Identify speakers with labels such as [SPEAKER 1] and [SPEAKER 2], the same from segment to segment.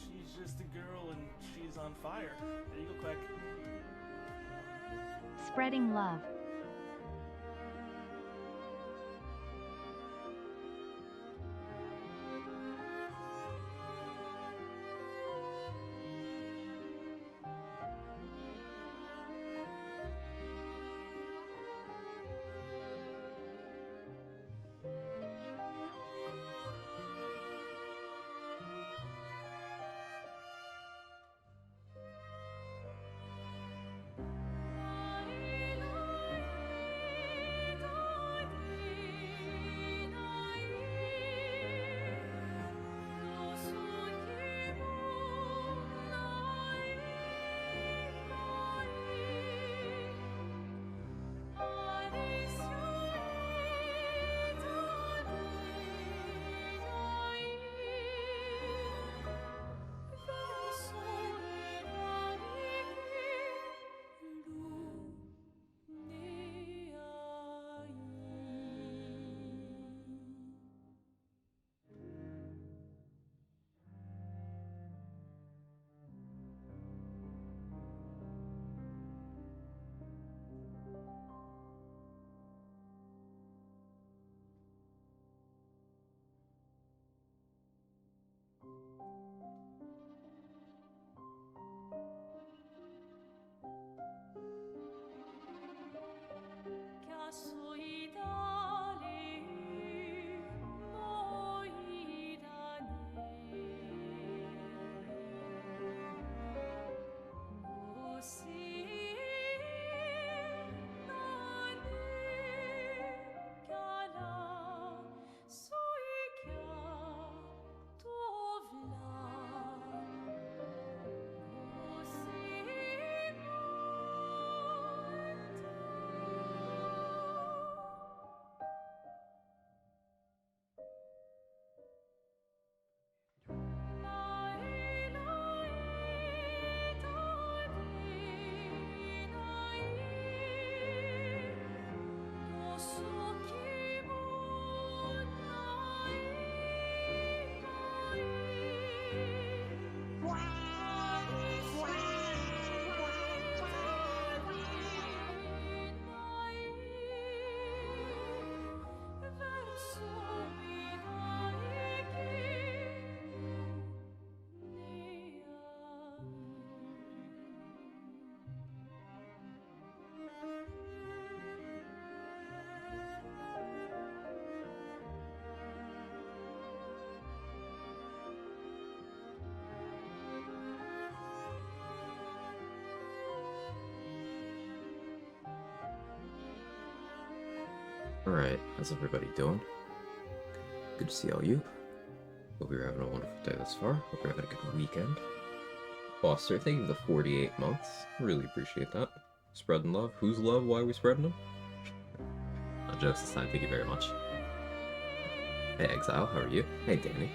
[SPEAKER 1] She's just a girl and she's on fire. There you go, Quag.
[SPEAKER 2] Spreading love.
[SPEAKER 3] Alright, how's everybody doing? Good to see all you. Hope you're having a wonderful day thus far. Hope you're having a good weekend. Foster, thank you for the 48 months. Really appreciate that. Spreading love. Whose love? Why are we spreading them? No jokes this time, thank you very much. Hey Exile, how are you? Hey Danny.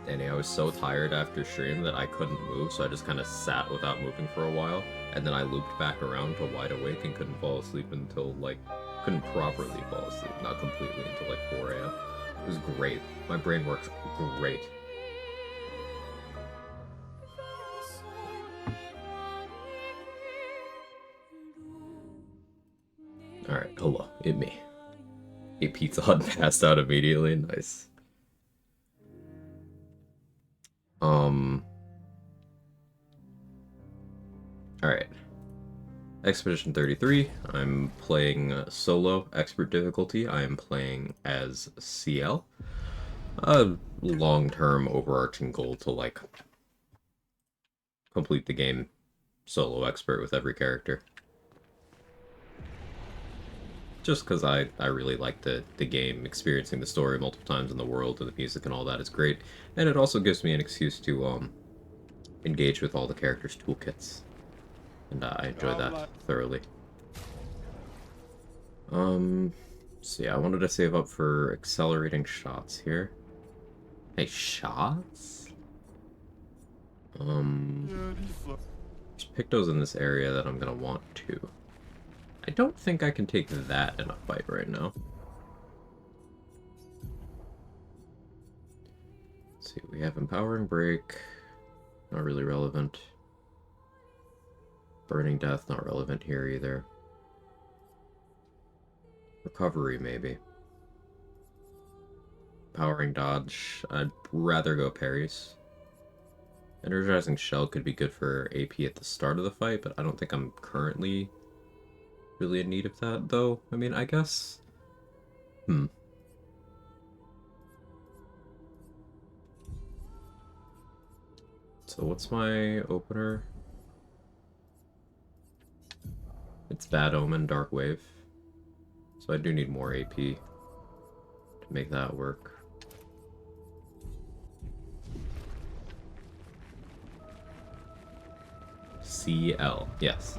[SPEAKER 3] Danny, I was so tired after stream that I couldn't move, so I just kind of sat without moving for a while, and then I looped back around to wide awake and couldn't fall asleep until, like, couldn't properly fall asleep, not completely until, like, 4 a.m. It was great. My brain works great. Alright, hello, it me. Ate Pizza Hut and passed out immediately, nice. Alright. Expedition 33, I'm playing solo, expert difficulty. I am playing as Sciel. A long-term overarching goal to, like, complete the game solo expert with every character. Just because I really like the game, experiencing the story multiple times in the world and the music and all that is great. And it also gives me an excuse to, engage with all the characters' toolkits. And I enjoy that thoroughly. So yeah, I wanted to save up for accelerating shots here. Hey, shots? There's pictos in this area that I'm gonna want to. I don't think I can take that in a fight right now. see, we have Empowering Break. Not really relevant. Burning Death, not relevant here either. Recovery, maybe. Powering Dodge, I'd rather go parries. Energizing Shell could be good for AP at the start of the fight, but I don't think I'm currently really in need of that, though. I mean, I guess... So what's my opener? It's Bad Omen, Dark Wave. So I do need more AP to make that work. Sciel, yes.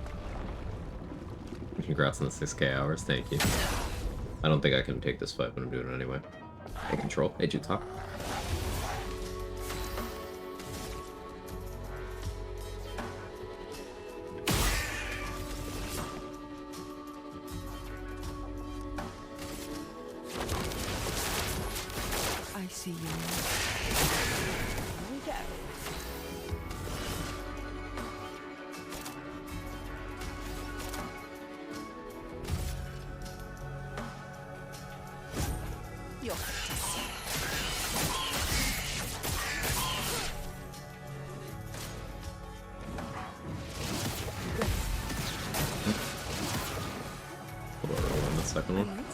[SPEAKER 3] Congrats on the 6k hours, thank you. I don't think I can take this fight, but I'm doing it anyway. Hey, control, agent top.
[SPEAKER 2] I see you. Here we go. You're
[SPEAKER 3] Hold on, roll on the second one.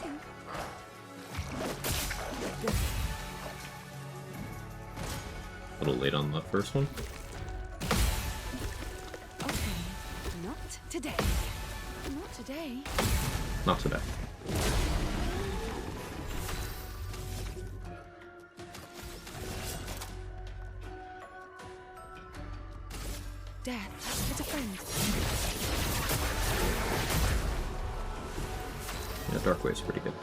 [SPEAKER 3] A little late on the first one.
[SPEAKER 2] okay. Not today. Not today.
[SPEAKER 3] Not today.
[SPEAKER 2] Death. It's a friend.
[SPEAKER 3] Yeah, Dark Wave's pretty good.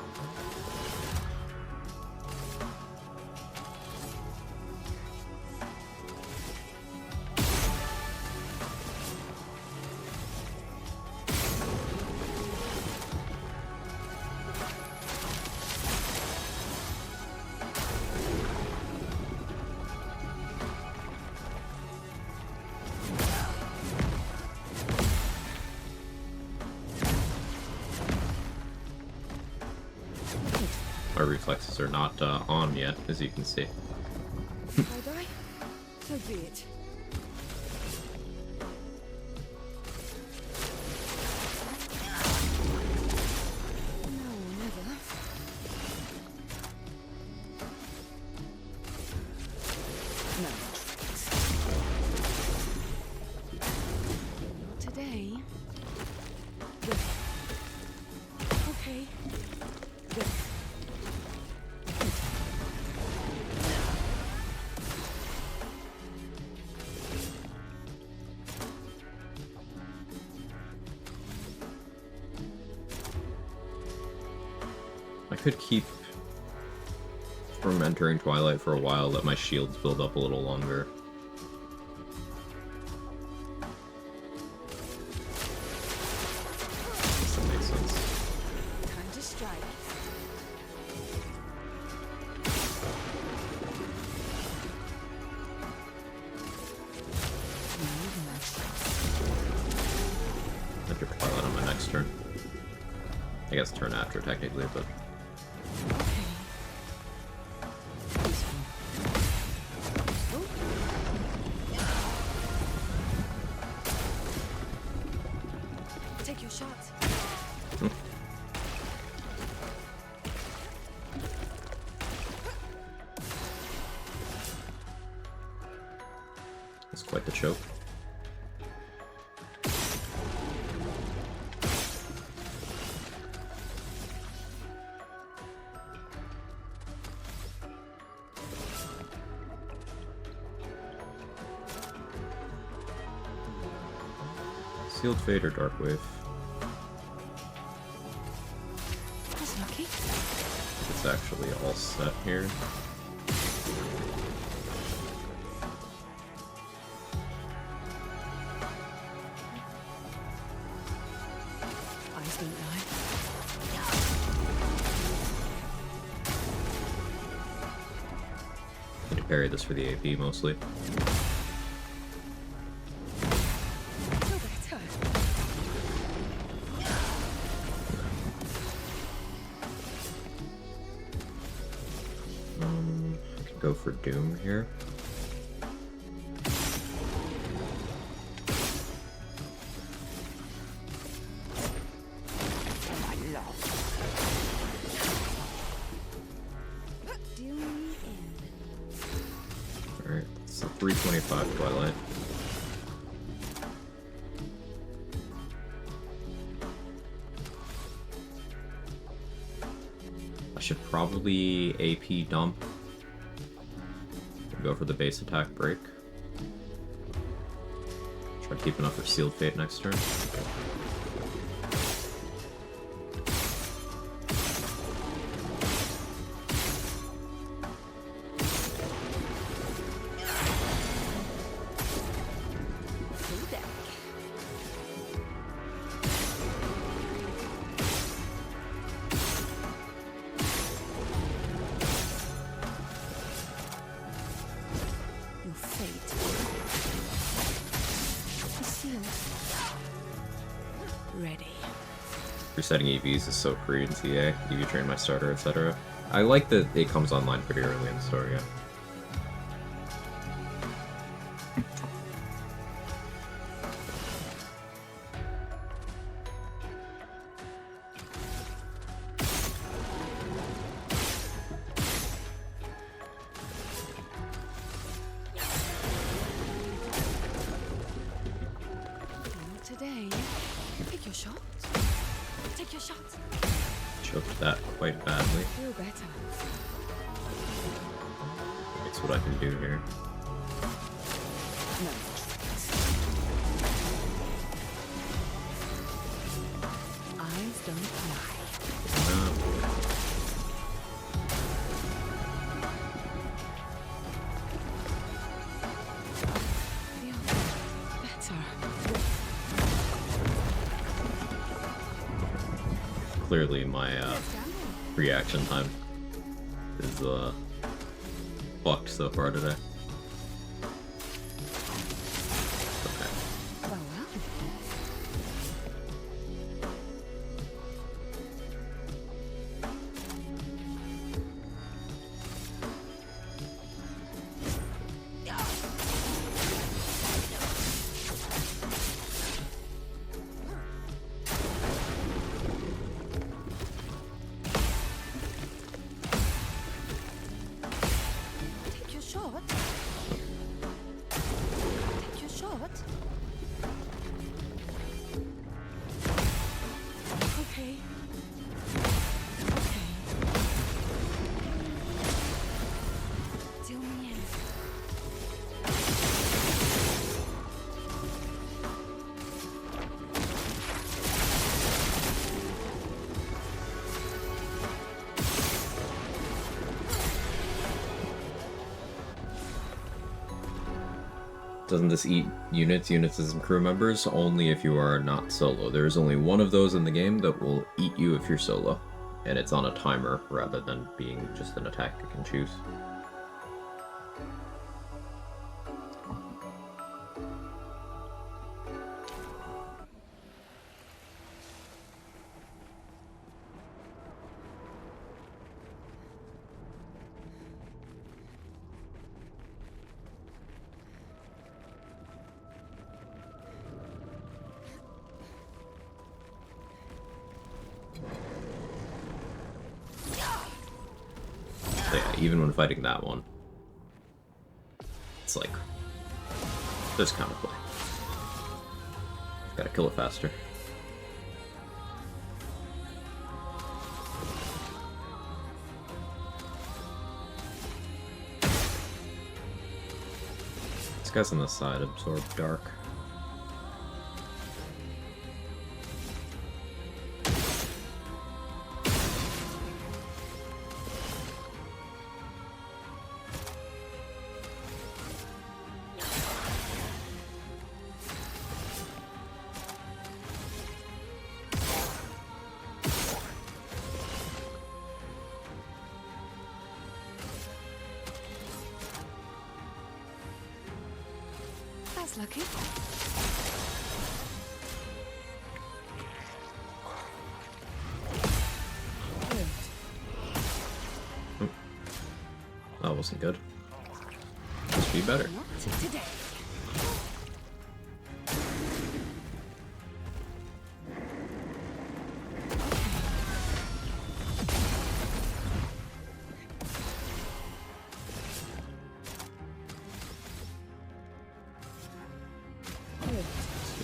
[SPEAKER 3] My reflexes are not on yet, as you can see.
[SPEAKER 2] I die? So be it. No, never. No. Not today. Good. Okay. Good.
[SPEAKER 3] I could keep from entering Twilight for a while, let my shields build up a little longer. Guess that makes sense.
[SPEAKER 2] Time to strike.
[SPEAKER 3] Enter Twilight on my next turn. I guess turn after, technically, but...
[SPEAKER 2] Take your shots.
[SPEAKER 3] It's quite the choke. Sealed Fate or Dark Wave?
[SPEAKER 2] That's lucky.
[SPEAKER 3] It's actually all set here.
[SPEAKER 2] Eyes don't lie.
[SPEAKER 3] carry this for the AP mostly. I can go for Doom here. Alright, it's a 325 Twilight. I should probably AP dump. Go for the base attack break. Try to keep enough for Sealed Fate next turn. Resetting EVs is so free in TA. EV train my starter, etc. I like that it comes online pretty early in the story, yeah.
[SPEAKER 2] Today, take your shot. Take your shot.
[SPEAKER 3] Choked that quite badly.
[SPEAKER 2] Feel better.
[SPEAKER 3] That's what I can do here.
[SPEAKER 2] No. Eyes don't lie. Feel better.
[SPEAKER 3] Clearly my reaction time is fucked so far today. Okay.
[SPEAKER 2] Well. Take your shot. Take your shot. Okay. Okay. Deal me in.
[SPEAKER 3] Doesn't this eat units? Units as crew members? Only if you are not solo. There is only one of those in the game that will eat you if you're solo. And it's on a timer rather than being just an attack you can choose. So yeah, even when fighting that one, it's like, there's counterplay. Gotta kill it faster. This guy's on the side, absorb dark.
[SPEAKER 2] That's lucky.
[SPEAKER 3] That wasn't good. Must be better.
[SPEAKER 2] Not today.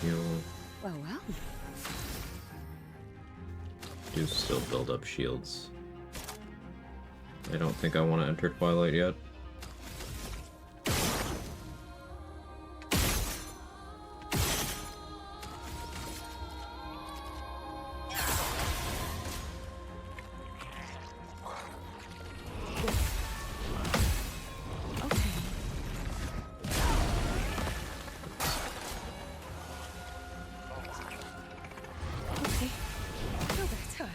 [SPEAKER 3] Sciel.
[SPEAKER 2] Well, well.
[SPEAKER 3] Do still build up shields. I don't think I want to enter Twilight yet.
[SPEAKER 2] Okay. Okay. Feel better. Feel better.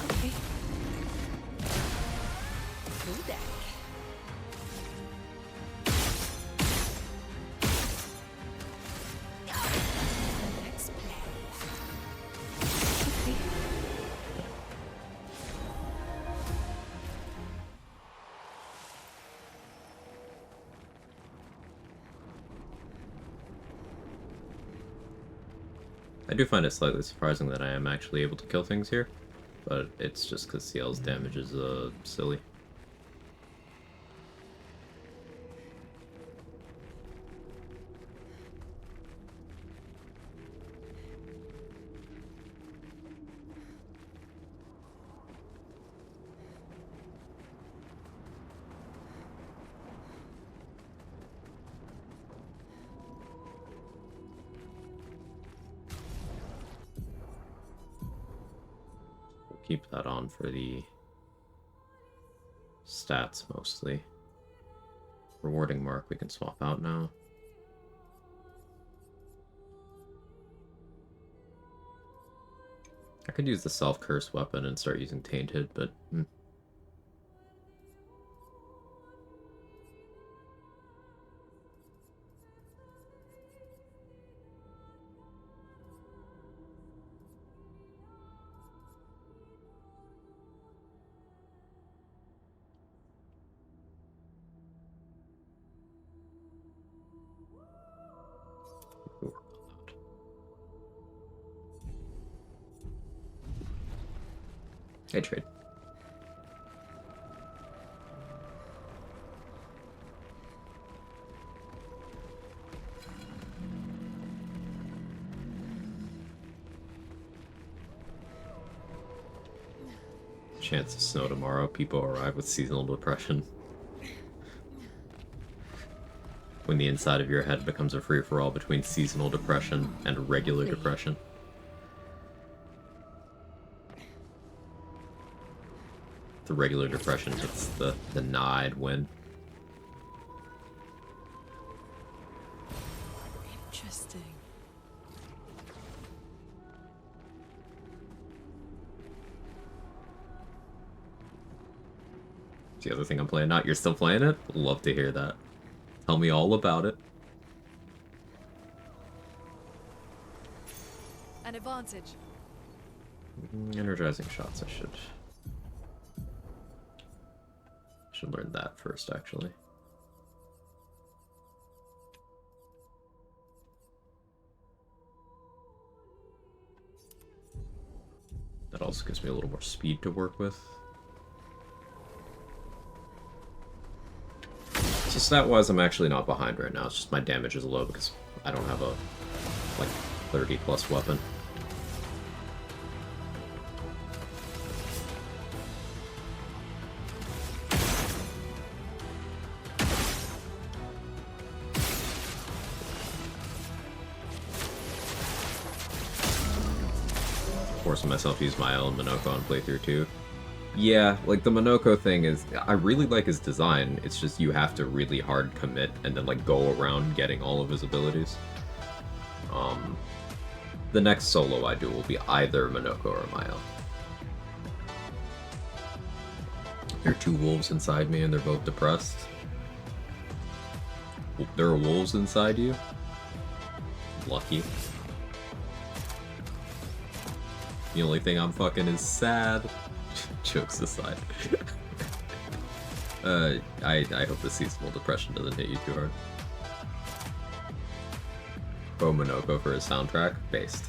[SPEAKER 2] Okay. Full deck. Let's play. Okay.
[SPEAKER 3] I do find it slightly surprising that I am actually able to kill things here, but it's just because Ciel's damage is silly. Keep that on for the stats mostly. Rewarding mark we can swap out now. I could use the self-curse weapon and start using Tainted, but we'll work on that. Hey, trade. Chance of snow tomorrow. People arrive with seasonal depression. When the inside of your head becomes a free-for-all between seasonal depression and regular depression. The regular depression gets the denied win.
[SPEAKER 2] Interesting.
[SPEAKER 3] The other thing I'm playing out, you're still playing it? Love to hear that. Tell me all about it.
[SPEAKER 2] An advantage.
[SPEAKER 3] Energizing shots, I should learn that first, actually. That also gives me a little more speed to work with. So stat-wise, I'm actually not behind right now. It's just my damage is low because I don't have a, like, 30-plus weapon. Forcing myself to use my own Minoko on playthrough 2. Yeah, like the Minoko thing is, I really like his design, it's just you have to really hard commit and then like go around getting all of his abilities. The next solo I do will be either Minoko or Mael. There are two wolves inside me and they're both depressed. There are wolves inside you? Lucky. The only thing I'm fucking is sad. Jokes aside. I hope the seasonal depression doesn't hit you too hard. Bo Monoko for his soundtrack, based.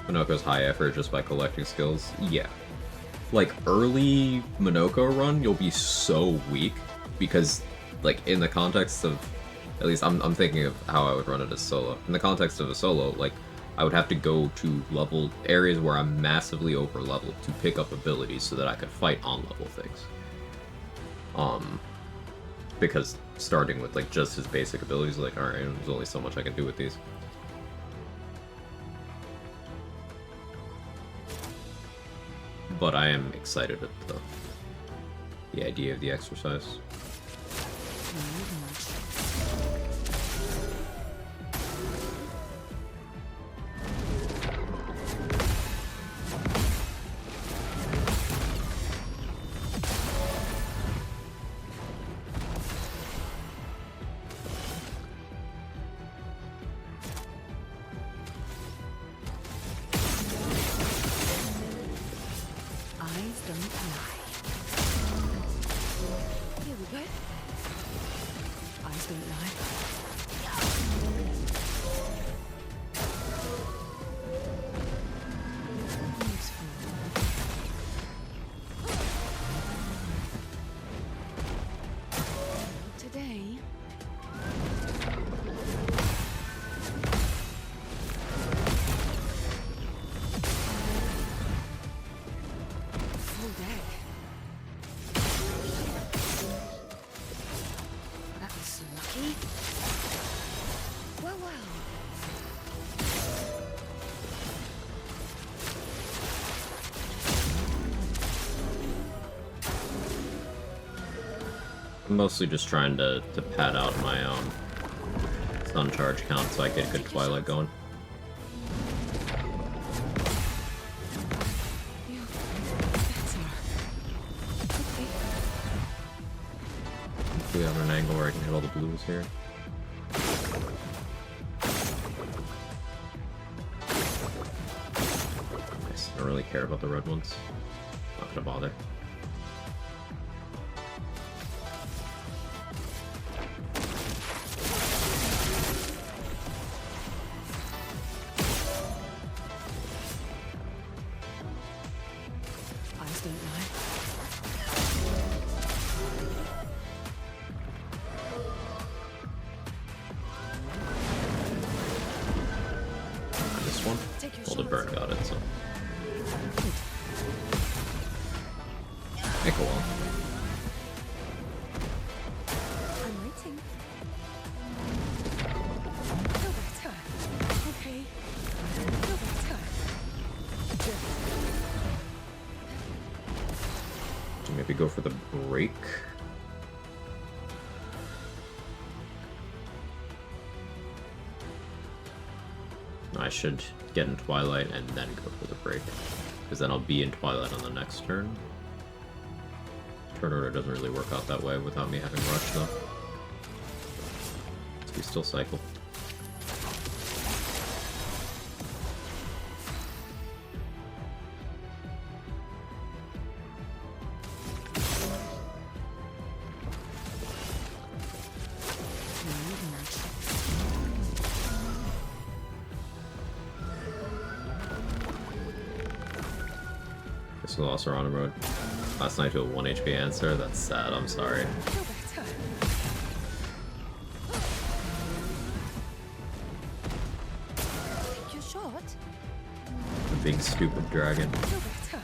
[SPEAKER 3] Monoko's high effort just by collecting skills? Yeah. Like, early Monoko run, you'll be so weak, because, like, in the context of... At least I'm thinking of how I would run it as solo. In the context of a solo, like, I would have to go to level areas where I'm massively over-leveled to pick up abilities so that I could fight on-level things. Because starting with, like, just his basic abilities, like, alright, there's only so much I can do with these. But I am excited at the idea of the exercise. I'm mostly just trying to pad out my sun charge count so I get good Twilight going. We have an angle where I can hit all the blues here. Nice. I don't really care about the red ones. Not gonna bother. Well, the burn got it, so. Make a wall.
[SPEAKER 2] I'm waiting. Feel better. Okay. Feel better.
[SPEAKER 3] Maybe go for the break. I should get in Twilight and then go for the break, because then I'll be in Twilight on the next turn. Turn order doesn't really work out that way without me having rush though. So we still cycle. So lost Serrano Road. Last night to a 1 HP answer. That's sad. I'm sorry.
[SPEAKER 2] Take your shot.
[SPEAKER 3] The big stupid dragon.
[SPEAKER 2] Okay.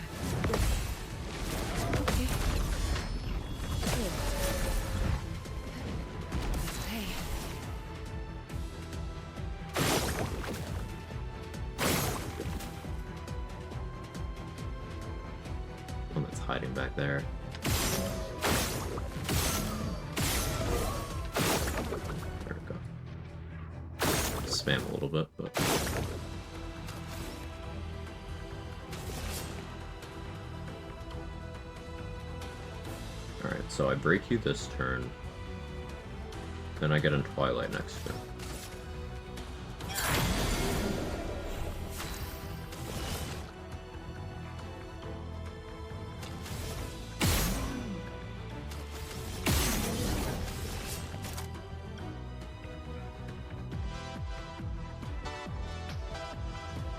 [SPEAKER 3] One that's hiding back there. There we go. spam a little bit, but... Alright, so I break you this turn. Then I get in Twilight next turn.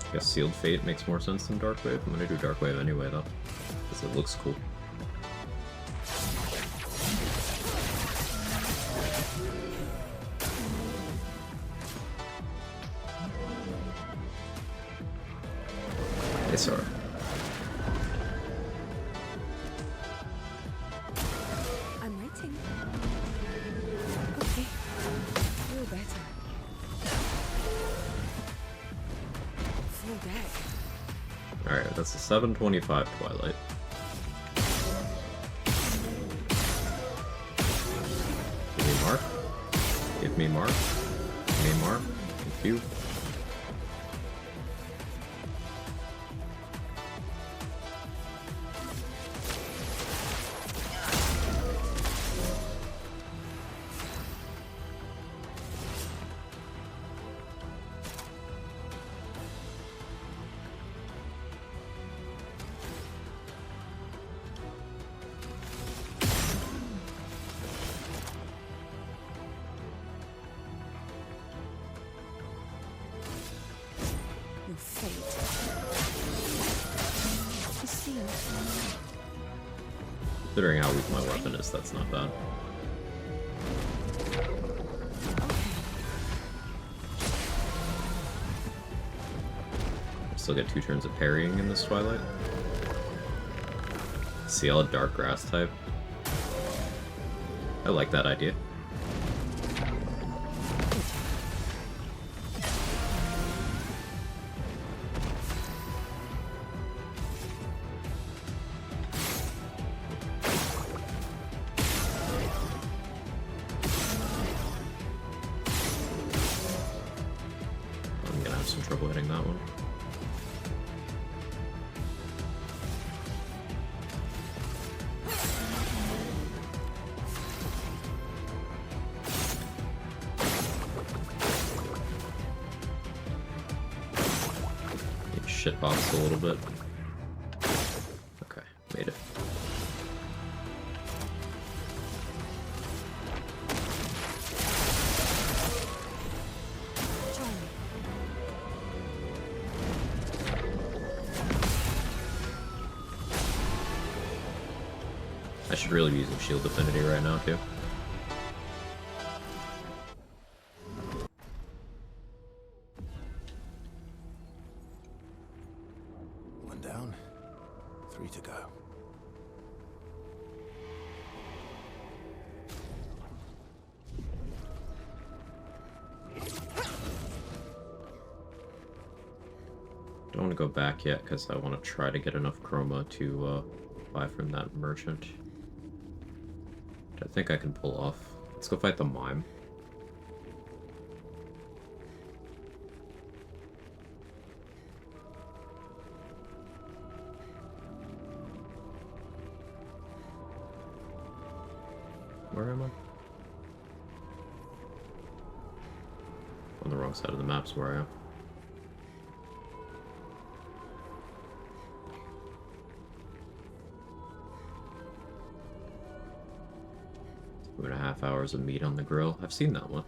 [SPEAKER 3] I guess Sealed Fate makes more sense than Dark Wave. I'm gonna do Dark Wave anyway, though, because it looks cool. Hey, Sora.
[SPEAKER 2] I'm waiting. Okay. Feel better. Full deck.
[SPEAKER 3] Alright, that's a 725 Twilight. Give me Mark. Give me Mark. Give me Mark. Thank you.
[SPEAKER 2] Your fate is sealed.
[SPEAKER 3] Considering how weak my weapon is, that's not bad. Still get 2 turns of parrying in this Twilight. Sciel a dark grass type. I like that idea. I'm gonna have some trouble hitting that one. Shitbox a little bit. Okay, made it. I should really be using Shield Affinity right now, too.
[SPEAKER 4] One down, 3 to go.
[SPEAKER 3] Don't want to go back yet because I want to try to get enough chroma to buy from that merchant. Which I think I can pull off. Let's go fight the mime. Where am I? On the wrong side of the map's where I am. Two and a half hours of meat on the grill. I've seen that one.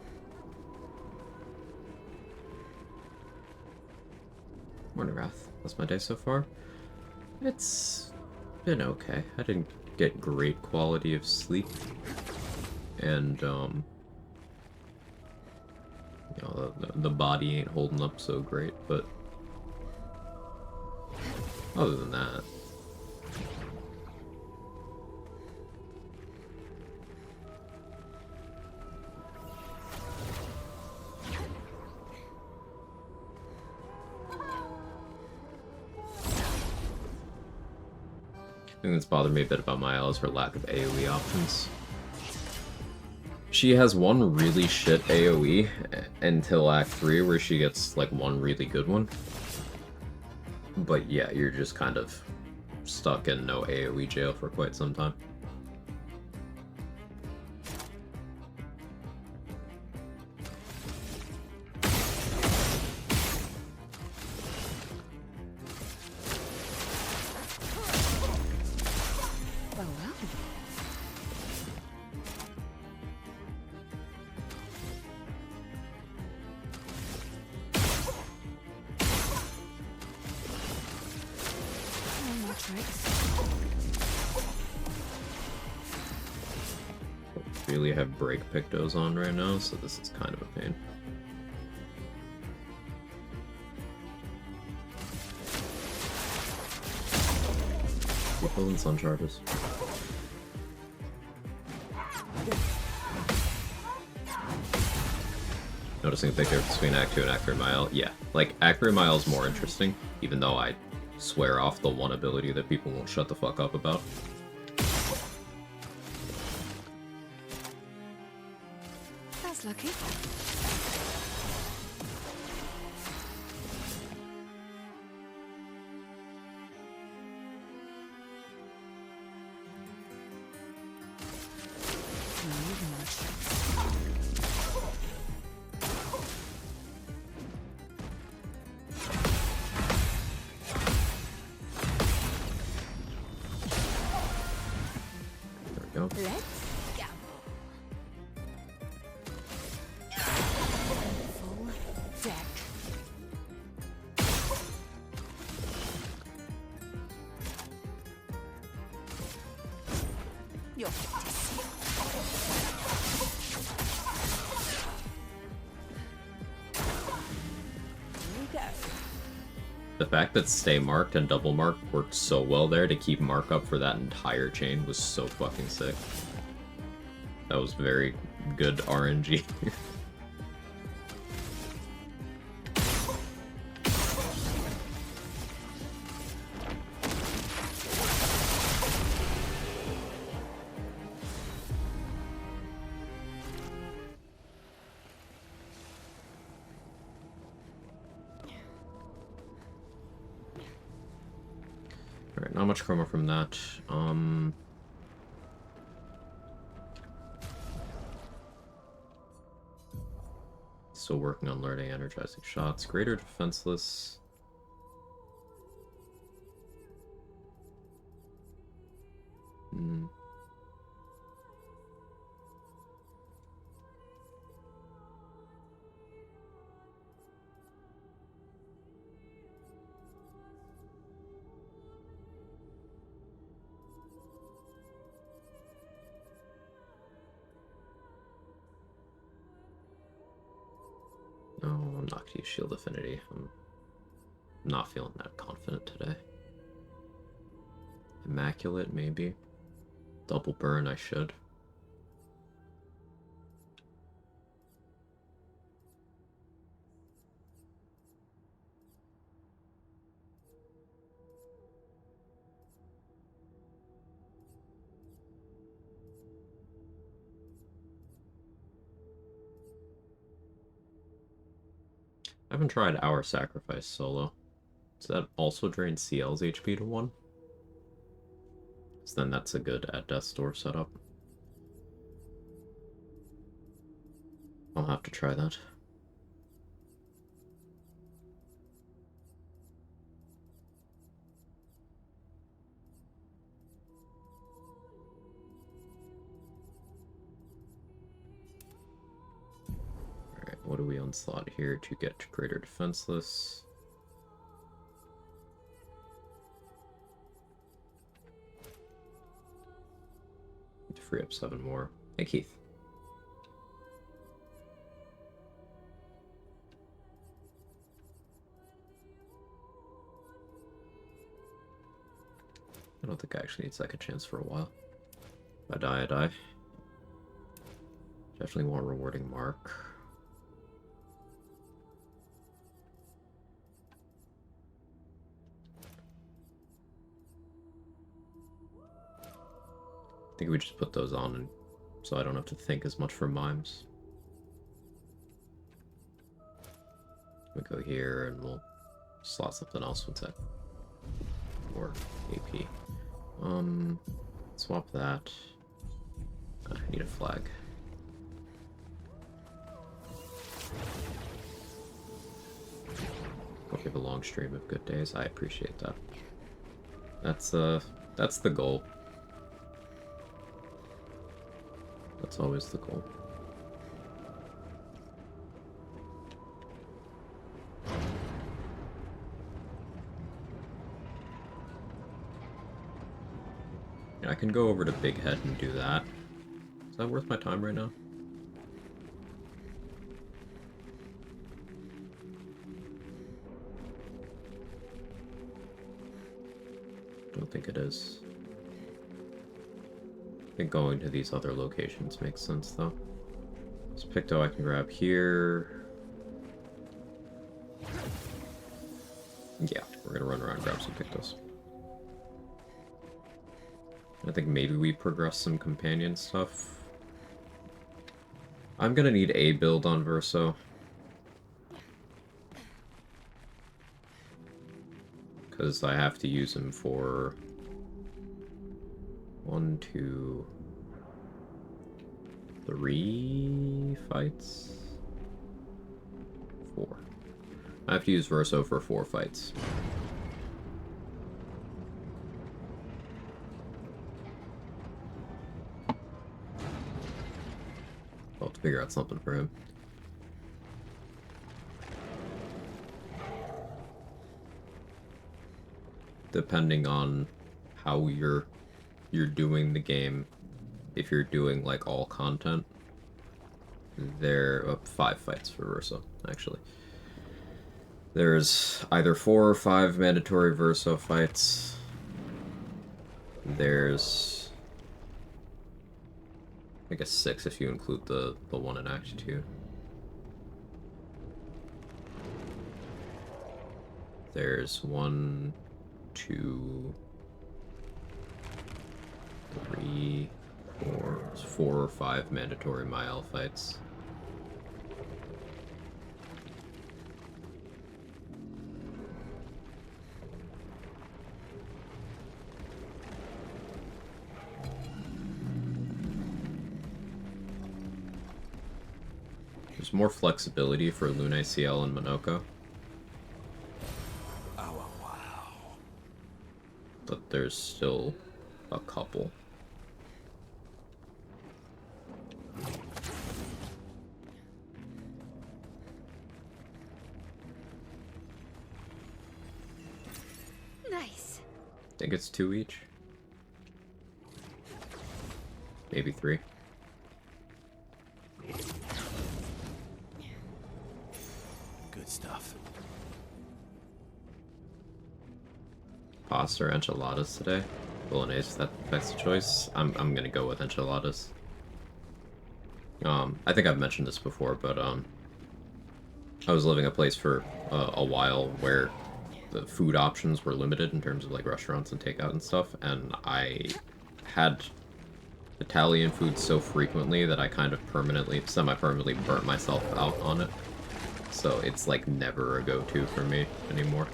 [SPEAKER 3] Morning, Wrath. How's my day so far? It's been okay. I didn't get great quality of sleep. And, you know, the body ain't holding up so great, but other than that, the thing that's bothered me a bit about Mael is her lack of AoE options. She has one really shit AoE until Act 3 where she gets like one really good one. But yeah, you're just kind of stuck in no AoE jail for quite some time.
[SPEAKER 2] Well, well. No more tricks.
[SPEAKER 3] Really have break pictos on right now, so this is kind of a pain. Keep building sun charges. Noticing a big difference between Act 2 and Act 3 Mile? Yeah, like, Act 3 Mile is more interesting, even though I swear off the one ability that people won't shut the fuck up about.
[SPEAKER 2] That's lucky. No more tricks.
[SPEAKER 3] There we go.
[SPEAKER 2] Let's gamble. Full deck. Your fate is sealed. Here we go.
[SPEAKER 3] The fact that stay marked and double mark worked so well there to keep mark up for that entire chain was so fucking sick. That was very good RNG. Alright, not much chroma from that. Still working on learning energizing shots. Greater defenseless. No, I'm not gonna use Shield Affinity. I'm not feeling that confident today. Immaculate, maybe. Double burn, I should. I haven't tried Our Sacrifice solo. Does that also drain Ciel's HP to 1? So then that's a good at death's door setup. I'll have to try that. Alright, what do we onslaught here to get to greater defenseless? Need to free up 7 more. Hey, Keith. I don't think I actually need second chance for a while. If I die, I die. Definitely want rewarding mark. I think we just put those on and so I don't have to think as much for mimes. We go here and we'll slot something else with that. Or AP. Swap that. I need a flag. Hope you have a long stream of good days. I appreciate that. That's the goal. That's always the goal. Yeah, I can go over to Big Head and do that. Is that worth my time right now? Don't think it is. I think going to these other locations makes sense, though. This Picto I can grab here. Yeah, we're gonna run around and grab some Pictos. I think maybe we progress some companion stuff. I'm gonna need a build on Verso. Because I have to use him for 1, 2, 3 fights? 4. I have to use Verso for 4 fights. I'll have to figure out something for him. Depending on how you're doing the game, if you're doing like all content, there are 5 fights for Verso, actually. There's either 4 or 5 mandatory Verso fights. There's, I guess, 6 if you include the one in Act 2. There's 1, 2, 3, 4. There's 4 or 5 mandatory Mael fights. There's more flexibility for Lunai, Sciel, and Monoko. But there's still a couple.
[SPEAKER 2] Nice.
[SPEAKER 3] Think it's 2 each? Maybe 3.
[SPEAKER 4] Good stuff.
[SPEAKER 3] Pasta or enchiladas today? Bolognese, that's the choice. I'm gonna go with enchiladas. I think I've mentioned this before, but I was living a place for a while where the food options were limited in terms of like restaurants and takeout and stuff, and I had Italian food so frequently that I kind of semi-permanently burnt myself out on it. So it's like never a go-to for me anymore.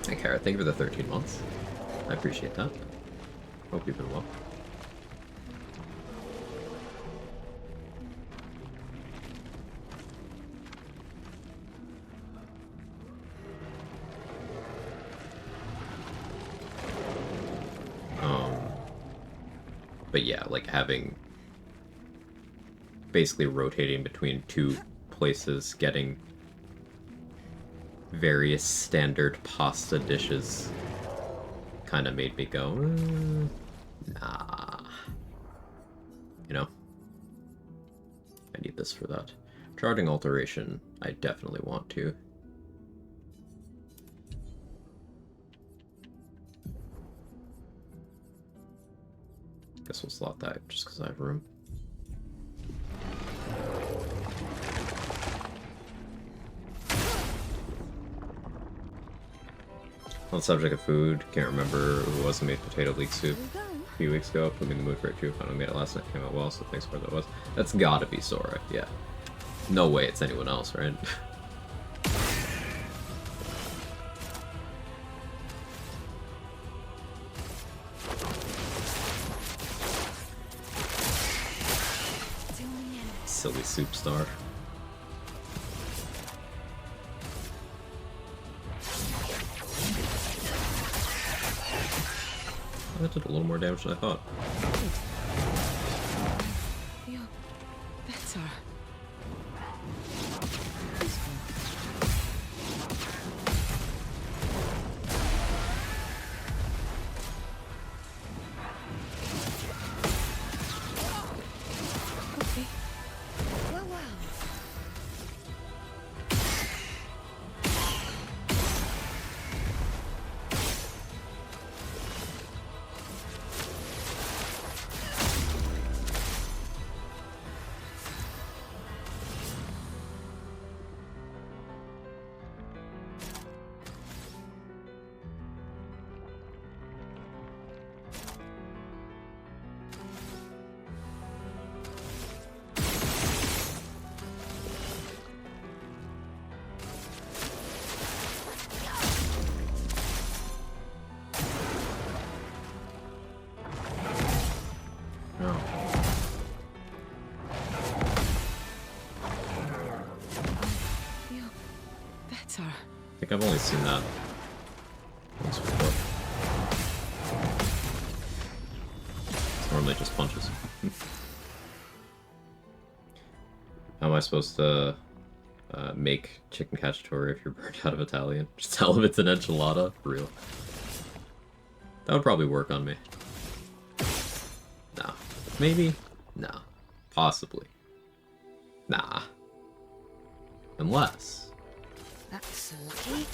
[SPEAKER 3] Hey Kara, thank you for the 13 months. I appreciate that. Hope you've been well. But yeah, like having basically rotating between 2 places, getting various standard pasta dishes kind of made me go, nah. You know? I need this for that. Charting alteration, I definitely want to. Guess we'll slot that just because I have room. On the subject of food, can't remember who it was who made potato leek soup. a few weeks ago, put me in the mood for it too. Finally made it last night, came out well, so thanks for that was. That's gotta be Sora, yeah. No way it's anyone else, right? Silly soup star. That did a little more damage than I thought.
[SPEAKER 2] Feel better. Okay. Well, well.
[SPEAKER 3] Oh.
[SPEAKER 2] Feel better.
[SPEAKER 3] I think I've only seen that once before. It's normally just punches. How am I supposed to make chicken cacciatore if you're burnt out of Italian? Just tell him it's an enchilada? For real. That would probably work on me. Nah. Maybe? Nah. Possibly. Nah. Unless...
[SPEAKER 2] That's lucky.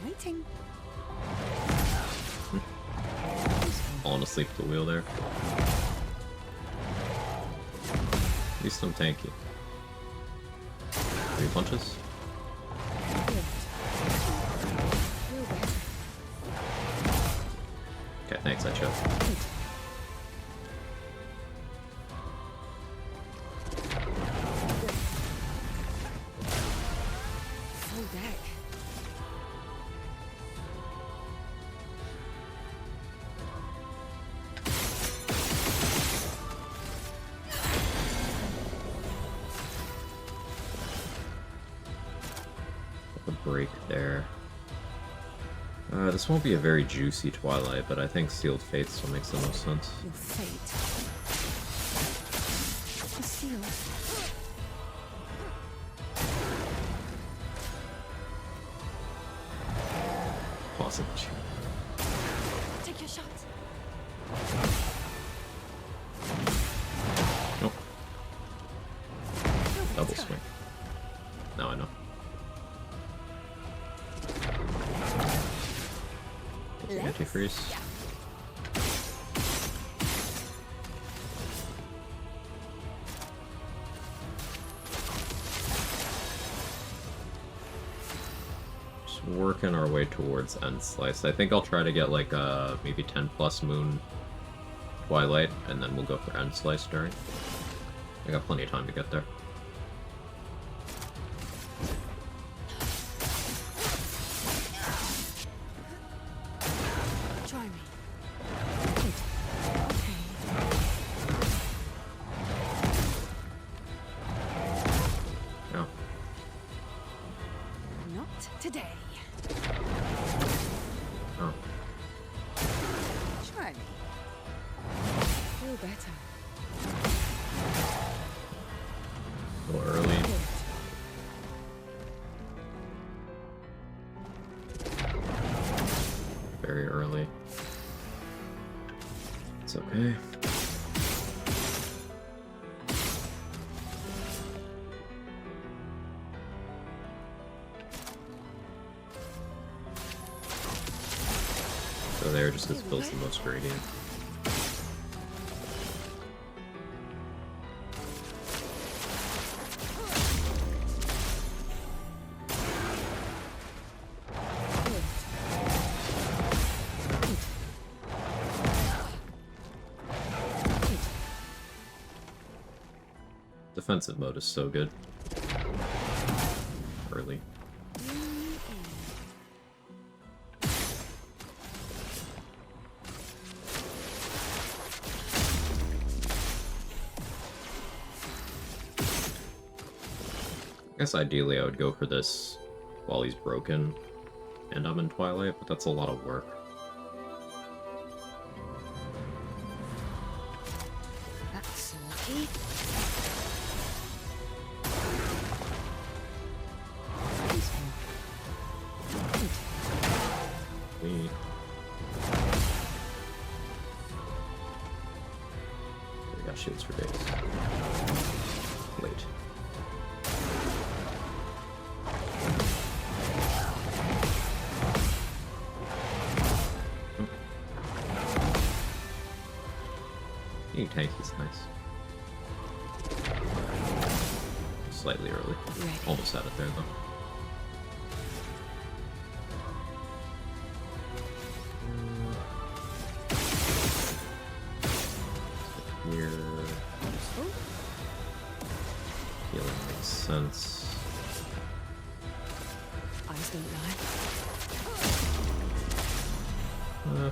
[SPEAKER 2] I'm waiting.
[SPEAKER 3] falling asleep at the wheel there. At least I'm tanky. 3 punches? Okay, thanks, I chose.
[SPEAKER 2] Full deck.
[SPEAKER 3] A break there. This won't be a very juicy Twilight, but I think Sealed Fate still makes the most sense.
[SPEAKER 2] Your fate. The seal.
[SPEAKER 3] Awesome.
[SPEAKER 2] Take your shot.
[SPEAKER 3] Nope. Double swing. Now I know. Antifreeze. Just working our way towards End Slice. I think I'll try to get like maybe 10+ Moon Twilight, and then we'll go for End Slice during. I got plenty of time to get there.
[SPEAKER 2] Try me.
[SPEAKER 3] Oh.
[SPEAKER 2] Not today.
[SPEAKER 3] Oh.
[SPEAKER 2] Try me. Feel better.
[SPEAKER 3] A little early. Very early. It's okay. So there, just because it builds the most gradient. Defensive mode is so good. Early. I guess ideally I would go for this while he's broken and I'm in Twilight, but that's a lot of work.
[SPEAKER 2] That's lucky.
[SPEAKER 3] We got shields for days. Wait. Being tanky's nice. Slightly early.
[SPEAKER 2] Ready.
[SPEAKER 3] Almost had it there though. Here. Healing makes sense.
[SPEAKER 2] Eyes don't lie.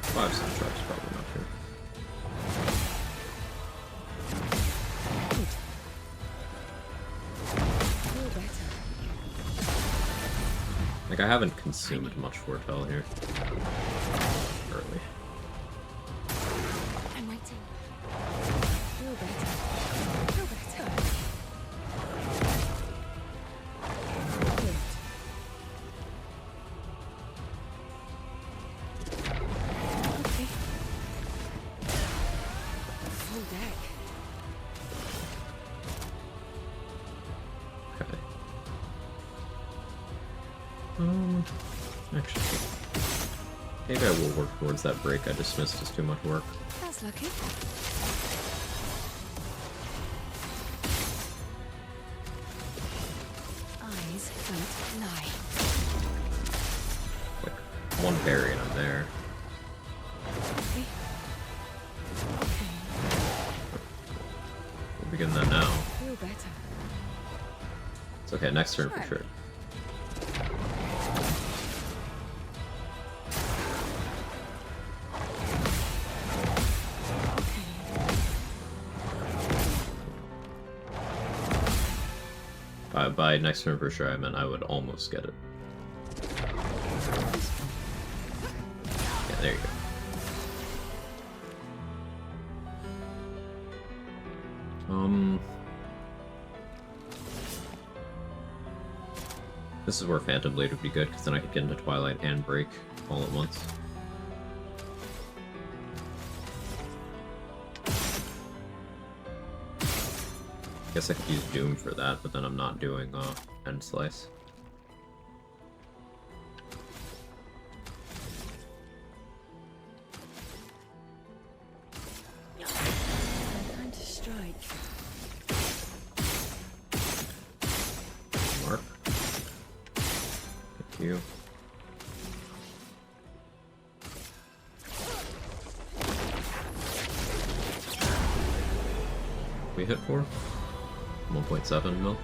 [SPEAKER 3] 5 sun sharks probably not here.
[SPEAKER 2] Good. Feel better.
[SPEAKER 3] Like, I haven't consumed much foretell here. Early.
[SPEAKER 2] I'm waiting. Feel better. Feel better. Good. Okay. Full deck.
[SPEAKER 3] Okay. Actually, maybe I will work towards that break I dismissed as too much work.
[SPEAKER 2] That's lucky. Eyes don't lie.
[SPEAKER 3] Like, one parry and I'm there.
[SPEAKER 2] Okay. Okay.
[SPEAKER 3] We'll begin that now.
[SPEAKER 2] Feel better.
[SPEAKER 3] It's okay, next turn for
[SPEAKER 2] Sure.
[SPEAKER 3] sure. By next turn for sure, I meant I would almost get it. Yeah, there you go. This is where Phantom Blade would be good, because then I could get into Twilight and Break all at once. Guess I could use Doom for that, but then I'm not doing End Slice.
[SPEAKER 2] Time to strike.
[SPEAKER 3] Mark. Thank you. We hit for 1.7 mil.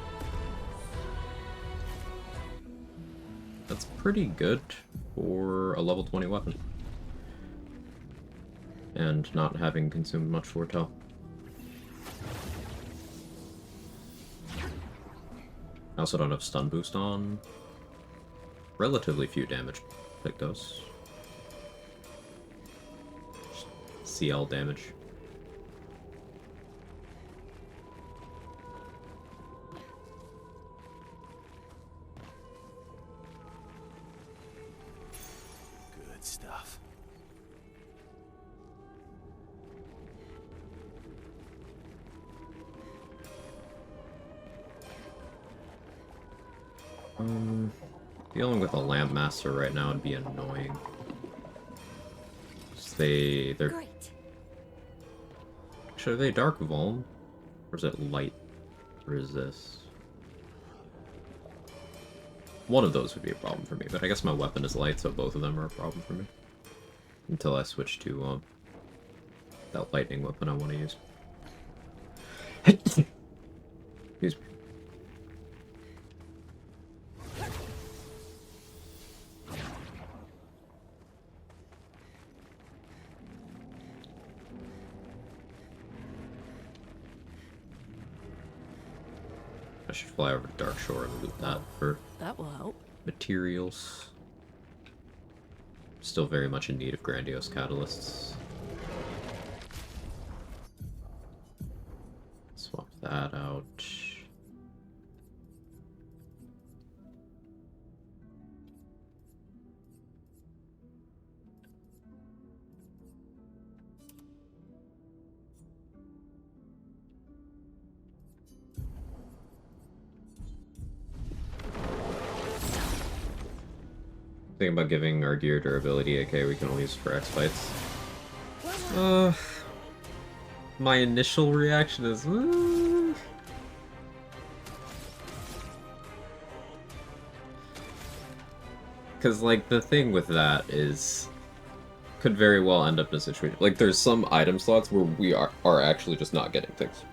[SPEAKER 3] That's pretty good for a level 20 weapon. And not having consumed much foretell. I also don't have stun boost on. Relatively few damage like those. CL damage.
[SPEAKER 4] Good stuff.
[SPEAKER 3] Dealing with a Lamp Master right now would be annoying. They're...
[SPEAKER 2] Great.
[SPEAKER 3] Actually, are they Dark Vuln? Or is it Light Resist? One of those would be a problem for me, but I guess my weapon is light, so both of them are a problem for me. Until I switch to, that lightning weapon I want to use. Excuse me. I should fly over to Dark Shore and loot that for
[SPEAKER 2] That will help.
[SPEAKER 3] materials. Still very much in need of grandiose catalysts. Swap that out. Thinking about giving our gear durability, AK we can only use for X fights. My initial reaction is, because like the thing with that is, could very well end up in a situation like there's some item slots where we are actually just not getting things.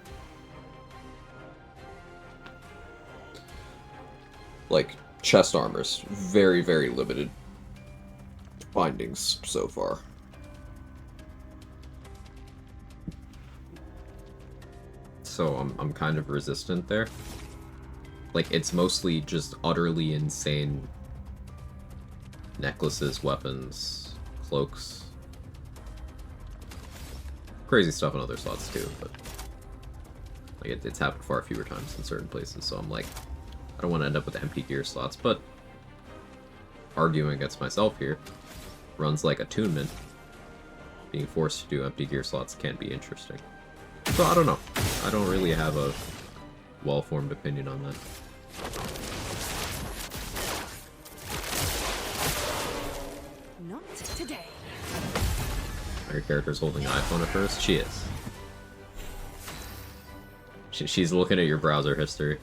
[SPEAKER 3] Like chest armors, very, very limited findings so far. So I'm kind of resistant there. Like, it's mostly just utterly insane necklaces, weapons, cloaks. Crazy stuff in other slots too, but like it's happened far fewer times in certain places, so I'm like, I don't want to end up with empty gear slots, but arguing against myself here, runs like attunement, being forced to do empty gear slots can be interesting. So I don't know. I don't really have a well-formed opinion on that.
[SPEAKER 2] Not today.
[SPEAKER 3] Your character's holding an iPhone at first? She is. She's looking at your browser history.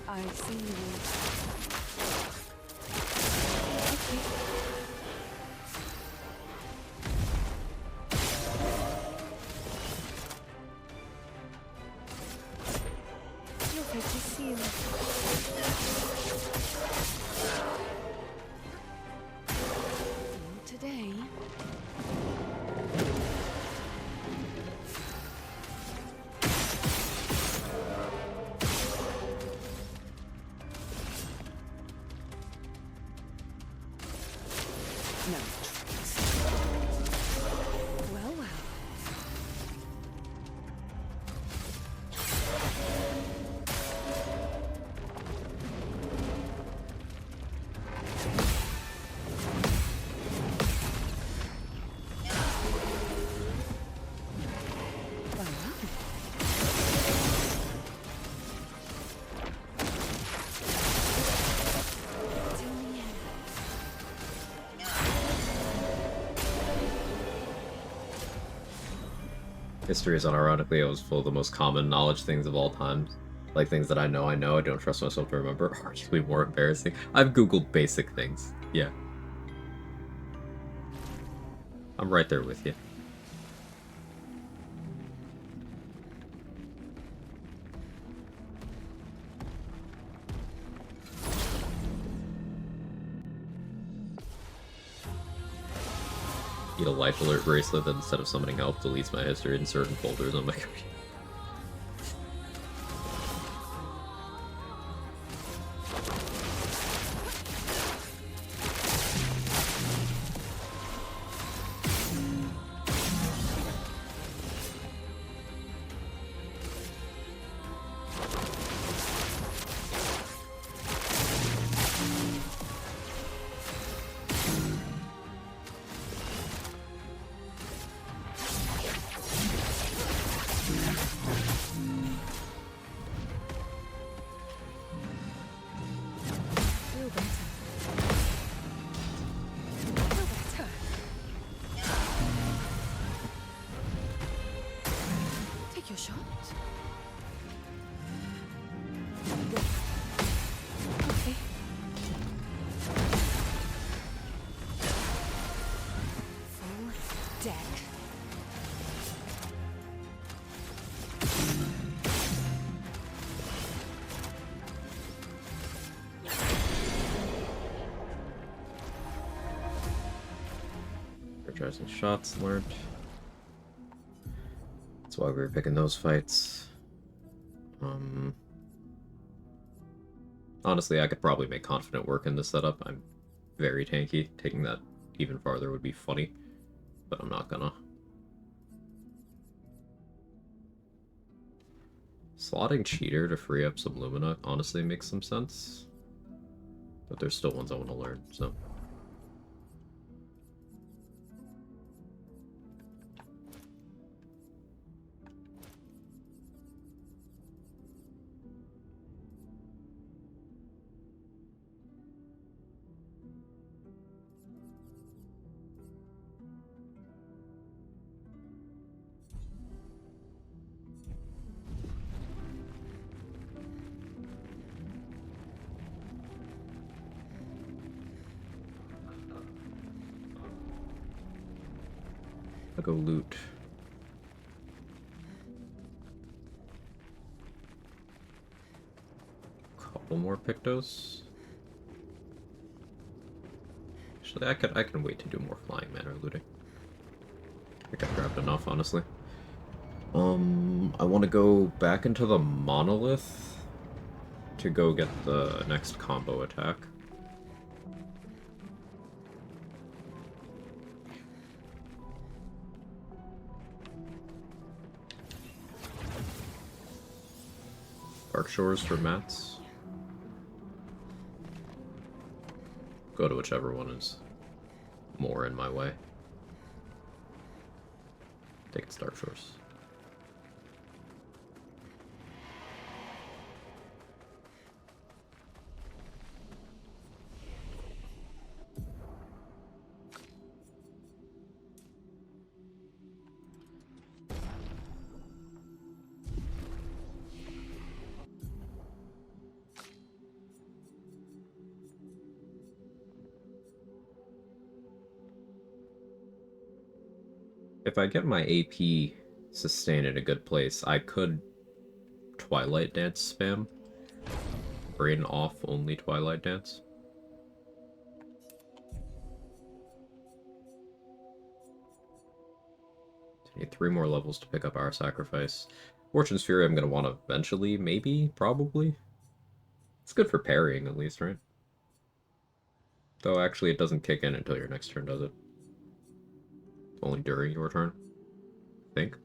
[SPEAKER 2] I see you. Okay. Your fate is sealed. Not today. No tricks. Well, well. Well, well. Till the end.
[SPEAKER 3] History is unironically always full of the most common knowledge things of all time. Like things that I know, I don't trust myself to remember, are arguably more embarrassing. I've googled basic things. Yeah. I'm right there with you. Need a life alert bracelet that instead of summoning help deletes my history in certain folders on my computer. Energizing shots learned. That's why we were picking those fights. Honestly, I could probably make confident work in this setup. I'm very tanky. Taking that even farther would be funny, but I'm not gonna. Slotting Cheater to free up some Lumina honestly makes some sense. But there's still ones I want to learn, so... I'll go loot. Couple more Pictos. Actually, I can wait to do more flying manor looting. I think I've grabbed enough, honestly. I want to go back into the monolith to go get the next combo attack. Dark Shores for mats. Go to whichever one is more in my way. I think it's Dark Shores. If I get my AP sustain in a good place, I could Twilight Dance spam. Brain off only Twilight Dance. I need 3 more levels to pick up our sacrifice. Fortune's Fury I'm going to want eventually, maybe, probably. It's good for parrying at least, right? Though actually it doesn't kick in until your next turn, does it? Only during your turn, I think.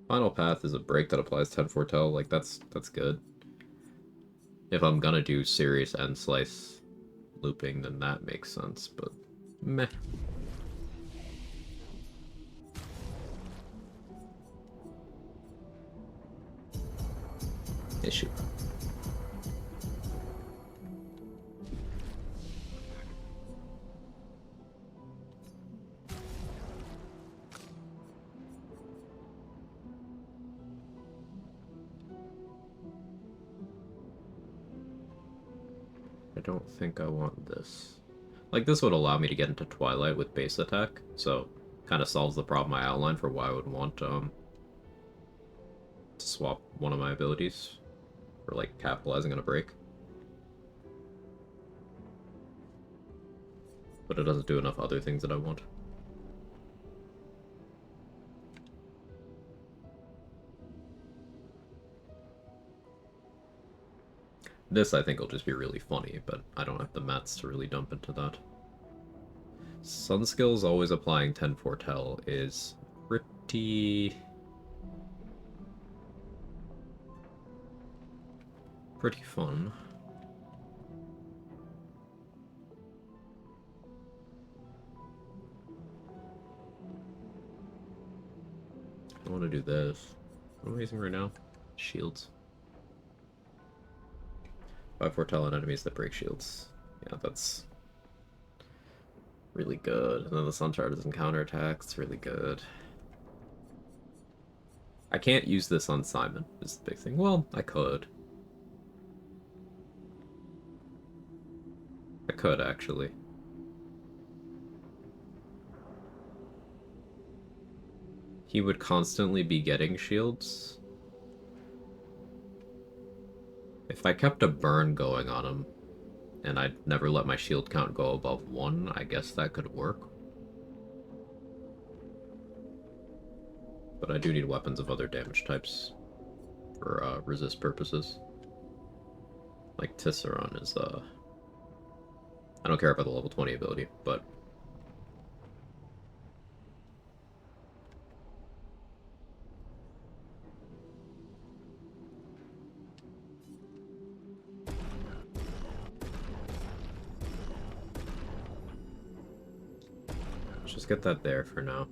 [SPEAKER 3] Final Path is a break that applies 10 foretell. Like that's good. If I'm gonna do serious end slice looping, then that makes sense. But meh. Issue. I don't think I want this. Like, this would allow me to get into Twilight with base attack, so kind of solves the problem I outlined for why I would want to swap one of my abilities for, like, capitalizing on a break. But it doesn't do enough other things that I want. This, I think, will just be really funny, but I don't have the mats to really dump into that. Sun skills always applying 10 foretell is pretty fun. I want to do this. What am I using right now? Shields. 5 foretell on enemies that break shields. Yeah, that's really good. And then the Sun Shard doesn't counterattack. It's really good. I can't use this on Simon, is the big thing. Well, I could. I could, actually. He would constantly be getting shields. If I kept a burn going on him, and I'd never let my shield count go above 1, I guess that could work. But I do need weapons of other damage types for resist purposes. Like Tisserand is, I don't care about the level 20 ability, but... let's just get that there for now.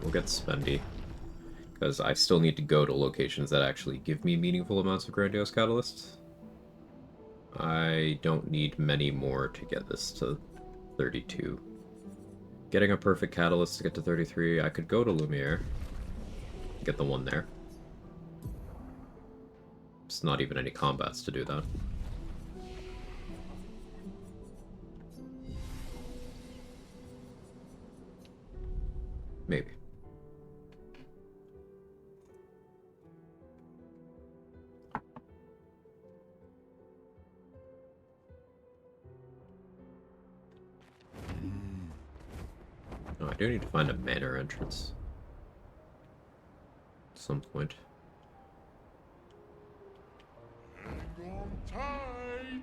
[SPEAKER 3] We'll get spendy, because I still need to go to locations that actually give me meaningful amounts of grandiose catalysts. I don't need many more to get this to 32. Getting a perfect catalyst to get to 33, I could go to Lumiere, get the one there. It's not even any combats to do that. Maybe. Oh, I do need to find a manor entrance at some point.
[SPEAKER 5] Hang on tight.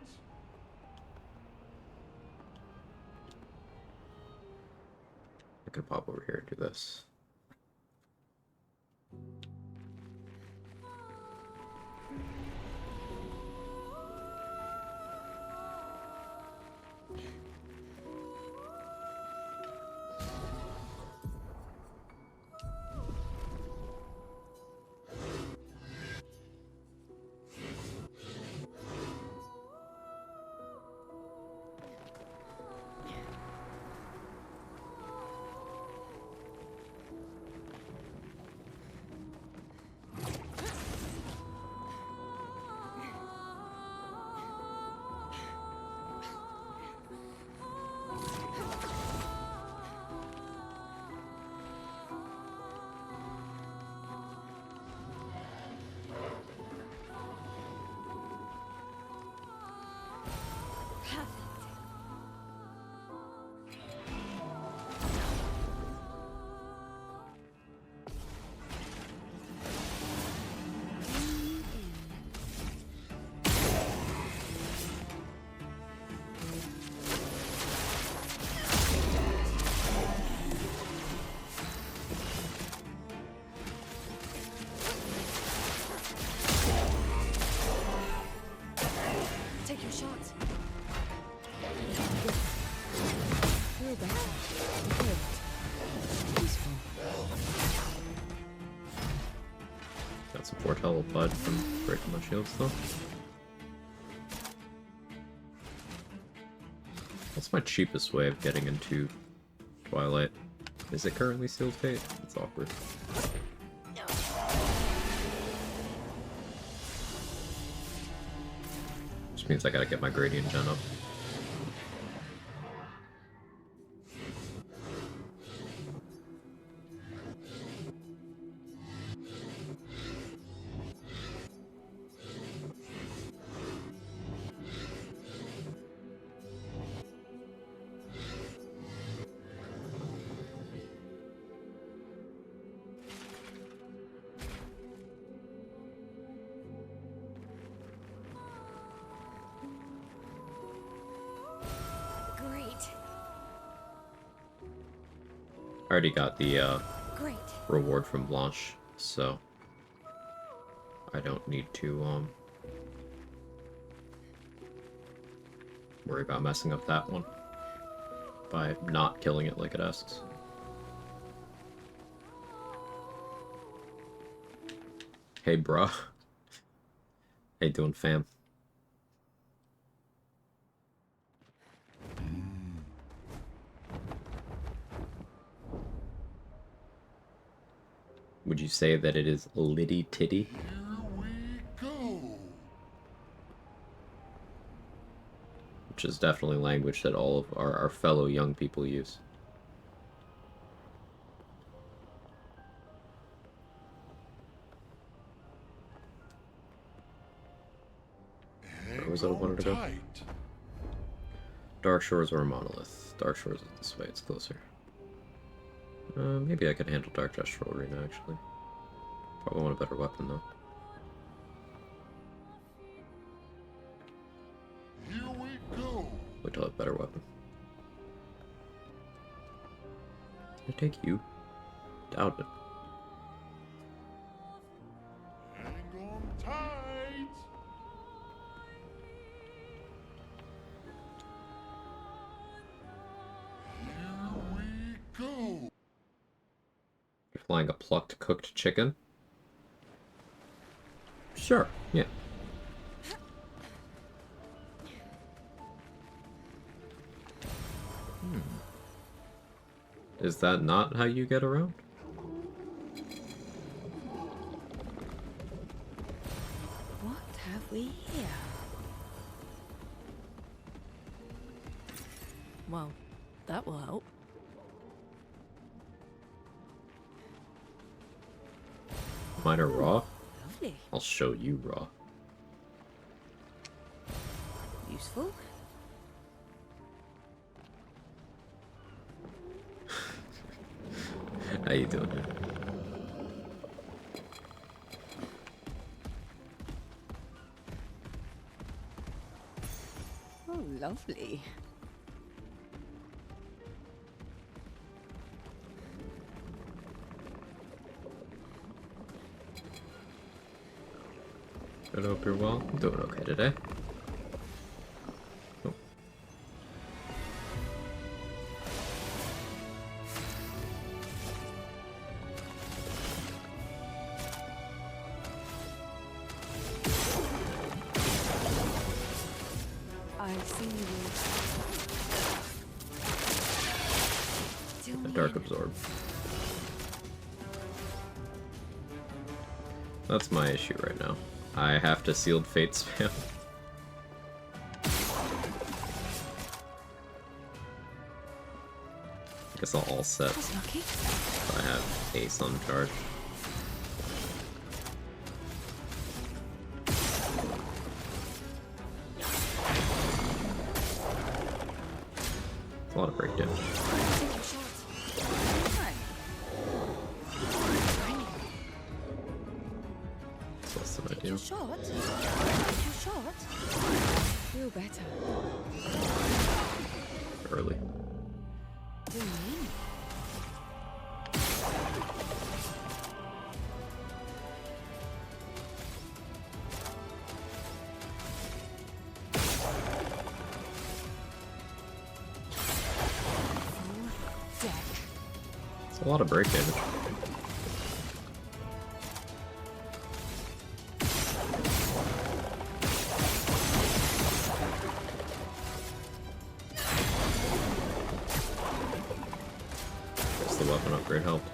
[SPEAKER 3] I could pop over here and do this.
[SPEAKER 2] Take your shots. Feel better. Good. Peaceful.
[SPEAKER 3] Got some foretell applied from breaking my shields though. What's my cheapest way of getting into Twilight? Is it currently sealed fate? It's awkward. Which means I gotta get my gradient gen up. I already got the
[SPEAKER 2] Great.
[SPEAKER 3] reward from Blanche, so I don't need to worry about messing up that one by not killing it like it asks. Hey, bruh. How you doing, fam? Would you say that it is litty titty?
[SPEAKER 5] Here we go.
[SPEAKER 3] Which is definitely language that all of our fellow young people use. was it I wanted to go?
[SPEAKER 5] Tight.
[SPEAKER 3] Dark Shores or a Monolith? Dark Shores is this way, it's closer. Maybe I could handle Dark Gestural Arena, actually. Probably want a better weapon, though.
[SPEAKER 5] Here we go.
[SPEAKER 3] Wait till I have a better weapon. Can I take you? Doubt it.
[SPEAKER 5] Hang on tight. Here we go.
[SPEAKER 3] You're flying a plucked cooked chicken? Sure, yeah. Is that not how you get around?
[SPEAKER 2] What have we here? Well, that will help.
[SPEAKER 3] Mine are raw?
[SPEAKER 2] Lovely.
[SPEAKER 3] I'll show you raw.
[SPEAKER 2] Useful.
[SPEAKER 3] How you doing, dude?
[SPEAKER 2] Oh, lovely.
[SPEAKER 3] I hope you're well. I'm doing okay today. Oh.
[SPEAKER 2] I see you.
[SPEAKER 3] A Dark Absorb. That's my issue right now. I have to Sealed Fate spam. I guess I'll all set.
[SPEAKER 2] That's lucky.
[SPEAKER 3] I have Ace on charge. It's a lot of break damage.
[SPEAKER 2] Take your shot. Fine.
[SPEAKER 3] It's less than
[SPEAKER 2] Take
[SPEAKER 3] ideal.
[SPEAKER 2] your shot. Take your shot. Feel better.
[SPEAKER 3] Early.
[SPEAKER 2] Do you mean? Full deck.
[SPEAKER 3] It's a lot of break damage. Guess the weapon upgrade helped.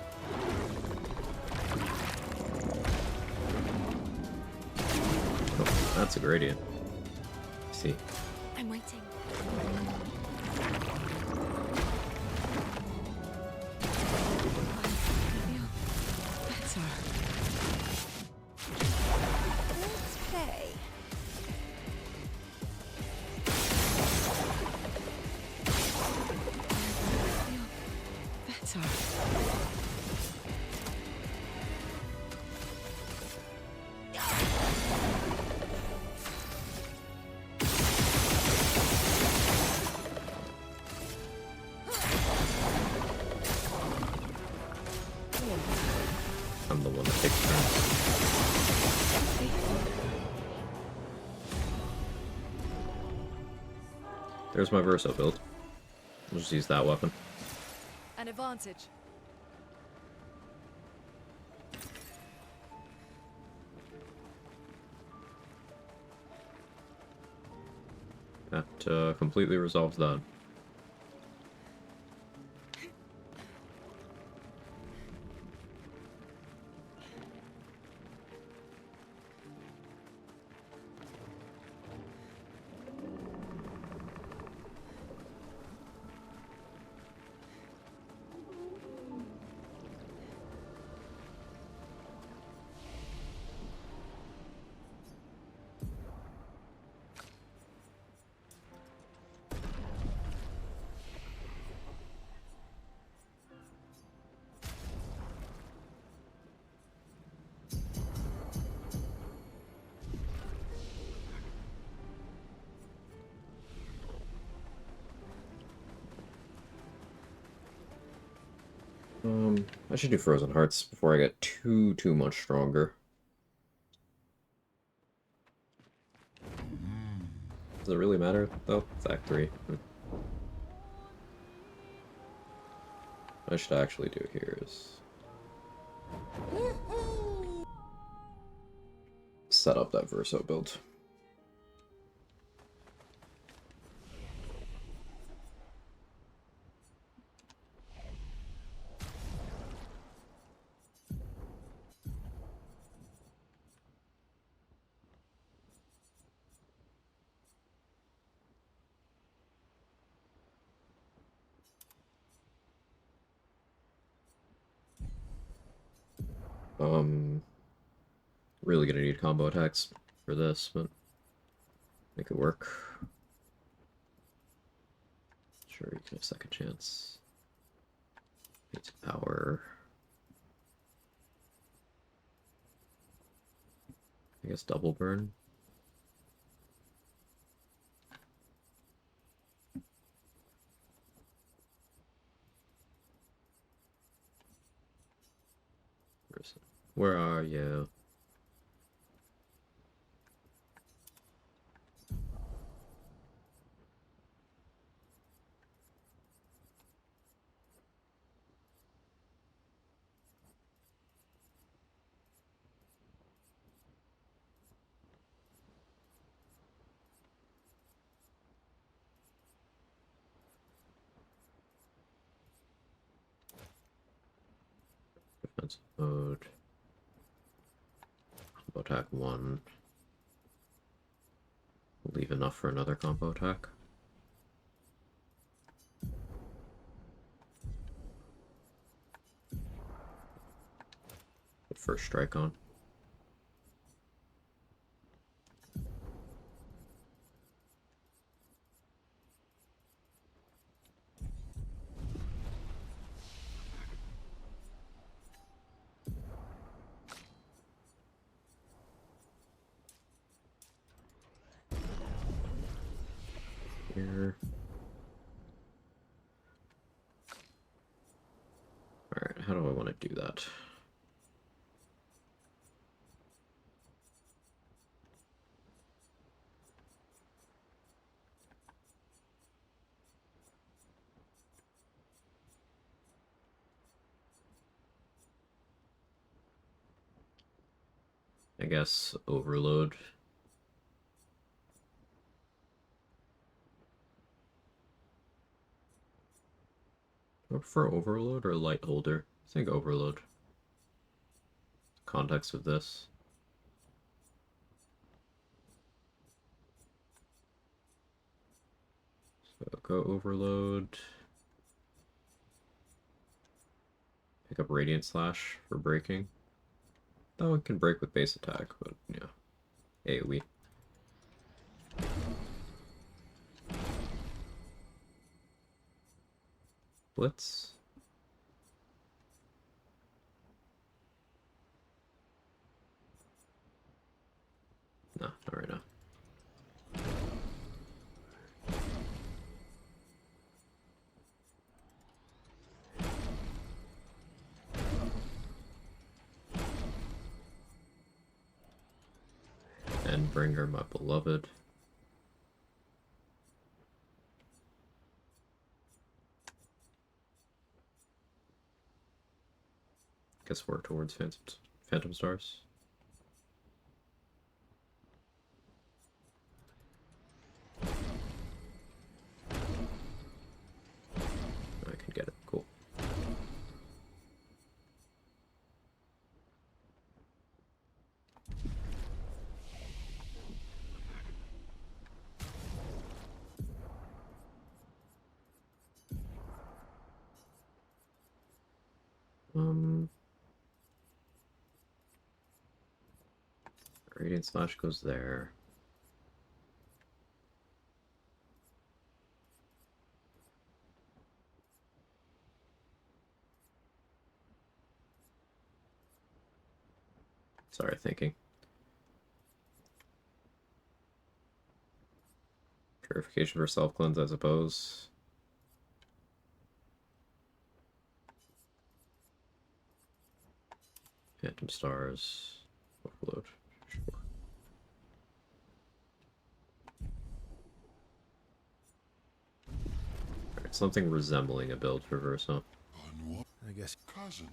[SPEAKER 3] Oh, that's a gradient. I see.
[SPEAKER 2] I'm waiting. Better. Let's play. Better.
[SPEAKER 3] I'm the one that takes turns. There's my Verso build. We'll just use that weapon.
[SPEAKER 2] An advantage.
[SPEAKER 3] That completely resolves that. I should do Frozen Hearts before I get too much stronger. Does it really matter, though? It's Act 3. What I should actually do here is set up that Verso build. Really gonna need combo attacks for this, but make it work. Sure, you can have second chance. It's power. I guess double burn. Where are you? Defensive mode. Combo attack 1. Leave enough for another combo attack. Put first strike on. Here. Alright, how do I want to do that? I guess overload. I prefer overload or light holder. I think overload. Context of this. So go overload. Pick up Radiant Slash for breaking. That one can break with base attack, but yeah. AoE. Blitz. No, not right now. Endbringer, my beloved. Guess we're towards Phantom Stars. I can get it. Cool. Radiant Slash goes there. Sorry, thinking. Purification for self-cleanse, I suppose. Phantom Stars. Overload. Sure. Alright, something resembling a build for Verso.
[SPEAKER 4] I guess.
[SPEAKER 5] Cousin.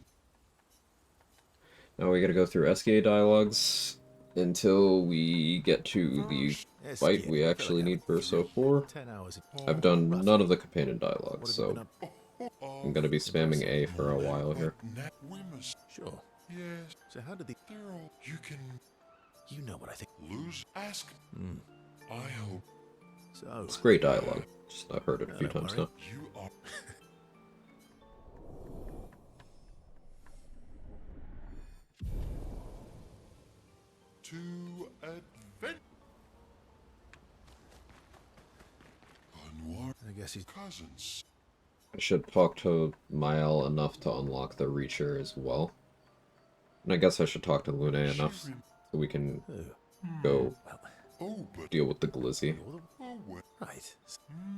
[SPEAKER 3] Now we gotta go through SKA dialogues until we get to the fight we actually need Verso for.
[SPEAKER 4] 10 hours.
[SPEAKER 3] I've done none of the companion dialogues,
[SPEAKER 4] What have you
[SPEAKER 3] so
[SPEAKER 4] been up?
[SPEAKER 3] I'm gonna be spamming A for a while here.
[SPEAKER 5] We must.
[SPEAKER 4] Sure.
[SPEAKER 5] Yes.
[SPEAKER 4] So how did the...
[SPEAKER 5] Daryl, you can
[SPEAKER 4] You know what I think.
[SPEAKER 5] lose. Ask.
[SPEAKER 4] Hmm.
[SPEAKER 5] I hope
[SPEAKER 4] So...
[SPEAKER 3] It's great dialogue. Just I've heard it a few
[SPEAKER 4] Don't
[SPEAKER 3] times
[SPEAKER 4] worry.
[SPEAKER 3] now.
[SPEAKER 5] you are. To advent. Onward,
[SPEAKER 4] I guess he's...
[SPEAKER 5] cousins.
[SPEAKER 3] I should talk to Mael enough to unlock the Reacher as well. And I guess I should talk to Lune enough so we can
[SPEAKER 4] Oh.
[SPEAKER 3] go
[SPEAKER 4] Well,
[SPEAKER 5] Oh, but
[SPEAKER 3] deal with the Glizzy.
[SPEAKER 4] you're the...
[SPEAKER 5] oh, well.
[SPEAKER 4] Right.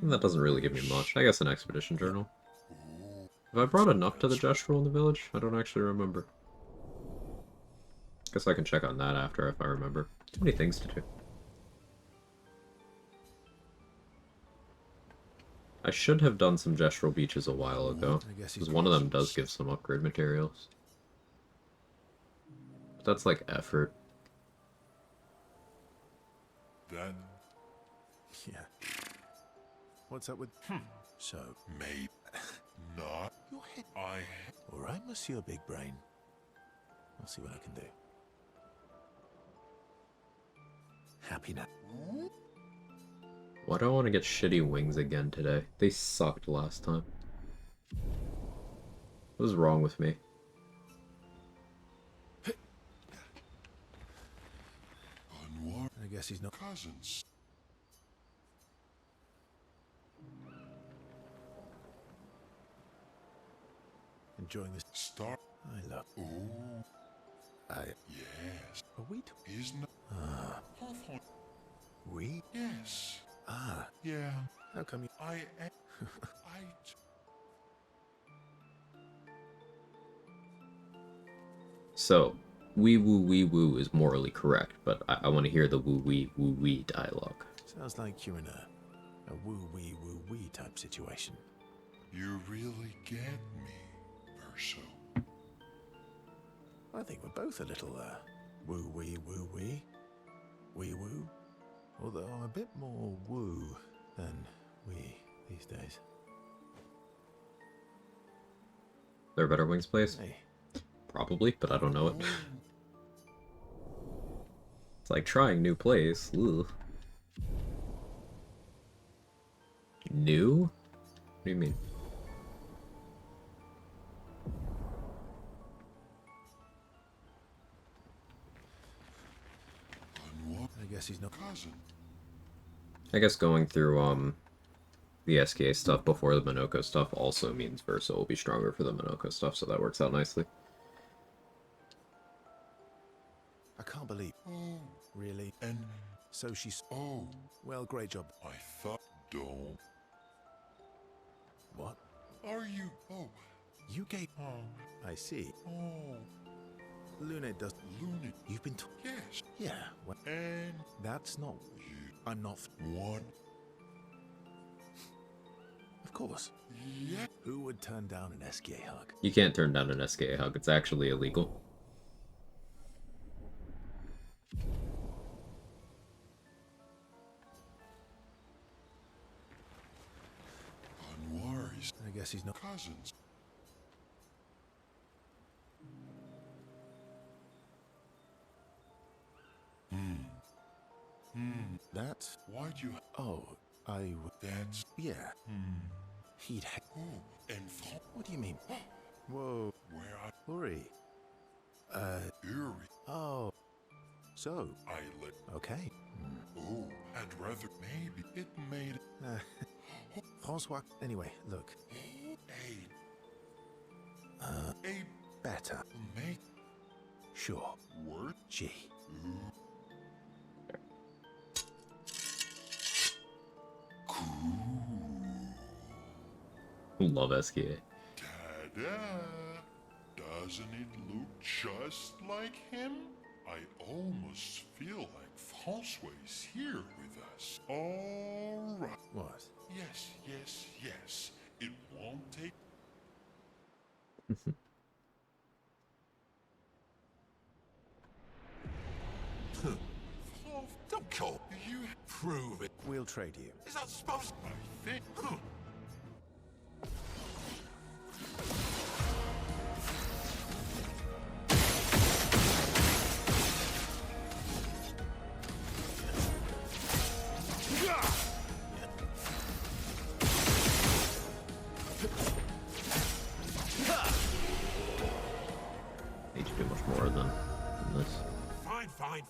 [SPEAKER 3] And that doesn't really give me much. I guess an expedition journal. Have I brought enough to the Gestural in the village? I don't actually remember. Guess I can check on that after if I remember. Too many things to do. I should have done some Gestural beaches a while ago,
[SPEAKER 4] I guess he's...
[SPEAKER 3] because one of them does give some upgrade materials. But that's like effort.
[SPEAKER 5] That
[SPEAKER 4] Yeah. What's up with... So...
[SPEAKER 5] may not.
[SPEAKER 4] Your head...
[SPEAKER 5] I
[SPEAKER 4] All right, Monsieur Big Brain. I'll see what I can do. Happy now.
[SPEAKER 3] Why do I want to get shitty wings again today? They sucked last time. What is wrong with me?
[SPEAKER 5] onward,
[SPEAKER 4] I guess he's not...
[SPEAKER 5] cousins.
[SPEAKER 4] enjoying this...
[SPEAKER 5] Start.
[SPEAKER 4] I love...
[SPEAKER 5] Oh,
[SPEAKER 4] I...
[SPEAKER 5] yes.
[SPEAKER 4] Are we...
[SPEAKER 5] Is not.
[SPEAKER 4] Ah.
[SPEAKER 5] Hawthorne.
[SPEAKER 4] We?
[SPEAKER 5] Yes.
[SPEAKER 4] Ah.
[SPEAKER 5] Yeah.
[SPEAKER 4] How come you...
[SPEAKER 5] I am. I.
[SPEAKER 3] So, wee woo is morally correct, but I want to hear the woo wee dialogue.
[SPEAKER 4] Sounds like you're in a woo-wee type situation.
[SPEAKER 5] You really get me, Verso.
[SPEAKER 4] I think we're both a little, woo-wee. Wee-woo. Although I'm a bit more woo than we these days.
[SPEAKER 3] There are better wings place?
[SPEAKER 4] Hey,
[SPEAKER 3] Probably, but I don't know it. It's like trying new place. Ugh. New? What do you mean?
[SPEAKER 5] Onward,
[SPEAKER 4] I guess he's not...
[SPEAKER 5] cousin.
[SPEAKER 3] I guess going through the SKA stuff before the Minoko stuff also means Versa will be stronger for the Minoko stuff, so that works out nicely.
[SPEAKER 4] I can't believe...
[SPEAKER 5] Oh,
[SPEAKER 4] Really?
[SPEAKER 5] and
[SPEAKER 4] So she's...
[SPEAKER 5] oh,
[SPEAKER 4] Well, great job.
[SPEAKER 5] I thought. Don't.
[SPEAKER 4] What?
[SPEAKER 5] Are you? Oh,
[SPEAKER 4] You gave...
[SPEAKER 5] oh,
[SPEAKER 4] I see.
[SPEAKER 5] oh,
[SPEAKER 4] Lune does...
[SPEAKER 5] lunatic.
[SPEAKER 4] You've been...
[SPEAKER 5] Yes,
[SPEAKER 4] Yeah, well,
[SPEAKER 5] and
[SPEAKER 4] that's not...
[SPEAKER 5] you
[SPEAKER 4] I'm not...
[SPEAKER 5] want.
[SPEAKER 4] Of course.
[SPEAKER 5] Yeah.
[SPEAKER 4] Who would turn down an SKA hug?
[SPEAKER 3] You can't turn down an SKA hug, it's actually illegal.
[SPEAKER 5] Unworries.
[SPEAKER 4] I guess he's not...
[SPEAKER 5] Cousins.
[SPEAKER 4] That...
[SPEAKER 5] Why'd you?
[SPEAKER 4] Oh, I...
[SPEAKER 5] That's.
[SPEAKER 4] Yeah. He'd...
[SPEAKER 5] Oh, and for
[SPEAKER 4] What do you mean? Whoa.
[SPEAKER 5] where I.
[SPEAKER 4] Uri.
[SPEAKER 5] Eerie.
[SPEAKER 4] Oh. So,
[SPEAKER 5] I let.
[SPEAKER 4] okay.
[SPEAKER 5] Oh, I'd rather maybe it made.
[SPEAKER 4] Francois... Anyway, look.
[SPEAKER 5] A
[SPEAKER 4] Better.
[SPEAKER 5] make
[SPEAKER 4] Sure.
[SPEAKER 5] word.
[SPEAKER 4] Gee.
[SPEAKER 3] Love SKA.
[SPEAKER 5] Ta-da! Da Doesn't it look just like him? I almost feel like Francois is here with us. All right.
[SPEAKER 4] What?
[SPEAKER 5] Yes, yes, yes. It won't take.
[SPEAKER 4] Don't call.
[SPEAKER 5] You
[SPEAKER 4] Prove it. We'll trade you.
[SPEAKER 5] is that supposed? I think.
[SPEAKER 3] Need to do much more than this.
[SPEAKER 5] Fine, fine.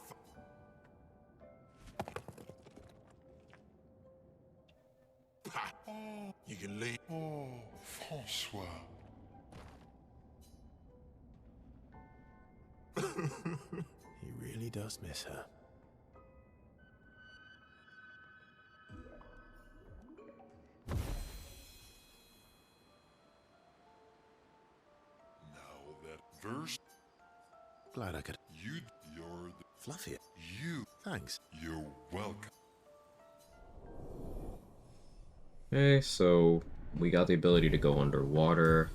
[SPEAKER 5] Oh, you can leave. Oh, Francois.
[SPEAKER 4] He really does miss her.
[SPEAKER 5] Now that verse,
[SPEAKER 4] Glad I could.
[SPEAKER 5] you're the
[SPEAKER 4] Fluffy.
[SPEAKER 5] you.
[SPEAKER 4] Thanks.
[SPEAKER 5] You're welcome.
[SPEAKER 3] Okay, so we got the ability to go underwater.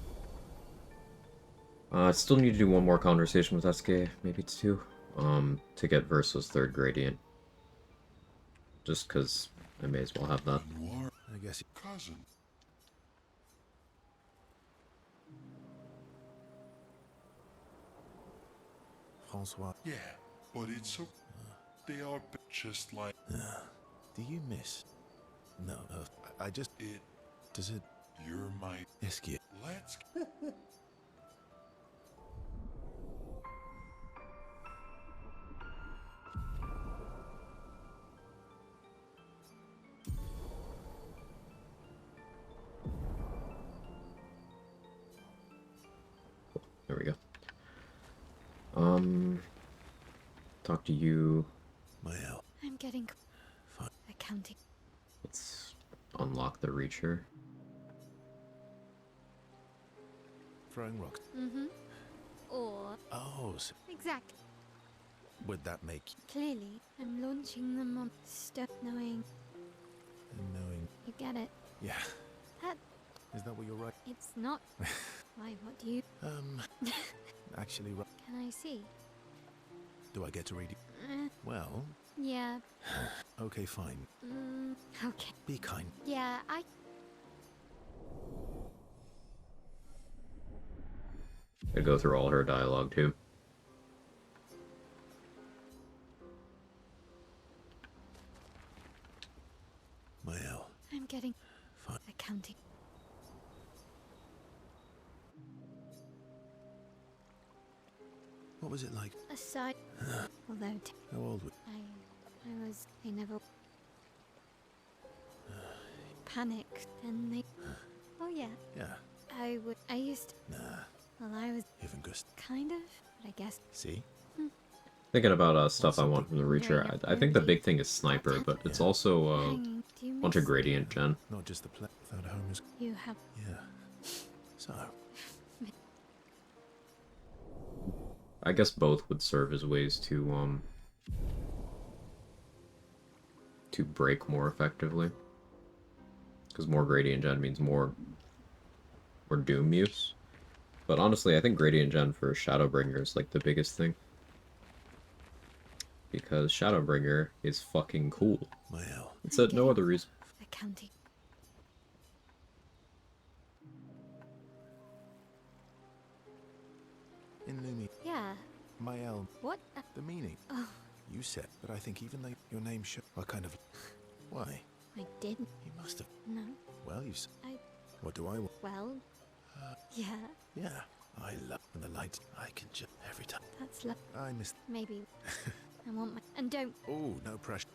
[SPEAKER 3] Still need to do one more conversation with SK, maybe it's two, to get Versa's third gradient. Just because I may as well have that.
[SPEAKER 5] Noir
[SPEAKER 4] I guess.
[SPEAKER 5] cousin.
[SPEAKER 4] Francois.
[SPEAKER 5] Yeah, but it's so. They are just like
[SPEAKER 4] Do you miss? No, I just.
[SPEAKER 5] it.
[SPEAKER 4] Does it?
[SPEAKER 5] You're my.
[SPEAKER 4] Esky.
[SPEAKER 5] Let's.
[SPEAKER 3] There we go. Talk to you.
[SPEAKER 4] Mael.
[SPEAKER 2] I'm getting
[SPEAKER 4] Fine.
[SPEAKER 2] accounting.
[SPEAKER 3] Let's unlock the Reacher.
[SPEAKER 4] Throwing rocks.
[SPEAKER 2] Or
[SPEAKER 4] Oh, so
[SPEAKER 2] exactly.
[SPEAKER 4] would that make
[SPEAKER 2] Clearly, I'm launching them on stuff knowing
[SPEAKER 4] knowing?
[SPEAKER 2] you get it.
[SPEAKER 4] Yeah.
[SPEAKER 2] That
[SPEAKER 4] Is that what you're right?
[SPEAKER 2] it's not. Why? What do you?
[SPEAKER 4] Actually, right.
[SPEAKER 2] Can I see?
[SPEAKER 4] Do I get to read it? Well,
[SPEAKER 2] Yeah.
[SPEAKER 4] okay, fine.
[SPEAKER 2] Okay.
[SPEAKER 4] Be kind.
[SPEAKER 2] Yeah.
[SPEAKER 3] I go through all her dialogue too.
[SPEAKER 4] Mael.
[SPEAKER 2] I'm getting
[SPEAKER 4] Fine.
[SPEAKER 2] accounting.
[SPEAKER 4] What was it like?
[SPEAKER 2] Aside, although
[SPEAKER 4] How old were
[SPEAKER 2] I never panicked and they. Oh yeah.
[SPEAKER 4] Yeah.
[SPEAKER 2] I used to.
[SPEAKER 4] Nah.
[SPEAKER 2] Well, I was
[SPEAKER 4] Even good.
[SPEAKER 2] kind of, but I guess.
[SPEAKER 4] See?
[SPEAKER 3] Thinking about stuff I want from the Reacher, I think the big thing is Sniper, but it's also a
[SPEAKER 2] Hanging. Do you
[SPEAKER 3] bunch of
[SPEAKER 2] miss
[SPEAKER 3] Gradient Gen.
[SPEAKER 4] Not just the play. Without a home is.
[SPEAKER 2] You have.
[SPEAKER 4] Yeah. So.
[SPEAKER 3] I guess both would serve as ways to break more effectively. Because more Gradient Gen means more Doom use. But honestly, I think Gradient Gen for Shadowbringer is like the biggest thing. Because Shadowbringer is fucking cool.
[SPEAKER 4] Mael.
[SPEAKER 3] It's no other reason.
[SPEAKER 2] Accounting.
[SPEAKER 4] In Lumi.
[SPEAKER 2] Yeah.
[SPEAKER 4] Mael.
[SPEAKER 2] What?
[SPEAKER 4] The meaning.
[SPEAKER 2] Oh,
[SPEAKER 4] You said, but I think even though your name should. Well, kind of. Why?
[SPEAKER 2] I didn't.
[SPEAKER 4] You must have.
[SPEAKER 2] No.
[SPEAKER 4] Well, you said.
[SPEAKER 2] I.
[SPEAKER 4] What do I want?
[SPEAKER 2] Well. Yeah.
[SPEAKER 4] Yeah. I love when the lights. I can just. Every time.
[SPEAKER 2] That's love.
[SPEAKER 4] I miss.
[SPEAKER 2] Maybe. I want my. And don't.
[SPEAKER 4] Oh, no pressure.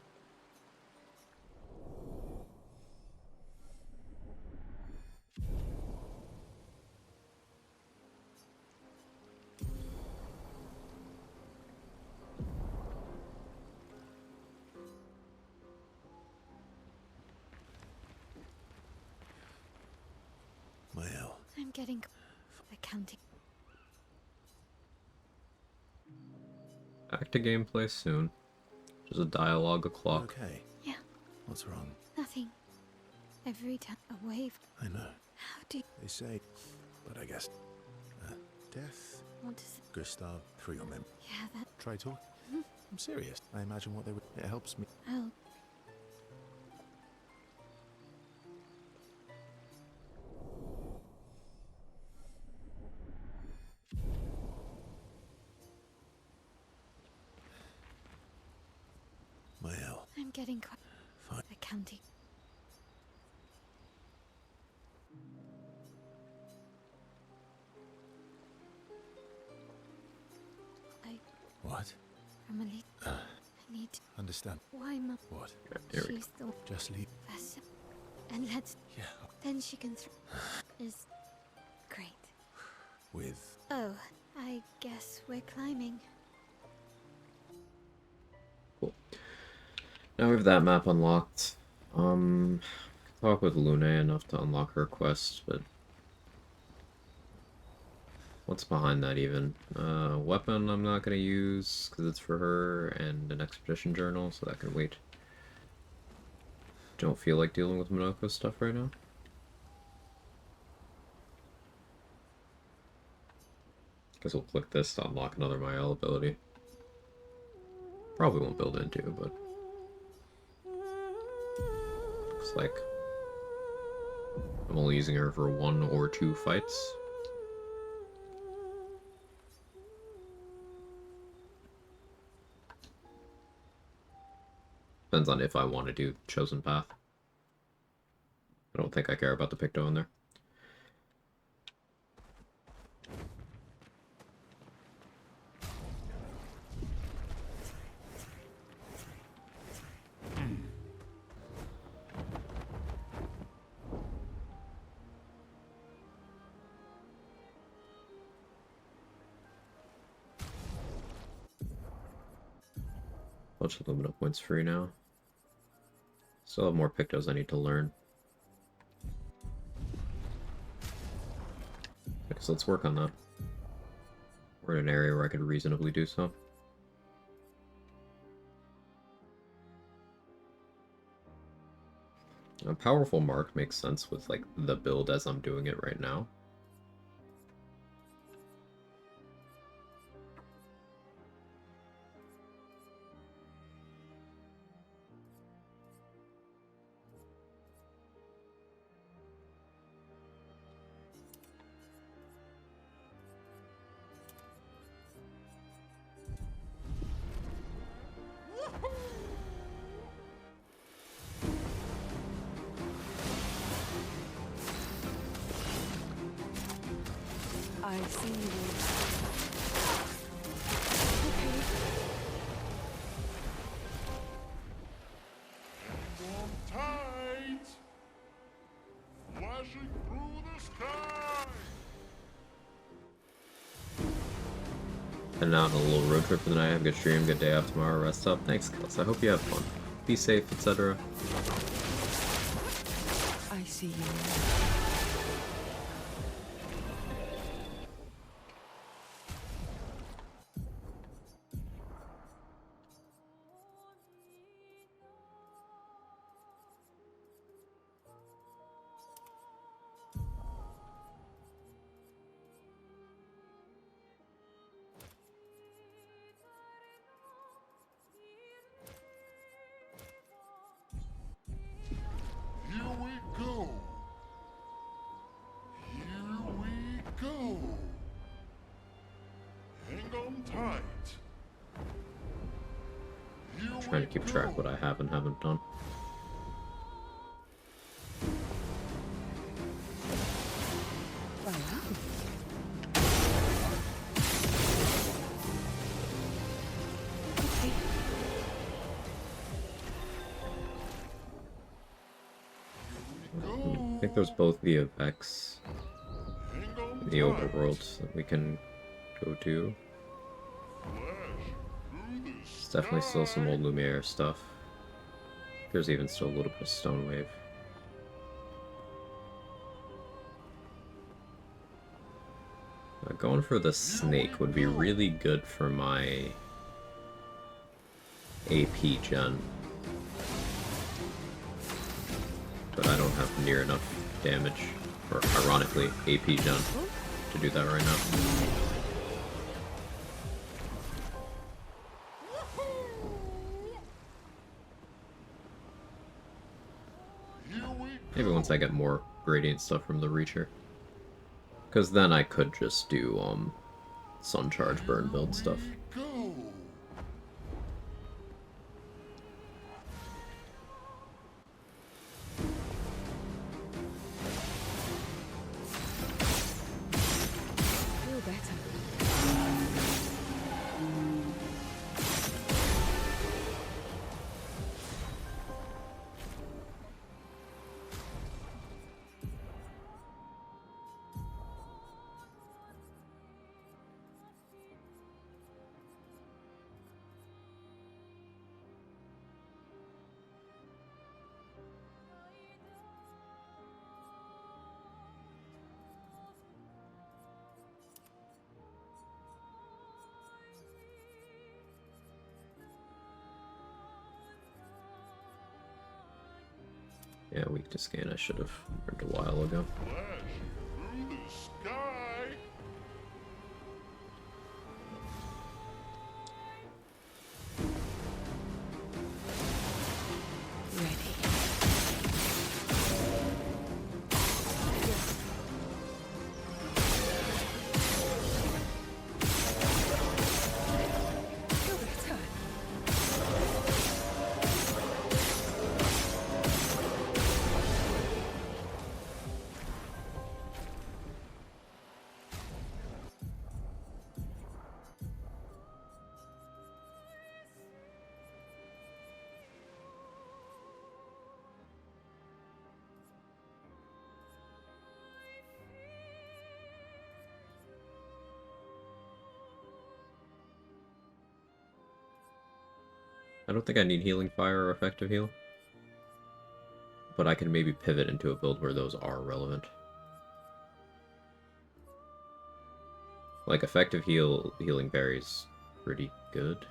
[SPEAKER 4] Mael.
[SPEAKER 2] I'm getting accounting.
[SPEAKER 3] Back to gameplay soon. There's a dialogue o'clock.
[SPEAKER 4] Okay.
[SPEAKER 6] Yeah,
[SPEAKER 4] What's wrong?
[SPEAKER 6] nothing. Every time a wave.
[SPEAKER 4] I know.
[SPEAKER 6] How do you
[SPEAKER 4] They say, but I guess death.
[SPEAKER 6] want to say?
[SPEAKER 4] Gustav, through your mem.
[SPEAKER 6] Yeah, that.
[SPEAKER 4] Try talk. I'm serious. I imagine what they would. It helps me.
[SPEAKER 6] Oh,
[SPEAKER 4] Mael.
[SPEAKER 6] I'm getting quite
[SPEAKER 4] Fine.
[SPEAKER 6] the county.
[SPEAKER 4] What?
[SPEAKER 6] Emily, I need to.
[SPEAKER 4] Understand.
[SPEAKER 6] Why, Mum?
[SPEAKER 4] What?
[SPEAKER 3] Here we
[SPEAKER 6] She's the
[SPEAKER 4] Just leave.
[SPEAKER 6] best. And let's.
[SPEAKER 4] Yeah.
[SPEAKER 6] Then she can is great.
[SPEAKER 4] With.
[SPEAKER 6] Oh, I guess we're climbing.
[SPEAKER 3] Cool. Now we have that map unlocked. Talk with Luna enough to unlock her quest, but what's behind that even? Weapon I'm not gonna use because it's for her, and an expedition journal, so that can wait. Don't feel like dealing with Minoko stuff right now. Guess we'll click this to unlock another Mael ability. Probably won't build into, but looks like I'm only using her for 1 or 2 fights. Depends on if I want to do Chosen Path. I don't think I care about the Picto in there. Bunch of Lumina points free now. Still have more Pictos I need to learn. Okay, so let's work on that. We're in an area where I could reasonably do so. A powerful mark makes sense with like the build as I'm doing it right now.
[SPEAKER 2] I see you.
[SPEAKER 5] Hang on tight! Flashing through the sky!
[SPEAKER 3] Heading out on a little road trip for the night. Have a good stream, good day off tomorrow, rest up. Thanks, Kels. I hope you have fun. Be safe, etc.
[SPEAKER 2] I see you.
[SPEAKER 5] Here we go! Here we go! Hang on tight! Here
[SPEAKER 3] Trying to keep track of what I have and haven't done. I think there's both via Vex in the overworld that we can go to. There's definitely still some old Lumiere stuff. There's even still a little bit of Stone Wave. Going for the snake would be really good for my AP gen. But I don't have near enough damage, or ironically, AP gen, to do that right now. Maybe once I get more gradient stuff from the Reacher. Because then I could just do, Sun Charge Burn build stuff.
[SPEAKER 5] Go.
[SPEAKER 2] Feel better.
[SPEAKER 3] Yeah, weak to scan I should have learned a while ago.
[SPEAKER 5] Flash through the sky.
[SPEAKER 2] Ready. Feel better.
[SPEAKER 3] I don't think I need Healing Fire or Effective Heal. But I can maybe pivot into a build where those are relevant. Like, Effective Heal, Healing Berry's pretty good.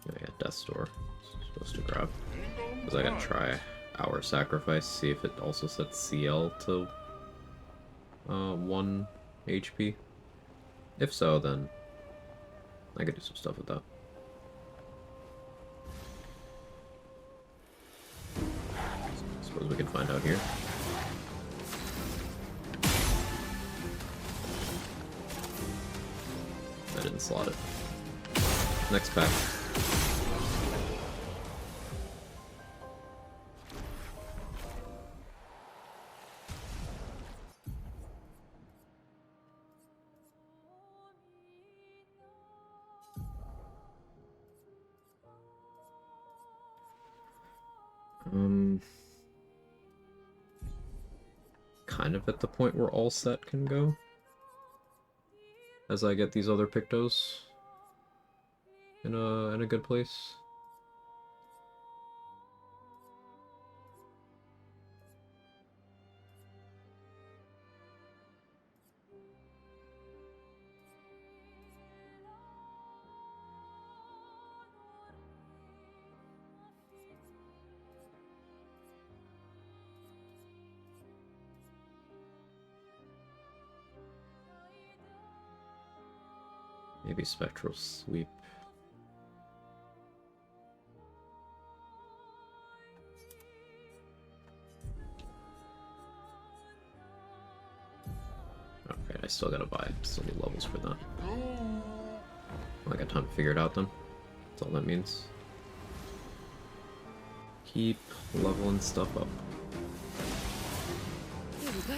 [SPEAKER 3] Oh yeah, Death's Door. Supposed to grab. Because I gotta try Hour Sacrifice, see if it also sets Sciel to 1 HP. If so, then I could do some stuff with that. Suppose we can find out here. I didn't slot it. Next pack. Kind of at the point where all set can go. As I get these other Pictos in a good place. Maybe Spectral Sweep. Okay, I still gotta buy some new levels for that. I got time to figure it out then. That's all that means. Keep leveling stuff up.
[SPEAKER 2] Here we go.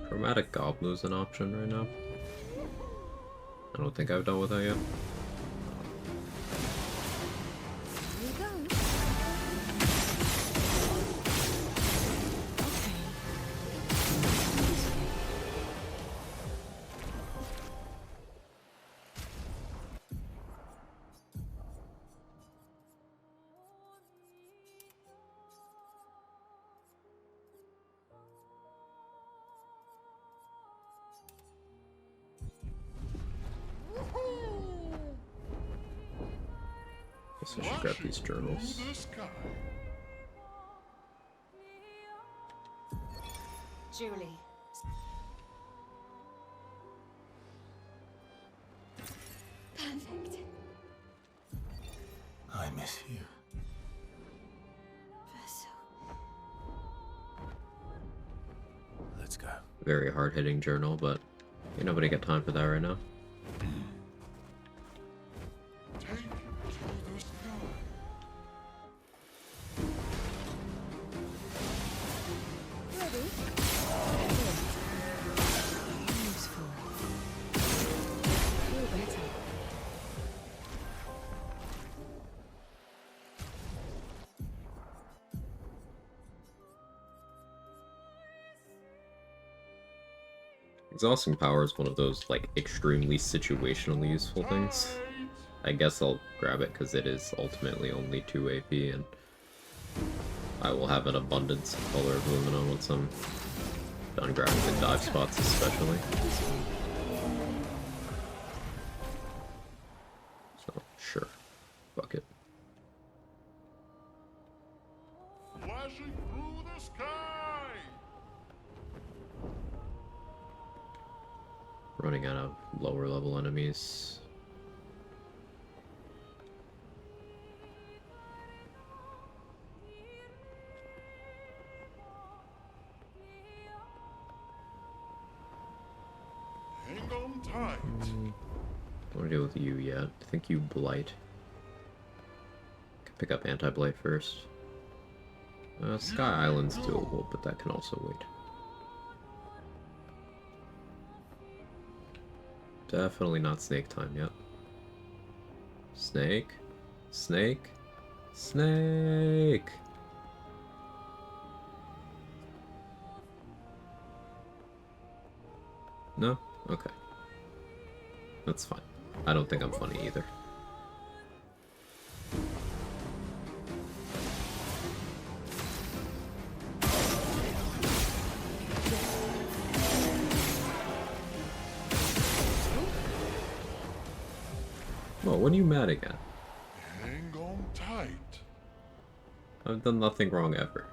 [SPEAKER 3] Chromatic Gobbler's an option right now. I don't think I've dealt with that yet.
[SPEAKER 2] Here we go. Okay.
[SPEAKER 3] guess I should grab these journals.
[SPEAKER 5] Through the sky.
[SPEAKER 6] Julie. Perfect.
[SPEAKER 4] I miss you.
[SPEAKER 6] Verso.
[SPEAKER 4] Let's go.
[SPEAKER 3] Very hard-hitting journal, but ain't nobody got time for that right now.
[SPEAKER 5] Take you to the sky.
[SPEAKER 6] Ready?
[SPEAKER 2] Useful. Feel better.
[SPEAKER 3] Exhausting power is one of those, like, extremely situationally useful things. I guess I'll grab it because it is ultimately only 2 AP, and I will have an abundance of color of Lumina once I'm done grabbing the dive spots especially. So, sure. Fuck it.
[SPEAKER 5] Flashing through the sky.
[SPEAKER 3] Running out of lower level enemies.
[SPEAKER 5] Hang on tight.
[SPEAKER 3] Don't want to deal with you yet. I think you blight. Can pick up anti-blight first. Sky Island's doable, but that can also wait. Definitely not snake time yet. Snake? Snake? Snake! No? Okay. That's fine. I don't think I'm funny either. Well, what are you mad again?
[SPEAKER 5] Hang on tight.
[SPEAKER 3] I've done nothing wrong ever.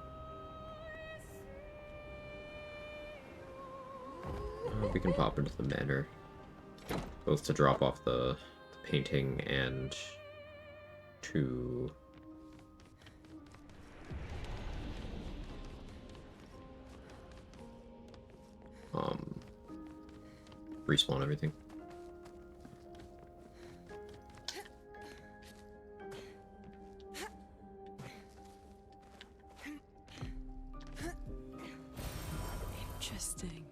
[SPEAKER 3] We can pop into the manor. Both to drop off the painting and to... respawn everything.
[SPEAKER 2] Interesting.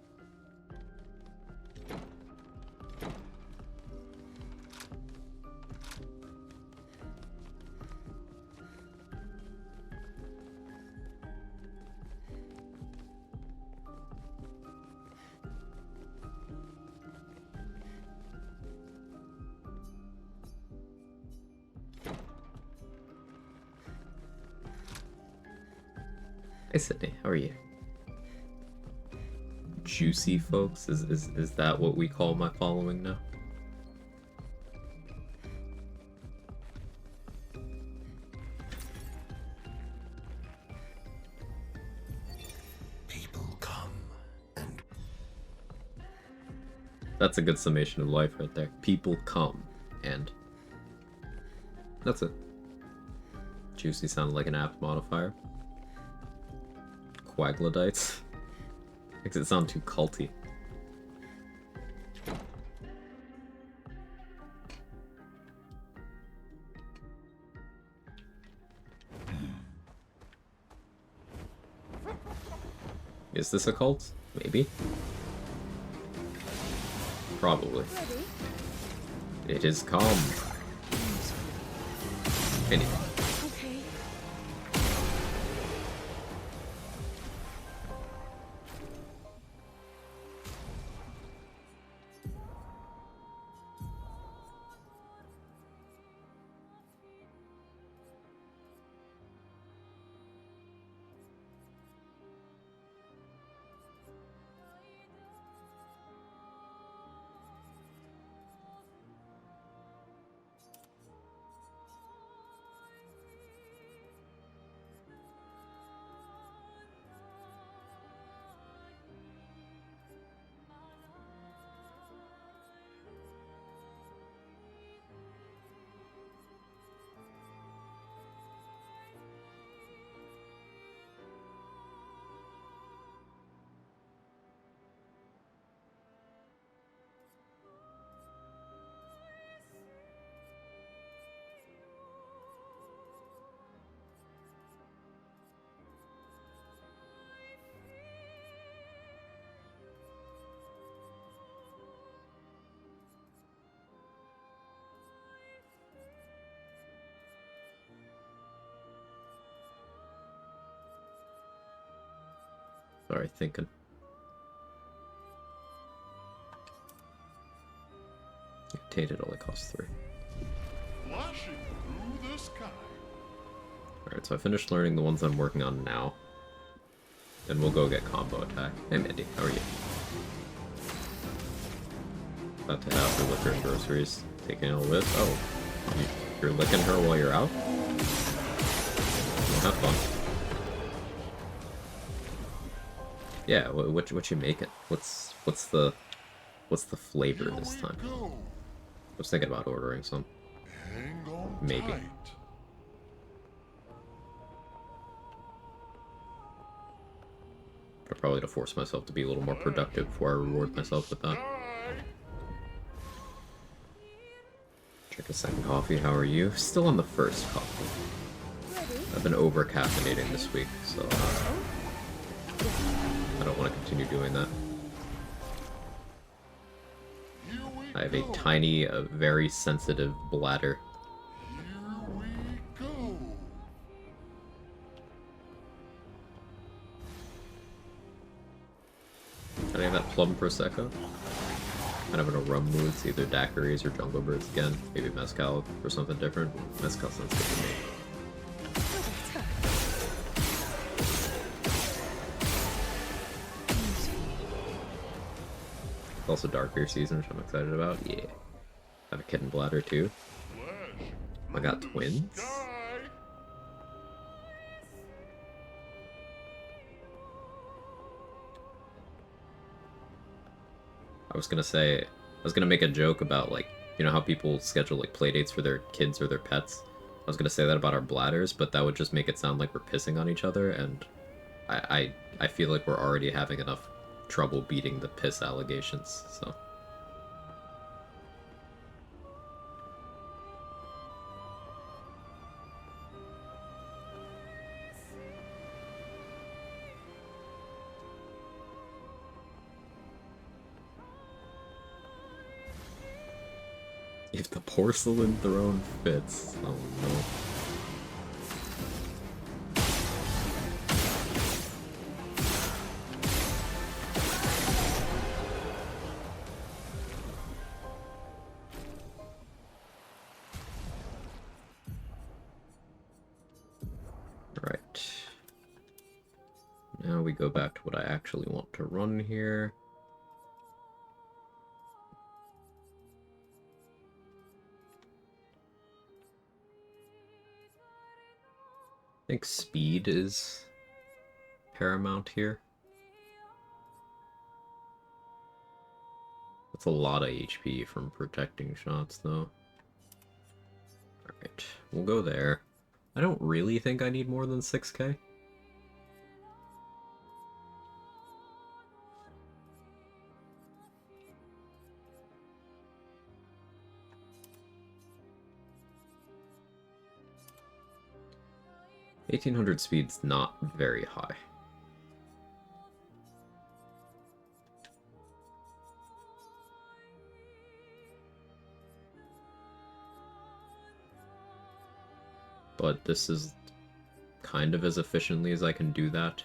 [SPEAKER 3] Hey Sydney, how are you? Juicy folks? Is that what we call my following now?
[SPEAKER 4] People come and
[SPEAKER 3] That's a good summation of life right there. People come, and that's it. Juicy sounded like an apt modifier. Quaglodites. Makes it sound too culty. Is this a cult? Maybe. Probably. It is calm. Anyway.
[SPEAKER 2] Okay.
[SPEAKER 3] Sorry, thinking. Tainted only costs 3.
[SPEAKER 5] Flashing through the sky.
[SPEAKER 3] Alright, so I finished learning the ones I'm working on now. Then we'll go get combo attack. Hey Mandy, how are you? About to have her liquor and groceries. Taking a whiff. Oh, you're licking her while you're out? Well, have fun. Yeah, what you making? What's the flavor
[SPEAKER 5] Here
[SPEAKER 3] this
[SPEAKER 5] we
[SPEAKER 3] time?
[SPEAKER 5] go.
[SPEAKER 3] I was thinking about ordering some.
[SPEAKER 5] Hang on
[SPEAKER 3] Maybe.
[SPEAKER 5] tight.
[SPEAKER 3] But probably to force myself to be a little more productive before I reward myself with that.
[SPEAKER 5] Sky.
[SPEAKER 3] Check a second coffee, how are you? Still on the first coffee. I've been over caffeinating this week, so I don't want to continue doing that.
[SPEAKER 5] Here we
[SPEAKER 3] I have a
[SPEAKER 5] go.
[SPEAKER 3] tiny, very sensitive bladder.
[SPEAKER 5] Here we go.
[SPEAKER 3] Can I have that plum prosecco? Kind of in a rum mood, it's either daiquiris or jungle birds again. Maybe mezcal or something different. Mezcal sounds good to me. It's also dark beer season, which I'm excited about. Yeah. I have a kitten bladder too.
[SPEAKER 5] Flash.
[SPEAKER 3] I got
[SPEAKER 5] through the
[SPEAKER 3] twins.
[SPEAKER 5] sky.
[SPEAKER 3] I was gonna make a joke about, like, you know how people schedule like play dates for their kids or their pets. I was gonna say that about our bladders, but that would just make it sound like we're pissing on each other, and I feel like we're already having enough trouble beating the piss allegations. So if the porcelain throne fits, oh no. Right. Now we go back to what I actually want to run here. I think speed is paramount here. That's a lot of HP from protecting shots, though. Alright, we'll go there. I don't really think I need more than 6k. $1,800 speed's not very high. But this is kind of as efficiently as I can do that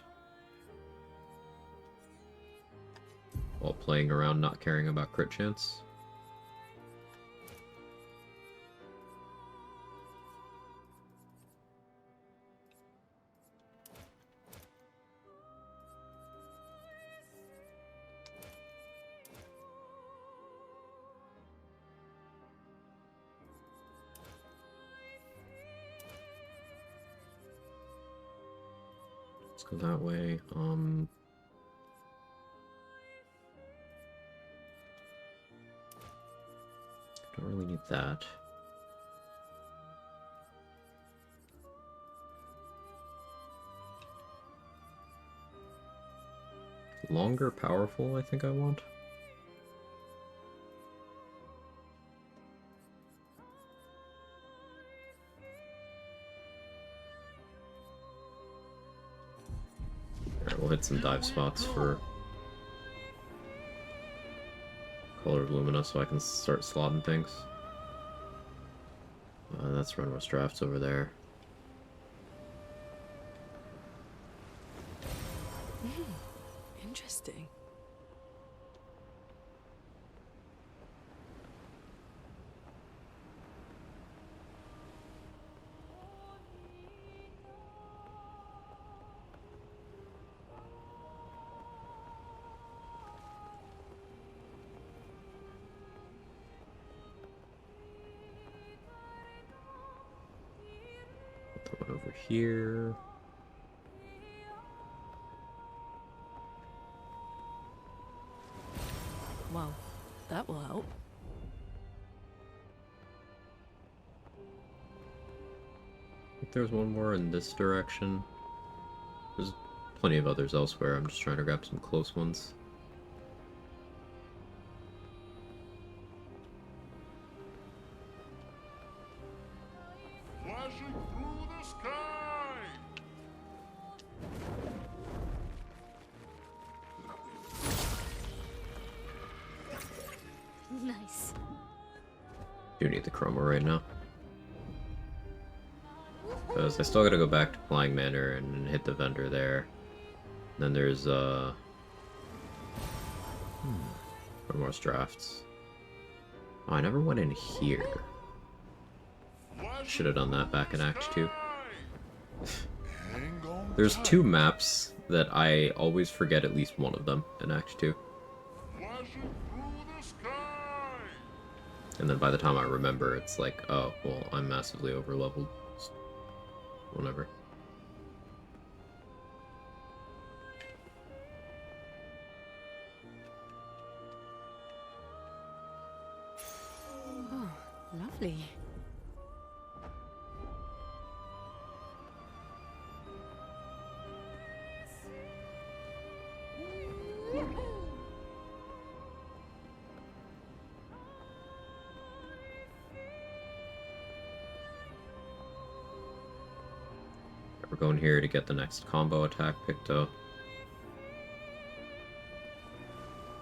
[SPEAKER 3] while playing around not caring about crit chance. Let's go that way. Don't really need that. Longer, powerful, I think I want. Alright, we'll hit some dive spots for Color of Lumina so I can start slotting things. That's Runrush Drafts over there.
[SPEAKER 2] Interesting.
[SPEAKER 3] Put the one over here.
[SPEAKER 2] Well, that will help.
[SPEAKER 3] I think there's one more in this direction. There's plenty of others elsewhere. I'm just trying to grab some close ones.
[SPEAKER 5] Flashing through the sky!
[SPEAKER 6] Nice.
[SPEAKER 3] Do need the chroma right now. Because I still gotta go back to Flying Manor and hit the vendor there. Then there's one more drafts. Oh, I never went in here. Should have done that back in Act 2.
[SPEAKER 5] Hang on
[SPEAKER 3] There's
[SPEAKER 5] tight.
[SPEAKER 3] 2 maps that I always forget at least one of them in Act 2.
[SPEAKER 5] Flashing through the sky!
[SPEAKER 3] And then by the time I remember, it's like, oh, well, I'm massively overleveled. Whatever.
[SPEAKER 2] Oh, lovely.
[SPEAKER 3] We're going here to get the next combo attack picked up.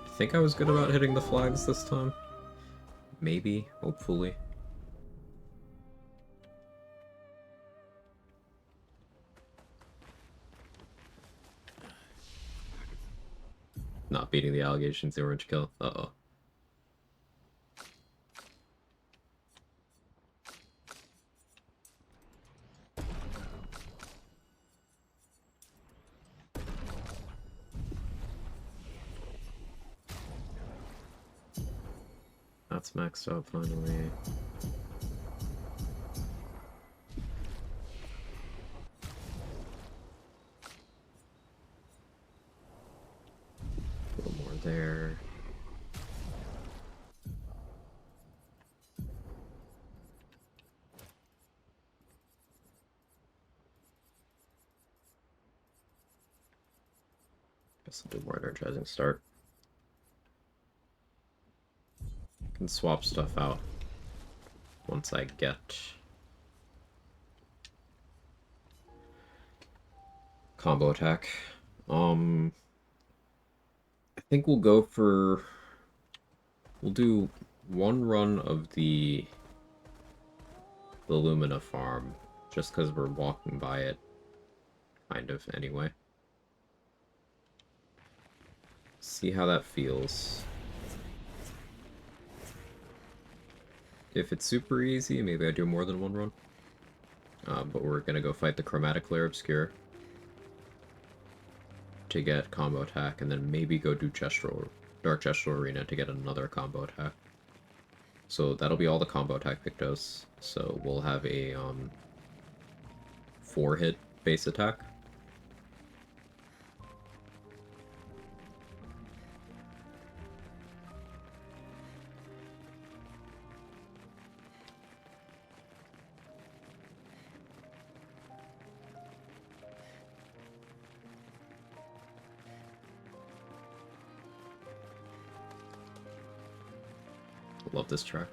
[SPEAKER 3] I think I was good about hitting the flags this time. Maybe, hopefully. Not beating the allegations, the orange kill. Uh-oh. That's maxed out finally. A little more there. Guess I'll do more energizing start. Can swap stuff out once I get combo attack. I think we'll go for, we'll do one run of the Lumina farm just because we're walking by it kind of anyway. See how that feels. If it's super easy, maybe I do more than one run. But we're gonna go fight the Chromatic Flare Obscure to get combo attack, and then maybe go do Dark Gestural Arena to get another combo attack. So that'll be all the combo attack pictos. So we'll have a 4-hit base attack. Love this track.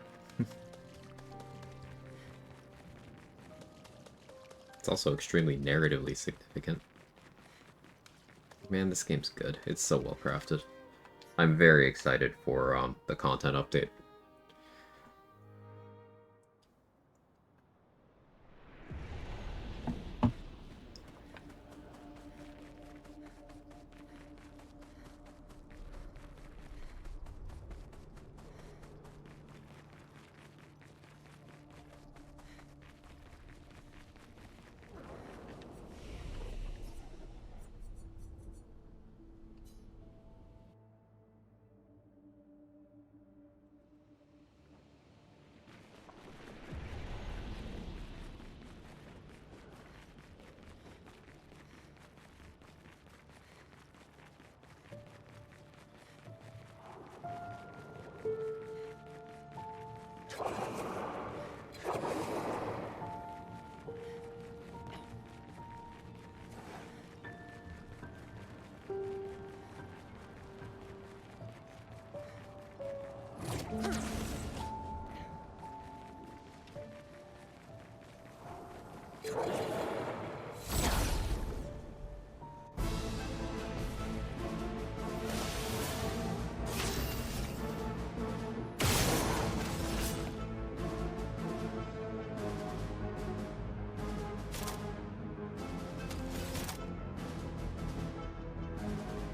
[SPEAKER 3] It's also extremely narratively significant. Man, this game's good. It's so well crafted. I'm very excited for the content update.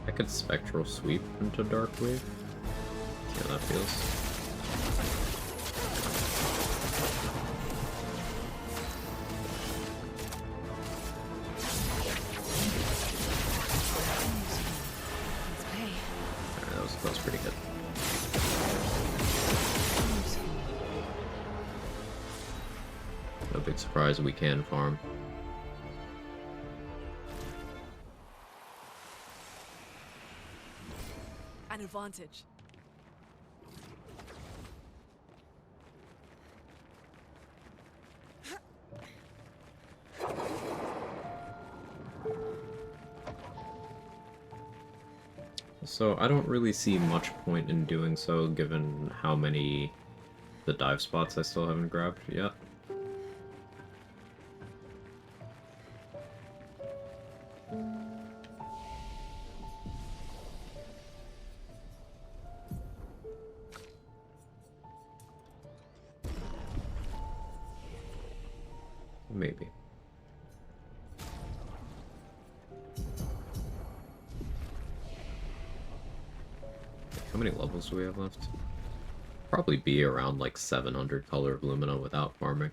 [SPEAKER 3] I could spectral sweep into Dark Wave. See how that feels. Alright, that was pretty good. No big surprise, we can farm.
[SPEAKER 2] An advantage.
[SPEAKER 3] So I don't really see much point in doing so, given how many the dive spots I still haven't grabbed yet. Maybe. How many levels do we have left? Probably be around like 700 color of Lumina without farming.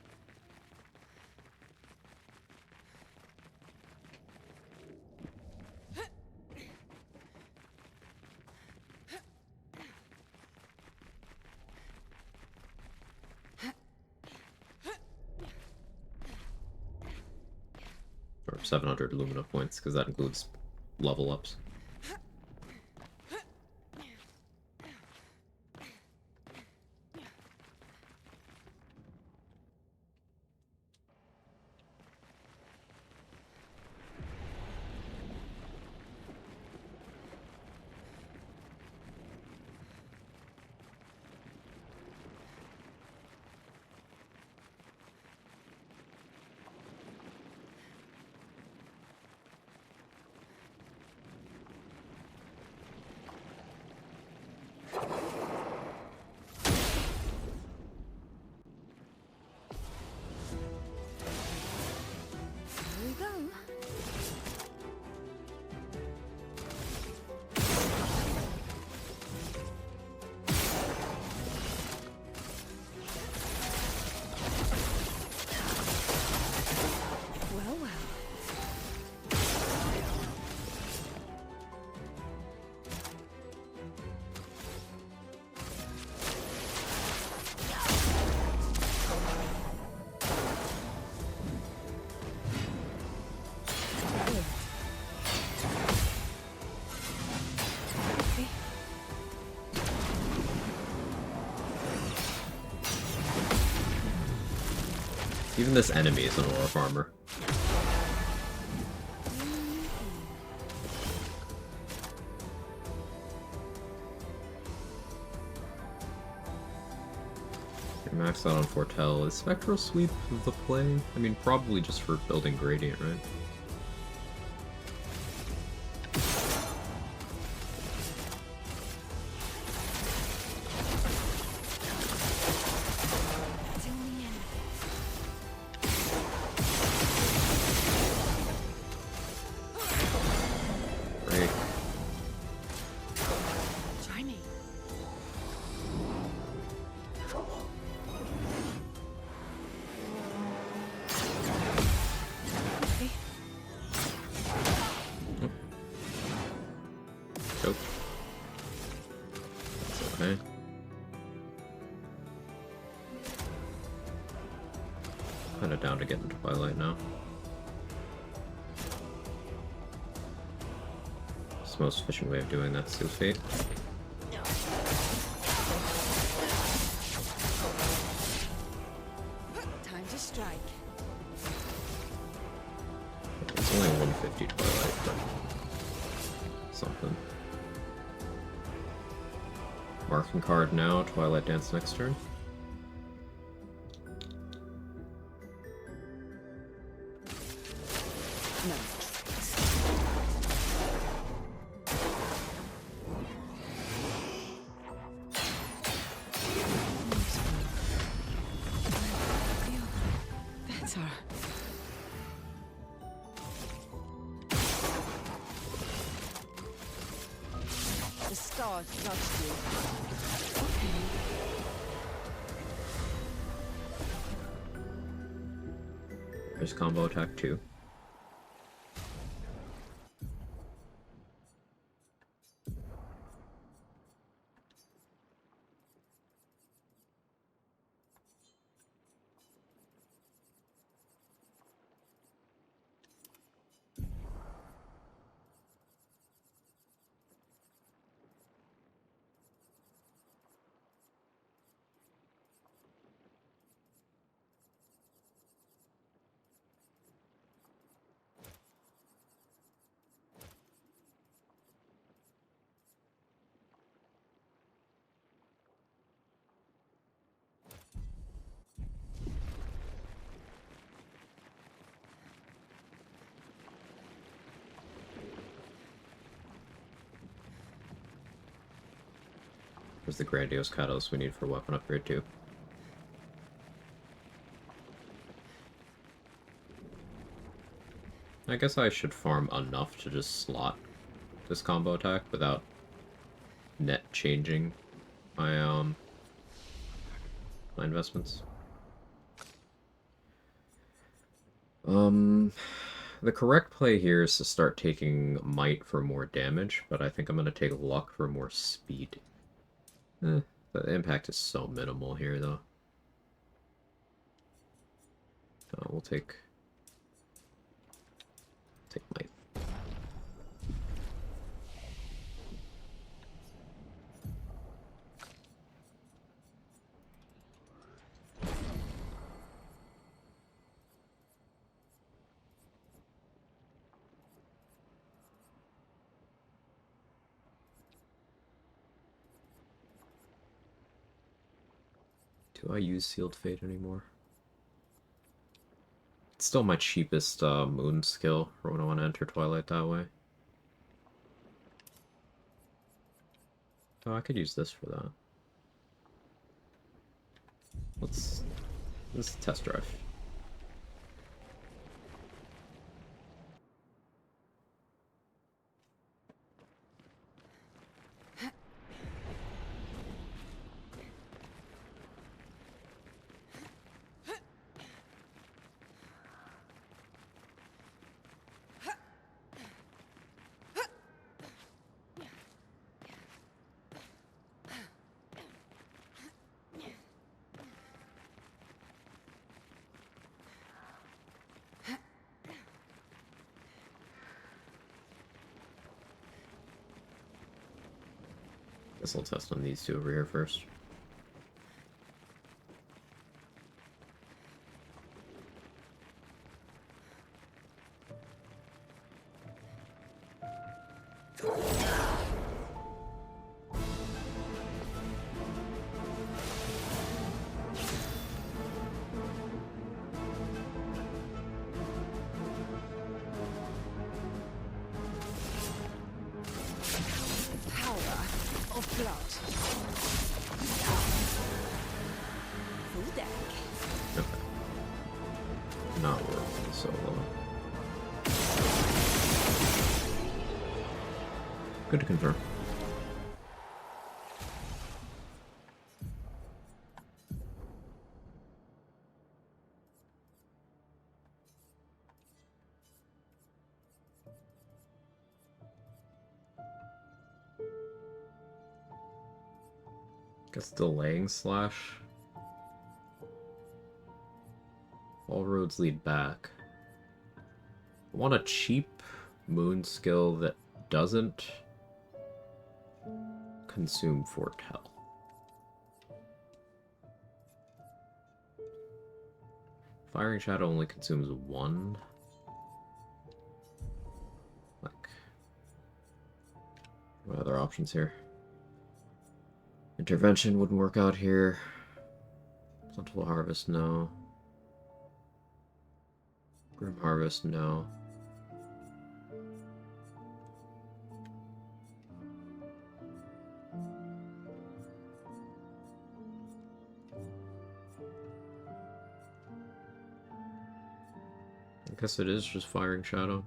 [SPEAKER 3] Or 700 Lumina points, because that includes level ups.
[SPEAKER 2] Here we go. Well, well.
[SPEAKER 3] Even this enemy is an aura farmer. You're maxed out on Foretell. Is Spectral Sweep the play? I mean, probably just for building Gradient, right? Break.
[SPEAKER 2] Try me. Okay.
[SPEAKER 3] Choke. It's okay. Kinda down to get into Twilight now. It's the most efficient way of doing that, Seal Fate.
[SPEAKER 2] Time to strike.
[SPEAKER 3] It's only 150 Twilight, but something. Marking card now, Twilight Dance next turn.
[SPEAKER 2] No tricks. Better. The stars judged you. Okay.
[SPEAKER 3] There's combo attack 2. There's the grandiose catalyst we need for weapon upgrade too. I guess I should farm enough to just slot this combo attack without net changing my my investments. The correct play here is to start taking might for more damage, but I think I'm gonna take luck for more speed. The impact is so minimal here, though. We'll take might. Do I use Sealed Fate anymore? It's still my cheapest moon skill for when I want to enter Twilight that way. Oh, I could use this for that. Let's test drive. Guess I'll test on these two over here first. Not worth so low. Good to confirm. Guess delaying slash. All roads lead back. I want a cheap moon skill that doesn't consume foretell. Firing Shadow only consumes 1. Like, what other options here? Intervention wouldn't work out here. Plentiful Harvest, no. Grim Harvest, no. I guess it is just firing shadow.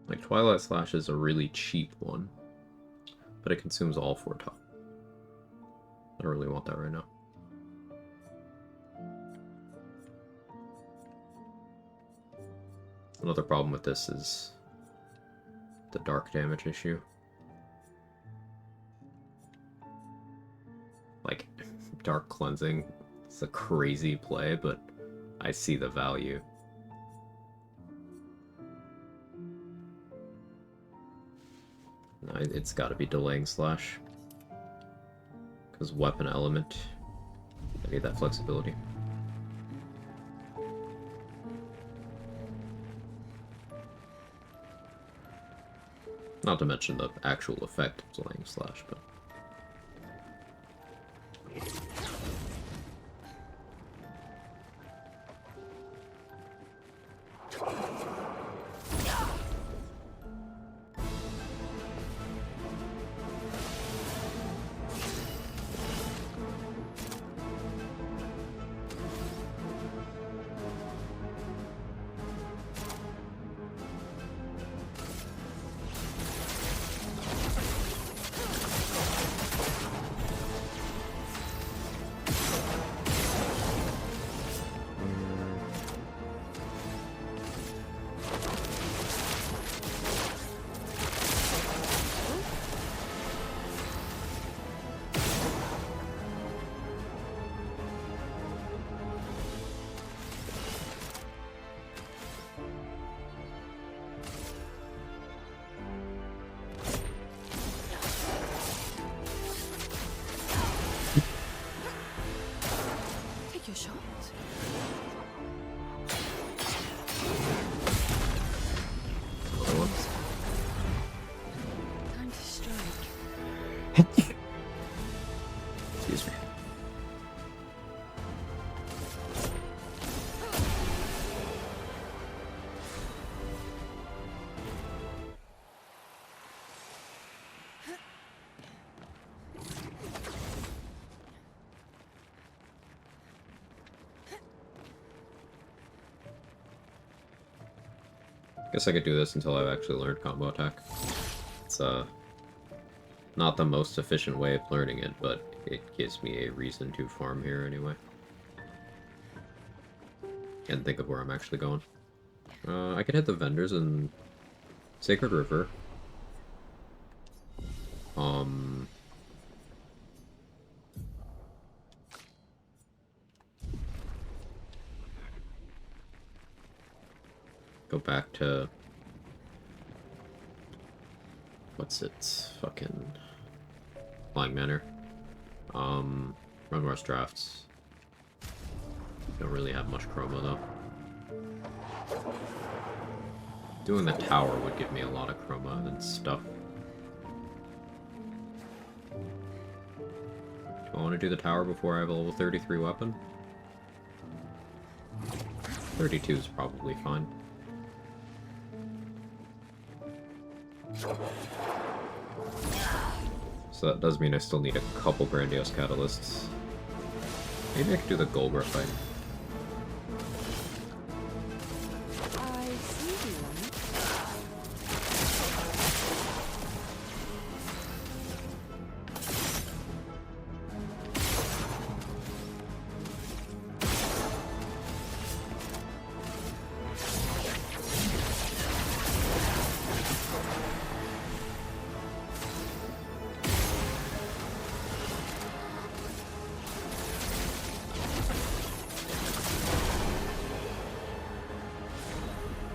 [SPEAKER 3] Like, Twilight Slash is a really cheap one, but it consumes all 4 top. I don't really want that right now. Another problem with this is the dark damage issue. Like, dark cleansing, it's a crazy play, but I see the value. No, it's gotta be delaying slash. Because weapon element, I need that flexibility. Not to mention the actual effect of delaying slash, but...
[SPEAKER 2] Take your shot.
[SPEAKER 3] Whoops.
[SPEAKER 2] Time to strike.
[SPEAKER 3] Excuse me. Guess I could do this until I've actually learned combo attack. It's not the most efficient way of learning it, but it gives me a reason to farm here anyway. And think of where I'm actually going. I could hit the vendors in Sacred River. Go back to... what's it? Fucking... Flying Manor. Run Rush Drafts. Don't really have much chroma though. Doing the tower would give me a lot of chroma and stuff. Do I want to do the tower before I have a level 33 weapon? 32 is probably fine. So that does mean I still need a couple Grandiose Catalysts. Maybe I could do the Golgra fight.
[SPEAKER 2] I see you.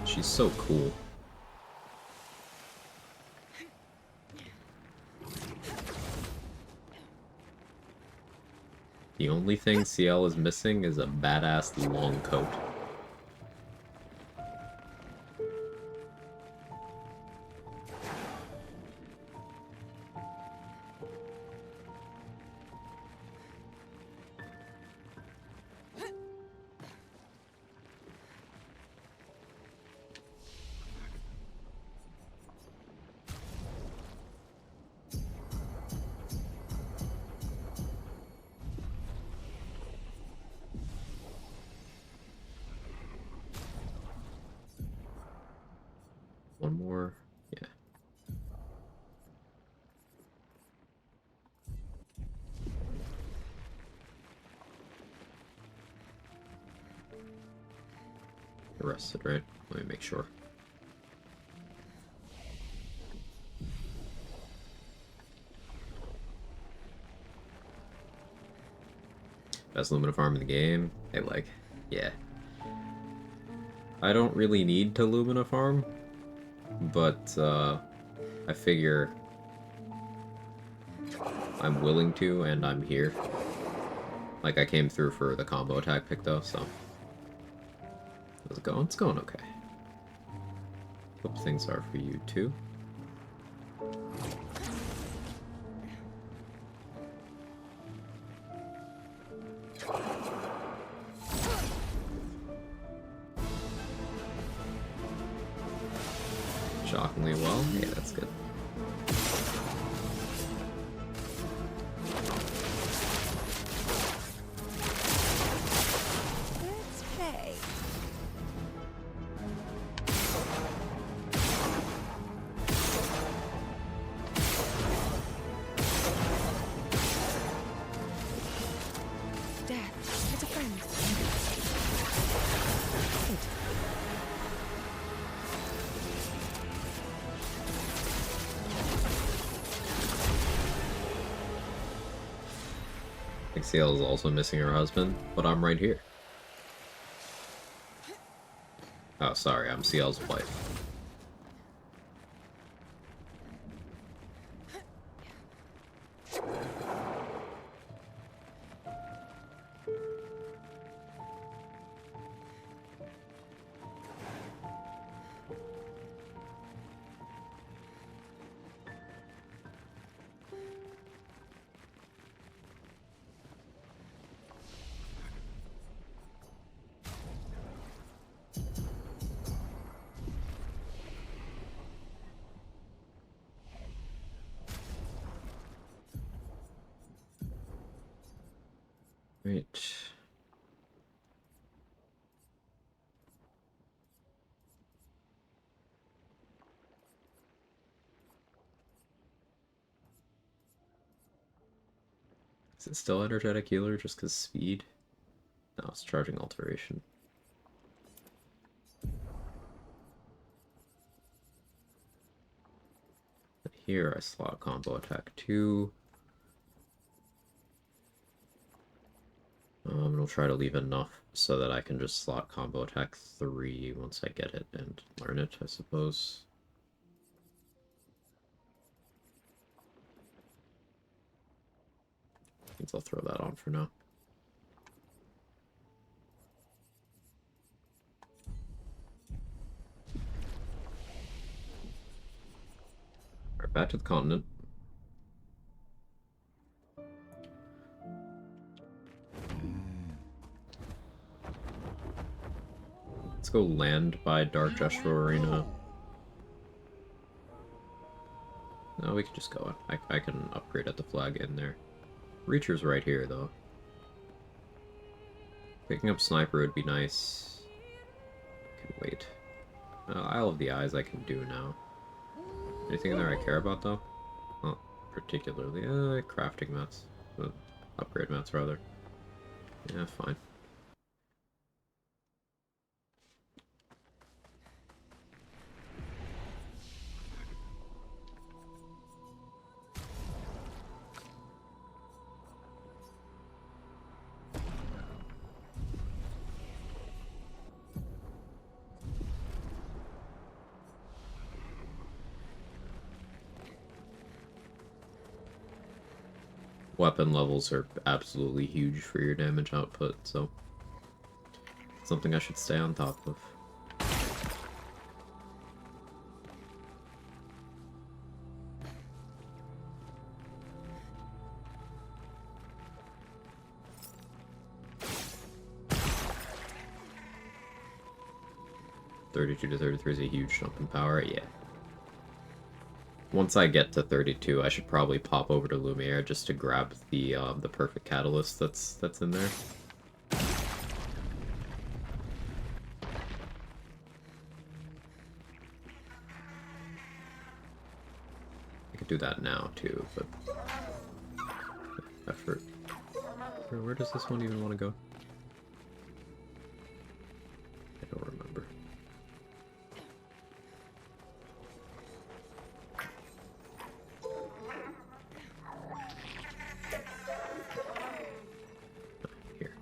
[SPEAKER 3] She's so cool. The only thing Sciel is missing is a badass long coat. more? Yeah. Arrested, right? Let me make sure. Best Lumina farm in the game. Hey, like, yeah. I don't really need to Lumina farm, but I figure I'm willing to, and I'm here. Like, I came through for the combo attack pick, though, so... How's it going? It's going okay. Hope things are for you, too. Shockingly well. Yeah, that's good.
[SPEAKER 6] Let's pay.
[SPEAKER 2] Death, it's a friend.
[SPEAKER 3] I think Sciel is also missing her husband, but I'm right here. Oh, sorry, I'm Ciel's wife. Right. Is it still energetic healer just because speed? No, it's charging alteration. Here I slot combo attack 2. I'll try to leave enough so that I can just slot combo attack 3 once I get it and learn it, I suppose. I think I'll throw that on for now. Alright, back to the continent. Let's go land by Dark Gesture Arena. No, we can just go. I can upgrade at the flag in there. Reacher's right here, though. Picking up Sniper would be nice. Can wait. Isle of the Eyes I can do now. Anything in there I care about, though? Not particularly. Crafting mats. Upgrade mats, rather. Yeah, fine. Weapon levels are absolutely huge for your damage output, so something I should stay on top of. $32 to $33 is a huge jump in power, yeah. Once I get to 32, I should probably pop over to Lumiere just to grab the perfect catalyst that's in there. could do that now too, but effort. Where does this one even want to go? I don't remember. Here.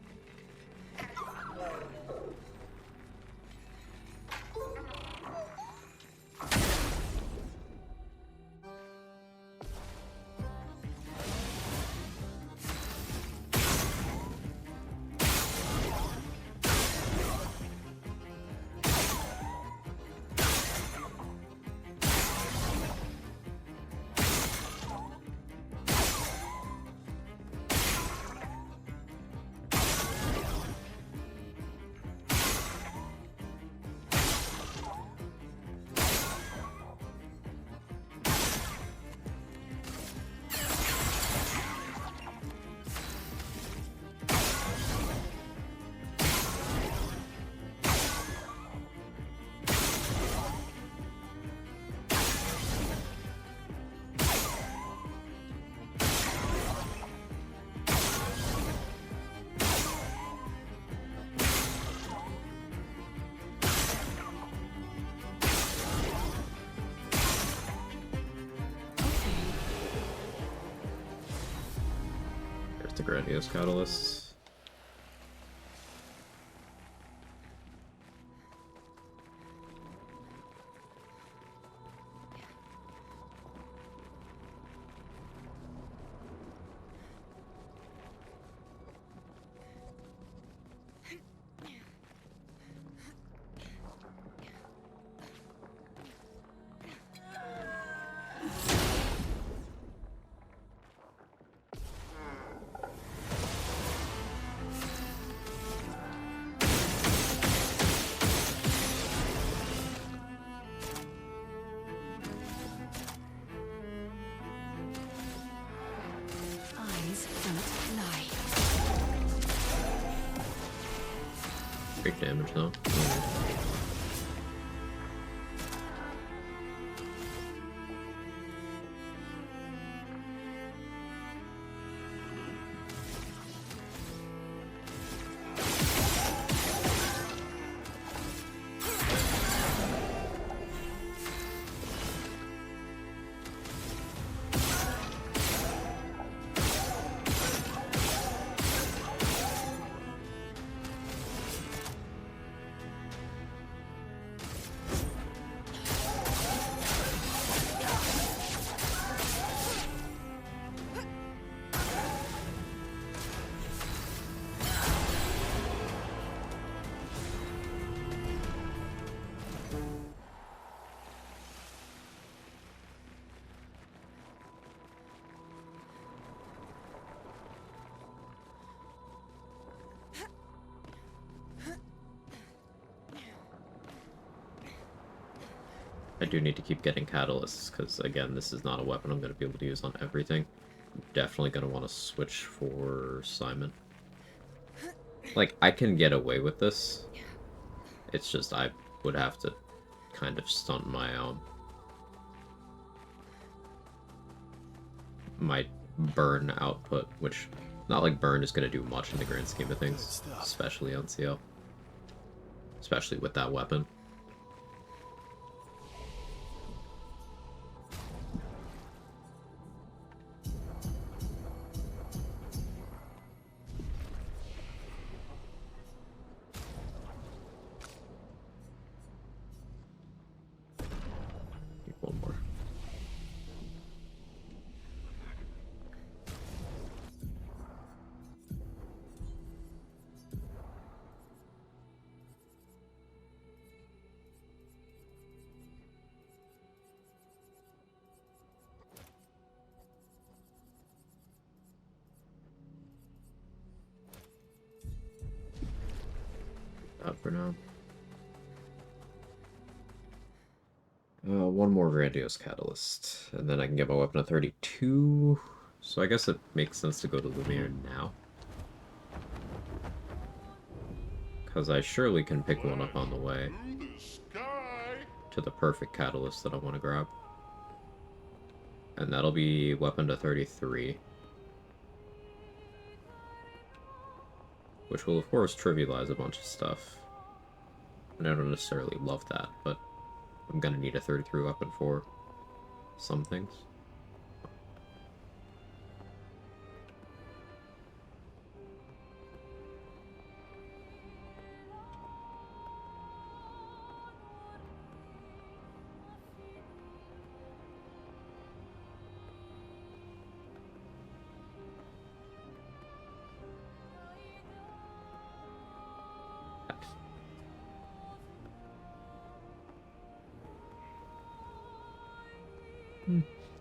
[SPEAKER 3] The grandiose catalysts.
[SPEAKER 2] Eyes don't lie.
[SPEAKER 3] Big damage though. I do need to keep getting catalysts, because again, this is not a weapon I'm going to be able to use on everything. I'm definitely going to want to switch for Simon. Like, I can get away with this. It's just I would have to kind of stunt my burn output, which not like burn is going to do much in the grand scheme of things, especially on Sciel. Especially with that weapon. One more. For now. One more grandiose catalyst, and then I can get my weapon at 32. So I guess it makes sense to go to Lumiere now. Because I surely can pick one up on the way to the perfect catalyst that I want to grab. And that'll be weapon to 33. Which will, of course, trivialize a bunch of stuff. And I don't necessarily love that, but I'm gonna need a 33 weapon for some things.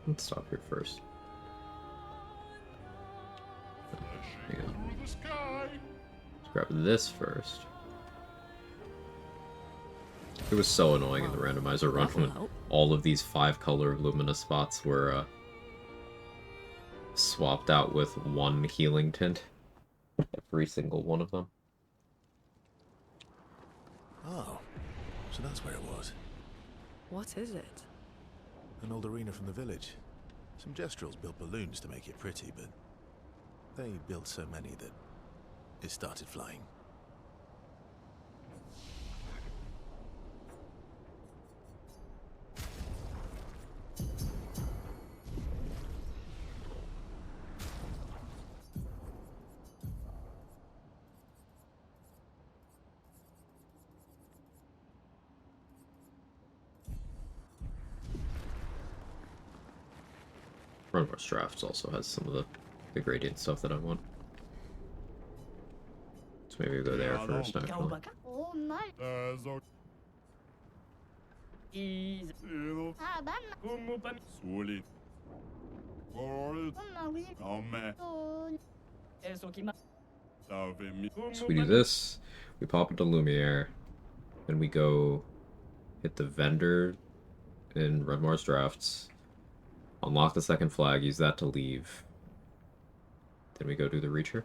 [SPEAKER 3] Let's stop here first. Hang on.
[SPEAKER 5] Through the sky.
[SPEAKER 3] Let's grab this first. It was so annoying in the randomizer run when all of these 5-color luminous spots were swapped out with one healing tint. Every single one of them.
[SPEAKER 4] Oh, so that's where it was.
[SPEAKER 2] What is it?
[SPEAKER 4] An old arena from the village. Some Jestrels built balloons to make it pretty, but they built so many that it started flying.
[SPEAKER 3] Run More Drafts also has some of the gradient stuff that I want. So maybe we'll go there first, actually.
[SPEAKER 6] Oh my. Ah, bah,
[SPEAKER 5] Solid. Forward. Come.
[SPEAKER 3] So we do this, we pop into Lumiere, then we go hit the vendor in Red Mars Drafts, unlock the second flag, use that to leave. Then we go do the Reacher.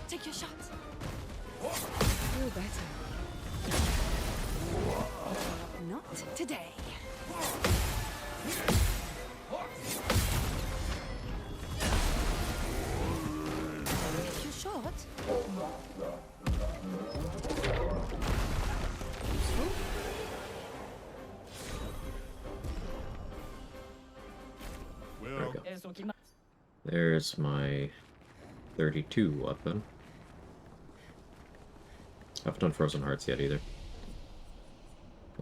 [SPEAKER 2] Take your shot. Feel better. Not today. Take your shot.
[SPEAKER 3] There we go. There's my 32 weapon. I haven't done Frozen Hearts yet either.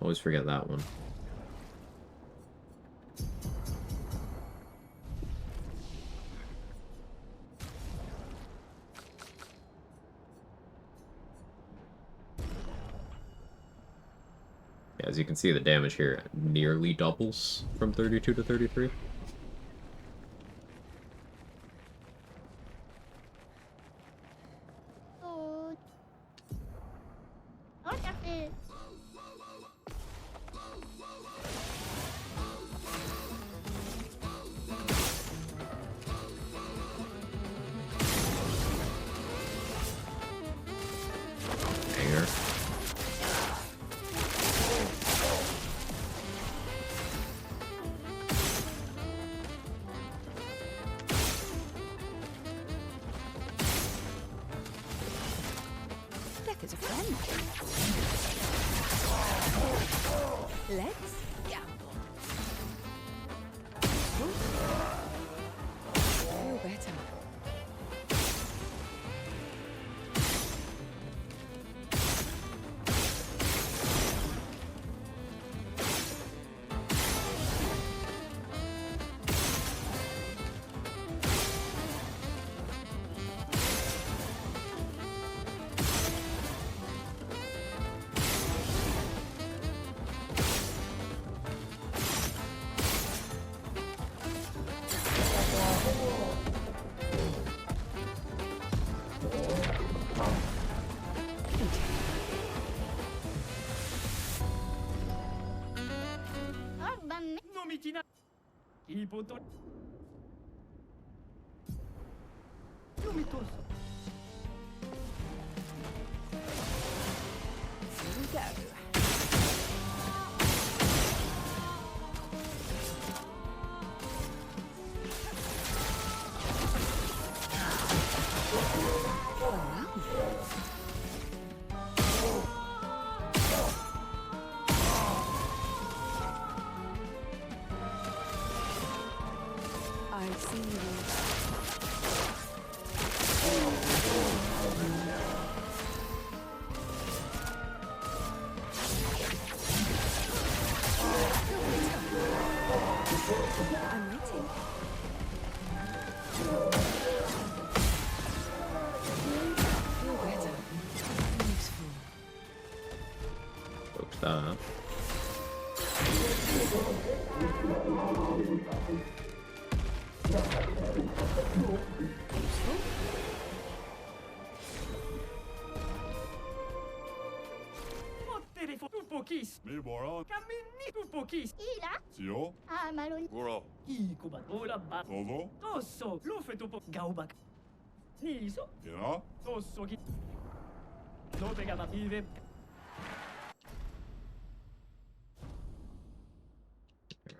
[SPEAKER 3] Always forget that one. Yeah, as you can see, the damage here nearly doubles from 32 to 33. Hanger.
[SPEAKER 2] That is a friend. Let's gamble. Feel better.
[SPEAKER 7] Ipoto. Lumitos. Here we go.
[SPEAKER 2] I see you. I'm waiting. Feel better. Useful.
[SPEAKER 3] Broke that.
[SPEAKER 7] Téléphone tout pokis.
[SPEAKER 5] Mais voilà.
[SPEAKER 7] Camini tout pokis.
[SPEAKER 6] Ila?
[SPEAKER 5] Sciel?
[SPEAKER 6] Ah, maloni.
[SPEAKER 5] Voilà.
[SPEAKER 7] Ikuba. Ola ba.
[SPEAKER 5] Todo?
[SPEAKER 7] Tosso. Lo fait topo. Gaubak. Niso.
[SPEAKER 5] Yeah?
[SPEAKER 7] Tosso ki. No pega ma vive.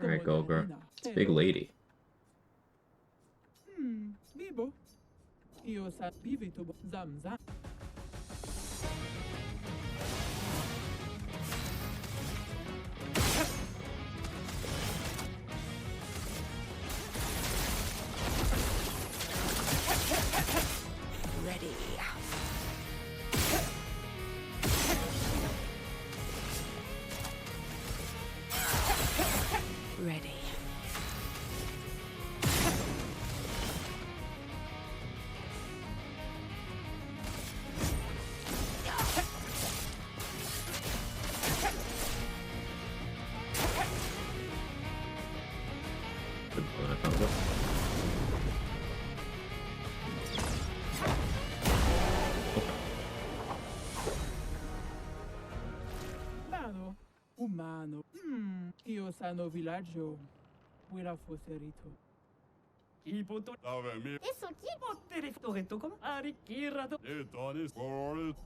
[SPEAKER 3] Alright, Gulgar. It's a big lady.
[SPEAKER 8] Bibo. Io sa bivito zamza.
[SPEAKER 2] Ready. Ready.
[SPEAKER 3] Good one, I found it.
[SPEAKER 8] Mano. Umano. Io sano villaggio. Quella fosse rito.
[SPEAKER 7] Ipoto.
[SPEAKER 5] Dove mi...
[SPEAKER 6] Eso ki?
[SPEAKER 7] Téléphone. Retto come? Arricchirato.
[SPEAKER 5] E Tony Scorit.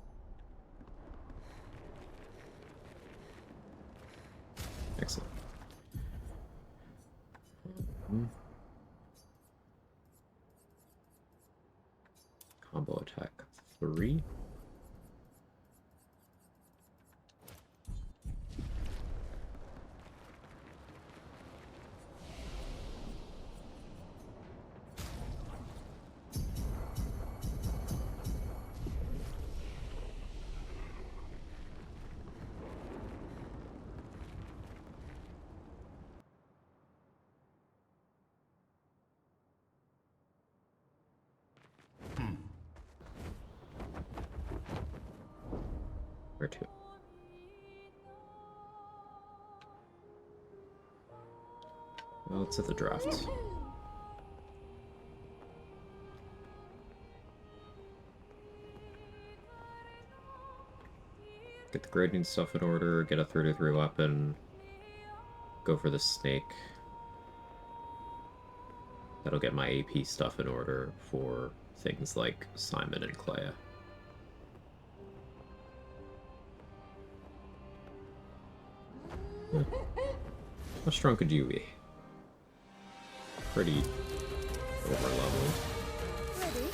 [SPEAKER 3] Excellent. Combo attack 3. Where to? Well, let's hit the draft. Get the grading stuff in order, get a 33 weapon, go for the snake. That'll get my AP stuff in order for things like Simon and Clea. How strong could you be? Pretty over leveled.
[SPEAKER 6] Ready?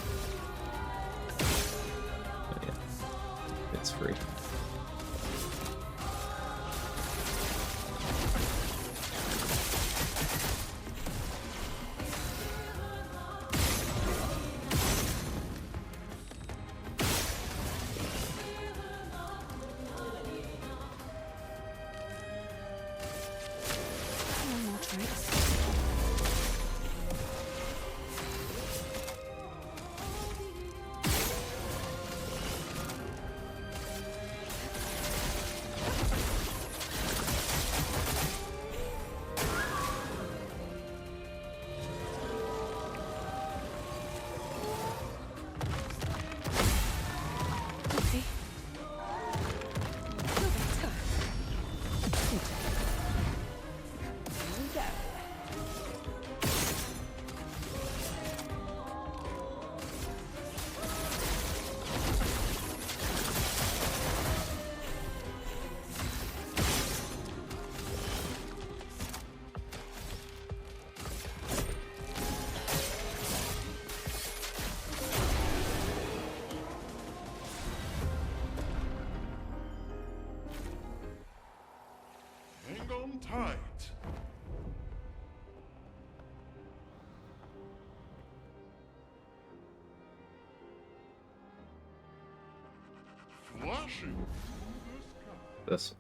[SPEAKER 3] But yeah, it's free.
[SPEAKER 2] No more tricks.
[SPEAKER 5] tight. Flashing through the sky.
[SPEAKER 3] This.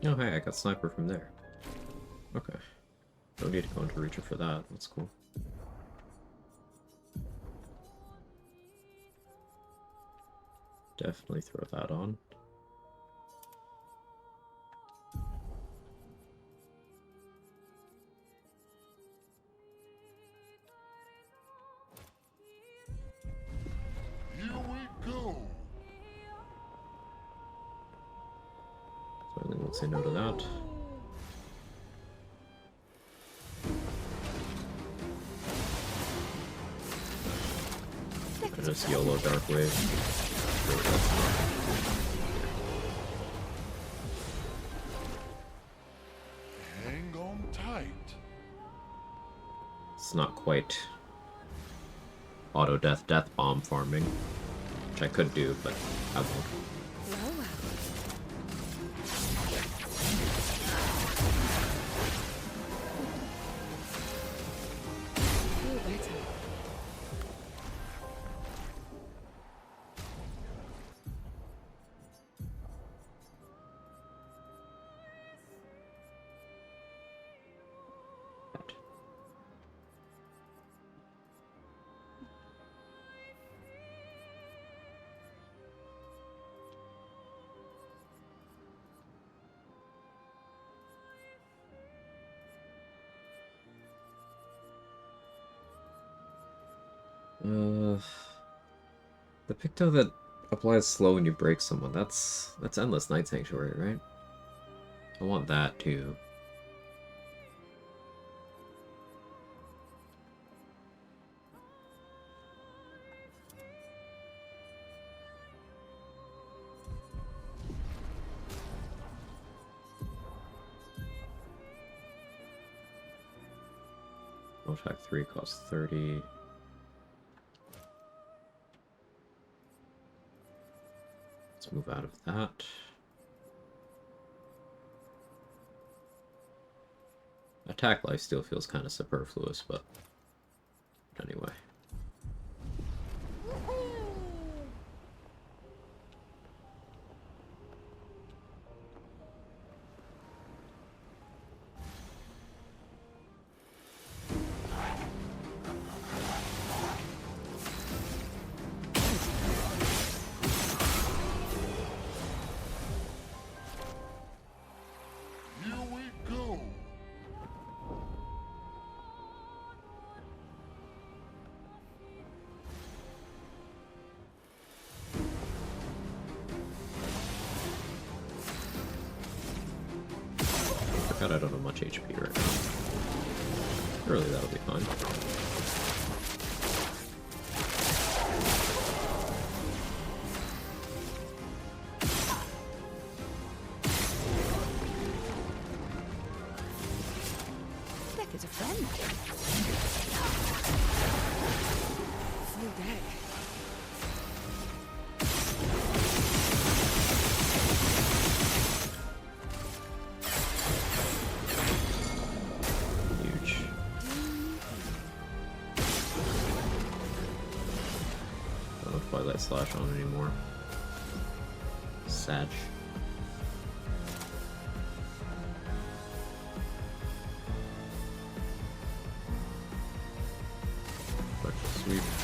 [SPEAKER 3] Oh hey, I got sniper from there. Okay. Don't need to go into Reacher for that. That's cool. Definitely throw that on.
[SPEAKER 5] Here we go.
[SPEAKER 3] So I won't say no to that. I just YOLO Dark Wave. Really, that's not.
[SPEAKER 5] Hang on tight.
[SPEAKER 3] It's not quite auto death bomb farming, which I could do, but I won't.
[SPEAKER 2] Well, well. Feel better.
[SPEAKER 3] The Picto that applies slow when you break someone, that's Endless Night Sanctuary, right? I want that too. Attack 3 costs 30. Let's move out of that. Attack life still feels kind of superfluous, but anyway.
[SPEAKER 5] Here we go.
[SPEAKER 3] I forgot I don't have much HP right now. Really, that'll be fine.
[SPEAKER 2] Deck is a friend. Full deck.
[SPEAKER 3] Huge. Don't have Twilight Slash on anymore. Sad. leave.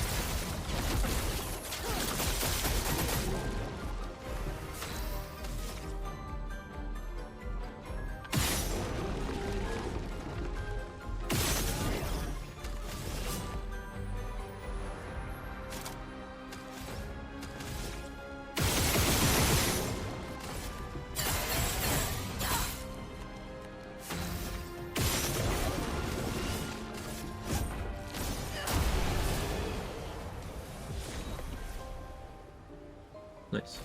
[SPEAKER 3] Nice.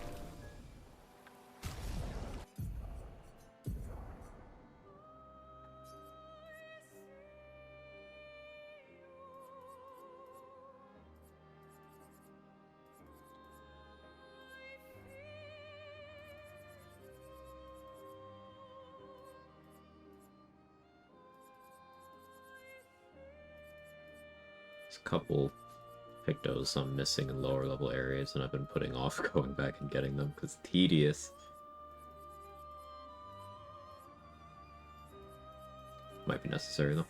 [SPEAKER 3] There's a couple pictos I'm missing in lower level areas, and I've been putting off going back and getting them because it's tedious. Might be necessary though.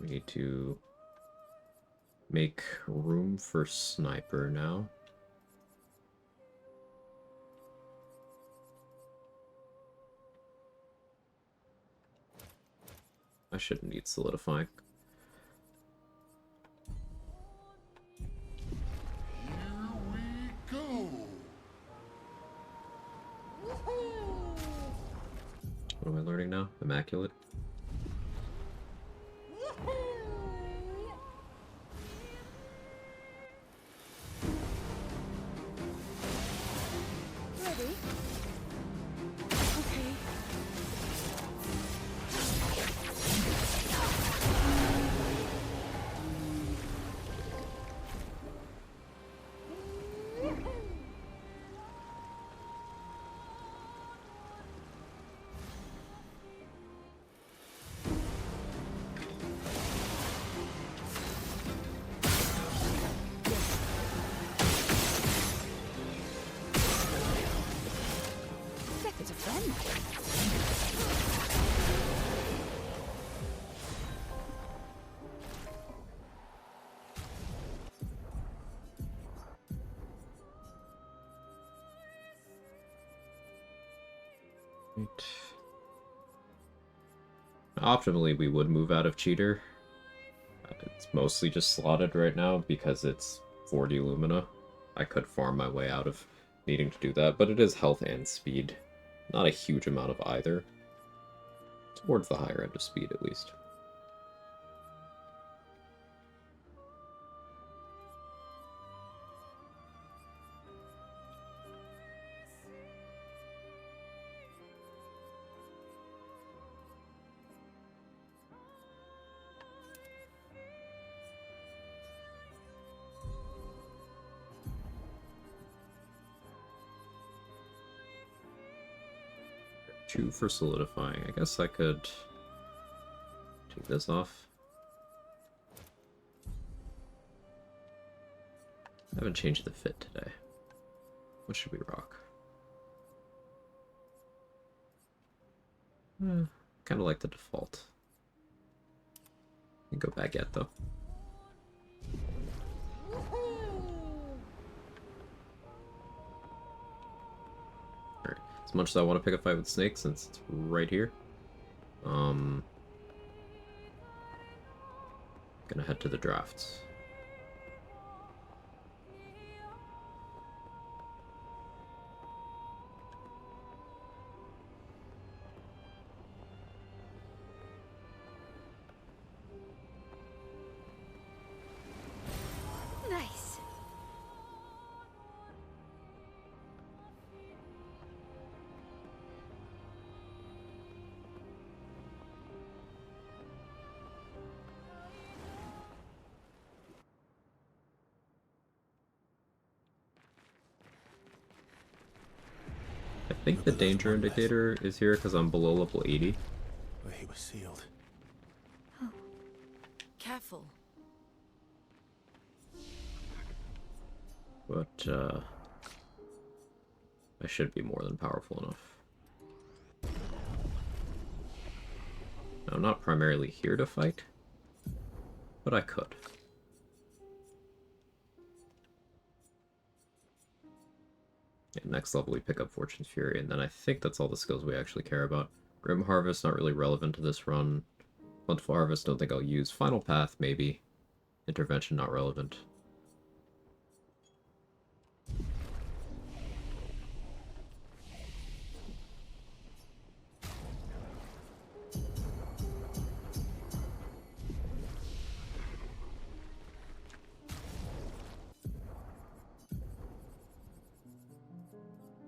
[SPEAKER 3] We need to make room for sniper now. I shouldn't need solidifying.
[SPEAKER 5] Here we go.
[SPEAKER 3] What am I learning now? Immaculate?
[SPEAKER 6] Ready? Okay. Like it's a friend.
[SPEAKER 3] Right. Optimally, we would move out of cheater. It's mostly just slotted right now because it's 40 Lumina. I could farm my way out of needing to do that, but it is health and speed. Not a huge amount of either. Towards the higher end of speed, at least. Two for solidifying. I guess I could take this off. I haven't changed the fit today. What should we rock? Kind of like the default. You can go baguette though. Alright. As much as I want to pick a fight with Snake since it's right here. Gonna head to the drafts.
[SPEAKER 6] Nice.
[SPEAKER 3] I think the danger indicator is here because I'm below level 80.
[SPEAKER 4] Wait. We're sealed.
[SPEAKER 2] Careful.
[SPEAKER 3] But, I should be more than powerful enough. Now, I'm not primarily here to fight, but I could. Yeah, next level we pick up Fortune's Fury, and then I think that's all the skills we actually care about. Grim Harvest, not really relevant to this run. Plentiful Harvest, don't think I'll use. Final Path, maybe. Intervention, not relevant.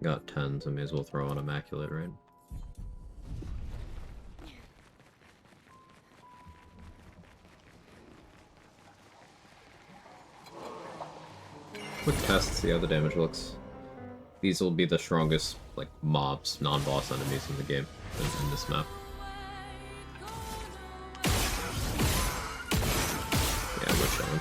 [SPEAKER 3] Got 10s, I may as well throw on Immaculate, right? Quick test, see how the damage looks. These will be the strongest, like, mobs, non-boss enemies in the game, in this map. Yeah, we're chilling.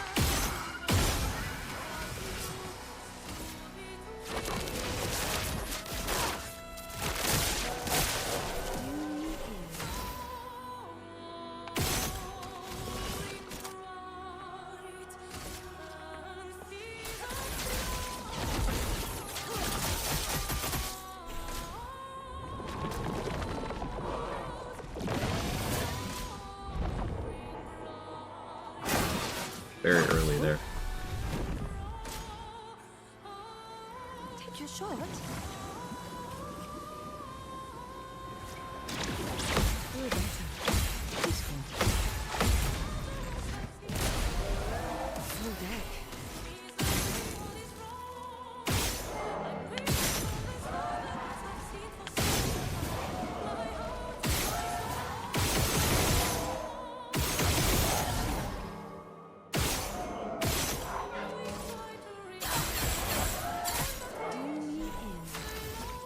[SPEAKER 3] Very early there.
[SPEAKER 2] Take your shot. Feel better. Peaceful. Full deck.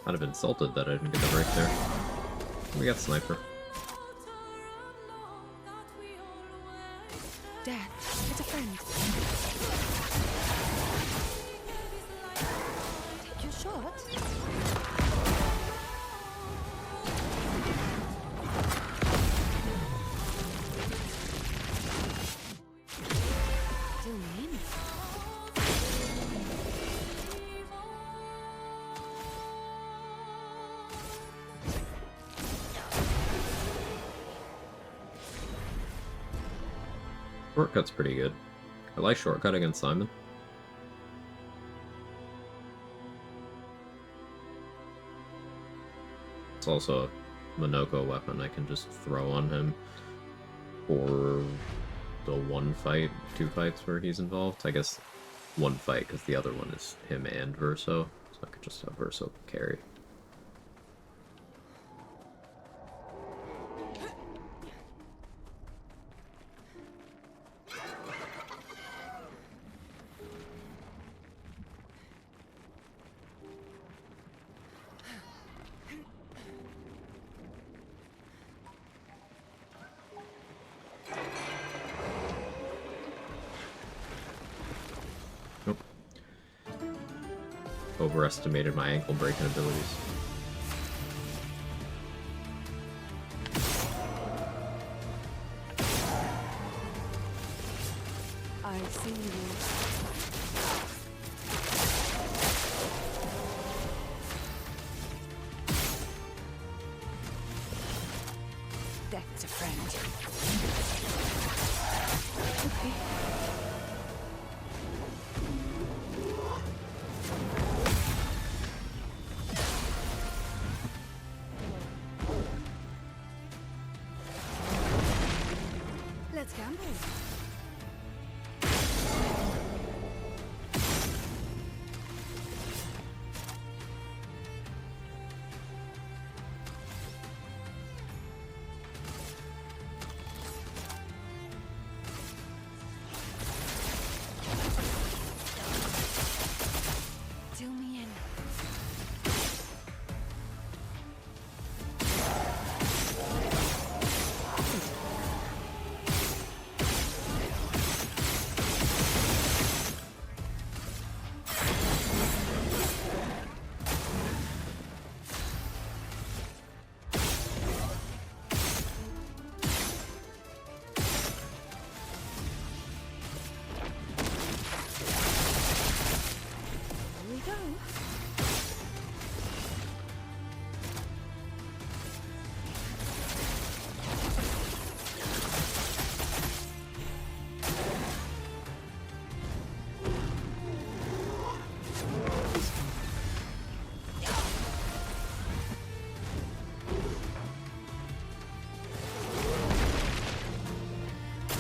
[SPEAKER 3] Kind of insulted that I didn't get the break there. We got Sniper.
[SPEAKER 2] Death. It's a friend. Take your shot. Zoom in.
[SPEAKER 3] Shortcut's pretty good. I like Shortcut against Simon. It's also a Minoko weapon I can just throw on him for the one fight, 2 fights where he's involved. I guess one fight because the other one is him and Verso, so I could just have Verso carry. Overestimated my ankle breaking abilities.
[SPEAKER 2] I see you. Death's a friend. Okay. Let's gamble. Do me in.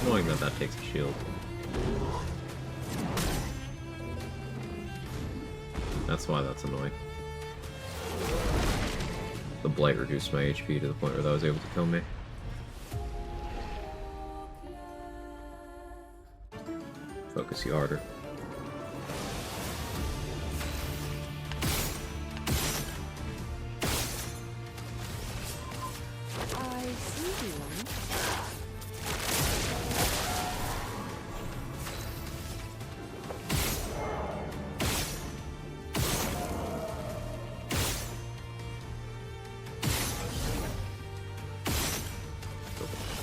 [SPEAKER 3] Knowing that that takes a shield. That's why that's annoying. The blight reduced my HP to the point where that was able to kill me. Focus you harder.
[SPEAKER 2] I see you.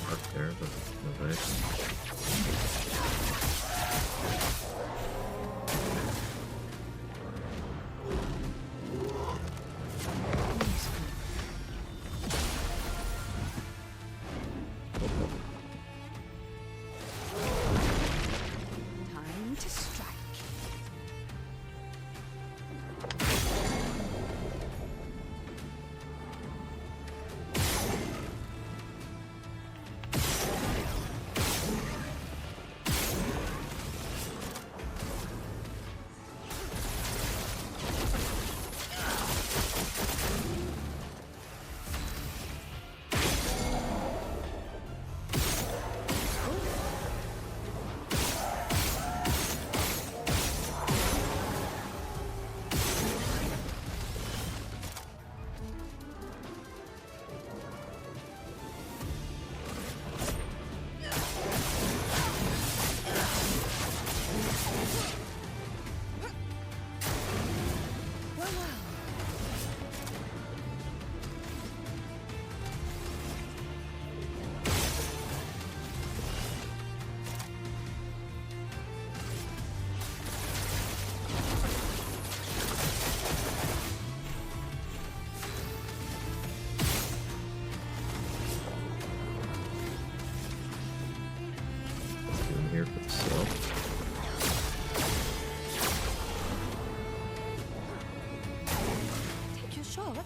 [SPEAKER 3] Mark there, but no nice.
[SPEAKER 2] Time to strike.
[SPEAKER 3] In here for the Sciel.
[SPEAKER 2] Take your shot.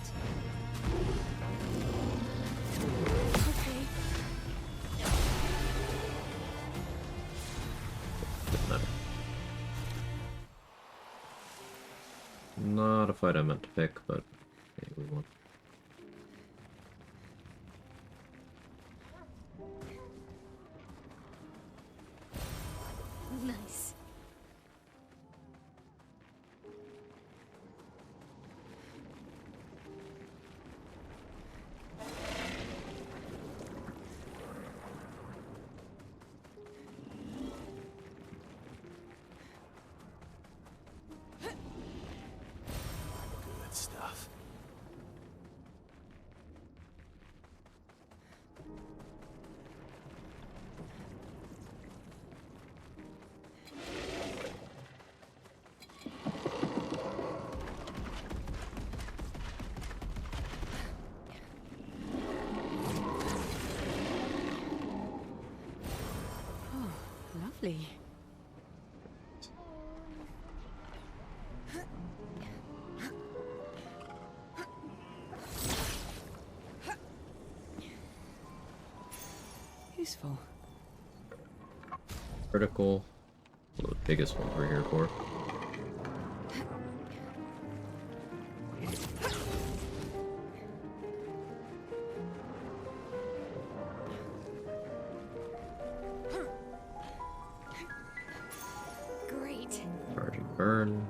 [SPEAKER 2] Okay.
[SPEAKER 3] Doesn't matter. Not a fight I meant to pick, but hey, we won.
[SPEAKER 6] Nice.
[SPEAKER 4] Good stuff.
[SPEAKER 2] Lovely. Useful.
[SPEAKER 3] Critical. One of the biggest ones we're here for.
[SPEAKER 6] Great.
[SPEAKER 3] Charging burn.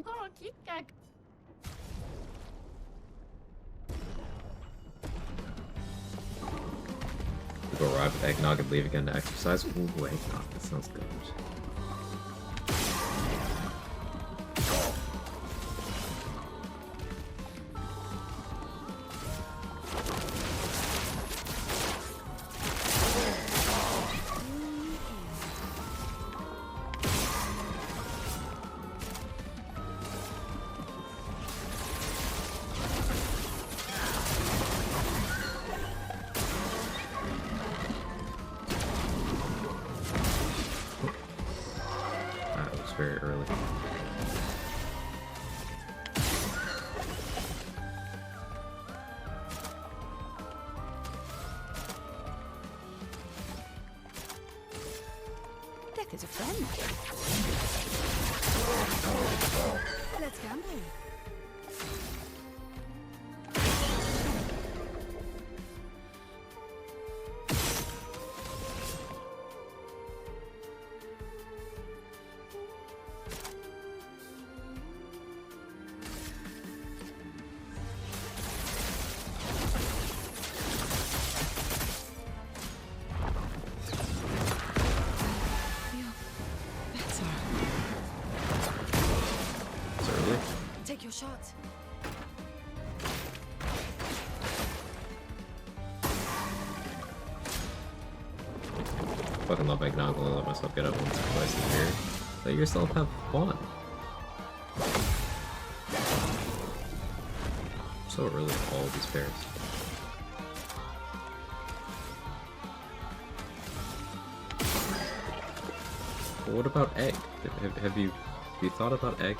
[SPEAKER 7] Oh, Kit Kat.
[SPEAKER 3] We go arrive with eggnog and leave again to exercise. Ooh, eggnog. That sounds good.
[SPEAKER 2] Death is a friend. Let's gamble. Take your shot.
[SPEAKER 3] Fucking love eggnog, only let myself get up once or twice a year. Let yourself have fun. So early in all of these pairs. But what about egg? Have you thought about egg?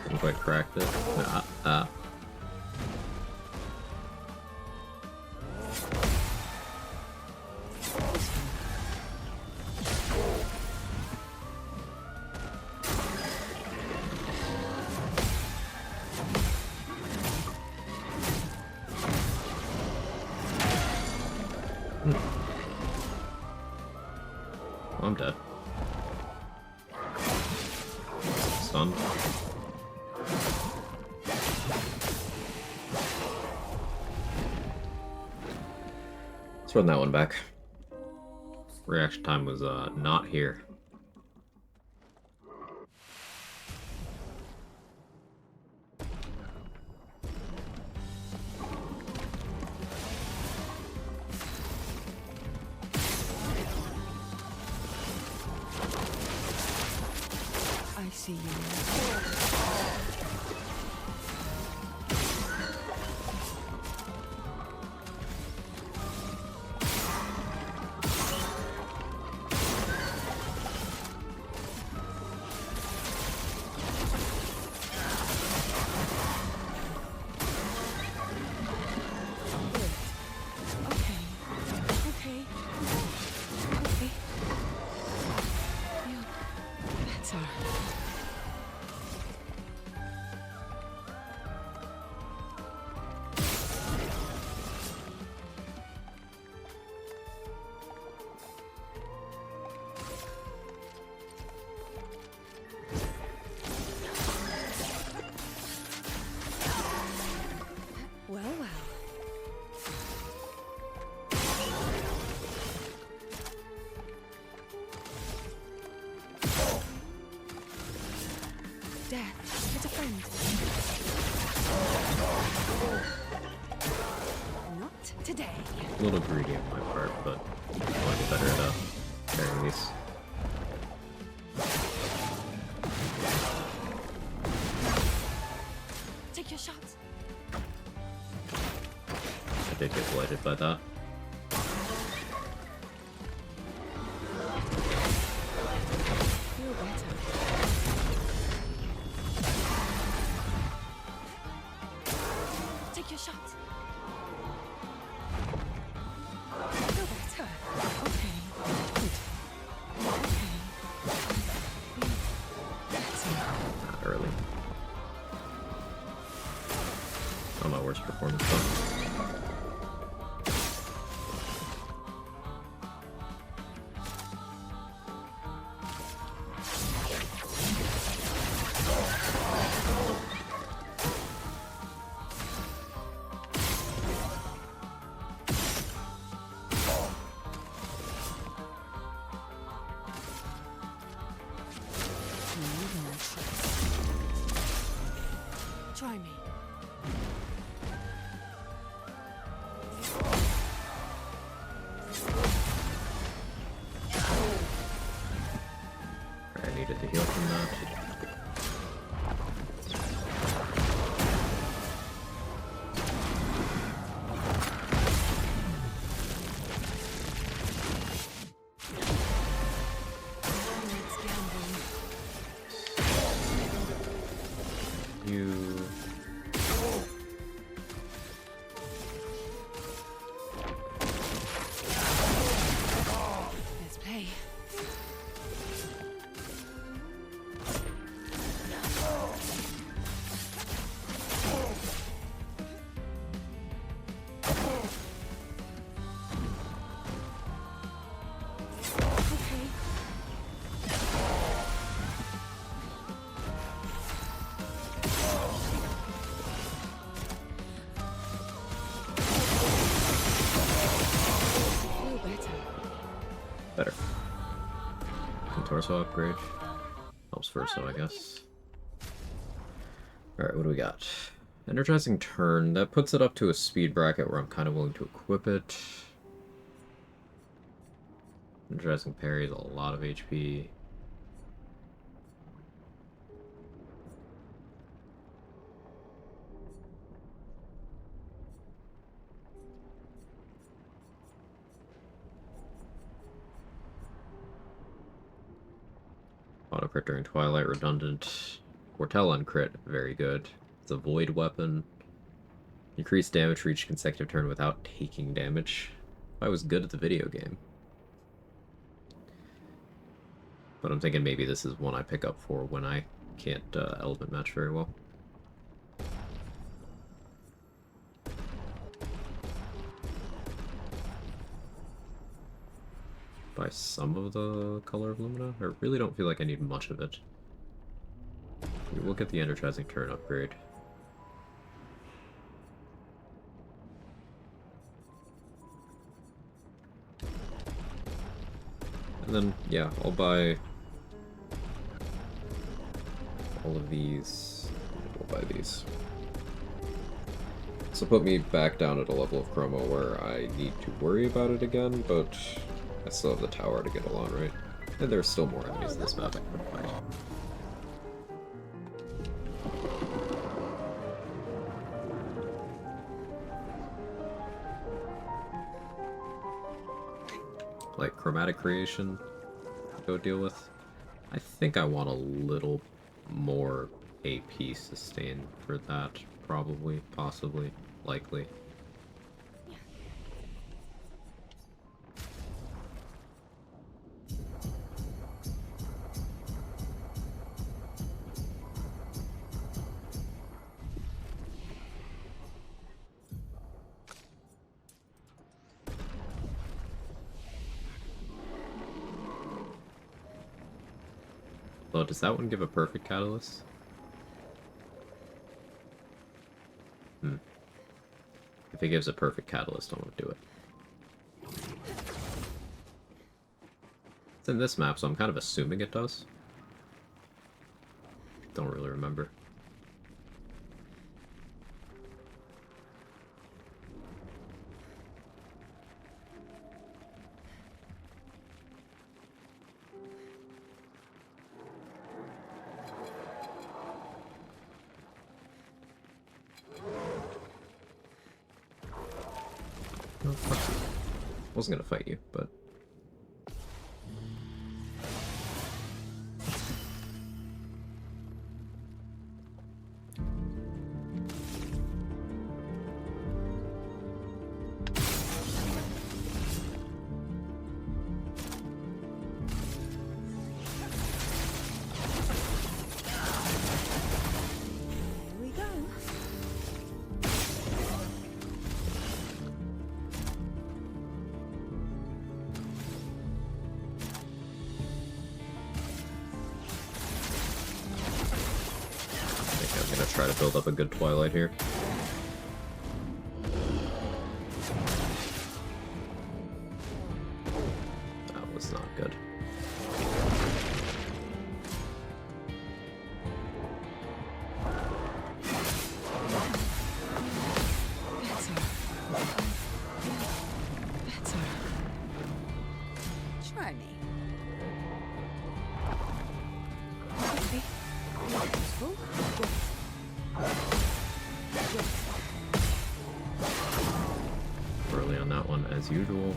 [SPEAKER 3] Didn't quite cracked it. I'm dead. Stunned. Let's run that one back. Reaction time was not here.
[SPEAKER 2] I see you. Well, well. Death, it's a friend. Not today.
[SPEAKER 3] A little greedy on my part, but I want to get better at carrying these.
[SPEAKER 2] Take your shots.
[SPEAKER 3] I did get blighted by that.
[SPEAKER 2] Feel better. Take your shots. Feel better. Okay. Good. Okay. Feel better.
[SPEAKER 3] Not early. Not my worst performance though.
[SPEAKER 2] Try me.
[SPEAKER 3] I needed to heal from that. you.
[SPEAKER 2] Let's play.
[SPEAKER 3] Better. Contorso upgrade. Helps first, though, I guess. Alright, what do we got? Energizing Turn. That puts it up to a speed bracket where I'm kind of willing to equip it. Energizing Parry is a lot of HP. Auto crit during Twilight, redundant. Quartel on crit, very good. It's a void weapon. Increased damage for each consecutive turn without taking damage. I was good at the video game. But I'm thinking maybe this is one I pick up for when I can't element match very well. Buy some of the Color of Lumina? I really don't feel like I need much of it. We will get the Energizing Turn upgrade. And then, yeah, I'll buy all of these. We'll buy these. This will put me back down at a level of Chroma where I need to worry about it again, but I still have the tower to get along, right? And there's still more enemies in this map I can fight. Like chromatic creation to go deal with. I think I want a little more AP sustain for that. Probably, possibly, likely. Well, does that one give a perfect catalyst? If it gives a perfect catalyst, I won't do it. It's in this map, so I'm kind of assuming it does. Don't really remember. Oh, fuck you. Wasn't gonna fight you, but... try to build up a good Twilight here. That was not good.
[SPEAKER 2] Try me.
[SPEAKER 3] Early on that one, as usual.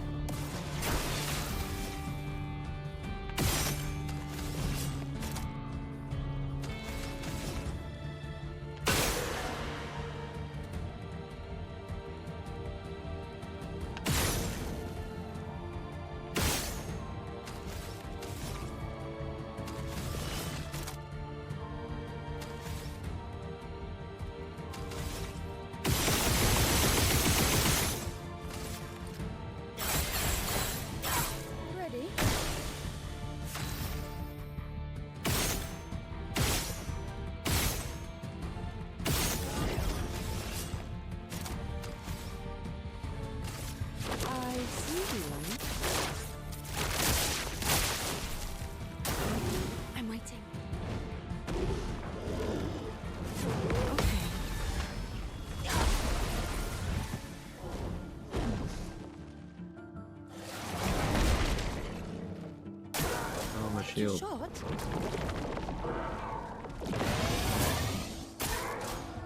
[SPEAKER 2] your
[SPEAKER 3] shield.
[SPEAKER 2] shot?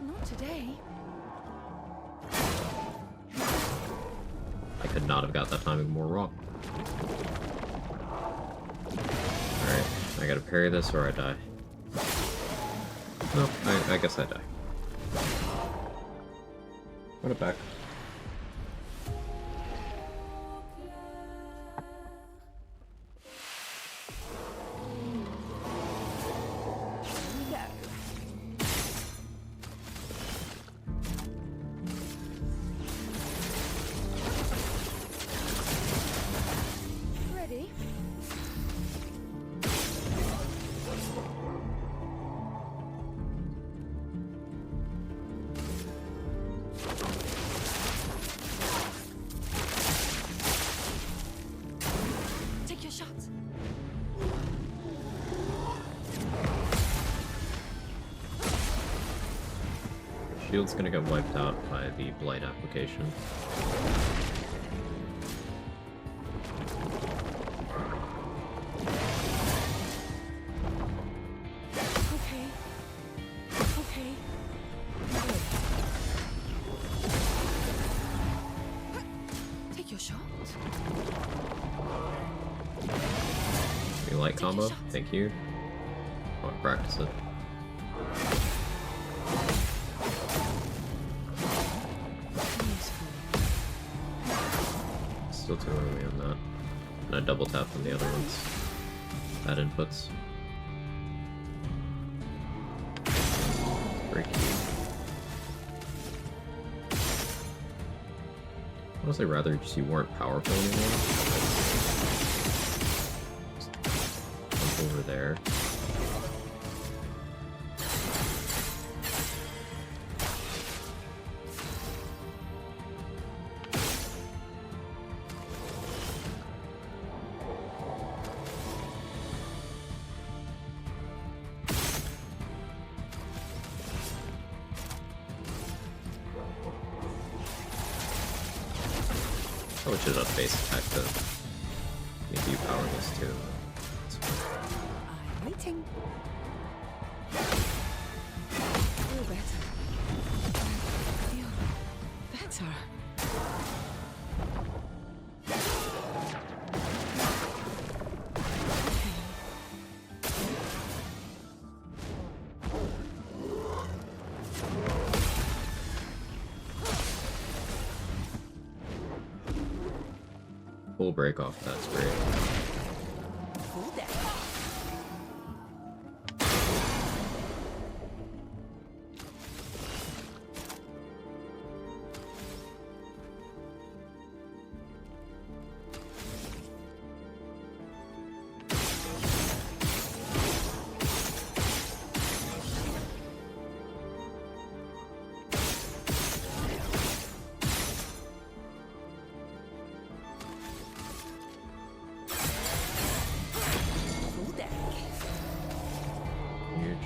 [SPEAKER 2] Not today.
[SPEAKER 3] I could not have got that timing more wrong. Alright, I gotta parry this or I die. No, I guess I die. Run it back.
[SPEAKER 2] Ready? Take your shots.
[SPEAKER 3] Shield's gonna get wiped out by the blight application.
[SPEAKER 2] Okay. Okay. Take your shot.
[SPEAKER 3] You like
[SPEAKER 2] Take
[SPEAKER 3] combo?
[SPEAKER 2] your shots.
[SPEAKER 3] Thank you. I'll practice it. Still too early on that. And I double tap on the other ones. Bad inputs. Very cute. Honestly, rather just you weren't powerful anymore. Just jump over there. Probably should have base attack to make you powerless too. It's fine.
[SPEAKER 2] I'm waiting. Feel better. Feel better.
[SPEAKER 3] Full break off, that's great.
[SPEAKER 2] Hold that. Hold that.
[SPEAKER 3] Huge.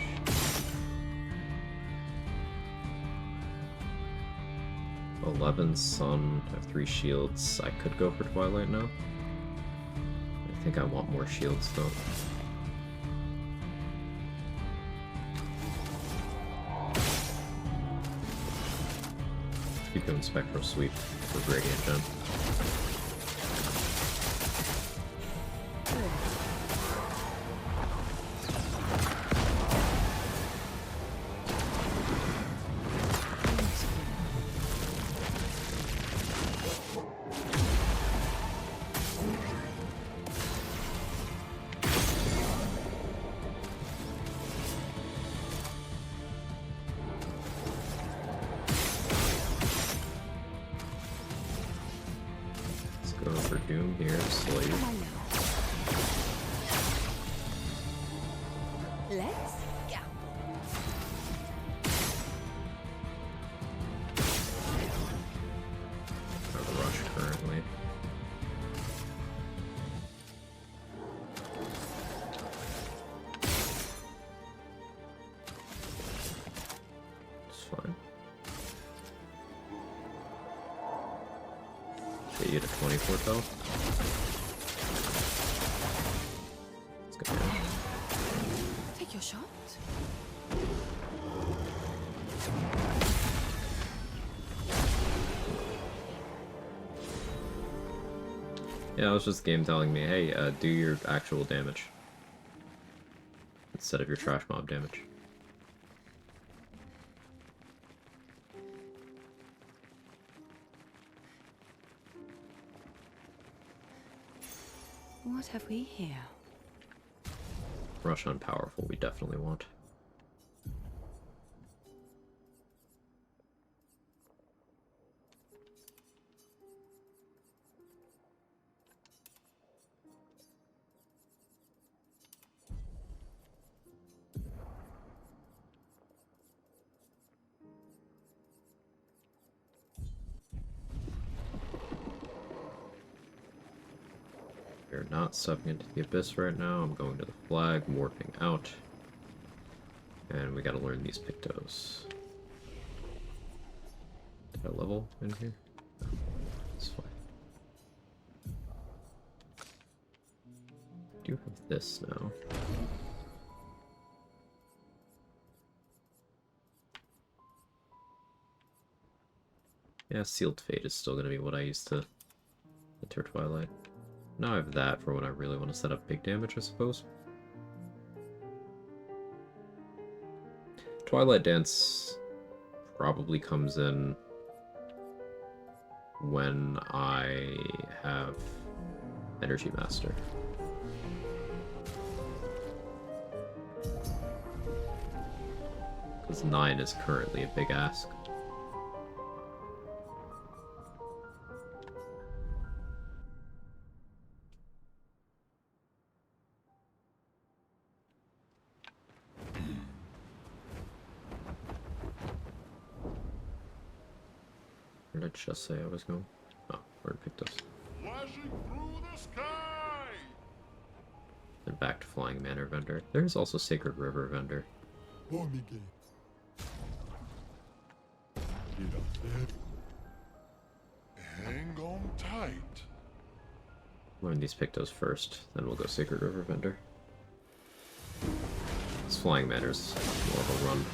[SPEAKER 3] $11 Sun, I have 3 shields. I could go for Twilight now. I think I want more shields though. Keep doing Spectral Sweep for Gradient Gem. Let's go for Doom here, Slave.
[SPEAKER 2] Come on now. Let's gamble.
[SPEAKER 3] I've rushed currently. It's fine. Get you to 24 though. Let's if I can.
[SPEAKER 2] Take your shot.
[SPEAKER 3] Yeah, it was just the game telling me, hey, do your actual damage. Instead of your trash mob damage.
[SPEAKER 2] What have we here?
[SPEAKER 3] Rush on powerful, we definitely want. We're not stepping into the abyss right now. I'm going to the flag, warping out. And we gotta learn these Pictos. Did I level in here? No, it's fine. I do have this now. Yeah, Sealed Fate is still gonna be what I used to enter Twilight. Now I have that for when I really want to set up big damage, I suppose. Twilight Dance probably comes in when I have Energy Master. Because 9 is currently a big ask. Where did I just say I was going? Oh, where did Pictos?
[SPEAKER 5] Flashing through the sky!
[SPEAKER 3] Then back to Flying Manor Vendor. There's also Sacred River Vendor.
[SPEAKER 5] Hang on tight.
[SPEAKER 3] Learn these Pictos first, then we'll go Sacred River Vendor. This Flying Manor's more of a run.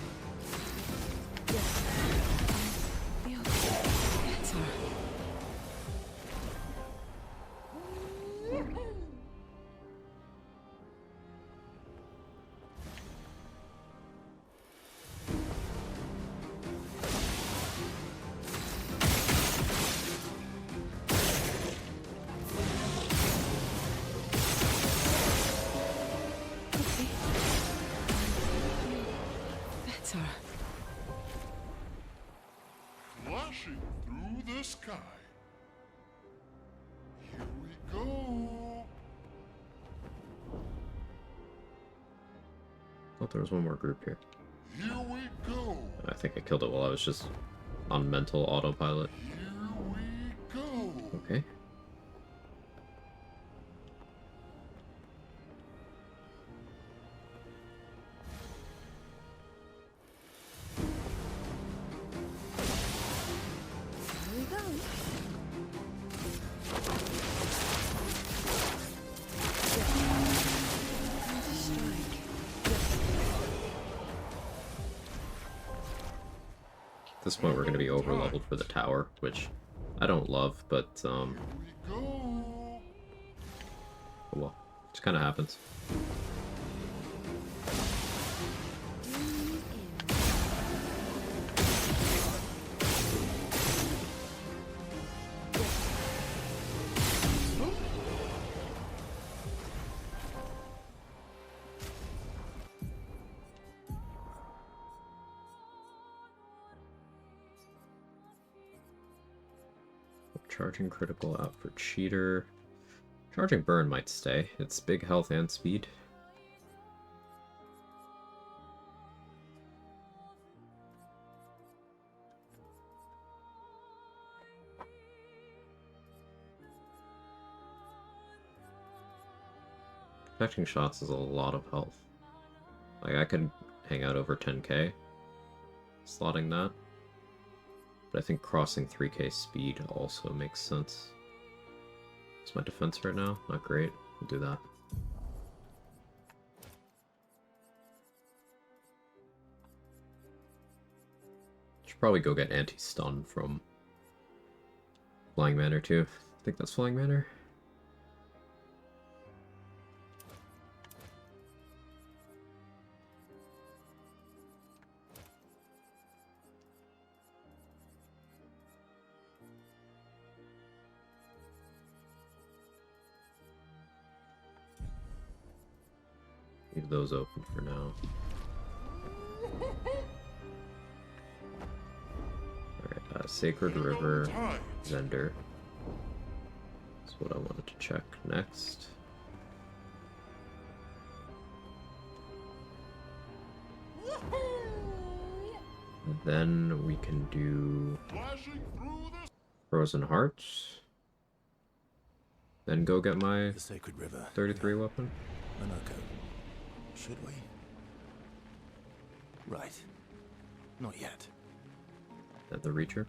[SPEAKER 5] Flashing through the sky. Here we go.
[SPEAKER 3] Oh, there was one more group here.
[SPEAKER 5] Here we go.
[SPEAKER 3] I think I killed it while I was just on mental autopilot.
[SPEAKER 5] Here we go.
[SPEAKER 3] Okay.
[SPEAKER 2] Here we go. Time to strike.
[SPEAKER 3] At this point, we're going to be over-leveled for the tower, which I don't love, but,
[SPEAKER 5] Here we go.
[SPEAKER 3] oh well, it just kind of happens. Charging critical out for cheater. Charging burn might stay. It's big health and speed. Protecting shots is a lot of health. Like, I could hang out over 10k, slotting that. But I think crossing 3k speed also makes sense. What's my defense right now? Not great. We'll do that. Probably go get anti-stun from Flying Manor too. I think that's Flying Manor. Leave those open for now. Alright, Sacred River, Zender. That's what I wanted to check next. And then we can do Frozen Hearts. Then go get my
[SPEAKER 4] The Sacred River.
[SPEAKER 3] 33 weapon.
[SPEAKER 4] Monaco. Should we? Right. Not yet.
[SPEAKER 3] Then the Reacher.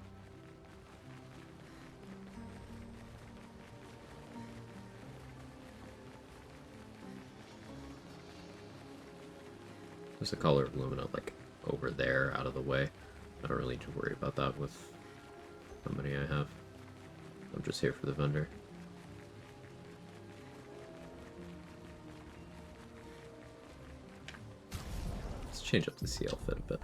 [SPEAKER 3] There's a color of Lumina like over there, out of the way. I don't really need to worry about that with how many I have. I'm just here for the vendor. Let's change up the Sciel fit a bit.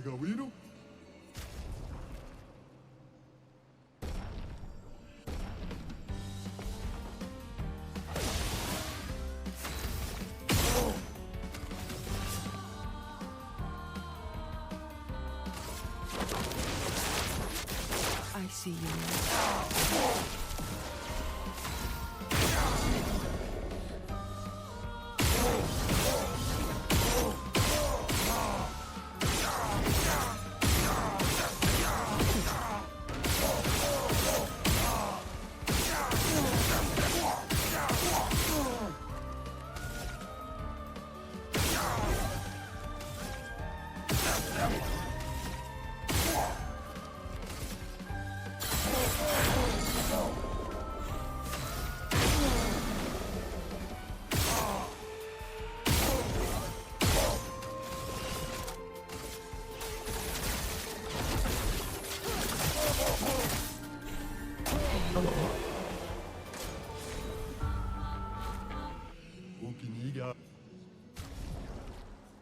[SPEAKER 5] Gawido?
[SPEAKER 2] I see you now.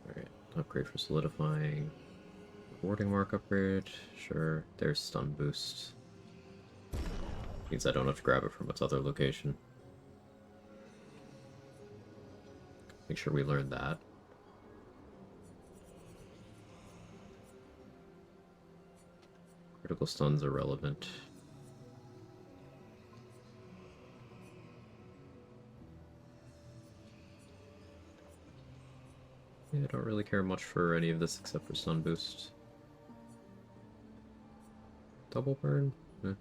[SPEAKER 3] Alright, upgrade for solidifying. Rewarding mark upgrade. Sure, there's stun boost. Means I don't have to grab it from its other location. Make sure we learn that. Critical stuns are relevant. Yeah, I don't really care much for any of this except for stun boost. Double burn? Eh.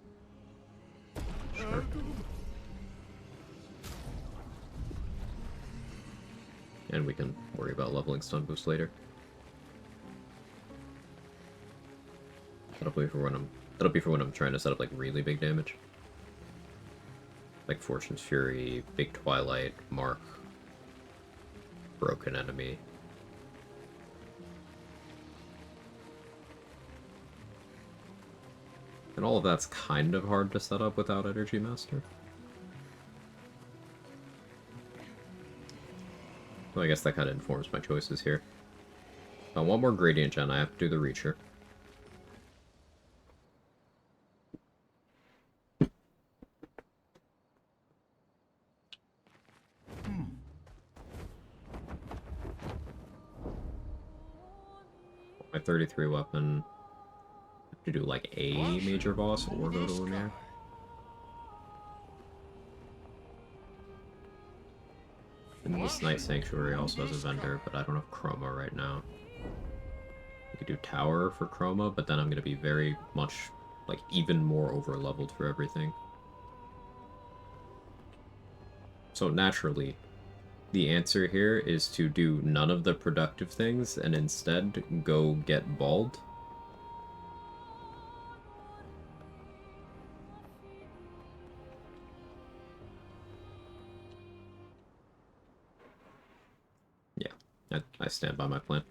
[SPEAKER 3] Sure. And we can worry about leveling stun boost later. That'll be for when I'm trying to set up like really big damage. Like Fortune's Fury, Big Twilight, Mark, Broken Enemy. And all of that's kind of hard to set up without Energy Master. Well, I guess that kind of informs my choices here. If I want more Gradient Gen, I have to do the Reacher. My 33 weapon. To do like a major boss or go to Lumiere. And this Night Sanctuary also has a vendor, but I don't have Chroma right now. I could do Tower for Chroma, but then I'm going to be very much, like, even more over-leveled for everything. So naturally, the answer here is to do none of the productive things and instead go get bald. Yeah, I stand by my plan.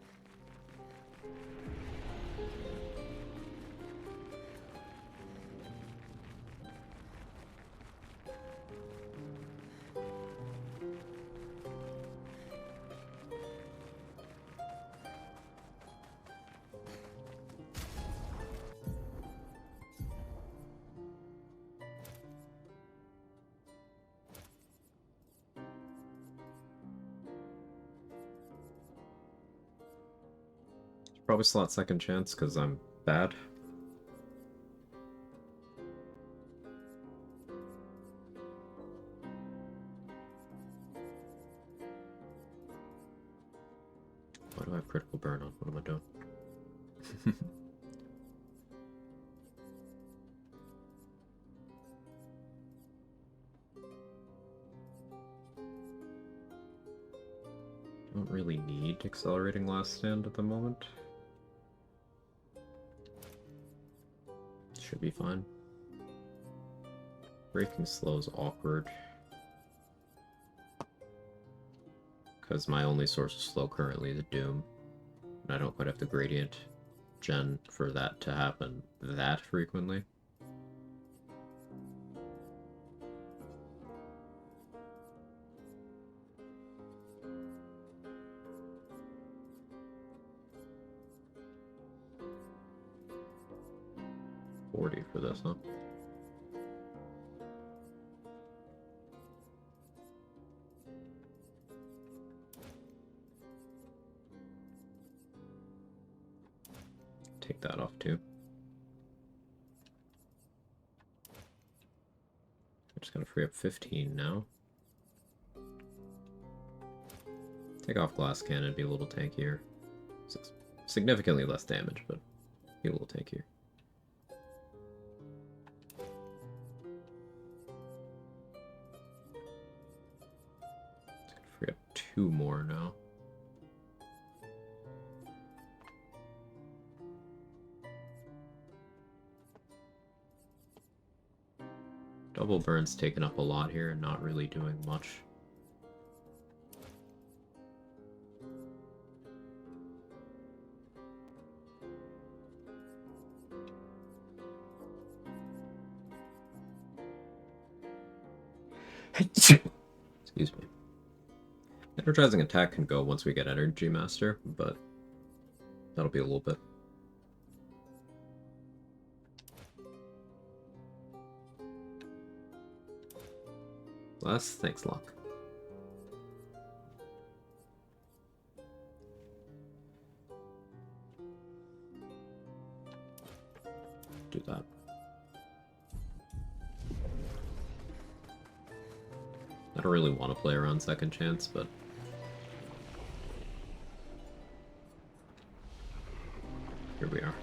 [SPEAKER 3] Probably slot second chance because I'm bad. Why do I have critical burn on? What am I doing? Don't really need accelerating last stand at the moment. Should be fine. Breaking slow is awkward. Because my only source of slow currently is Doom. And I don't quite have the gradient gen for that to happen that frequently. For this, huh? Take that off too. I'm just gonna free up 15 now. Take off glass cannon, be a little tankier. Significantly less damage, but be a little tankier. Free up 2 more now. Double burn's taken up a lot here and not really doing much. Excuse me. Energizing attack can go once we get Energy Master, but that'll be a little bit. Thanks, Locke. Do that. I don't really want to play around second chance, but here we are.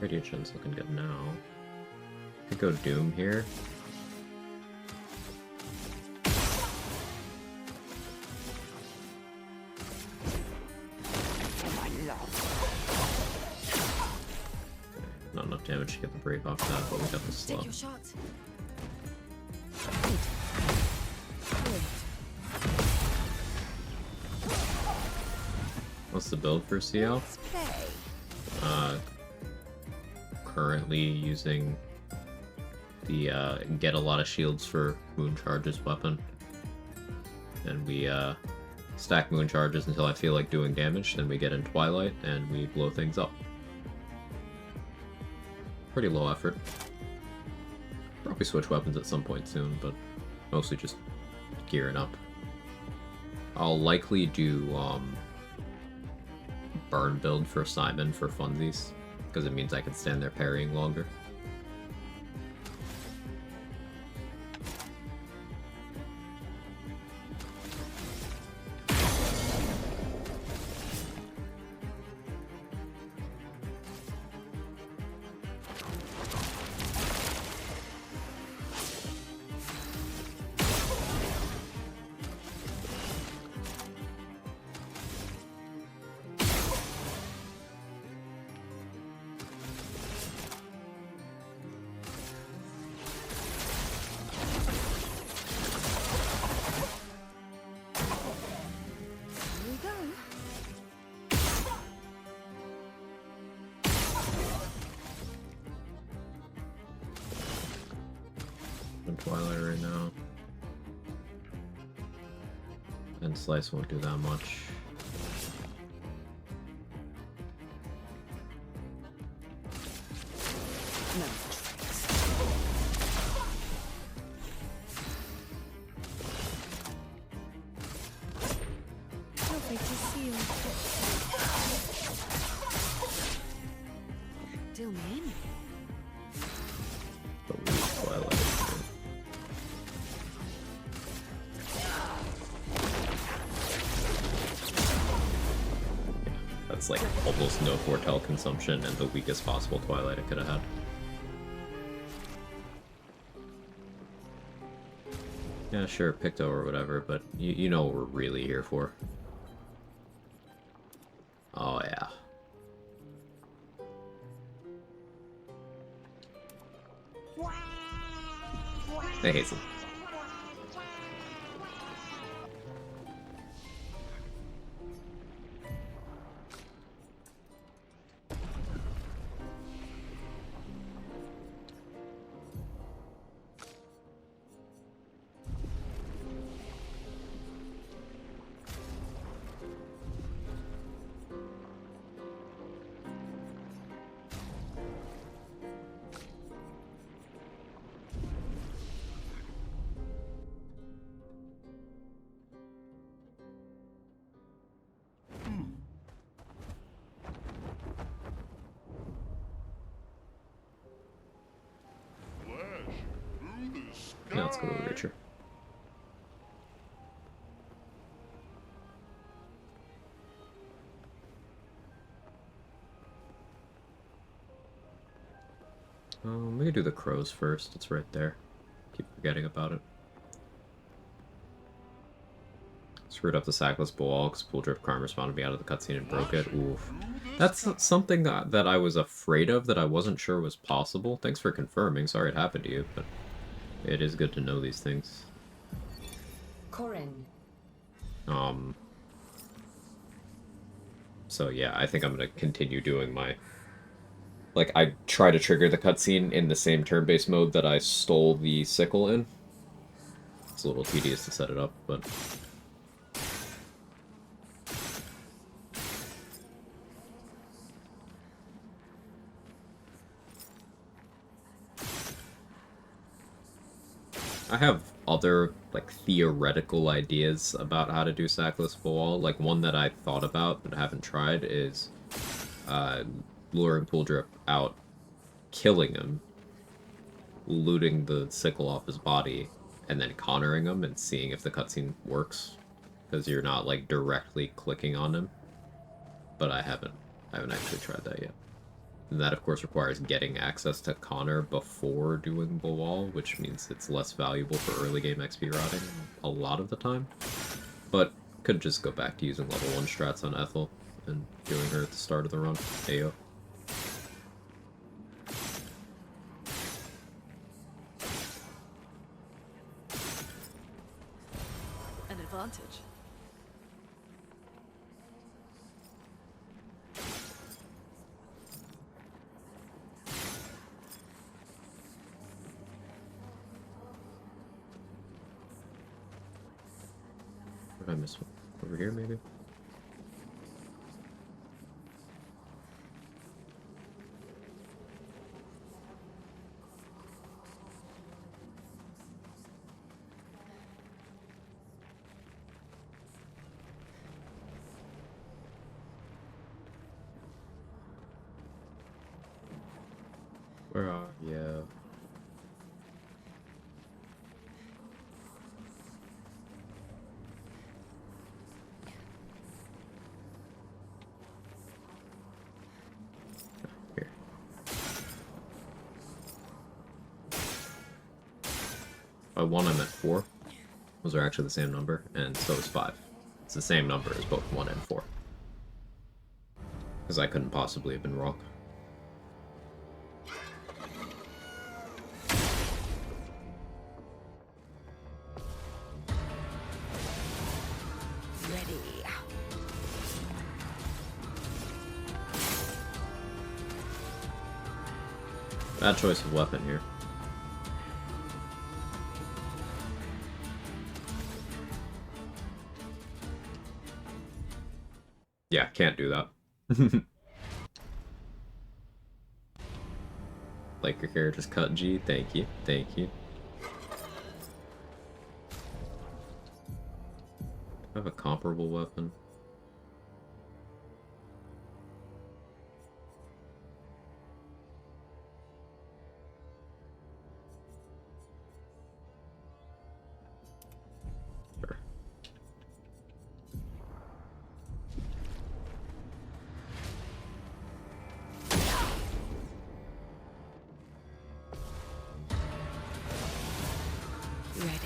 [SPEAKER 3] Radiation's looking good now. Could go Doom here. Not enough damage to get the break off that, but we got the slot.
[SPEAKER 2] Take your shot.
[SPEAKER 3] What's the build for Sciel?
[SPEAKER 2] Let's play.
[SPEAKER 3] Currently using the get a lot of shields for moon charges weapon. And we stack moon charges until I feel like doing damage, then we get in Twilight and we blow things up. Pretty low effort. Probably switch weapons at some point soon, but mostly just gearing up. I'll likely do burn build for Simon for funsies, because it means I can stand there parrying longer.
[SPEAKER 2] Here we go.
[SPEAKER 3] In Twilight right now. And Slice won't do that much.
[SPEAKER 2] No tricks. Lovely to see you. Still mean.
[SPEAKER 3] But we use Twilight. That's like almost no foretell consumption and the weakest possible Twilight I could have had. Yeah, sure, Picto or whatever, but you know what we're really here for. Oh, yeah. Hey, Hazel.
[SPEAKER 5] Flash through the sky.
[SPEAKER 3] Now let's go to Richard. We could do the crows first. It's right there. Keep forgetting about it. Screwed up the sackless ball because Pool Drip Karma spawned me out of the cutscene and broke it. Oof. That's something that I was afraid of that I wasn't sure was possible. Thanks for confirming. Sorry it happened to you, but it is good to know these things.
[SPEAKER 9] Corin.
[SPEAKER 3] So yeah, I think I'm gonna continue doing my... Like, I try to trigger the cutscene in the same turn-based mode that I stole the sickle in. It's a little tedious to set it up, but... I have other, like, theoretical ideas about how to do sackless ball. Like, one that I thought about but haven't tried is luring Pool Drip out, killing him, looting the sickle off his body, and then cornering him and seeing if the cutscene works. Because you're not, like, directly clicking on him. But I haven't actually tried that yet. And that, of course, requires getting access to Connor before doing Bawal, which means it's less valuable for early game XP routing a lot of the time. But could just go back to using level 1 strats on Ethel and doing her at the start of the run. Ayo.
[SPEAKER 2] An advantage.
[SPEAKER 3] What did I miss? Over here, maybe? Where are you? Here. By 1, I meant 4. Those are actually the same number, and so is 5. It's the same number as both 1 and 4. Because I couldn't possibly have been wrong. Bad choice of weapon here. Yeah, can't do that. Like your character just cut G. Thank you. Thank you. I have a comparable weapon. Sure.
[SPEAKER 2] Ready.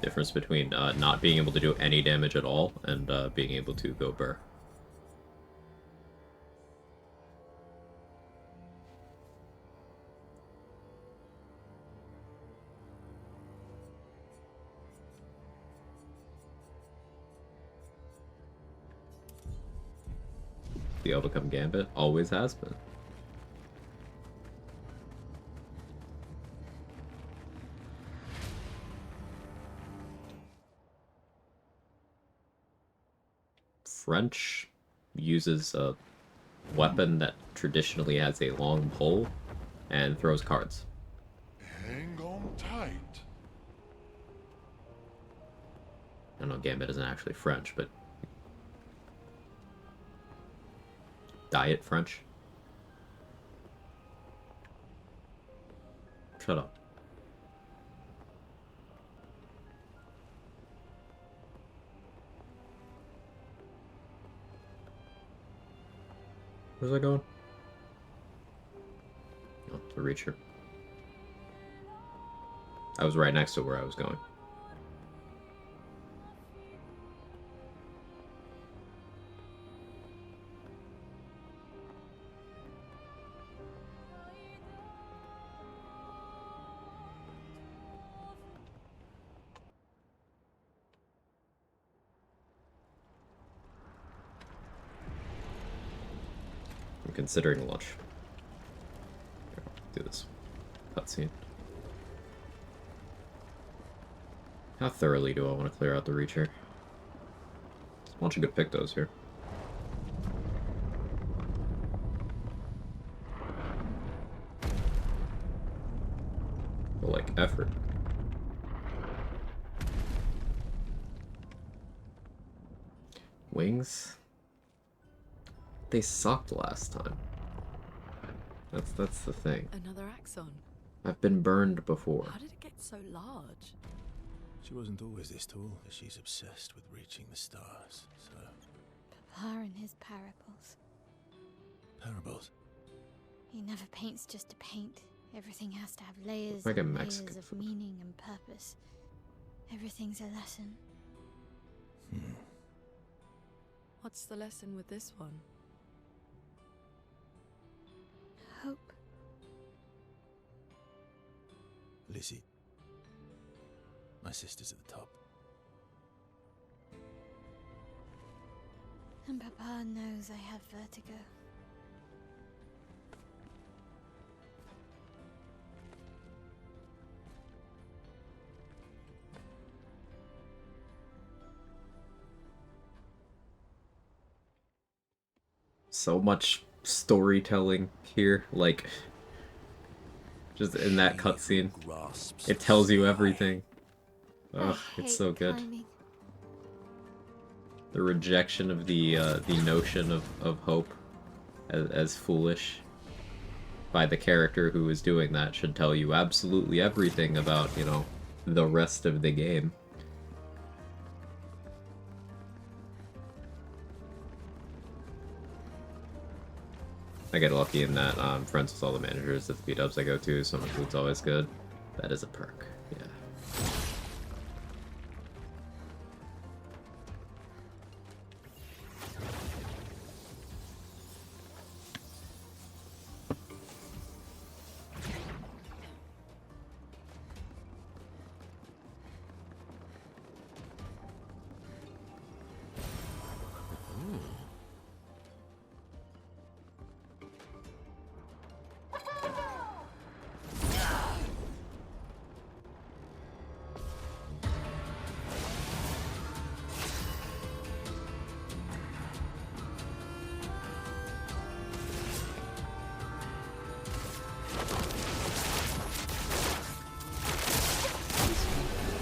[SPEAKER 3] Difference between not being able to do any damage at all and being able to go burr. The able to come Gambit always has been. French uses a weapon that traditionally has a long pole and throws cards.
[SPEAKER 5] Hang on tight.
[SPEAKER 3] I know Gambit isn't actually French, but Diet French. Shut up. Where's that going? Oh, the Reacher. I was right next to where I was going. I'm considering lunch. Here, do this cutscene. How thoroughly do I want to clear out the Reacher? There's a bunch of good pictos here. Wings? They sucked last time. That's the thing.
[SPEAKER 2] Another axon.
[SPEAKER 3] I've been burned before.
[SPEAKER 2] How did it get so large?
[SPEAKER 4] She wasn't always this tall, as she's obsessed with reaching the stars, so...
[SPEAKER 6] Papa and his parables.
[SPEAKER 4] Parables?
[SPEAKER 6] He never paints just to paint. Everything has to have layers
[SPEAKER 3] Like a
[SPEAKER 6] and
[SPEAKER 3] Mexican
[SPEAKER 6] layers of
[SPEAKER 3] food.
[SPEAKER 6] meaning and purpose. Everything's a lesson.
[SPEAKER 2] What's the lesson with this one?
[SPEAKER 6] Hope.
[SPEAKER 4] Lizzie. My sister's at the top.
[SPEAKER 6] And Papa knows I have vertigo.
[SPEAKER 3] So much storytelling here, like just in that cutscene. It tells you everything. Ugh, it's so good.
[SPEAKER 6] Climbing.
[SPEAKER 3] The rejection of the notion of hope as foolish by the character who is doing that should tell you absolutely everything about, you know, the rest of the game. I get lucky in that I'm friends with all the managers at the beat-ups I go to, so my food's always good. That is a perk, yeah.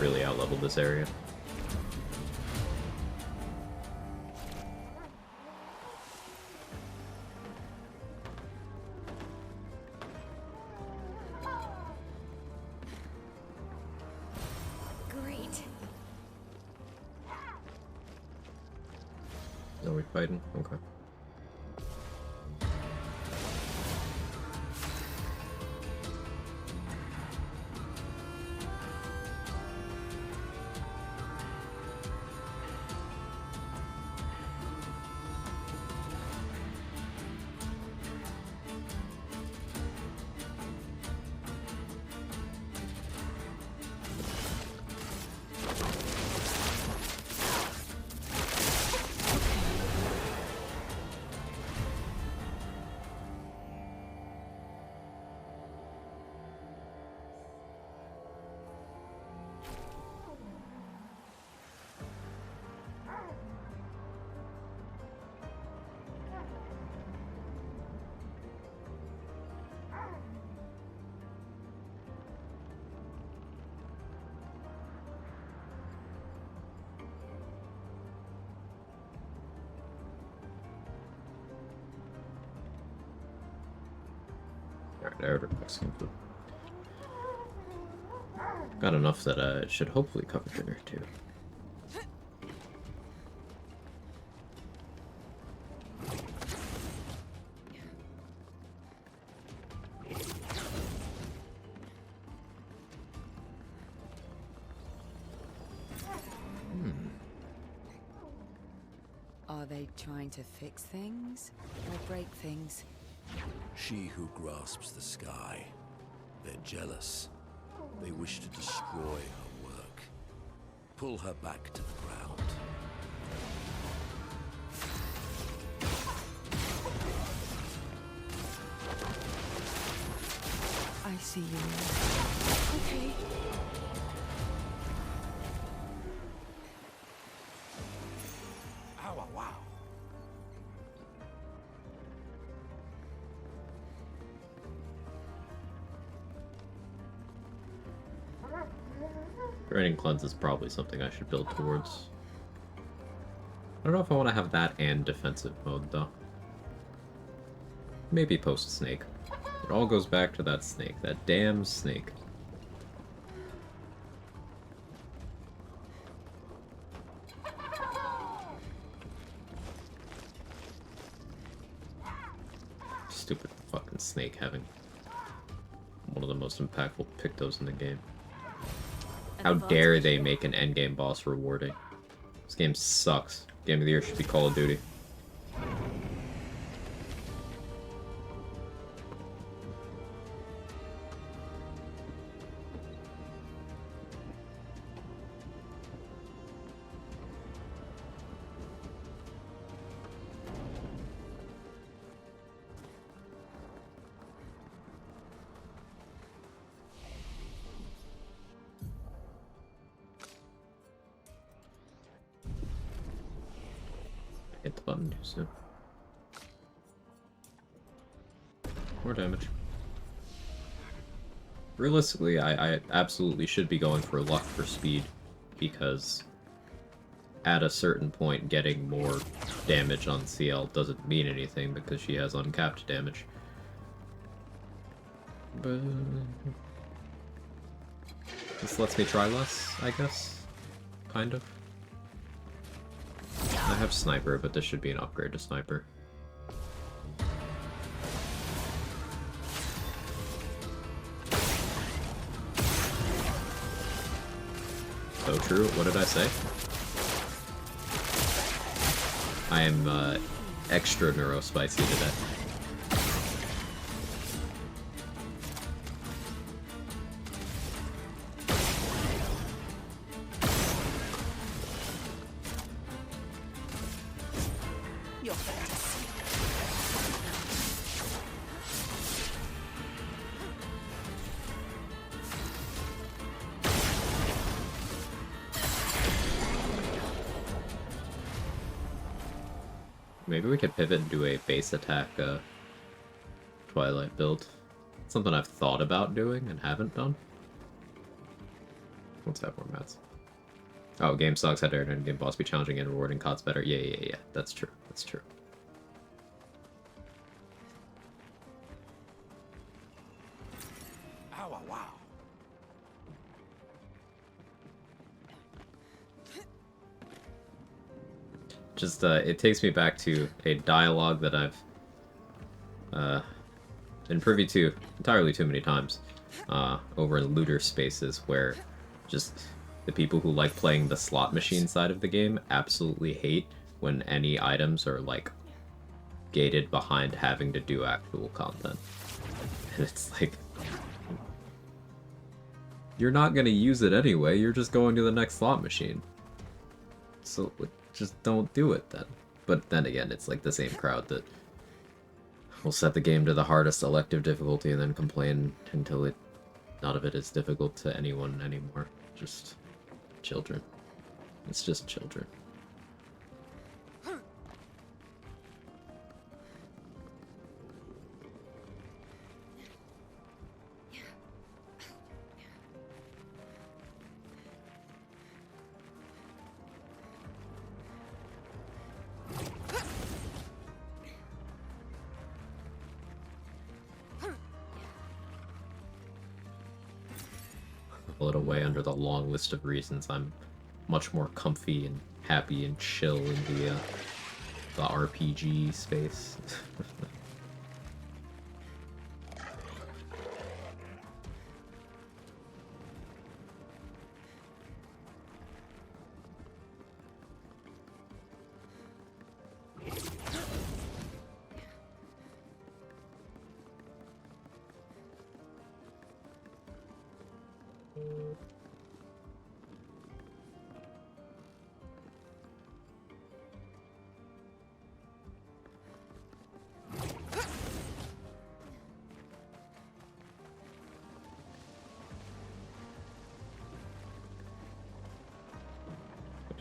[SPEAKER 3] Really out-leveled this area.
[SPEAKER 6] Great.
[SPEAKER 3] Are we fighting? Okay. Alright, I ordered Mexican food. Got enough that it should hopefully cover dinner too.
[SPEAKER 10] Are they trying to fix things or break things?
[SPEAKER 11] She who grasps the sky. They're jealous. They wish to destroy her work. Pull her back to the ground.
[SPEAKER 10] I see you.
[SPEAKER 2] Okay.
[SPEAKER 11] Ow, wow.
[SPEAKER 3] Draining Cleanse is probably something I should build towards. I don't know if I want to have that and defensive mode, though. Maybe post-snake. It all goes back to that snake. That damn snake. Stupid fucking snake having one of the most impactful pictos in the game. How dare they make an endgame boss rewarding? This game sucks. Game of the year should be Call of Duty. Hit the button too soon. More damage. Realistically, I absolutely should be going for luck for speed, because at a certain point getting more damage on Sciel doesn't mean anything because she has uncapped damage. But this lets me try less, I guess. Kind of. I have Sniper, but this should be an upgrade to Sniper. So true. What did I say? I am extra neurospicy today. Maybe we could pivot and do a base attack Twilight build. Something I've thought about doing and haven't done. Let's have more mats. Oh, game sucks. Had to game boss be challenging and rewarding. COD's better. Yeah. That's true. That's true.
[SPEAKER 11] Ow, wow.
[SPEAKER 3] Just, it takes me back to a dialogue that I've been privy to entirely too many times over in looter spaces, where just the people who like playing the slot machine side of the game absolutely hate when any items are, like, gated behind having to do actual content. And it's like, you're not gonna use it anyway, you're just going to the next slot machine. So, just don't do it then. But then again, it's like the same crowd that will set the game to the hardest elective difficulty and then complain until none of it is difficult to anyone anymore. Just children. It's just children. It away under the long list of reasons I'm much more comfy and happy and chill in the RPG space.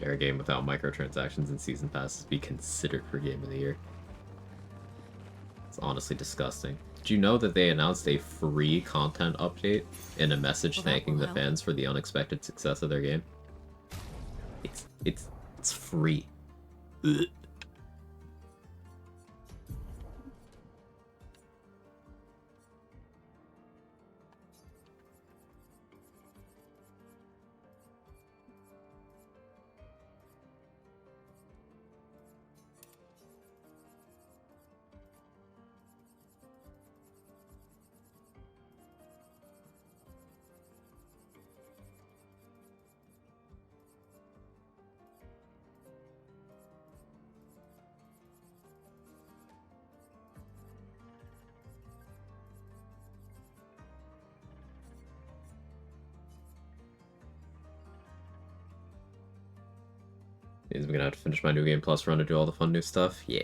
[SPEAKER 3] A game without microtransactions and season passes be considered for Game of the Year. It's honestly disgusting. Did you know that they announced a free content update in a message thanking the fans for the unexpected success of their game? It's free. Means I'm gonna have to finish my New Game Plus run to do all the fun new stuff. Yeah.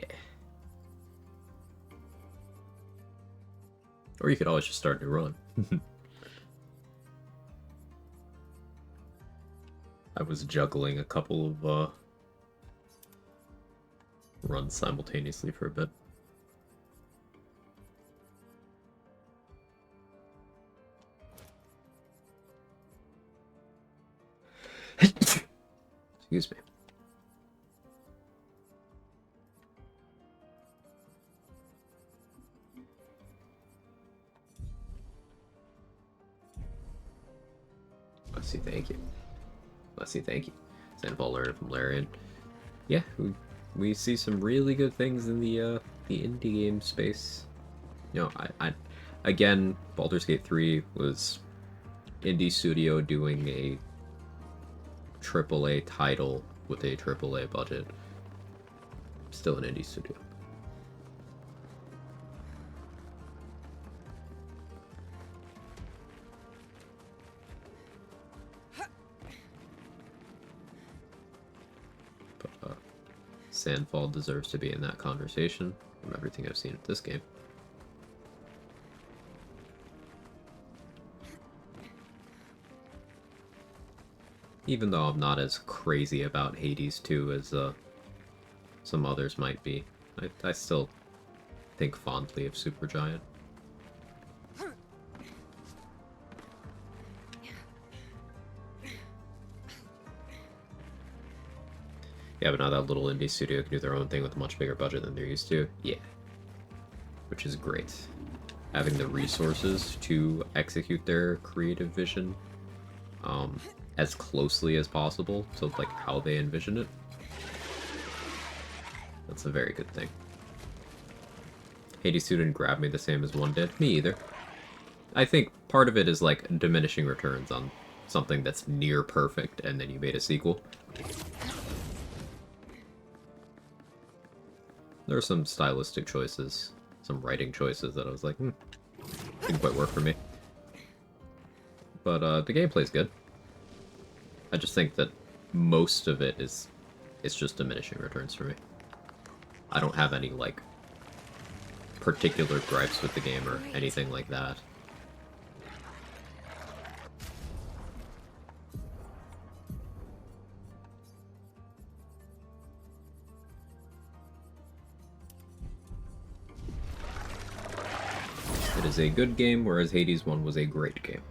[SPEAKER 3] Or you could always just start a new run. I was juggling a couple of runs simultaneously for a bit. Excuse me. Let's see, thank you. Let's see, thank you. Sandfall learned from Larian. Yeah, we see some really good things in the indie game space. You know, I again, Baldur's Gate 3 was indie studio doing a AAA title with a AAA budget. Still an indie studio. But Sandfall deserves to be in that conversation from everything I've seen of this game. Even though I'm not as crazy about Hades 2 as some others might be, I still think fondly of Supergiant. Yeah, but now that little indie studio can do their own thing with a much bigger budget than they're used to. Yeah. Which is great. Having the resources to execute their creative vision as closely as possible to like how they envision it. That's a very good thing. Hades 2 didn't grab me the same as 1 did. Me either. I think part of it is like diminishing returns on something that's near perfect and then you made a sequel. There are some stylistic choices, some writing choices that I was like, didn't quite work for me. But the gameplay's good. I just think that most of it it's just diminishing returns for me. I don't have any, like, particular gripes with the game or anything like that. It is a good game, whereas Hades 1 was a great game.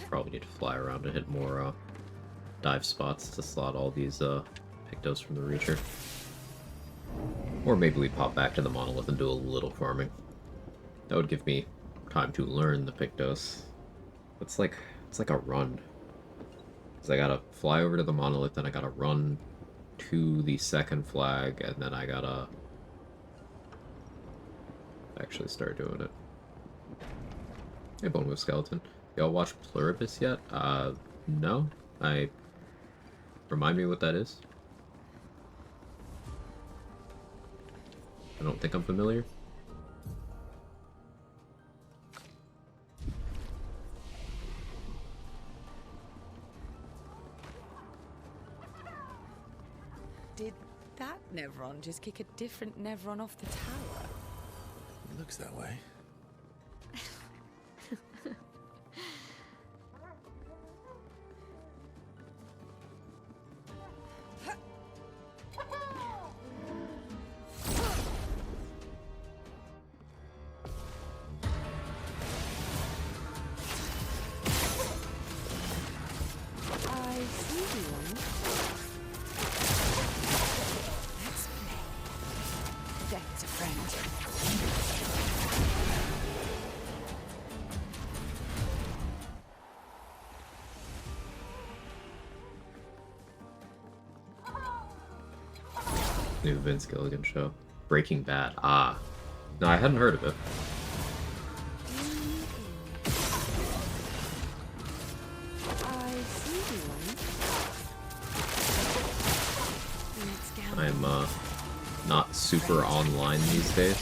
[SPEAKER 3] Probably need to fly around and hit more dive spots to slot all these pictos from the Reacher. Or maybe we pop back to the monolith and do a little farming. That would give me time to learn the Pictos. It's like a run. Because I gotta fly over to the monolith, then I gotta run to the second flag, and then I gotta actually start doing it. Hey, Bone with Skeleton. Y'all watch Pluribus yet? No. Remind me what that is? I don't think I'm familiar.
[SPEAKER 10] Did that Nevron just kick a different Nevron off the tower?
[SPEAKER 4] It looks that way.
[SPEAKER 3] New Vince Gilligan show. Breaking Bad. Ah. No, I hadn't heard of it. I'm not super online these days.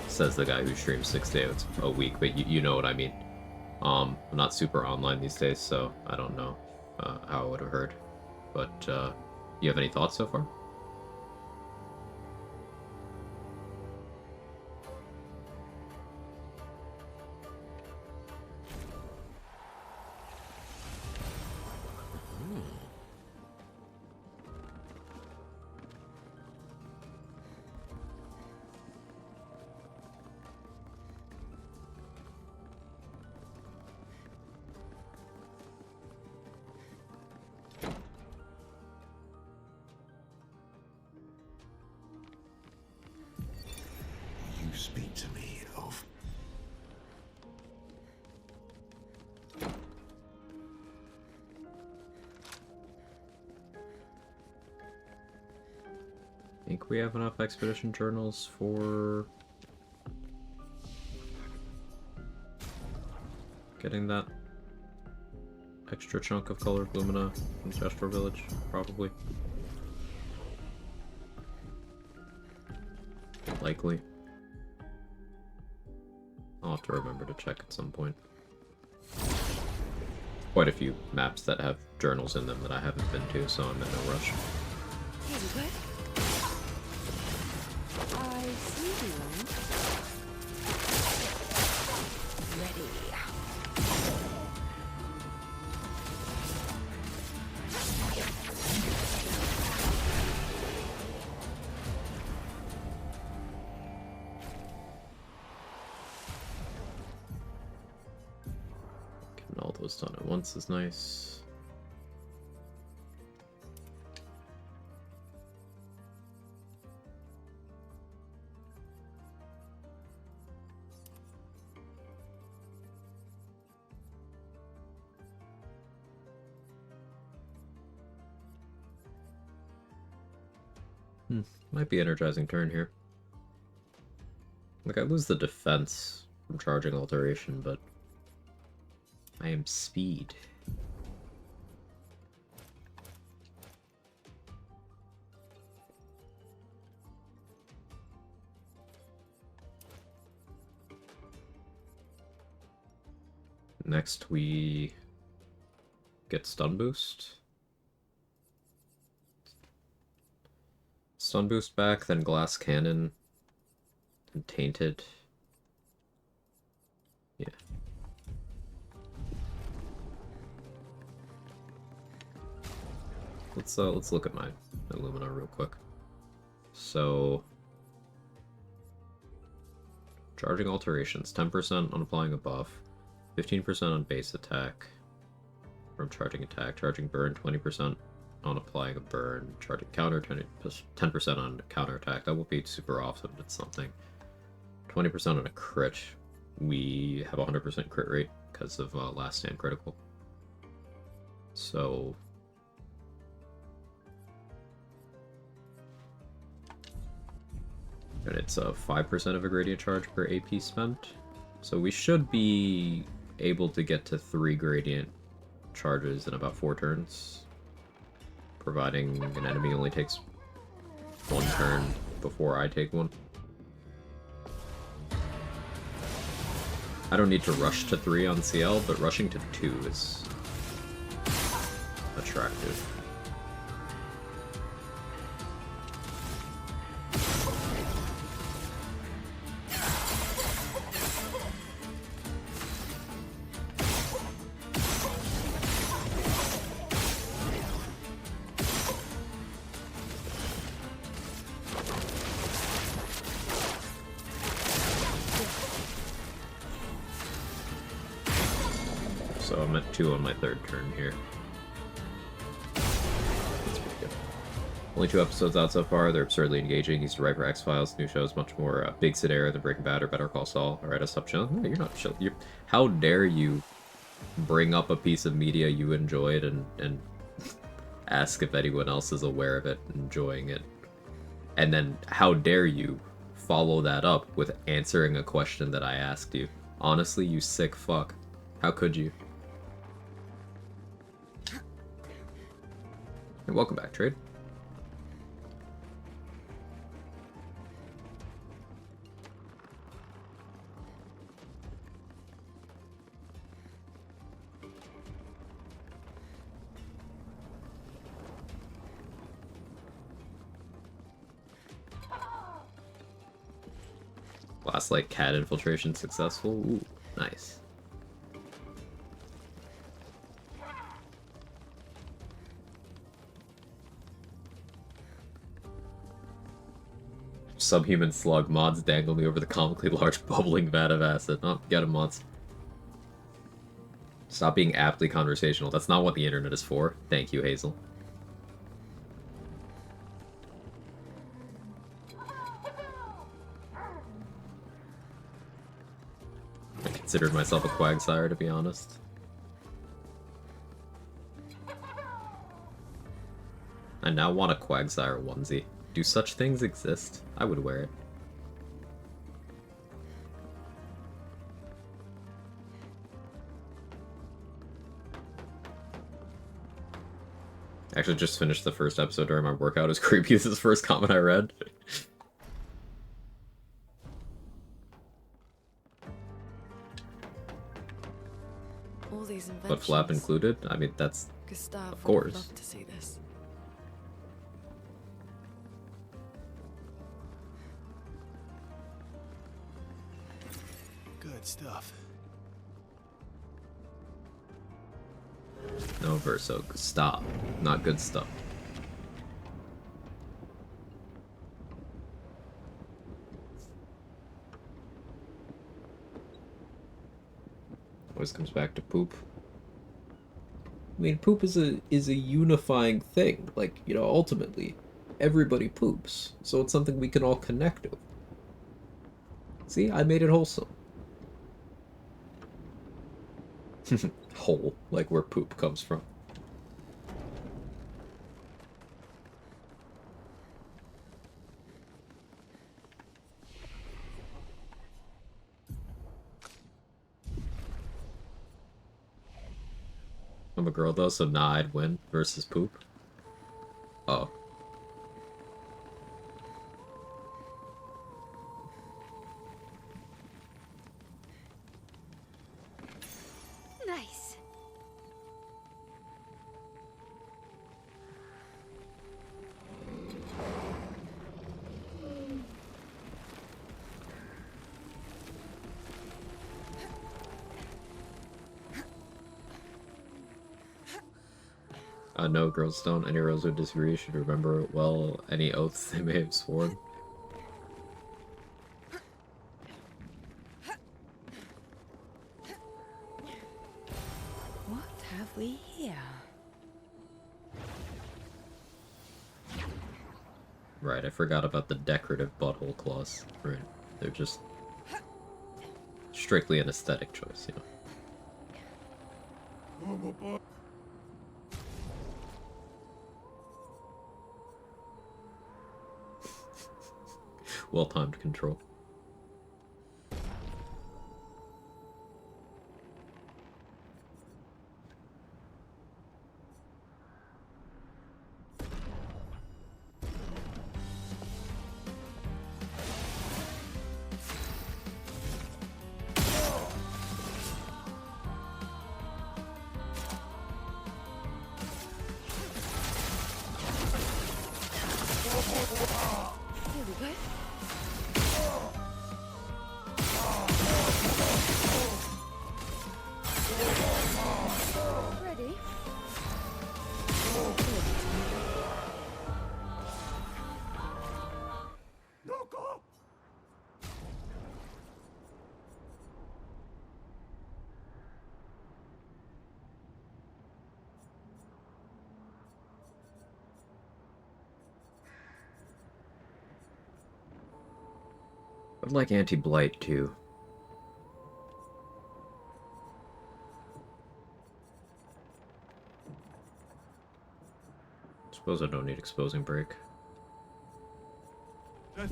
[SPEAKER 3] Says the guy who streams 6 days a week, but you know what I mean. I'm not super online these days, so I don't know how I would have heard. But you have any thoughts so far?
[SPEAKER 11] You speak to me of...
[SPEAKER 3] I think we have enough expedition journals for getting that extra chunk of colored lumina from Gestor Village, probably. Likely. I'll have to remember to check at some point. Quite a few maps that have journals in them that I haven't been to, so I'm in no rush.
[SPEAKER 10] Here we go. I see you. Ready.
[SPEAKER 3] Getting all those done at once is nice. Might be energizing turn here. Like, I lose the defense from charging alteration, but I am speed. Next we get stun boost. Stun boost back, then glass cannon, and tainted. Yeah. Let's look at my Illumina real quick. So charging alterations, 10% on applying a buff, 15% on base attack from charging attack, charging burn 20%, on applying a burn, charging counter, 10% on counterattack. That won't be super often, but it's something. 20% on a crit. We have a 100% crit rate because of last stand critical. So... and it's 5% of a gradient charge per AP spent. So we should be able to get to 3 gradient charges in about 4 turns. Providing an enemy only takes 1 turn before I take one. I don't need to rush to 3 on Sciel, but rushing to 2 is attractive. So I'm at 2 on my 3rd turn here. That's pretty good. Only 2 episodes out so far. They're absurdly engaging. Used to write for X-Files. New show is much more big scenario than Breaking Bad or Better Call Saul. Alright, I stopped chilling. No, you're not chilling. How dare you bring up a piece of media you enjoyed and ask if anyone else is aware of it, enjoying it. And then how dare you follow that up with answering a question that I asked you. Honestly, you sick fuck. How could you? Hey, welcome back, Trade. Last, like, cat infiltration successful. Ooh, nice. Subhuman slug mods dangle me over the comically large bubbling vat of acid. Oh, get him, mods. Stop being aptly conversational. That's not what the internet is for. Thank you, Hazel. I considered myself a Quagsire, to be honest. I now want a Quagsire onesie. Do such things exist? I would wear it. Actually, just finished the first episode during my workout. As creepy as this first comment I read.
[SPEAKER 10] All these inventions.
[SPEAKER 3] But flap included? I mean, that's...
[SPEAKER 10] Gustav
[SPEAKER 3] of course.
[SPEAKER 10] would love to see this.
[SPEAKER 4] Good stuff.
[SPEAKER 3] No, Verso. Stop. Not good stuff. Always comes back to poop. I mean, poop is a unifying thing. Like, you know, ultimately, everybody poops. So it's something we can all connect with. See, I made it wholesome. Hole, like where poop comes from. I'm a girl though, so nah, I'd win versus poop. Oh.
[SPEAKER 6] Nice.
[SPEAKER 3] No, girls don't. Any girls who disagree should remember well any oaths they may have sworn.
[SPEAKER 10] What have we here?
[SPEAKER 3] Right, I forgot about the decorative butthole claws. Right, they're just strictly an aesthetic choice, you know. Well-timed control.
[SPEAKER 2] Here we go. Ready?
[SPEAKER 3] I'd like anti-blight too. Suppose I don't need exposing break. And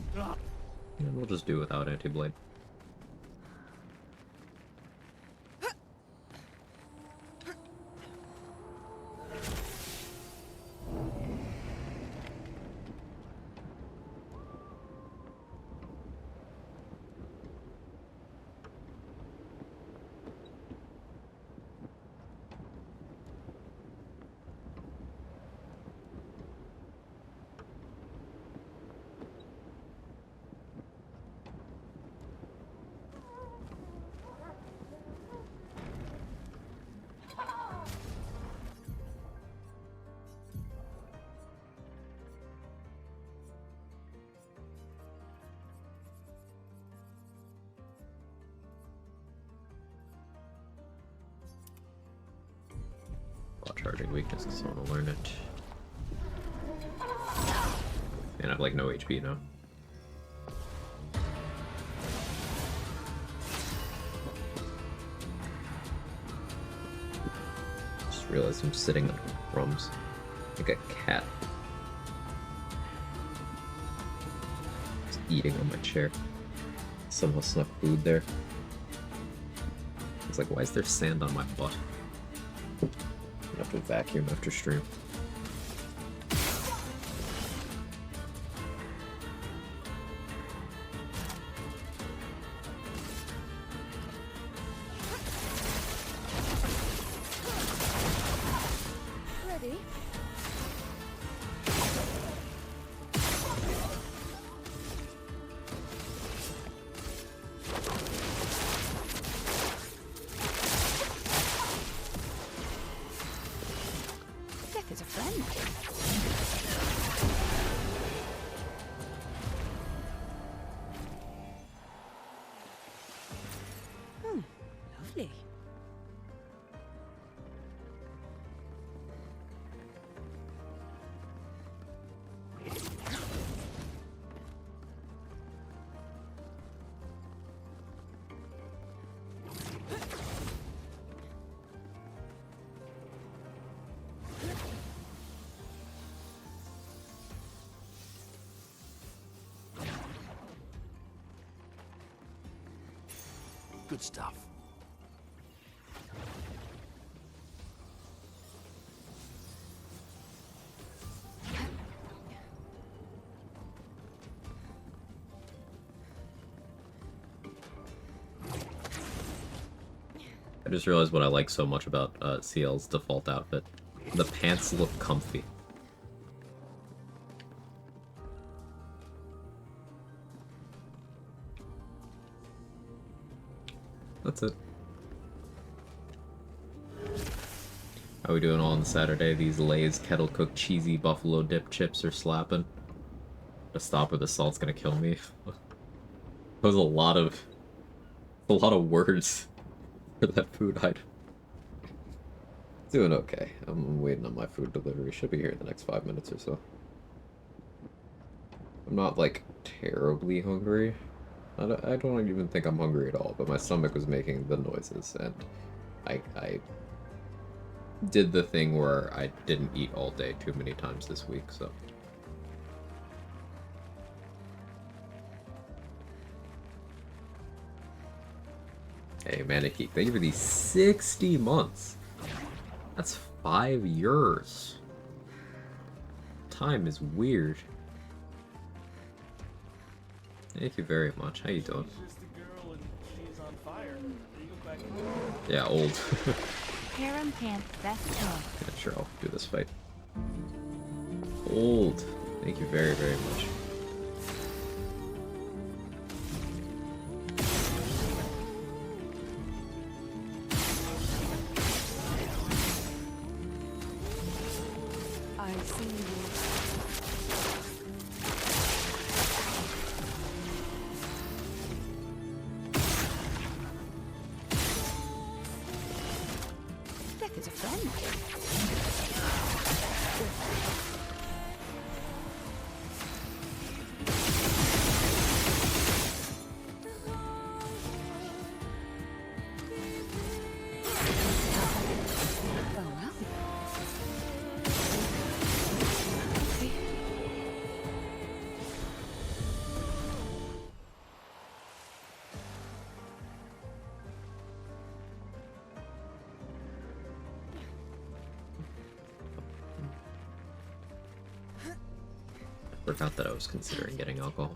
[SPEAKER 3] we'll just do without anti-blight. Charging weakness because I want to learn it. And I have like no HP now. Just realized I'm sitting on crumbs like a cat. Just eating on my chair. Somehow snuck food there. It's like, why is there sand on my butt? I have to vacuum after stream.
[SPEAKER 2] Ready? Death is a friend. Lovely.
[SPEAKER 11] Good stuff.
[SPEAKER 3] I just realized what I like so much about Ciel's default outfit. The pants look comfy. That's it. How we doing on Saturday? These Lay's kettle cooked cheesy buffalo dip chips are slapping. To stop or the salt's gonna kill me. That was a lot of words for that food item. Doing okay. I'm waiting on my food delivery. Should be here in the next 5 minutes or so. I'm not, like, terribly hungry. I don't even think I'm hungry at all, but my stomach was making the noises, and I did the thing where I didn't eat all day too many times this week, so... Hey, Maniki, thank you for these 60 months. That's 5 years. Time is weird. Thank you very much. How you doing?
[SPEAKER 1] She's just a girl and she's on fire. There you go, Quag.
[SPEAKER 3] Yeah, old.
[SPEAKER 12] Harem pants best friend.
[SPEAKER 3] Yeah, sure, I'll do this fight. Old. Thank you very, very much.
[SPEAKER 10] I see you.
[SPEAKER 12] Death is a friend. Oh well.
[SPEAKER 3] Forgot that I was considering getting alcohol.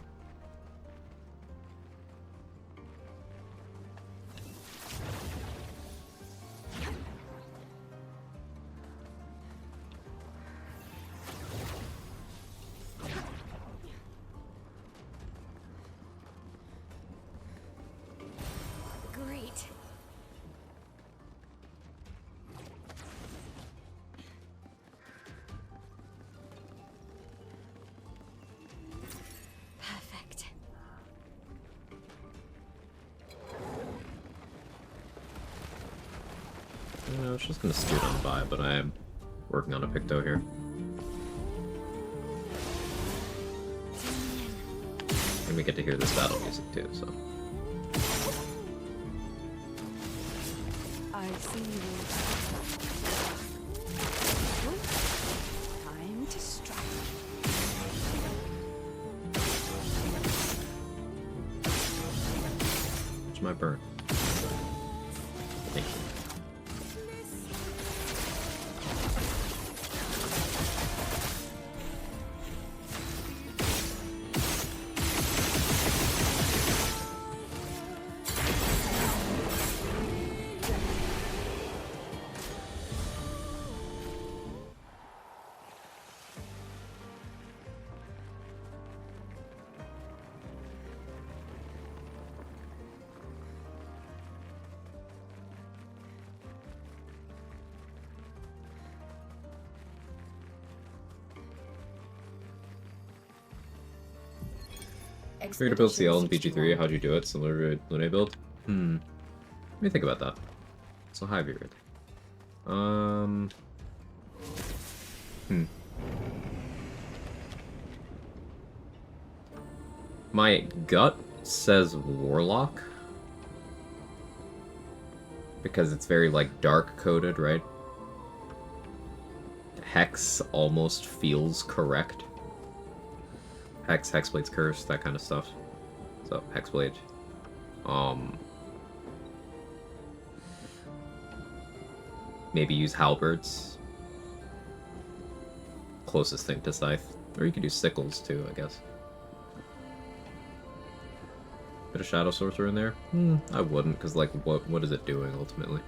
[SPEAKER 6] Great. Perfect.
[SPEAKER 3] I was just gonna scoot on by, but I am working on a Picto here. And we get to hear this battle music too, so.
[SPEAKER 10] I see you.
[SPEAKER 12] Time to strike.
[SPEAKER 3] It's my burn. Thank you. Figured to build Sciel in PG3, how'd you do it? Similar to Lune build? Let me think about that. So high really. My gut says Warlock. Because it's very, like, dark-coded, right? Hex almost feels correct. Hex, Hexblade's Curse, that kind of stuff. So, Hexblade. Maybe use Halberds. Closest thing to Scythe. Or you could do Sickles too, I guess. Bit of Shadow Sorcerer in there? I wouldn't, because, like, what is it doing, ultimately?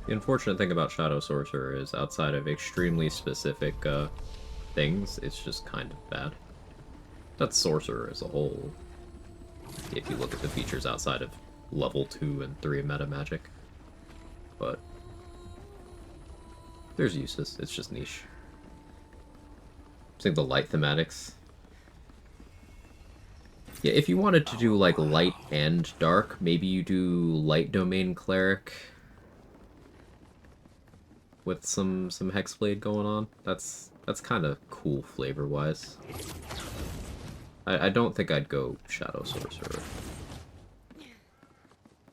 [SPEAKER 3] The unfortunate thing about Shadow Sorcerer is, outside of extremely specific things, it's just kind of bad. That's Sorcerer as a whole. if you look at the features outside of level 2 and 3 meta magic. But there's uses, it's just niche. I think the light thematics. Yeah, if you wanted to do like light and dark, maybe you do light domain cleric with some hexblade going on. That's kind of cool flavor wise. I don't think I'd go shadow sorcerer,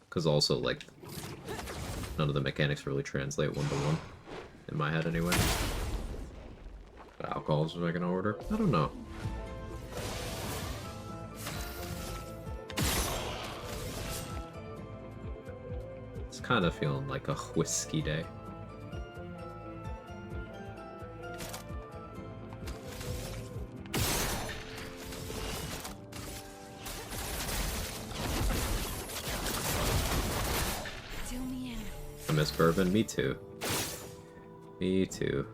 [SPEAKER 3] because also like none of the mechanics really translate 1-to-1 in my head anyway. But alcohol is what I can order. I don't know. It's kind of feeling like a whiskey day. I miss bourbon. Me too. Me too.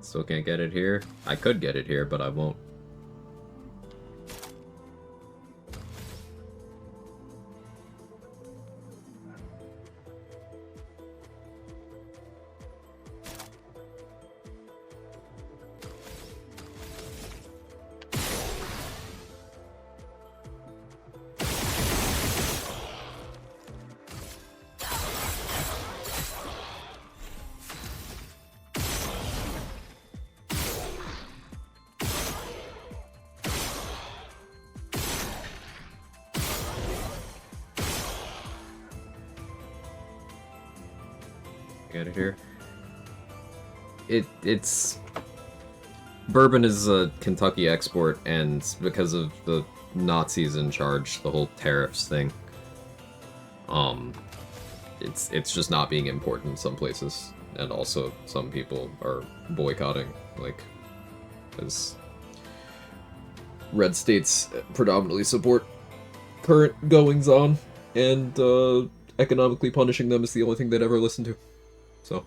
[SPEAKER 3] Still can't get it here. I could get it here, but I won't. Get it here. It's bourbon is a Kentucky export, and because of the Nazis in charge, the whole tariffs thing, it's just not being imported in some places, and also some people are boycotting, like, as red states predominantly support current goings on, and economically punishing them is the only thing they'd ever listen to. So.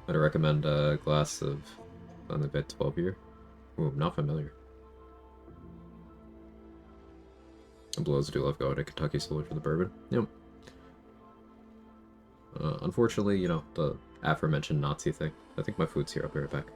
[SPEAKER 3] I'd recommend a glass of on the bit 12 year. Ooh, I'm not familiar. The Blows do love going to Kentucky solely for the bourbon. Yep. Unfortunately, you know, the aforementioned Nazi thing. I think my food's here. I'll be right back.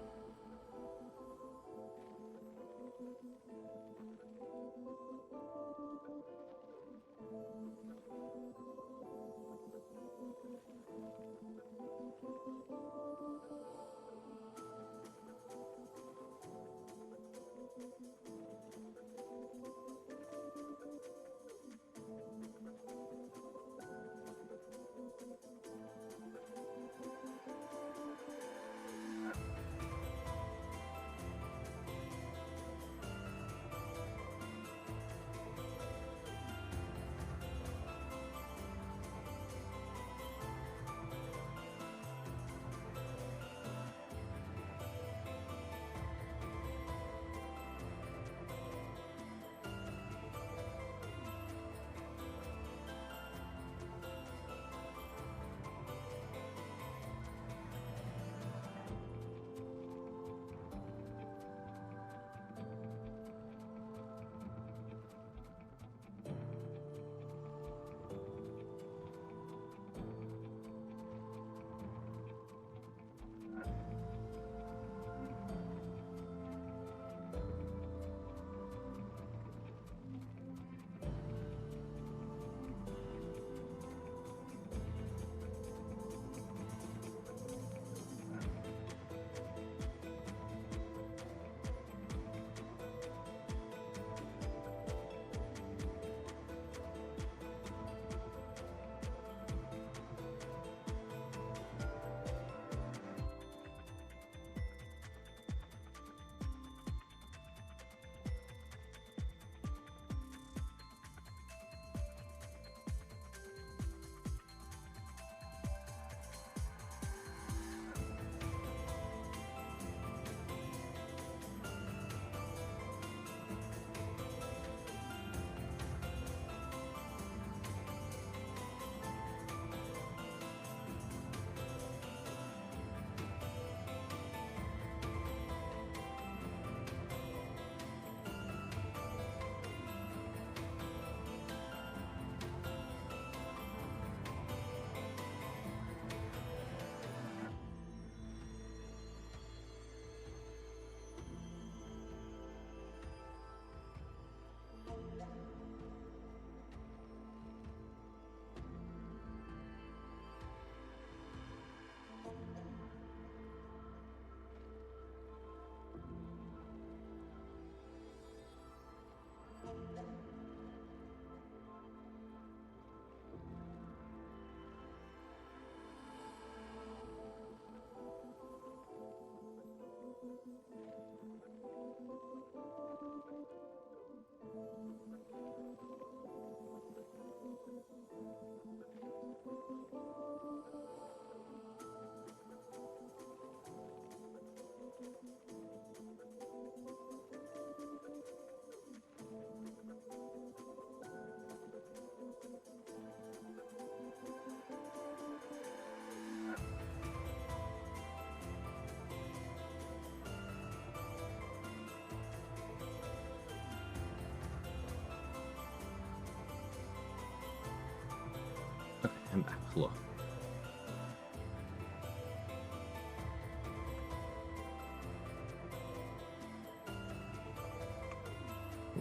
[SPEAKER 3] I'm back. Hello.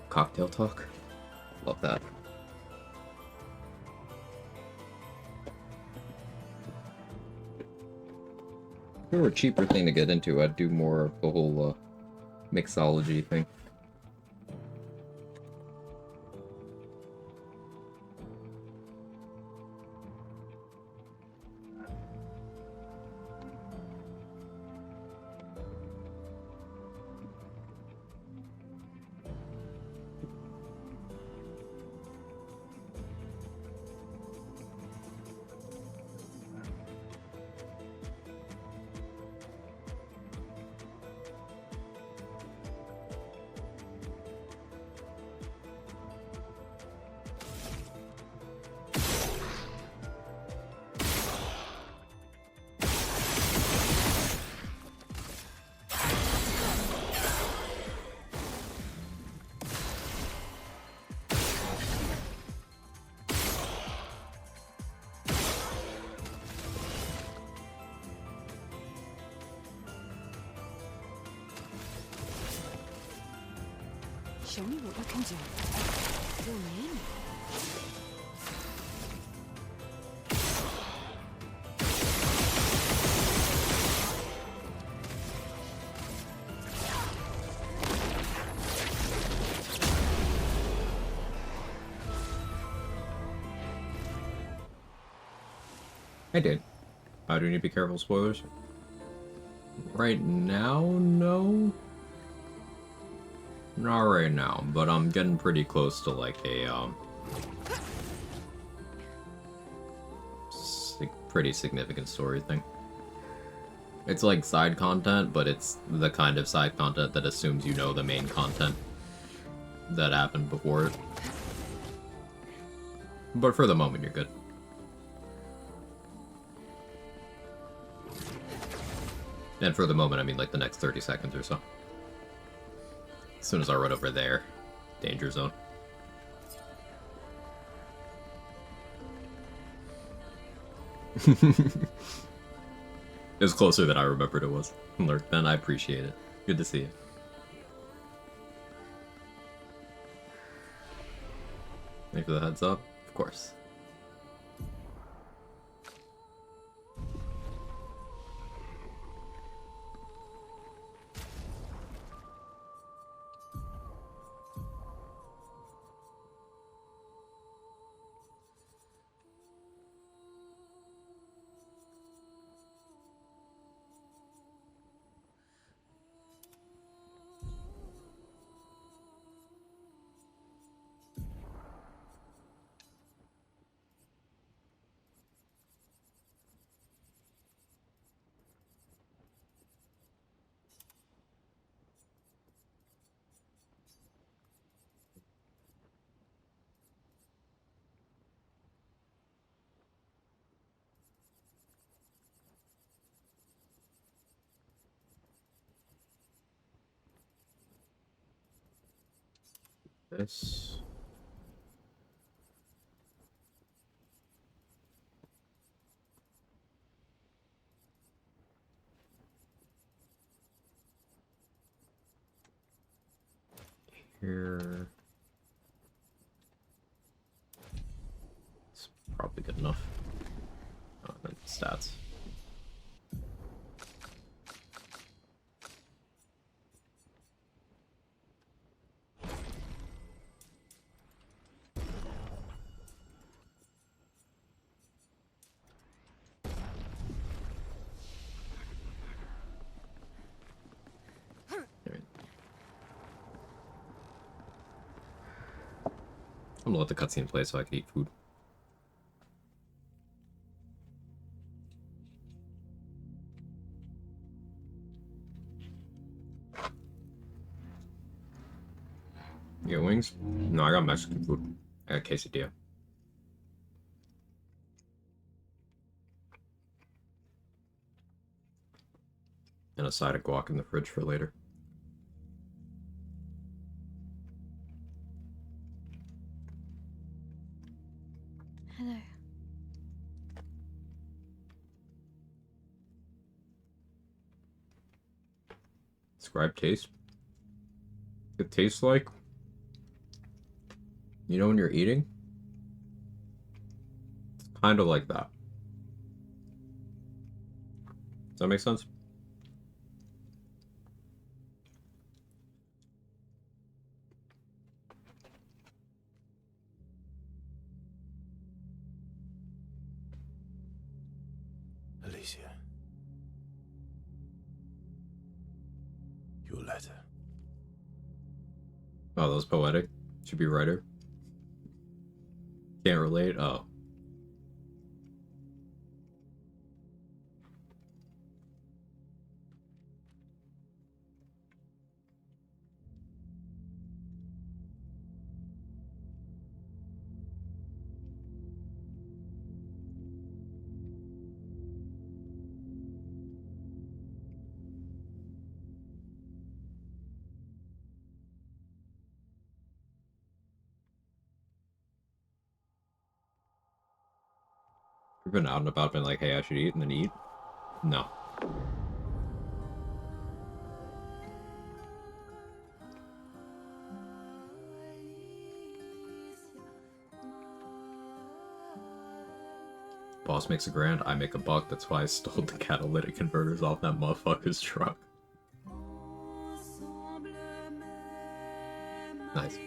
[SPEAKER 3] Cocktail talk. Love that. If it were a cheaper thing to get into, I'd do more of the whole mixology thing.
[SPEAKER 12] Show me what you can do. You're in.
[SPEAKER 3] I did. I do need to be careful, spoilers. Right now, no? Not right now, but I'm getting pretty close to like a, pretty significant story thing. It's like side content, but it's the kind of side content that assumes you know the main content that happened before it. But for the moment, you're good. And for the moment, I mean like the next 30 seconds or so. As soon as I run over there, danger zone. It was closer than I remembered it was. Lurk, Ben, I appreciate it. Good to see you. Thank you for the heads up. Of course. This. Here. It's probably good enough. Oh, and stats. I'm gonna let the cutscene play so I can eat food. You got wings? No, I got Mexican food. I got quesadilla. And a side of guac in the fridge for later.
[SPEAKER 6] Hello.
[SPEAKER 3] describe taste? It tastes like, you know, when you're eating, it's kind of like that. Does that make sense?
[SPEAKER 4] Alicia. Your letter.
[SPEAKER 3] Oh, that was poetic. Should be writer. Can't relate? Oh. You've been out and about, been like, hey, I should eat, and then eat? No. Boss makes $1,000, I make $1. That's why I stole the catalytic converters off that motherfucker's truck. Nice.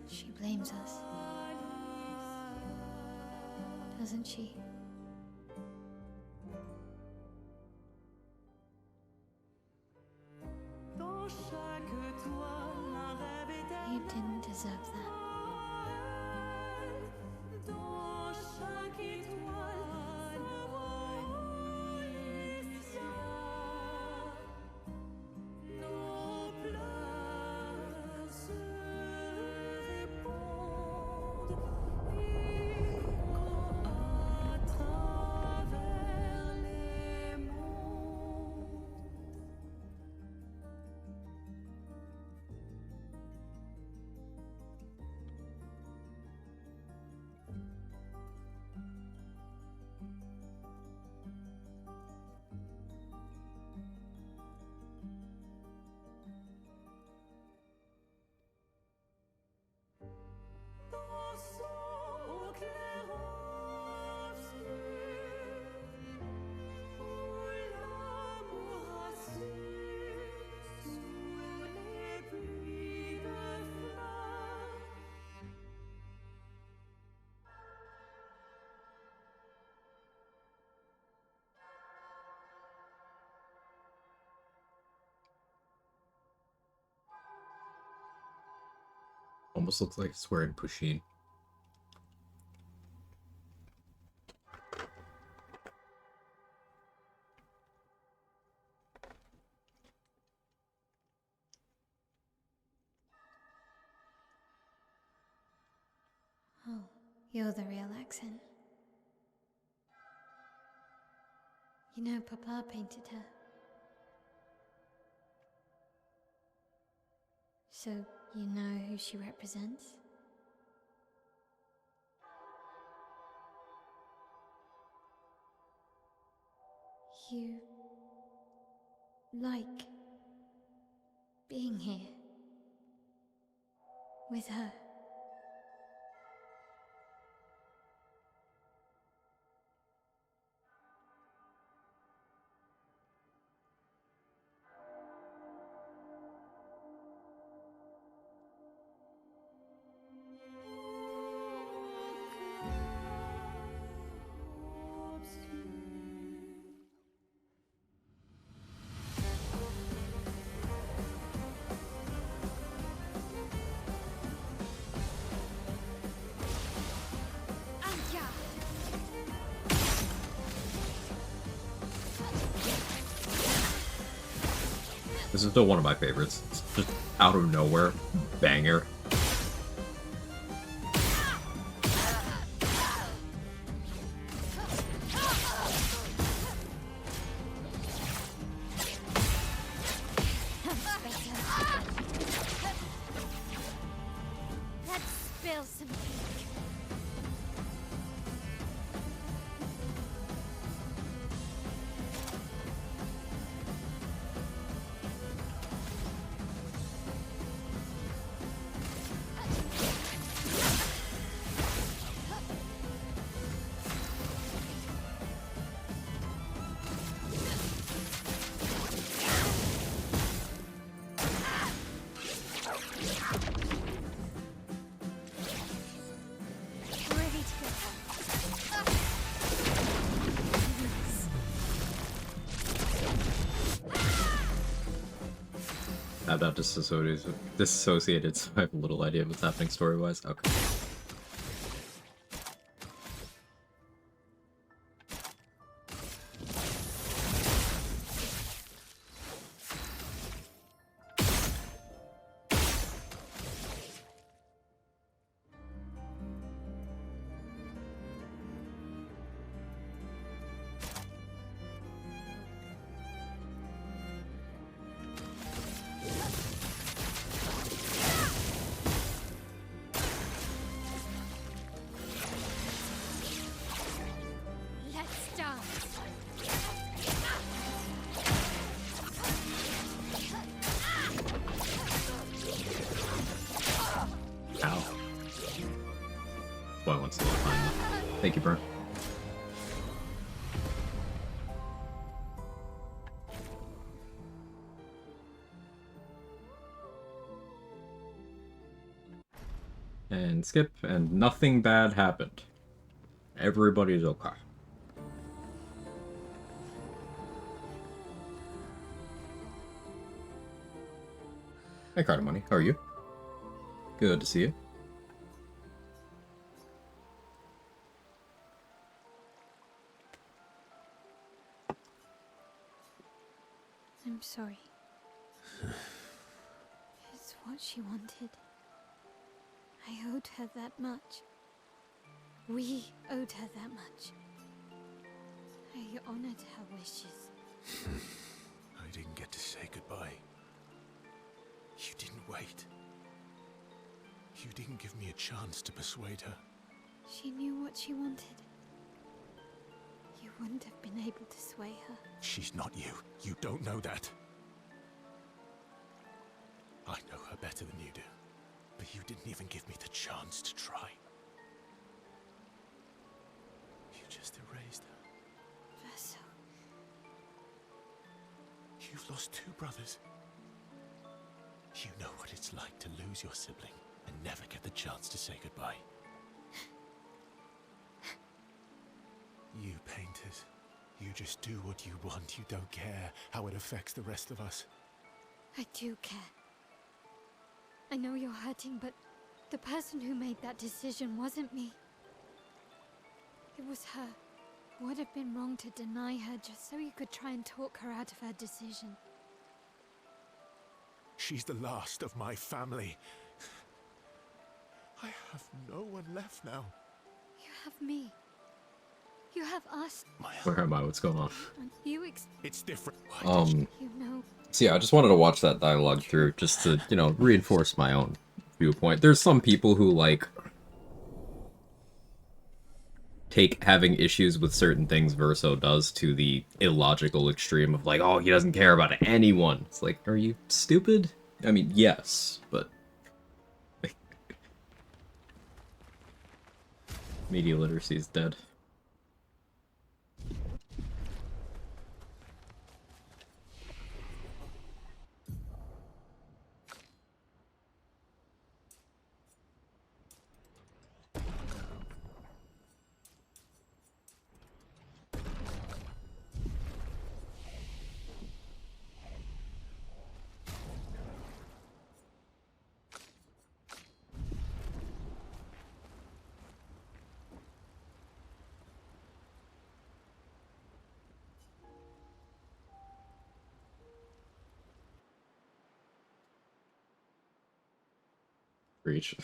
[SPEAKER 6] She blames us. Doesn't she? You didn't deserve that.
[SPEAKER 3] Almost looks like it's wearing Pusheen.
[SPEAKER 6] Oh, you're the real accent. You know, Papa painted her. So, you know who she represents? You like being here with her.
[SPEAKER 3] This is still one of my favorites. It's just out of nowhere. Banger. I'm not disassociated, so I have a little idea of what's happening story-wise. Okay. Thank you, bro. And skip, and nothing bad happened. Everybody's okay. Hey, Carter Money. How are you? Good to see you.
[SPEAKER 6] I'm sorry. It's what she wanted. I owed her that much. We owed her that much. I honored her wishes.
[SPEAKER 4] I didn't get to say goodbye. You didn't wait. You didn't give me a chance to persuade her.
[SPEAKER 6] She knew what she wanted. You wouldn't have been able to sway her.
[SPEAKER 4] She's not you. You don't know that. I know her better than you do. But you didn't even give me the chance to try. You just erased her.
[SPEAKER 6] Verso.
[SPEAKER 4] You've lost 2 brothers. You know what it's like to lose your sibling and never get the chance to say goodbye. You painters, you just do what you want. You don't care how it affects the rest of us.
[SPEAKER 6] I do care. I know you're hurting, but the person who made that decision wasn't me. It was her. It would have been wrong to deny her just so you could try and talk her out of her decision.
[SPEAKER 4] She's the last of my family. I have no one left now.
[SPEAKER 6] You have me. You have us.
[SPEAKER 3] Where am I? What's going on?
[SPEAKER 4] It's different.
[SPEAKER 6] You know.
[SPEAKER 3] So yeah, I just wanted to watch that dialogue through just to, you know, reinforce my own viewpoint. There's some people who, like, take having issues with certain things Verso does to the illogical extreme of, like, oh, he doesn't care about anyone. It's like, are you stupid? I mean, yes, but... media literacy is dead. Reach.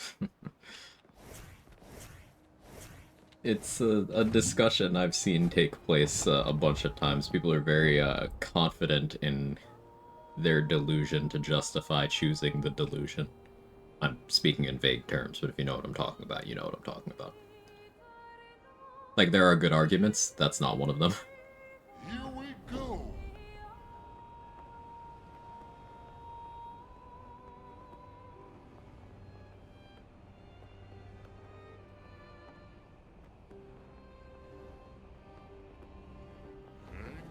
[SPEAKER 3] It's a discussion I've seen take place a bunch of times. People are very confident in their delusion to justify choosing the delusion. I'm speaking in vague terms, but if you know what I'm talking about, you know what I'm talking about. Like, there are good arguments, that's not one of them.
[SPEAKER 5] Here we go.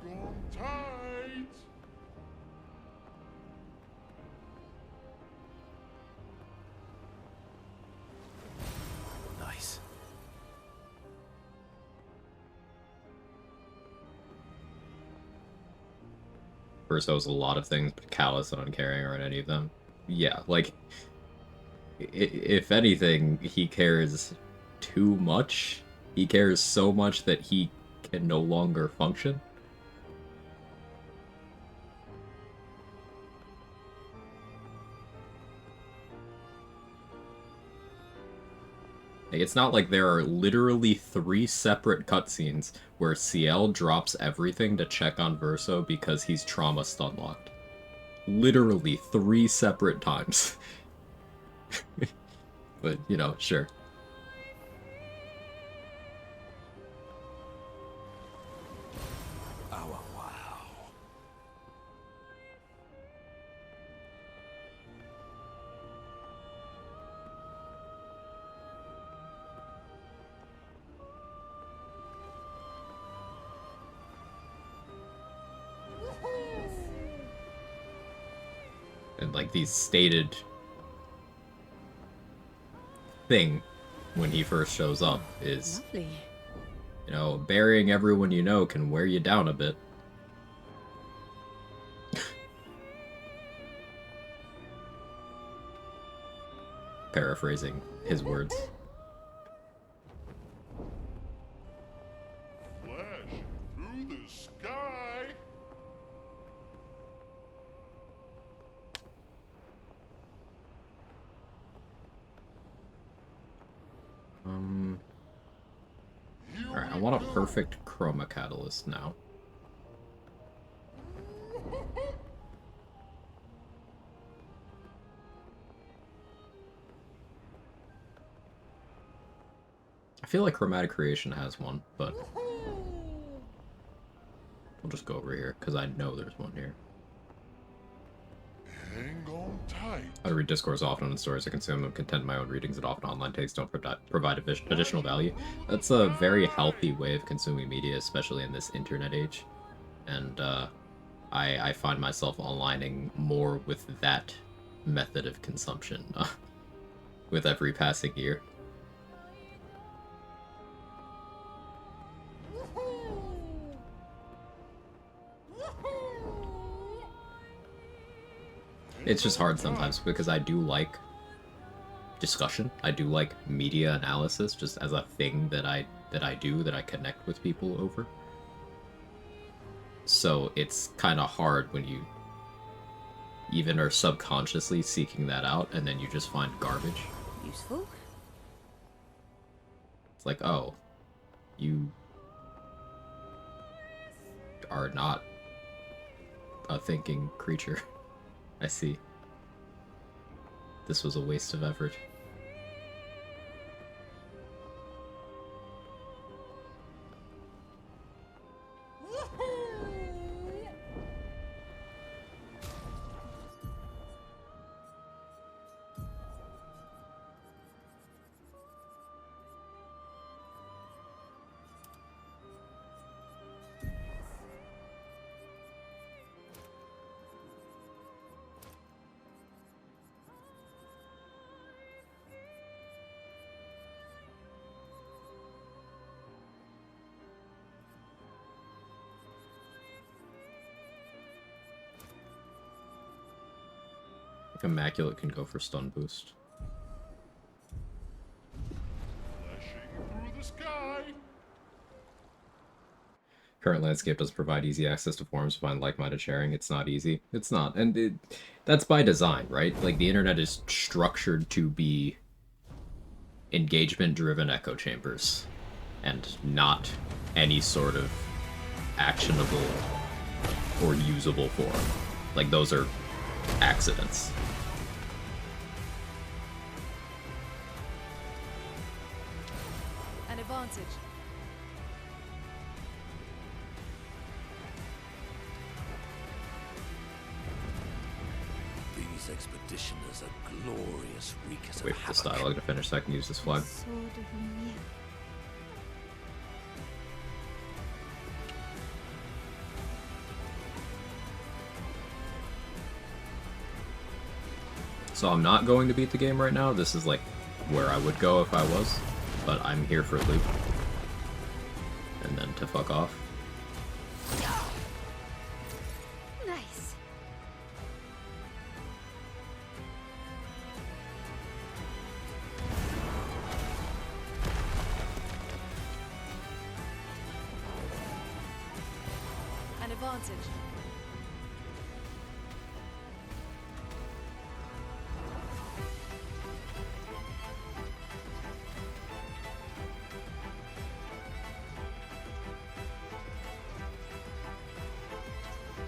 [SPEAKER 5] Hang on tight.
[SPEAKER 4] Nice.
[SPEAKER 3] Verso is a lot of things, but callous and uncaring aren't any of them. Yeah, like, if anything, he cares too much. He cares so much that he can no longer function. Like, it's not like there are literally 3 separate cutscenes where Sciel drops everything to check on Verso because he's trauma stun-locked. Literally 3 separate times. But, you know, sure.
[SPEAKER 11] Oh, wow.
[SPEAKER 3] And, like, the stated thing when he first shows up is,
[SPEAKER 10] Lovely.
[SPEAKER 3] you know, burying everyone you know can wear you down a bit. Paraphrasing his words.
[SPEAKER 5] Flash through the sky.
[SPEAKER 3] Alright, I want a perfect chroma catalyst now. I feel like Chromatic Creation has one, but I'll just go over here, because I know there's one here.
[SPEAKER 5] Hang on tight.
[SPEAKER 3] I read discourse often in stories I consume them, content my own readings, and often online takes don't provide additional value. That's a very healthy way of consuming media, especially in this internet age. And I find myself aligning more with that method of consumption with every passing year. It's just hard sometimes because I do like discussion. I do like media analysis just as a thing that I do that I connect with people over. So it's kind of hard when you even are subconsciously seeking that out and then you just find garbage.
[SPEAKER 10] Useful.
[SPEAKER 3] It's like, oh, you are not a thinking creature. I see. This was a waste of effort. Immaculate can go for stun boost.
[SPEAKER 5] Flashing through the sky.
[SPEAKER 3] Current landscape doesn't provide easy access to forums to find like-minded sharing. It's not easy. It's not. And that's by design, right? Like, the internet is structured to be engagement-driven echo chambers. And not any sort of actionable or usable forum. Like, those are accidents.
[SPEAKER 12] An advantage.
[SPEAKER 11] These expeditioners are glorious wreakers of
[SPEAKER 3] Wait for this
[SPEAKER 11] havoc.
[SPEAKER 3] dialogue to finish so I can use this flag.
[SPEAKER 6] Sword of Lumiere.
[SPEAKER 3] So I'm not going to beat the game right now. This is like where I would go if I was, but I'm here for loot. And then to fuck off.
[SPEAKER 6] Nice.
[SPEAKER 12] advantage.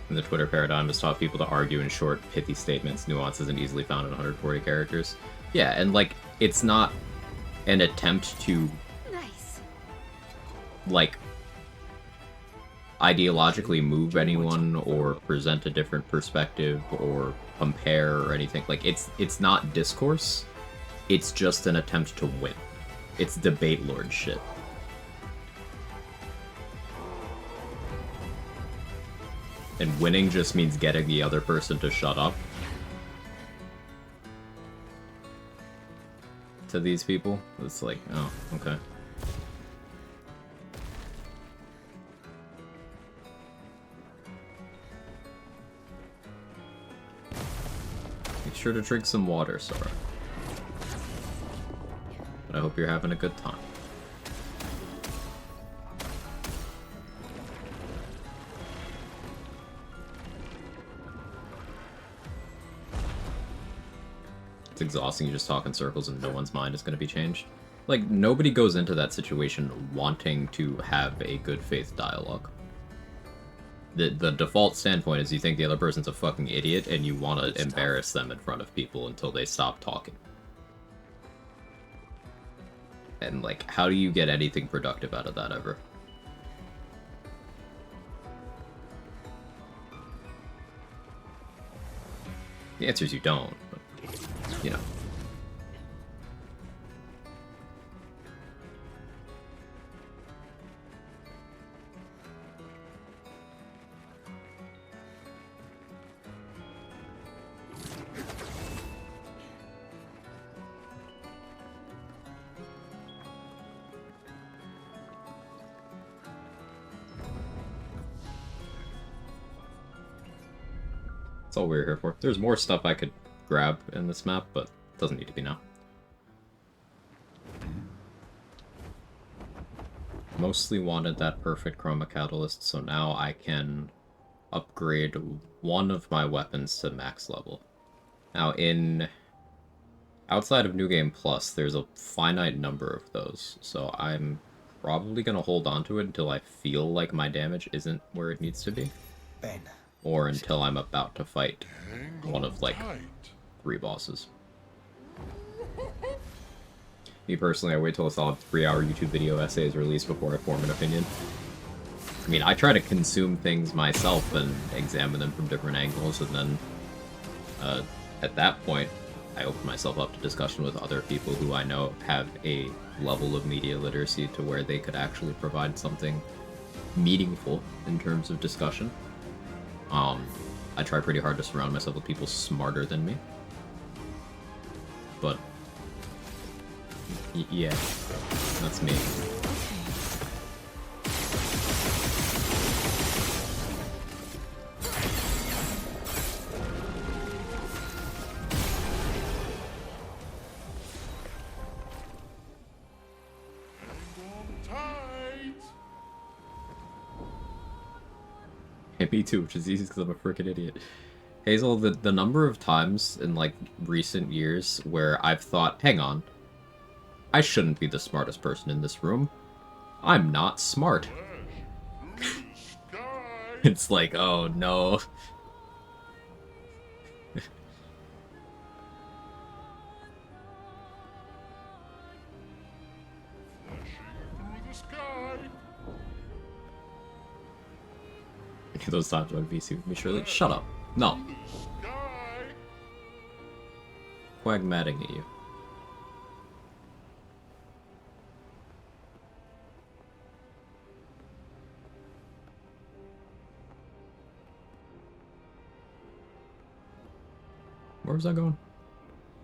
[SPEAKER 3] And the Twitter paradigm has taught people to argue in short, pithy statements, nuances, and easily found in 140 characters. Yeah, and like, it's not an attempt to, like, ideologically move anyone or present a different perspective or compare or anything. Like, it's not discourse. It's just an attempt to win. It's debate lord shit. And winning just means getting the other person to shut up. To these people, it's like, oh, okay. Make sure to drink some water, Sora. But I hope you're having a good time. It's exhausting, you just talk in circles and no one's mind is going to be changed. Like, nobody goes into that situation wanting to have a good faith dialogue. The default standpoint is you think the other person's a fucking idiot and you want to embarrass them in front of people until they stop talking. And, like, how do you get anything productive out of that ever? The answer is you don't, but, you know. That's all we're here for. There's more stuff I could grab in this map, but it doesn't need to be now. Mostly wanted that perfect chroma catalyst, so now I can upgrade one of my weapons to max level. Now, outside of New Game Plus, there's a finite number of those, so I'm probably going to hold on to it until I feel like my damage isn't where it needs to be.
[SPEAKER 13] Ben.
[SPEAKER 3] Or until I'm about to fight one of, like, 3 bosses. Me personally, I wait till a solid 3-hour YouTube video essay is released before I form an opinion. I mean, I try to consume things myself and examine them from different angles, and then, at that point, I open myself up to discussion with other people who I know have a level of media literacy to where they could actually provide something meaningful in terms of discussion. I try pretty hard to surround myself with people smarter than me. But, yeah, that's me. Me too, which is easy because I'm a freaking idiot. Hazel, the number of times in, like, recent years where I've thought, hang on, I shouldn't be the smartest person in this room. I'm not smart. It's like, oh no. Those times when VC with me, Shirley. Shut up. No. Quag matting at you. Where was I going?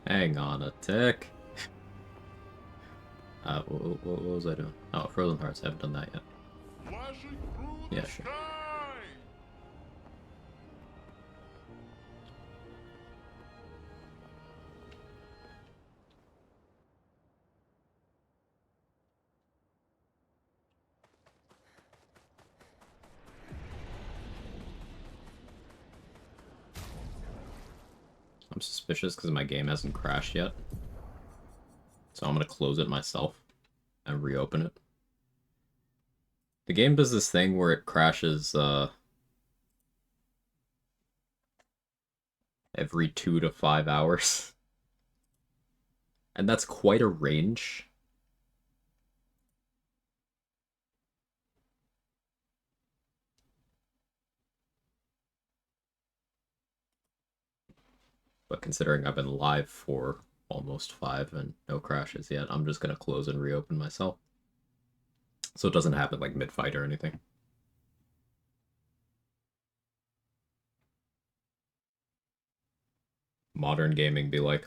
[SPEAKER 3] Hang on a tick. What was I doing? Oh, Frozen Hearts. I haven't done that yet. Yeah, sure. I'm suspicious because my game hasn't crashed yet. So I'm going to close it myself and reopen it. The game does this thing where it crashes every 2 to 5 hours. And that's quite a range. But considering I've been live for almost 5 and no crashes yet, I'm just going to close and reopen myself. So it doesn't happen like mid-fight or anything. Modern gaming be like.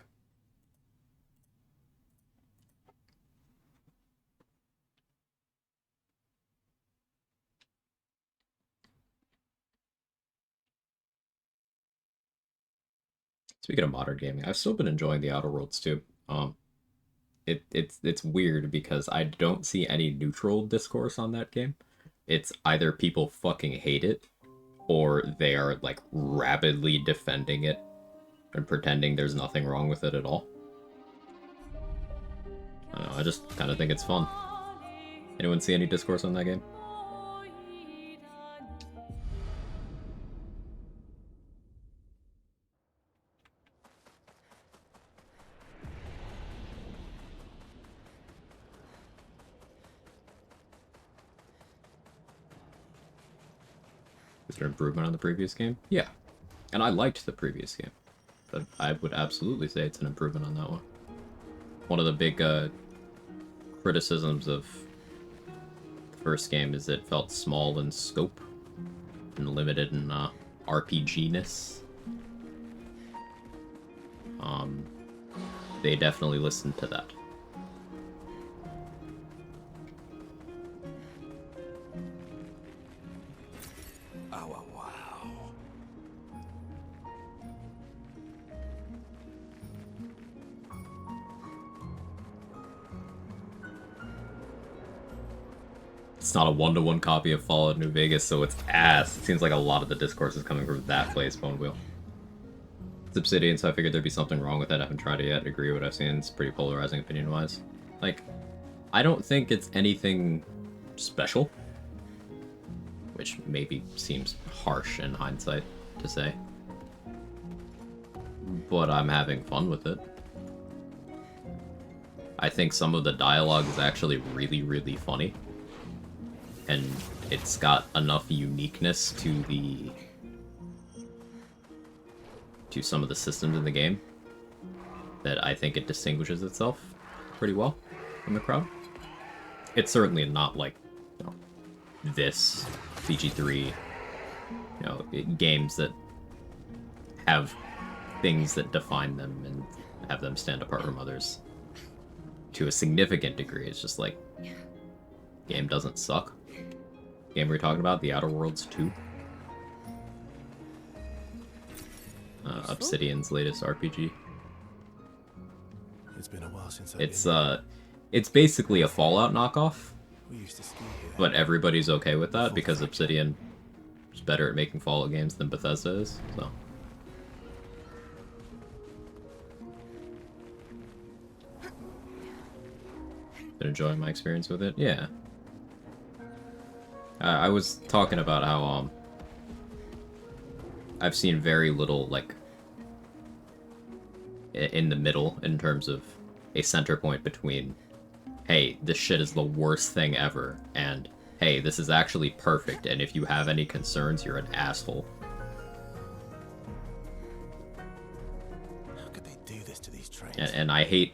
[SPEAKER 3] Speaking of modern gaming, I've still been enjoying the Outer Worlds too. It's weird because I don't see any neutral discourse on that game. It's either people fucking hate it, or they are like rabidly defending it and pretending there's nothing wrong with it at all. I don't know, I just kind of think it's fun. Anyone see any discourse on that game? Is there improvement on the previous game? Yeah. And I liked the previous game. But I would absolutely say it's an improvement on that one. One of the big criticisms of the first game is it felt small in scope and limited in RPG-ness. They definitely listened to that.
[SPEAKER 11] Oh, wow.
[SPEAKER 3] It's not a one-to-one copy of Fallout New Vegas, so it's ass. It seems like a lot of the discourse is coming from that place, Bone Wheel. It's Obsidian, so I figured there'd be something wrong with it. I haven't tried it yet. I agree with what I've seen. It's pretty polarizing opinion-wise. Like, I don't think it's anything special. Which maybe seems harsh in hindsight to say. But I'm having fun with it. I think some of the dialogue is actually really, really funny. And it's got enough uniqueness to some of the systems in the game that I think it distinguishes itself pretty well from the crowd. It's certainly not like, you know, this CG3, you know, games that have things that define them and have them stand apart from others to a significant degree. It's just like, game doesn't suck. Game we're talking about, The Outer Worlds 2. Obsidian's latest RPG.
[SPEAKER 4] It's been a while since
[SPEAKER 3] It's basically a Fallout knockoff,
[SPEAKER 4] we used to ski here.
[SPEAKER 3] but everybody's okay with that because Obsidian is better at making Fallout games than Bethesda is, so. Been enjoying my experience with it? Yeah. I was talking about how, I've seen very little, like, in the middle in terms of a center point between, hey, this shit is the worst thing ever, and, hey, this is actually perfect, and if you have any concerns, you're an asshole.
[SPEAKER 4] How could they do this to these trains?
[SPEAKER 3] And I hate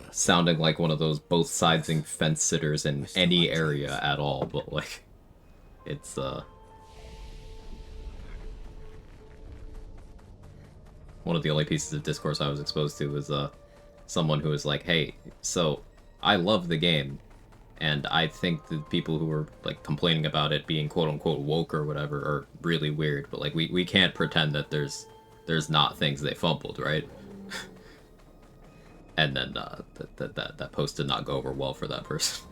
[SPEAKER 3] sounding like one of those both-siding fence sitters in any area at all, but, like, it's, one of the only pieces of discourse I was exposed to was, someone who was like, hey, so, I love the game, and I think the people who are, like, complaining about it being quote-unquote woke or whatever are really weird, but, like, we can't pretend that there's not things they fumbled, right? And then, that post did not go over well for that person.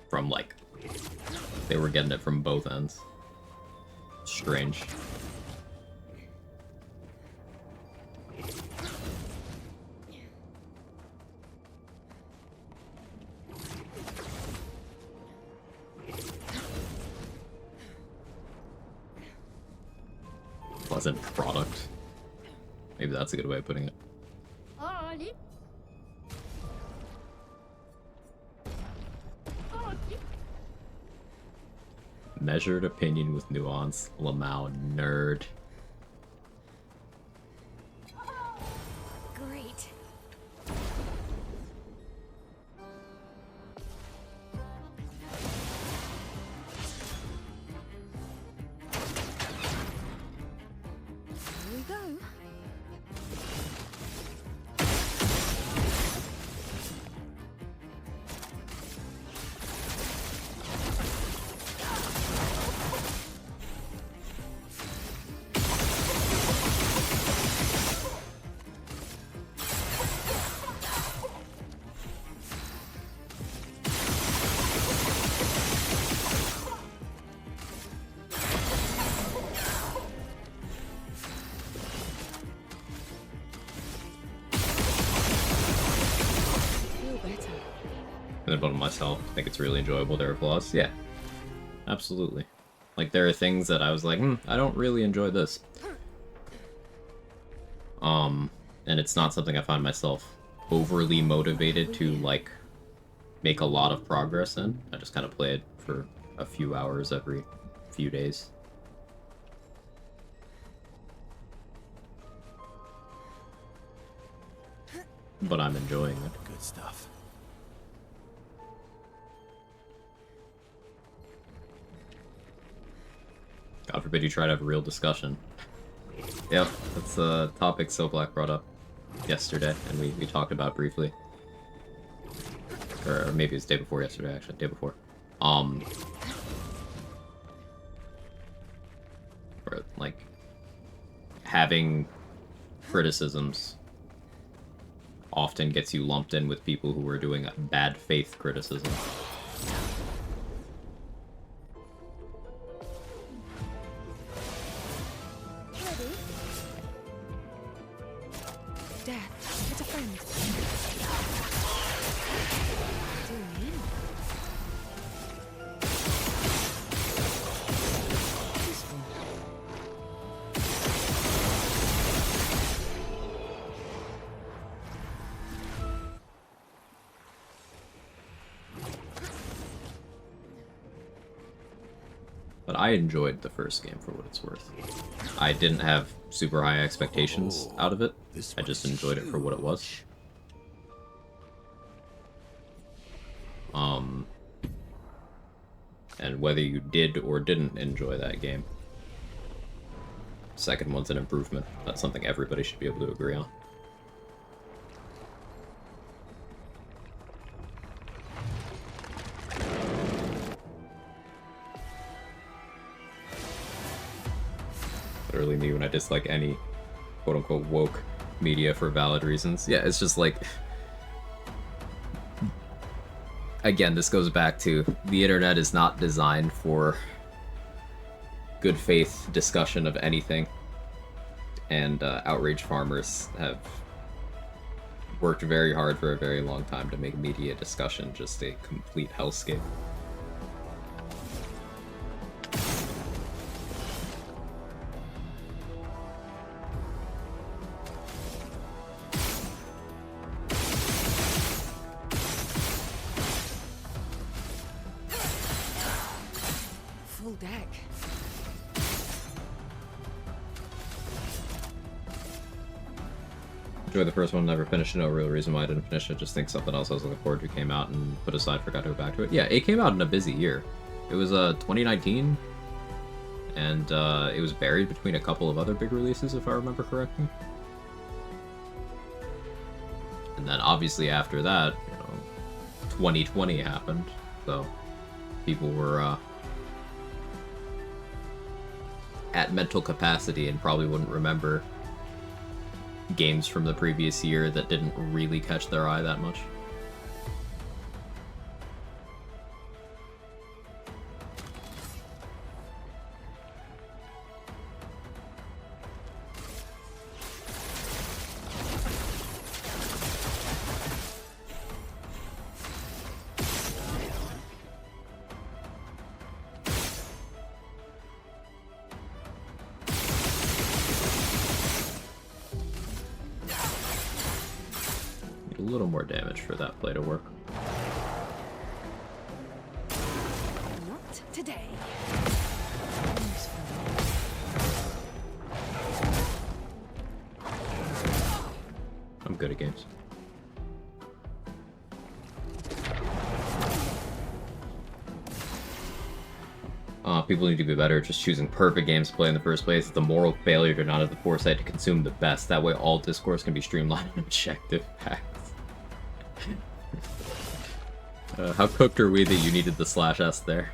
[SPEAKER 3] From, like, they were getting it from both ends. strange. Pleasant product. Maybe that's a good way of putting it. Measured opinion with nuance. Lamau nerd.
[SPEAKER 6] Great. Here we go.
[SPEAKER 3] About myself, I think it's really enjoyable. There are flaws, yeah, absolutely. Like there are things that I was like, I don't really enjoy this. And it's not something I find myself overly motivated to like make a lot of progress in. I just kind of play it for a few hours every few days. But I'm enjoying it.
[SPEAKER 11] Good stuff.
[SPEAKER 3] God forbid you try to have a real discussion. Yep, that's a topic So Black brought up yesterday, and we talked about briefly. Or maybe it was the day before yesterday, actually. Day before. Where, like, having criticisms often gets you lumped in with people who are doing a bad faith criticism. But I enjoyed the first game for what it's worth. I didn't have super high expectations out of it. I just enjoyed it for what it was. And whether you did or didn't enjoy that game, second one's an improvement. That's something everybody should be able to agree on. Literally me when I dislike any quote-unquote woke media for valid reasons. Yeah, it's just like... Again, this goes back to the internet is not designed for good faith discussion of anything. And outraged farmers have worked very hard for a very long time to make media discussion just a complete hellscape.
[SPEAKER 12] Full deck.
[SPEAKER 3] Enjoyed the first one, never finished it. No real reason why I didn't finish it. Just think something else I was looking forward to came out and put aside, forgot to go back to it. Yeah, it came out in a busy year. It was 2019, and it was buried between a couple of other big releases, if I remember correctly. And then obviously after that, 2020 happened, so people were at mental capacity and probably wouldn't remember games from the previous year that didn't really catch their eye that much. a little more damage for that play to work.
[SPEAKER 12] Not today.
[SPEAKER 3] I'm good at games. People need to be better at just choosing perfect games to play in the first place. It's a moral failure to not have the foresight to consume the best. That way all discourse can be streamlined and objective facts. How cooked are we that you needed the /s there?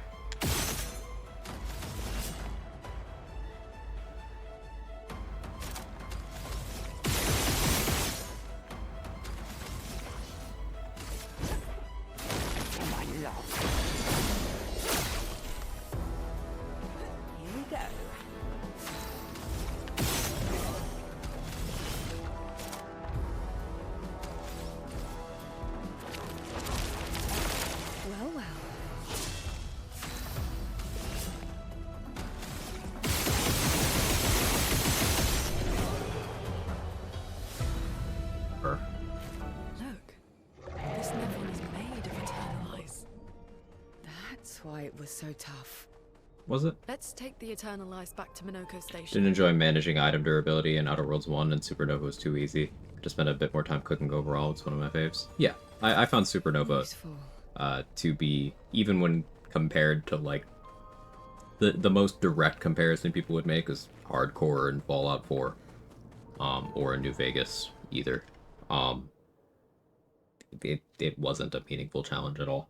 [SPEAKER 10] So tough.
[SPEAKER 3] Was it?
[SPEAKER 2] Let's take the Eternal Ice back to Minoko Station.
[SPEAKER 3] Didn't enjoy managing item durability in Outer Worlds 1, and Supernova was too easy. Just spent a bit more time cooking overall. It's one of my faves. Yeah, I found Supernova to be, even when compared to like the most direct comparison people would make is Hardcore and Fallout 4, or in New Vegas either. It wasn't a meaningful challenge at all.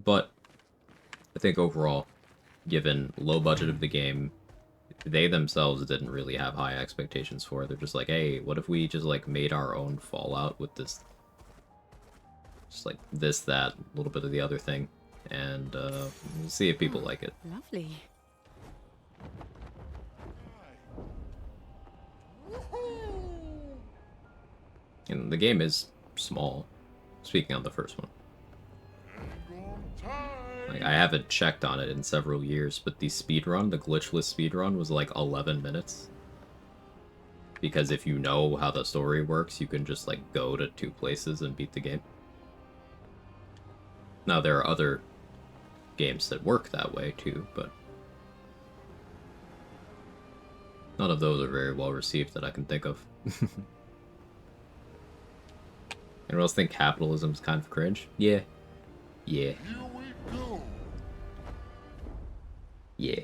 [SPEAKER 3] But I think overall, given low budget of the game, they themselves didn't really have high expectations for it. They're just like, hey, what if we just like made our own Fallout with this, just like this, that, a little bit of the other thing, and we'll see if people like it.
[SPEAKER 2] Lovely.
[SPEAKER 3] And the game is small, speaking on the first one. Like, I haven't checked on it in several years, but the speedrun, the glitchless speedrun, was like 11 minutes. Because if you know how the story works, you can just like go to 2 places and beat the game. Now, there are other games that work that way too, but none of those are very well received that I can think of. Anyone else think capitalism's kind of cringe? Yeah. Yeah. Yeah.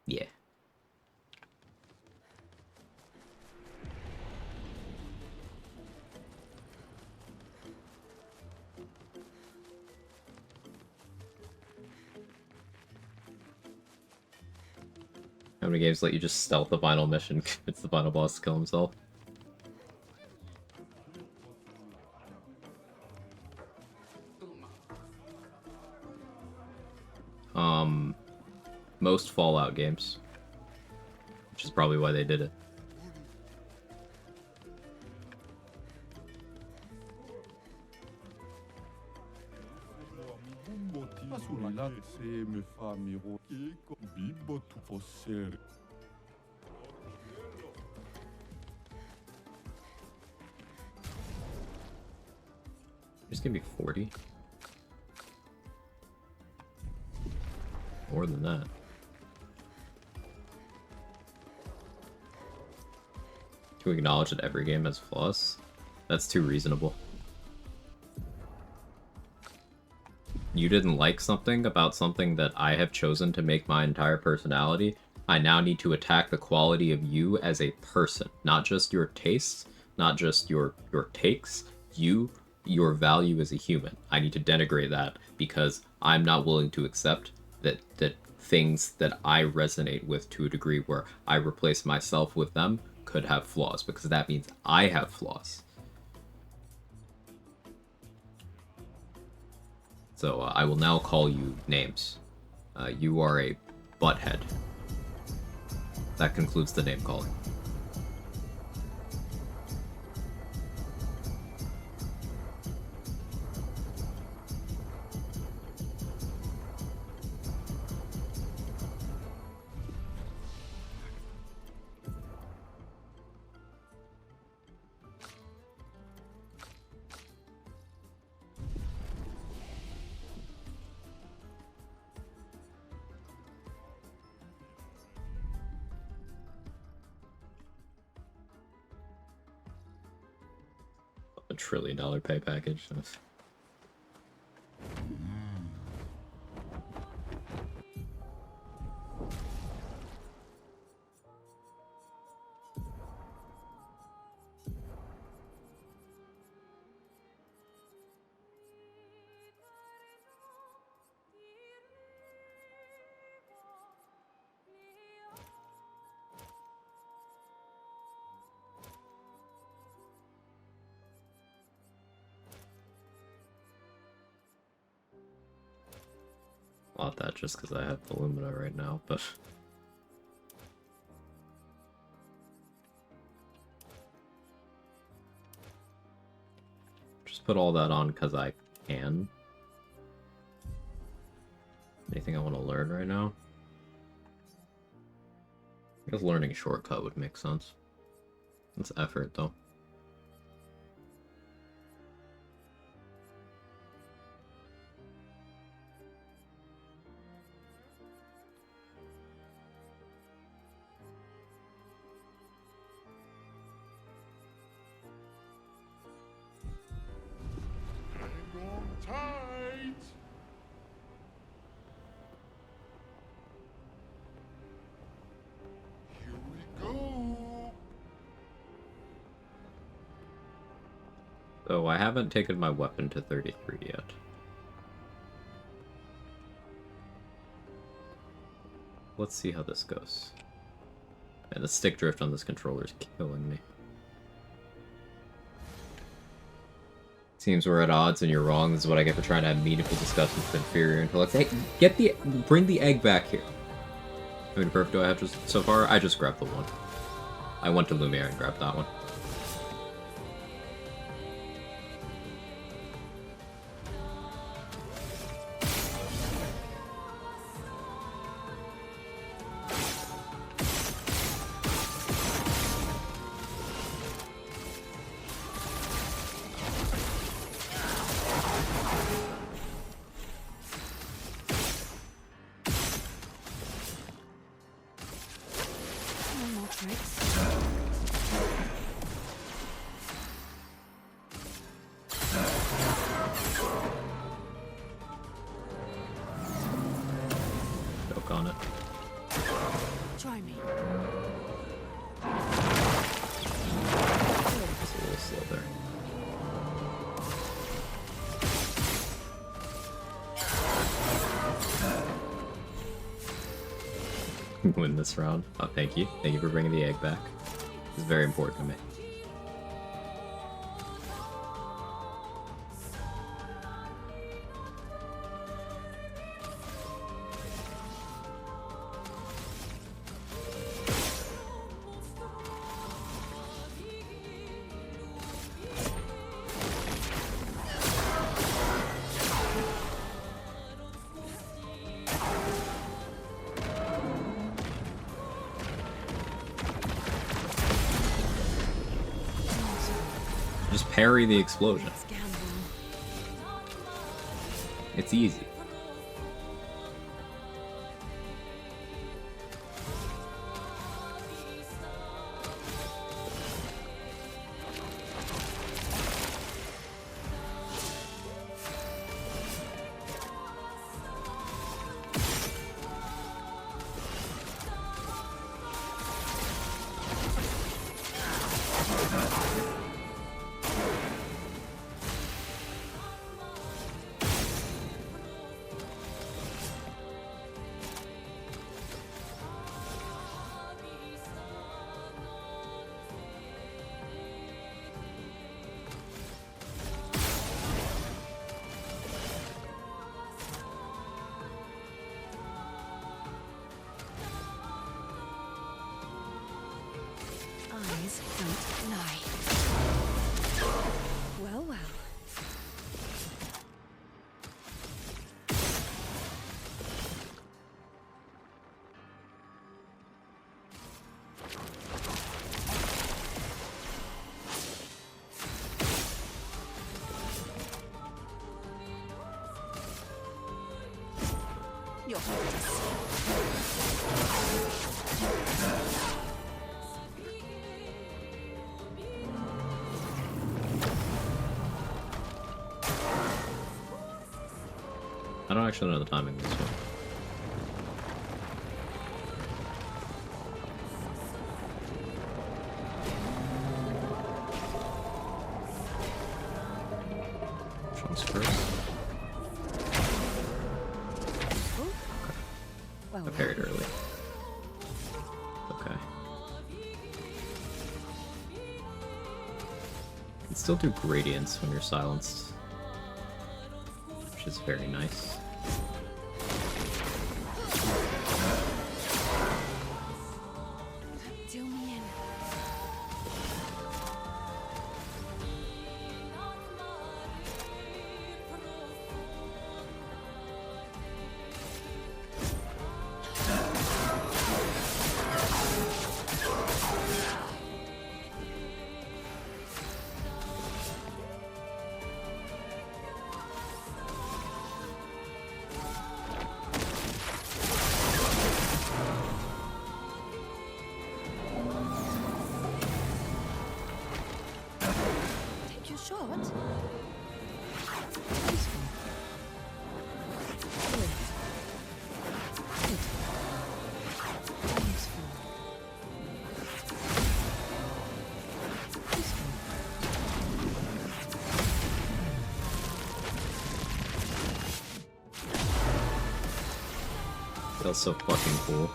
[SPEAKER 3] Yeah. How many games let you just stealth the final mission, convince the final boss to kill himself? Most Fallout games, which is probably why they did it. Just give me 40. More than that. To acknowledge that every game has flaws? That's too reasonable. You didn't like something about something that I have chosen to make my entire personality. I now need to attack the quality of you as a person. Not just your tastes, not just your takes. Your value as a human. I need to denigrate that because I'm not willing to accept that things that I resonate with to a degree where I replace myself with them could have flaws, because that means I have flaws. So I will now call you names. You are a butthead. That concludes the name calling. trillion-dollar pay package. Want that just because I have the Lumina right now, but just put all that on because I can. Anything I want to learn right now? I guess learning shortcut would make sense. It's effort though.
[SPEAKER 5] Tight. Here we go.
[SPEAKER 3] So I haven't taken my weapon to 33 yet. Let's see how this goes. Man, the stick drift on this controller is killing me. Seems we're at odds and you're wrong. This is what I get for trying to have meaningful discussions with inferior intellects. Hey, bring the egg back here. How many perf do I have so far? I just grabbed the one. I went to Lumiere and grabbed that one. On it.
[SPEAKER 12] Try me.
[SPEAKER 3] It's a little slow there. Win this round. Oh, thank you. Thank you for bringing the egg back. It's very important to me. Just parry the explosion. It's easy.
[SPEAKER 12] Eyes don't lie. Well, well. You'll have to see.
[SPEAKER 3] don't actually know the timing of this one. Which one's first?
[SPEAKER 12] Well,
[SPEAKER 3] I parried early. Okay. You can still do gradients when you're silenced, which is very nice.
[SPEAKER 12] do me in. Take your shot. Peaceful. Good. Good. Useful. Peaceful.
[SPEAKER 3] Feels so fucking cool.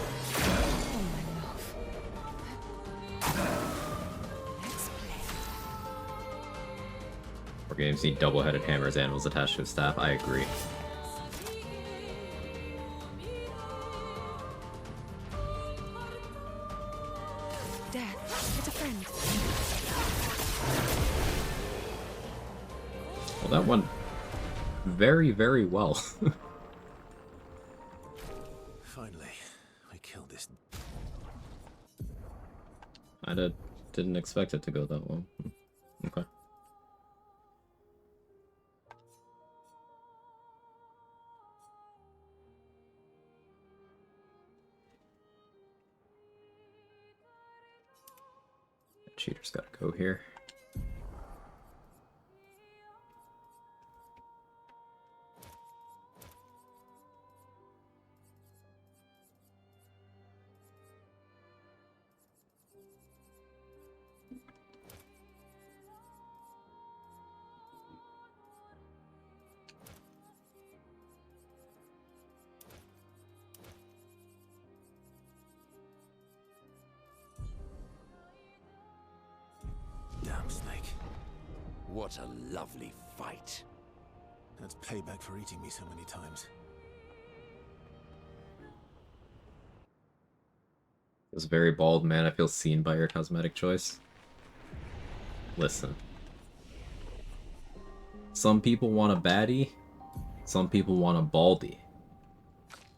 [SPEAKER 12] Oh, my love. Let's play.
[SPEAKER 3] More games need double-headed hammers, animals attached to a staff. I agree.
[SPEAKER 12] Death. It's a friend.
[SPEAKER 3] Well, that went very, very well.
[SPEAKER 11] Finally, I killed this.
[SPEAKER 3] Didn't expect it to go that well. Okay. Cheater's gotta go here.
[SPEAKER 11] Damn snake.
[SPEAKER 13] What a lovely fight.
[SPEAKER 11] That's payback for eating me so many times.
[SPEAKER 3] This very bald man, I feel seen by your cosmetic choice. Listen. Some people want a baddie, some people want a baldy.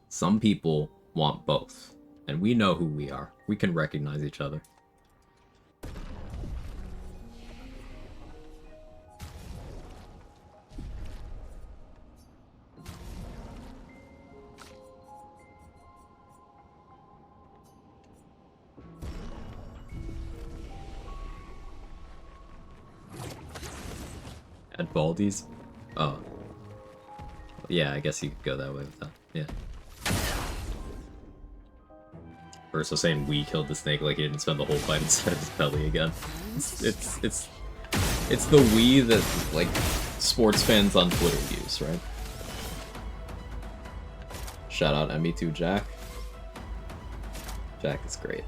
[SPEAKER 3] Some people want both. And we know who we are. We can recognize each other. At Baldi's? Oh. Yeah, I guess you could go that way with that. Yeah. Versus saying we killed the snake like he didn't spend the whole fight inside of his belly again. It's the we that, like, sports fans on Twitter use, right? Shout out ME2 Jack. Jack is great.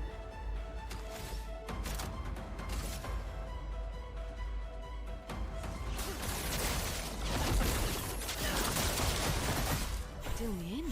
[SPEAKER 12] Do me in.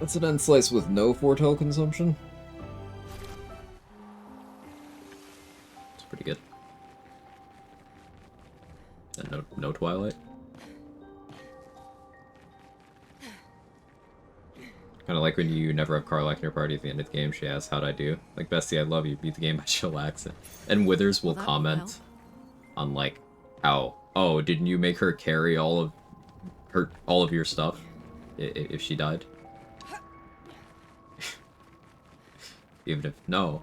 [SPEAKER 3] That's an end slice with no foretell consumption. It's pretty good. And no Twilight. Kind of like when you never have Karlach in your party at the end of the game. She asks, "How'd I do?" Like, "Bestie, I love you. Beat the game by chillaxing." And Withers will comment on like how, "Oh, didn't you make her carry all of your stuff if she died?" Even if no,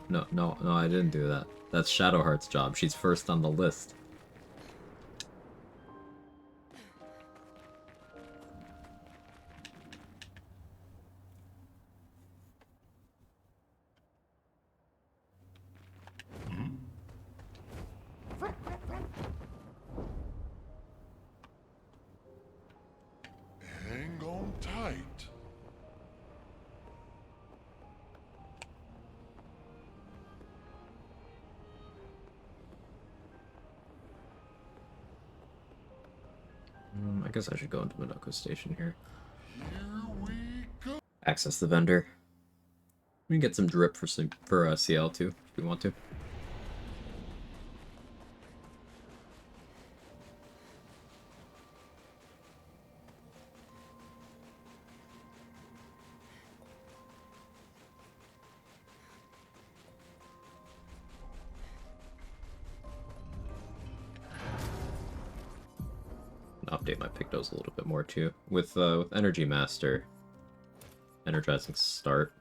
[SPEAKER 3] I didn't do that. That's Shadowheart's job. She's first on the list.
[SPEAKER 5] Hang on tight.
[SPEAKER 3] I guess I should go into Minoko Station here.
[SPEAKER 5] Here we go.
[SPEAKER 3] Access the vendor. We can get some drip for Sciel too, if we want to. Update my Pictos a little bit more too. With Energy Master, energizing start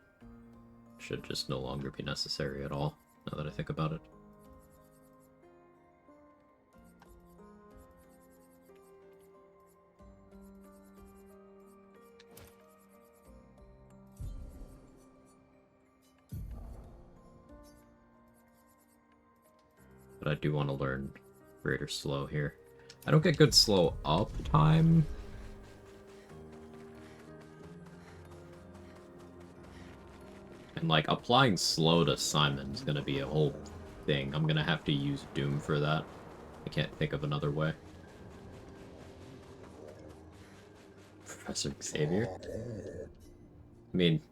[SPEAKER 3] should just no longer be necessary at all, now that I think about it. But I do want to learn greater slow here. I don't get good slow up time. And like applying slow to Simon is gonna be a whole thing. I'm gonna have to use Doom for that. I can't think of another way. Professor Xavier? I mean,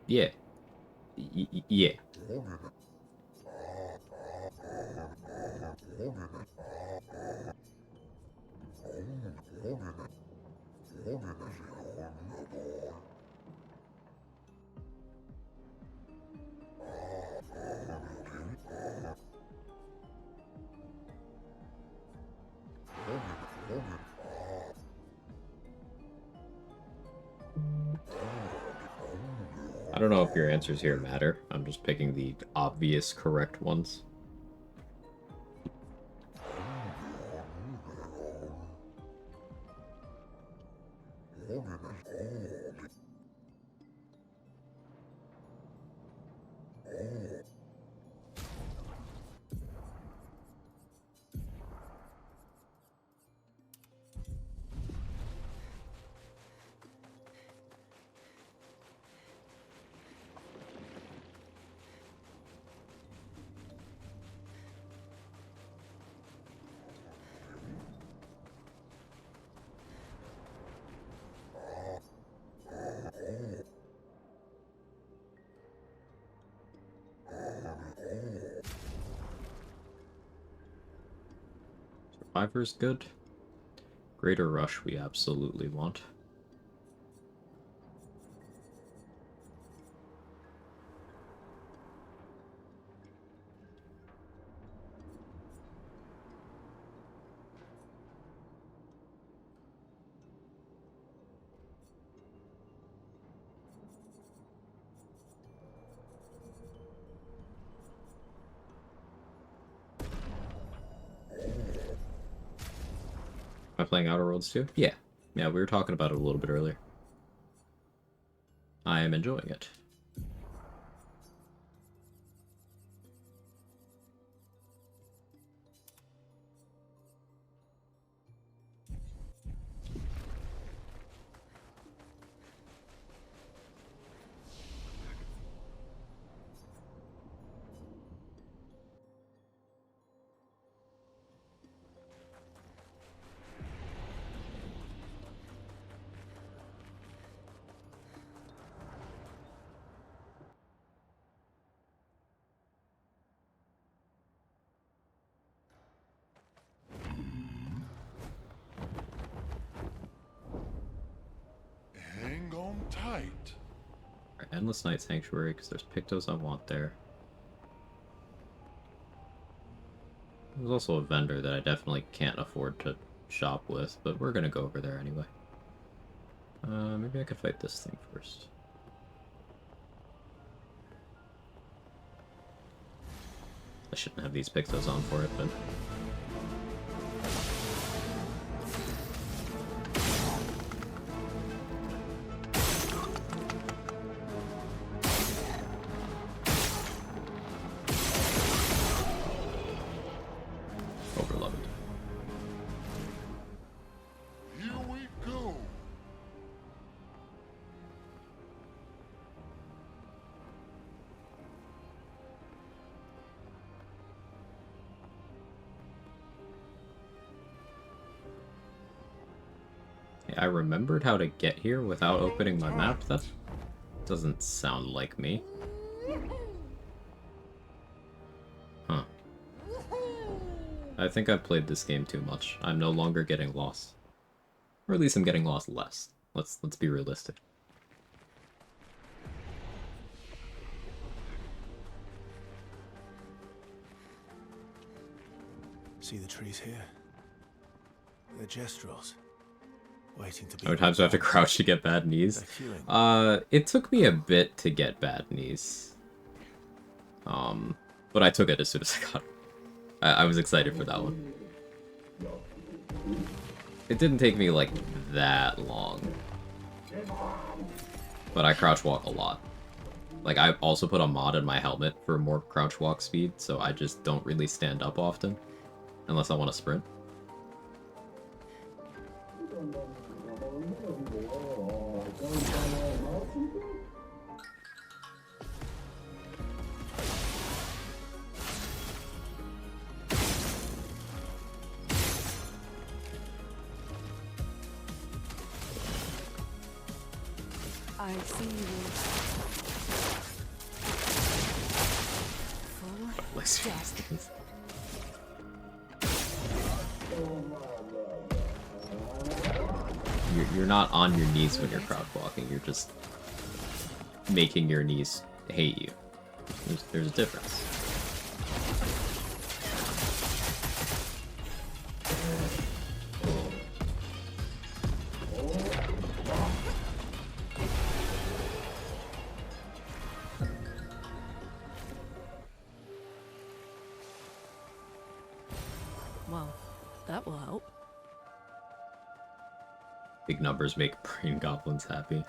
[SPEAKER 3] yeah. Yeah. I don't know if your answers here matter. I'm just picking the obvious correct ones. Survivor's good. Greater Rush we absolutely want. Am I playing Outer Worlds too? Yeah. Yeah, we were talking about it a little bit earlier. I am enjoying it.
[SPEAKER 5] on tight.
[SPEAKER 3] Endless Night Sanctuary, because there's Pictos I want there. There's also a vendor that I definitely can't afford to shop with, but we're gonna go over there anyway. Maybe I could fight this thing first. I shouldn't have these Pictos on for it, but... Overload.
[SPEAKER 5] Here we go.
[SPEAKER 3] I remembered how to get here without opening my map. That doesn't sound like me. Huh. I think I've played this game too much. I'm no longer getting lost. Or at least I'm getting lost less. Let's be realistic.
[SPEAKER 4] See the trees here? They're gestrels. Waiting to be...
[SPEAKER 3] How many times do I have to crouch to get bad knees? It took me a bit to get bad knees. But I took it as soon as I got it. I was excited for that one. It didn't take me, like, that long. But I crouch walk a lot. Like, I also put a mod in my helmet for more crouch walk speed, so I just don't really stand up often. Unless I want to sprint.
[SPEAKER 12] I see you. Full death.
[SPEAKER 3] You're not on your knees when you're crouch walking, you're just making your knees hate you. There's a difference.
[SPEAKER 12] Well, that will help.
[SPEAKER 3] Big numbers make brain goblins happy.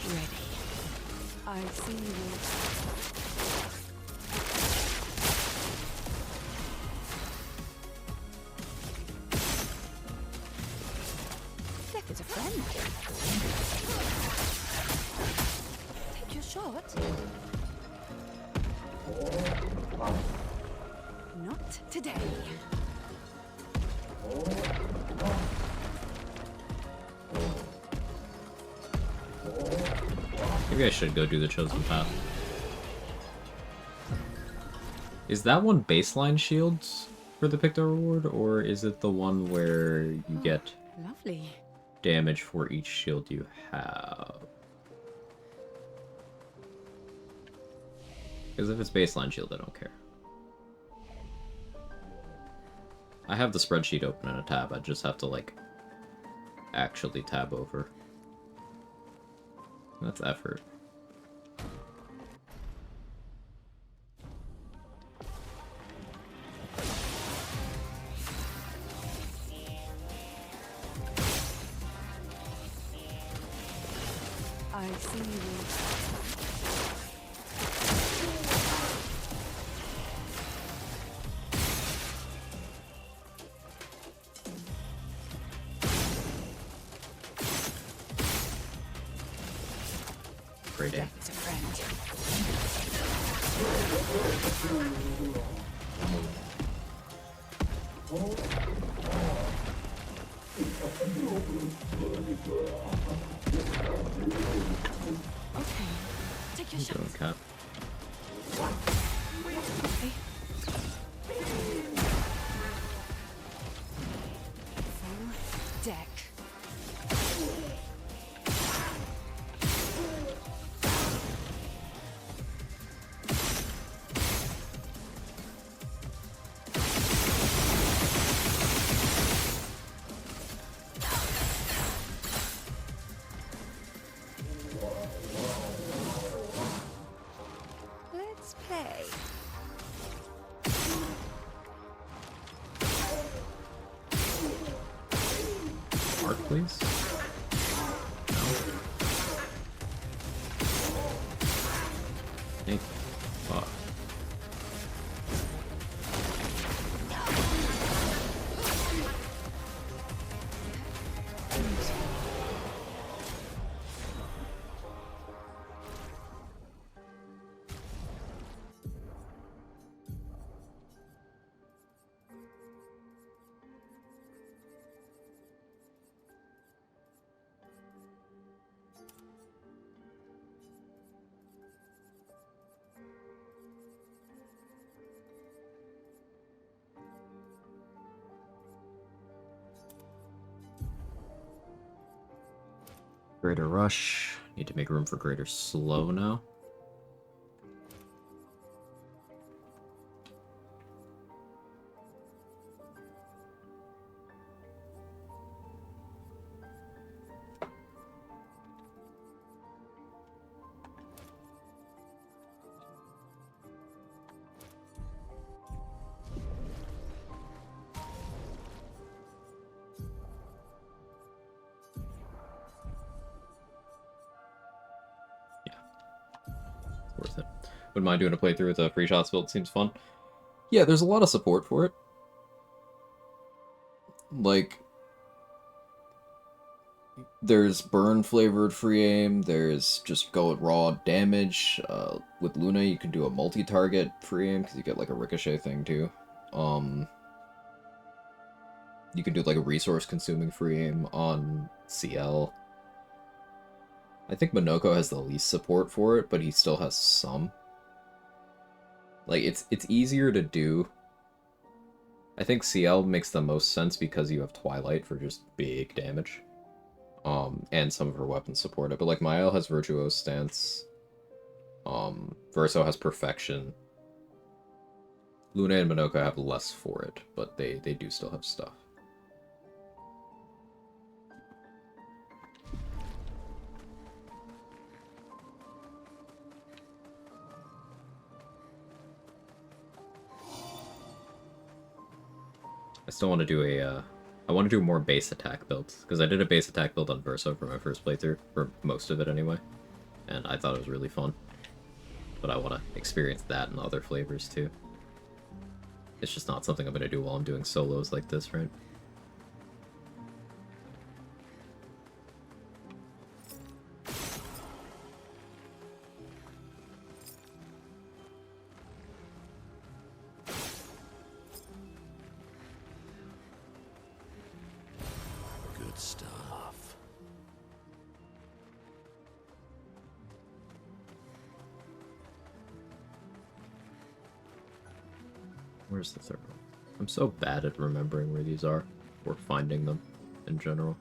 [SPEAKER 12] Ready. I see you. Death is a friend. Take your shot. Not today.
[SPEAKER 3] Maybe I should go do the chosen path. Is that one baseline shields for the Picto reward, or is it the one where you get
[SPEAKER 12] Lovely.
[SPEAKER 3] damage for each shield you have? Because if it's baseline shield, I don't care. I have the spreadsheet open in a tab, I just have to, like, actually tab over. That's effort.
[SPEAKER 12] I see you.
[SPEAKER 3] Great day.
[SPEAKER 12] It's a friend.
[SPEAKER 2] Okay, take your shot.
[SPEAKER 3] Doing cat.
[SPEAKER 2] Okay. Full deck.
[SPEAKER 10] Let's play.
[SPEAKER 3] Mark, please. Hey, fuck. Greater rush. Need to make room for greater slow now. Worth it. Wouldn't mind doing a playthrough with a free shots build. Seems fun. Yeah, there's a lot of support for it. Like, there's burn flavored free aim. There's just go at raw damage. With Luna, you can do a multi-target free aim because you get like a ricochet thing too. You can do like a resource consuming free aim on Ciel. I think Monoko has the least support for it, but he still has some. Like, it's easier to do. I think Ciel makes the most sense because you have Twilight for just big damage. And some of her weapons support it. But like Mael has Virtuose Stance. Verso has Perfection. Luna and Monoko have less for it, but they do still have stuff. I still want to do a, I want to do more base attack builds, because I did a base attack build on Verso for my first playthrough, for most of it anyway, and I thought it was really fun. But I want to experience that and other flavors too. It's just not something I'm going to do while I'm doing solos like this, right?
[SPEAKER 11] Good stuff.
[SPEAKER 3] Where's the third one? I'm so bad at remembering where these are, or finding them in general.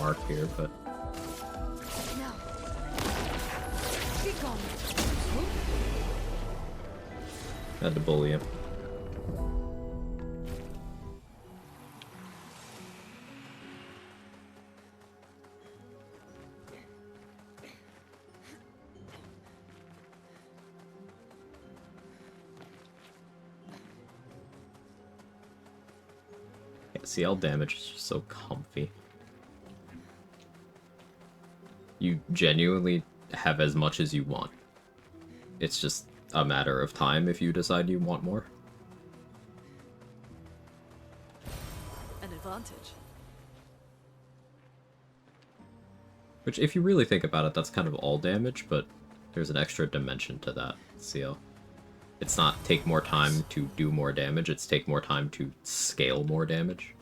[SPEAKER 3] Mark here, but
[SPEAKER 2] Now. Be gone.
[SPEAKER 3] had to bully him. Sciel damage is just so comfy. You genuinely have as much as you want. It's just a matter of time if you decide you want more.
[SPEAKER 2] An advantage.
[SPEAKER 3] Which, if you really think about it, that's kind of all damage, but there's an extra dimension to that, Sciel. It's not take more time to do more damage, it's take more time to scale more damage.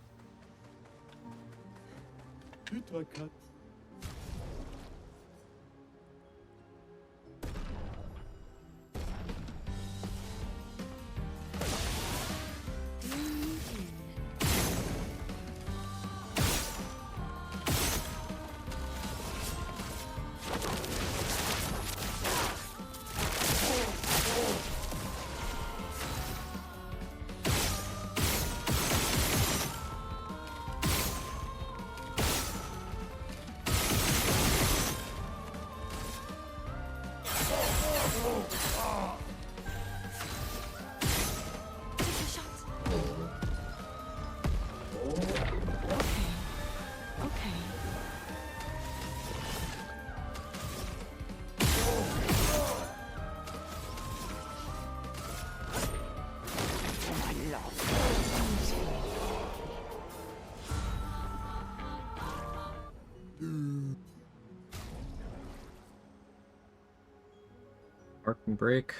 [SPEAKER 3] Parking break.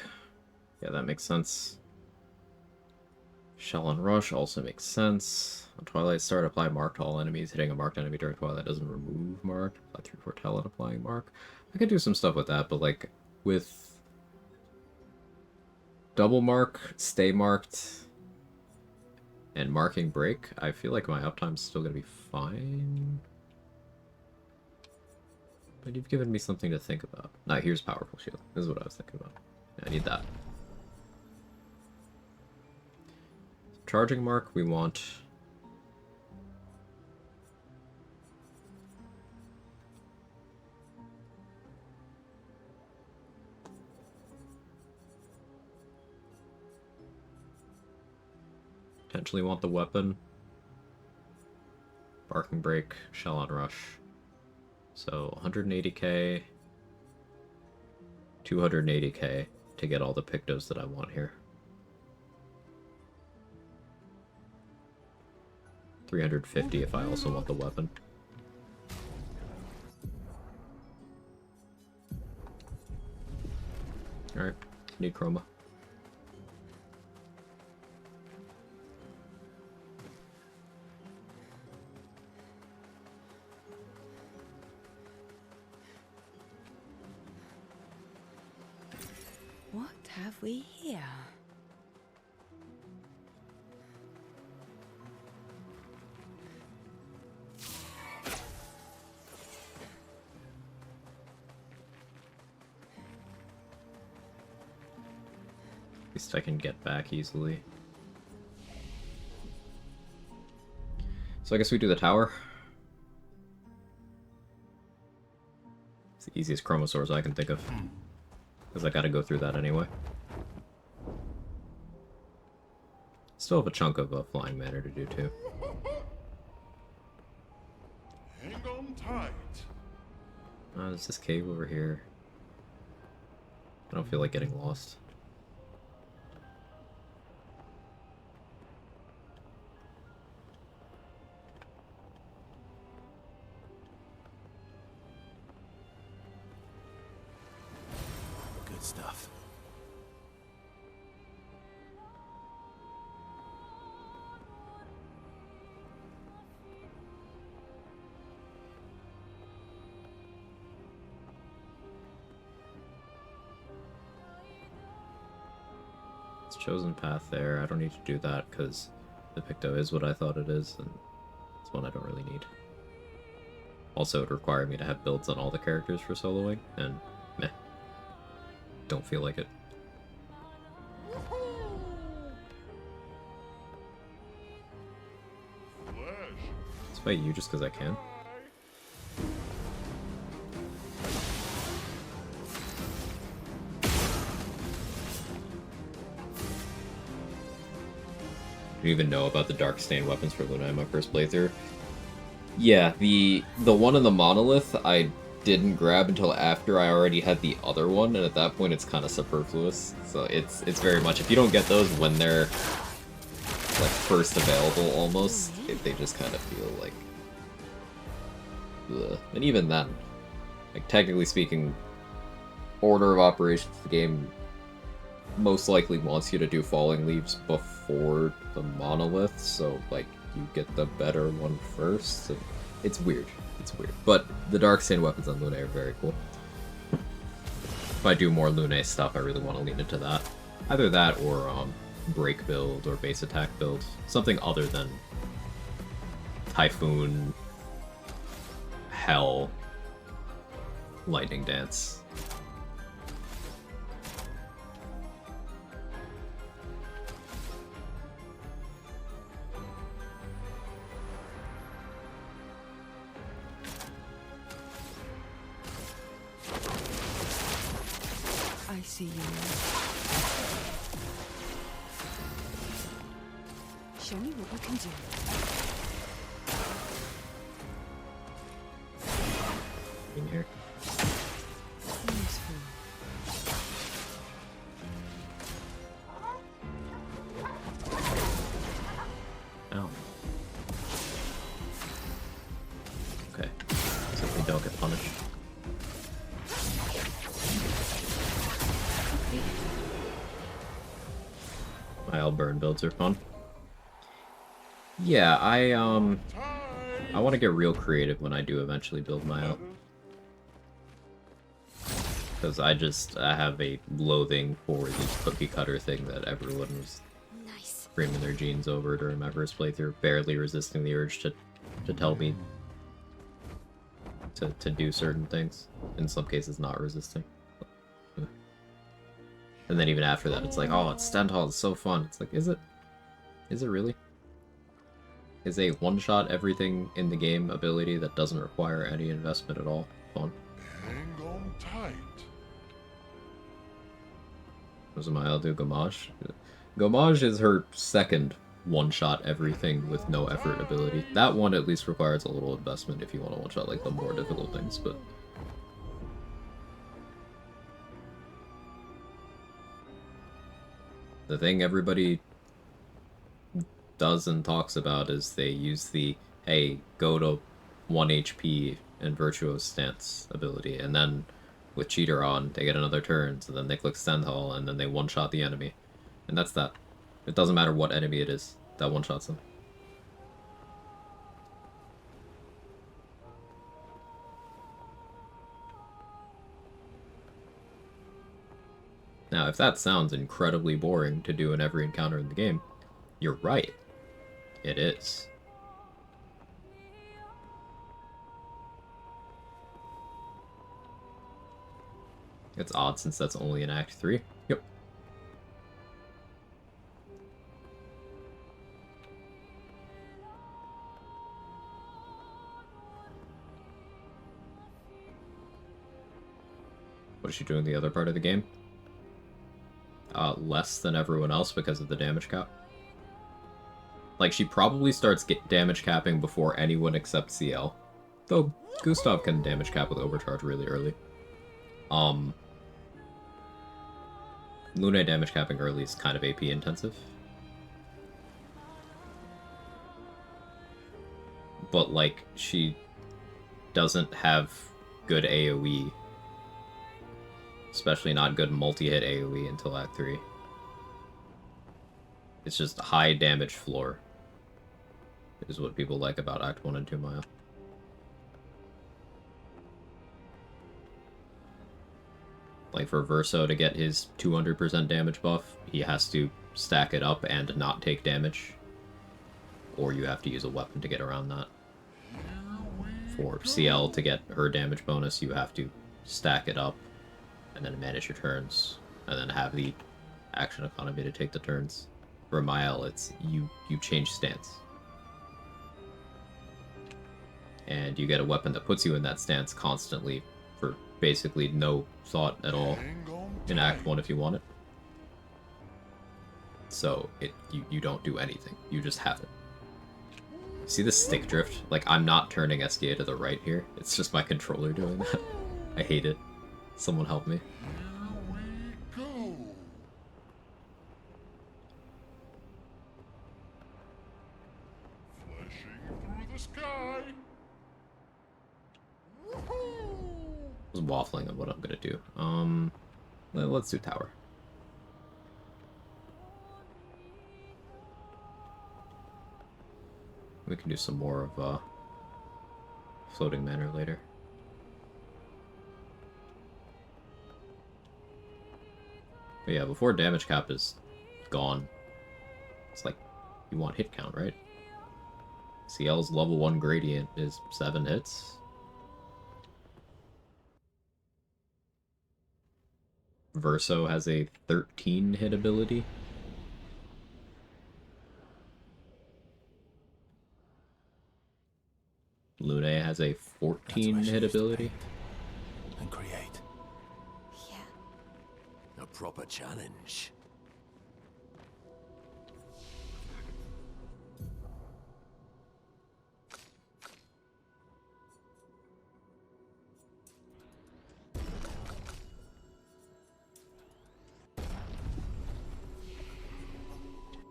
[SPEAKER 3] Yeah, that makes sense. Shell and Rush also makes sense. On Twilight Start, apply Mark to all enemies. Hitting a marked enemy during Twilight doesn't remove Mark. Apply 3-4 Talent, applying Mark. I could do some stuff with that, but like with double Mark, stay marked, and marking break, I feel like my uptime's still gonna be fine. But you've given me something to think about. Nah, here's Powerful Shield. This is what I was thinking about. Yeah, I need that. Charging Mark, we want... potentially want the weapon. Barking Break, Shell on Rush. So 180k, 280k to get all the Pictos that I want here. 350 if I also want the weapon. Alright, need Chroma.
[SPEAKER 10] What have we here?
[SPEAKER 3] At least I can get back easily. So I guess we do the tower. It's the easiest Chromosaurs I can think of. Because I gotta go through that anyway. Still have a chunk of flying matter to do too.
[SPEAKER 5] Hang on tight.
[SPEAKER 3] There's this cave over here. I don't feel like getting lost.
[SPEAKER 11] Good stuff.
[SPEAKER 3] It's chosen path there. I don't need to do that because the Picto is what I thought it is, and it's one I don't really need. Also, it would require me to have builds on all the characters for soloing, and meh. Don't feel like it. Let's fight you just because I can. Do you even know about the dark stain weapons for Luna in my first playthrough? Yeah, the one in the monolith I didn't grab until after I already had the other one, and at that point it's kind of superfluous. So it's very much, if you don't get those when they're like first available almost, they just kind of feel like ugh. And even then, like technically speaking, order of operations of the game most likely wants you to do falling leaves before the monolith, so like you get the better one first. So it's weird. It's weird. But the dark stain weapons on Lune are very cool. If I do more Lune stuff, I really want to lean into that. Either that or break build or base attack build. Something other than Typhoon, Hell, Lightning Dance.
[SPEAKER 12] I see you. Show me what you can do.
[SPEAKER 3] In here.
[SPEAKER 12] Useful.
[SPEAKER 3] Ow. Okay. So we don't get punished. My burn builds are fun. Yeah, I want to get real creative when I do eventually build my out. Because I have a loathing for the cookie cutter thing that everyone was screaming their jeans over during my first playthrough, barely resisting the urge to tell me to do certain things. In some cases not resisting. And then even after that, it's like, oh, it's Stendhal, it's so fun. It's like, is it? Is it really? Is a one-shot everything in the game ability that doesn't require any investment at all fun?
[SPEAKER 5] Hang on tight.
[SPEAKER 3] Was Smiel do Gommage? Gommage is her second one-shot everything with no effort ability. That one at least requires a little investment if you want to one-shot like the more difficult things, but... The thing everybody does and talks about is they use the, hey, go to 1 HP and Virtuo's Stance ability, and then with Cheater on, they get another turn, so then they click Stendhal, and then they one-shot the enemy. And that's that. It doesn't matter what enemy it is, that one-shots them. Now, if that sounds incredibly boring to do in every encounter in the game, you're right. It is. It's odd since that's only in Act 3. Yep. What is she doing the other part of the game? Less than everyone else because of the damage cap. Like, she probably starts damage capping before anyone except Sciel. Though, Gustav can damage cap with overcharge really early. Lune damage capping early is kind of AP intensive. But, like, she doesn't have good AoE. Especially not good multi-hit AoE until Act 3. It's just high damage floor. Is what people like about Act 1 and 2 Mile. Like for Verso to get his 200% damage buff, he has to stack it up and not take damage. Or you have to use a weapon to get around that. for Ciel to get her damage bonus, you have to stack it up and then manage your turns, and then have the action economy to take the turns. For Mael, it's you change stance. And you get a weapon that puts you in that stance constantly for basically no thought at all in Act 1 if you want it. So you don't do anything. You just have it. See the stick drift? Like, I'm not turning SKA to the right here. It's just my controller doing that. I hate it. Someone help me. I was waffling on what I'm gonna do. Let's do tower. We can do some more of floating manor later. But yeah, before damage cap is gone, it's like, you want hit count, right? Ciel's level 1 gradient is 7 hits. Verso has a 13 hit ability. Lune has a 14 hit ability.
[SPEAKER 11] And create.
[SPEAKER 6] Yeah.
[SPEAKER 11] A proper challenge.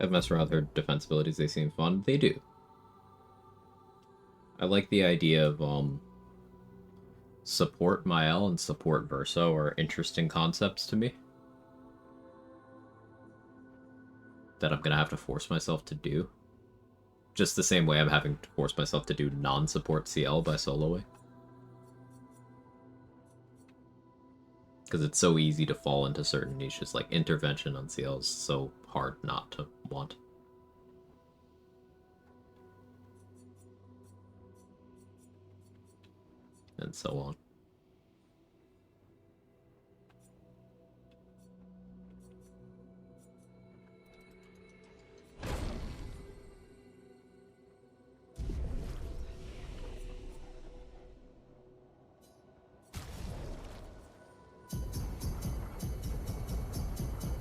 [SPEAKER 3] I've messed around with their defense abilities, they seem fun. They do. I like the idea of, support Mael and support Verso are interesting concepts to me. That I'm gonna have to force myself to do. Just the same way I'm having to force myself to do non-support Ciel by soloing. Because it's so easy to fall into certain niches, like intervention on Ciel is so hard not to want. And so on.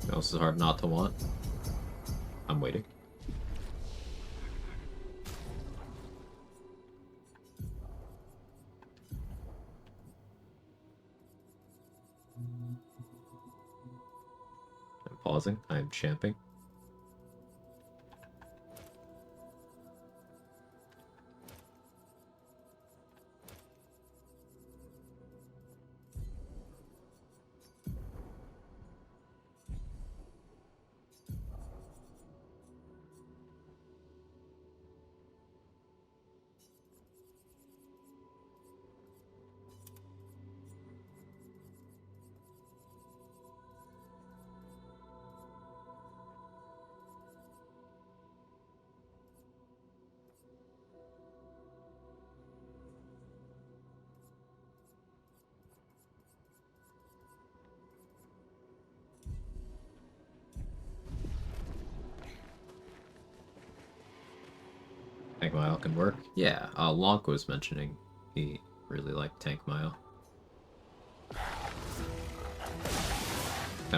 [SPEAKER 3] What else is hard not to want? I'm waiting. I'm pausing. I'm champing. Tank Mile can work. Yeah, Lonk was mentioning he really liked Tank Mile. Kind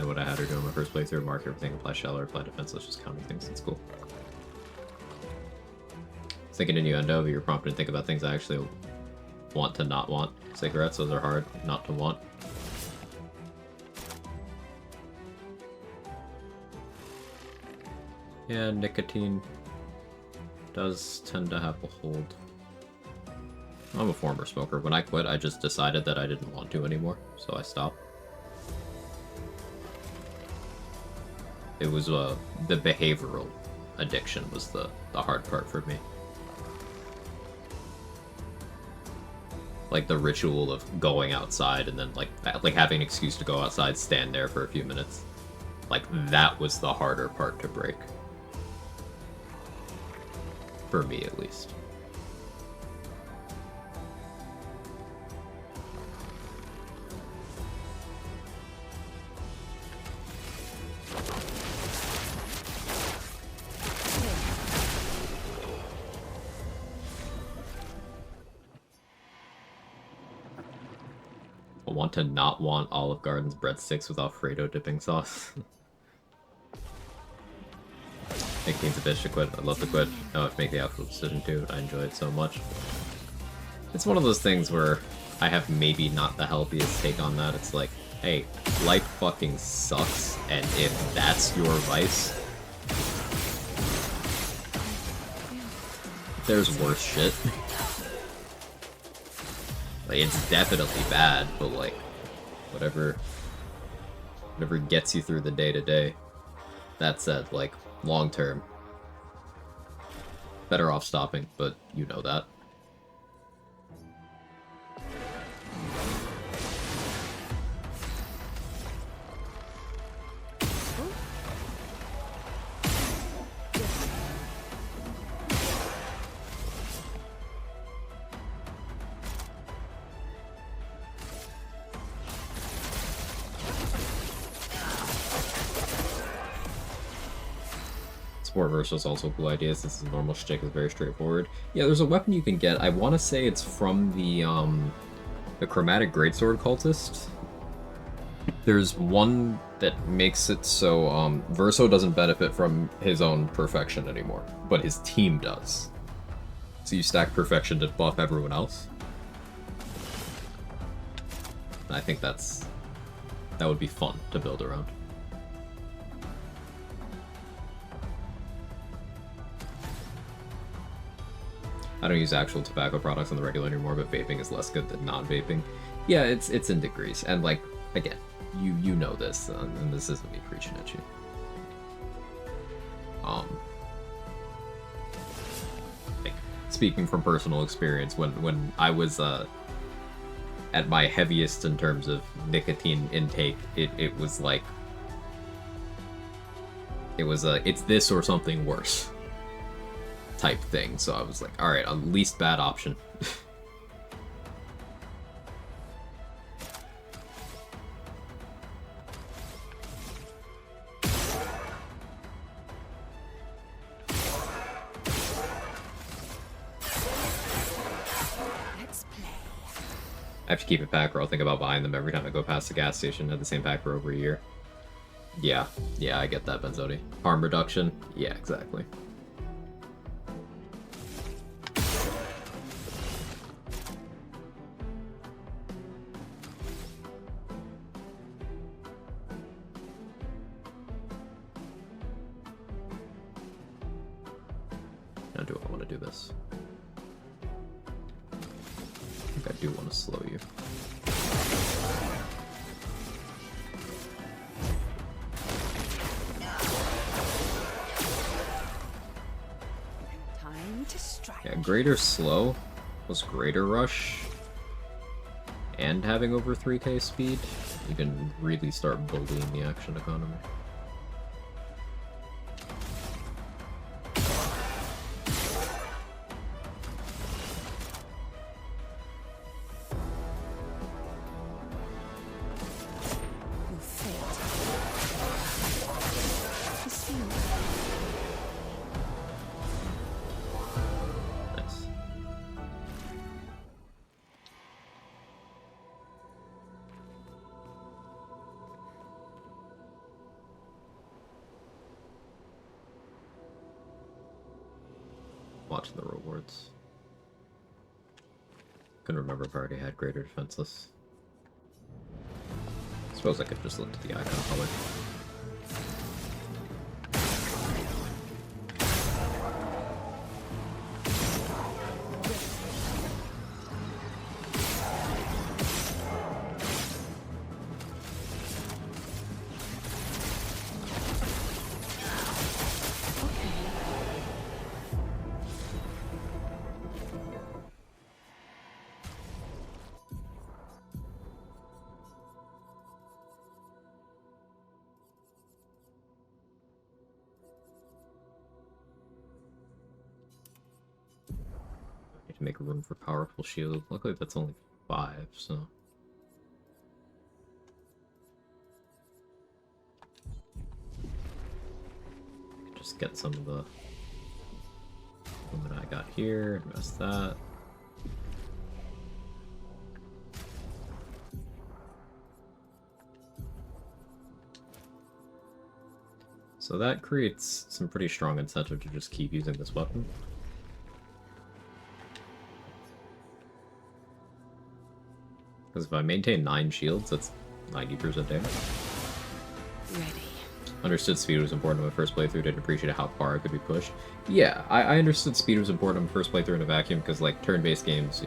[SPEAKER 3] of what I had her do in my first playthrough. Mark everything, apply shell or apply defenseless, just counting things. It's cool. I was thinking innuendo, but you're prompted to think about things I actually want to not want. Cigarettes, those are hard not to want. Yeah, nicotine does tend to have a hold. I'm a former smoker. When I quit, I just decided that I didn't want to anymore, so I stopped. It was the behavioral addiction was the hard part for me. Like the ritual of going outside and then like having an excuse to go outside, stand there for a few minutes. Like that was the harder part to break. For me, at least. want to not want Olive Garden's breadsticks with Alfredo dipping sauce. Make means a bitch to quit. I'd love to quit. I would make the actual decision too. I enjoy it so much. It's one of those things where I have maybe not the healthiest take on that. It's like, hey, life fucking sucks, and if that's your vice, there's worse shit. Like, it's definitely bad, but like, whatever gets you through the day-to-day. That said, like, long-term, better off stopping, but you know that. Sport versus also cool ideas. This is normal shtick, is very straightforward. Yeah, there's a weapon you can get. I want to say it's from the Chromatic Greatsword Cultist. There's one that makes it so Verso doesn't benefit from his own perfection anymore, but his team does. So you stack perfection to buff everyone else. And I think that would be fun to build around. I don't use actual tobacco products on the regular anymore, but vaping is less good than non-vaping. Yeah, it's in degrees, and like, again, you know this, and this isn't me preaching at you. Like, speaking from personal experience, when I was at my heaviest in terms of nicotine intake, it was like, it was it's this or something worse type thing, so I was like, alright, a least bad option.
[SPEAKER 2] Let's play.
[SPEAKER 3] I have to keep a pack or I'll think about buying them every time I go past the gas station. I had the same pack for over a year. Yeah, I get that, Benzodi. Harm reduction? Yeah, exactly. Now, do I want to do this? I think I do want to slow you.
[SPEAKER 2] Time to strike.
[SPEAKER 3] Yeah, Greater Slow plus Greater Rush and having over 3k speed, you can really start bullying the action economy. Watching the rewards. Couldn't remember if I already had greater defenseless. Suppose I could just look to the icon color. To make room for powerful shield. Luckily that's only 5, so I can just get some of the that I got here, invest that. So that creates some pretty strong incentive to just keep using this weapon. Because if I maintain 9 shields, that's 90% damage.
[SPEAKER 12] Ready.
[SPEAKER 3] Understood speed was important in my first playthrough, didn't appreciate how far it could be pushed. Yeah, I understood speed was important in my first playthrough in a vacuum, because, like, turn-based games,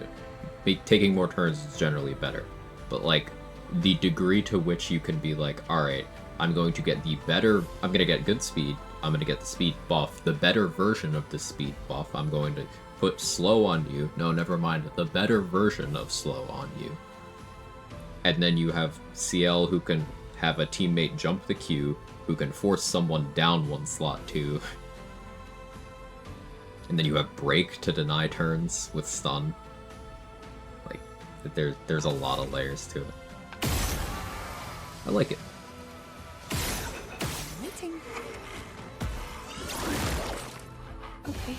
[SPEAKER 3] taking more turns is generally better. But, like, the degree to which you can be like, alright, I'm going to get good speed, I'm going to get the speed buff, the better version of the speed buff, I'm going to put slow on you, no, never mind, the better version of slow on you. And then you have Sciel, who can have a teammate jump the queue, who can force someone down 1 slot too. And then you have break to deny turns with stun. Like, there's a lot of layers to it. I like it.
[SPEAKER 12] Waiting. Okay.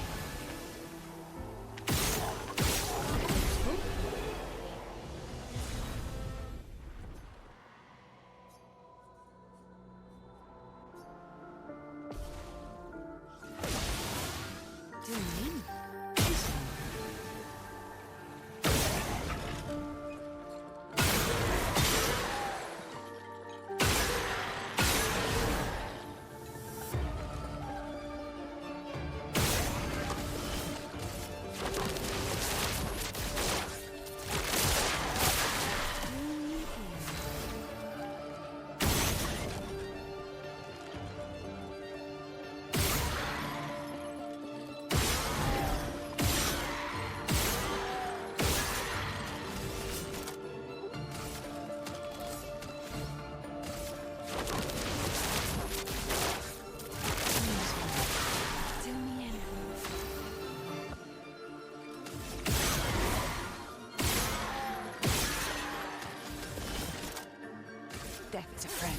[SPEAKER 12] Death is a friend.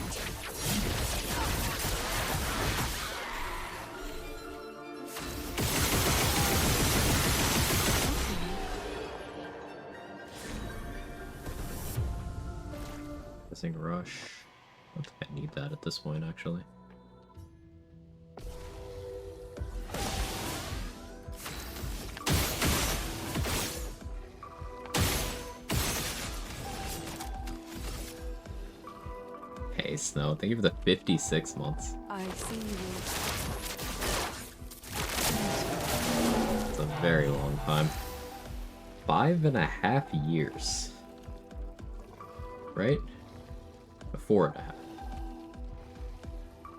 [SPEAKER 3] Missing rush. I don't think I need that at this point, actually. Hey, Snow, thank you for the 56 months.
[SPEAKER 12] I see you.
[SPEAKER 3] It's a very long time. 5.5 years. Right? 4.5.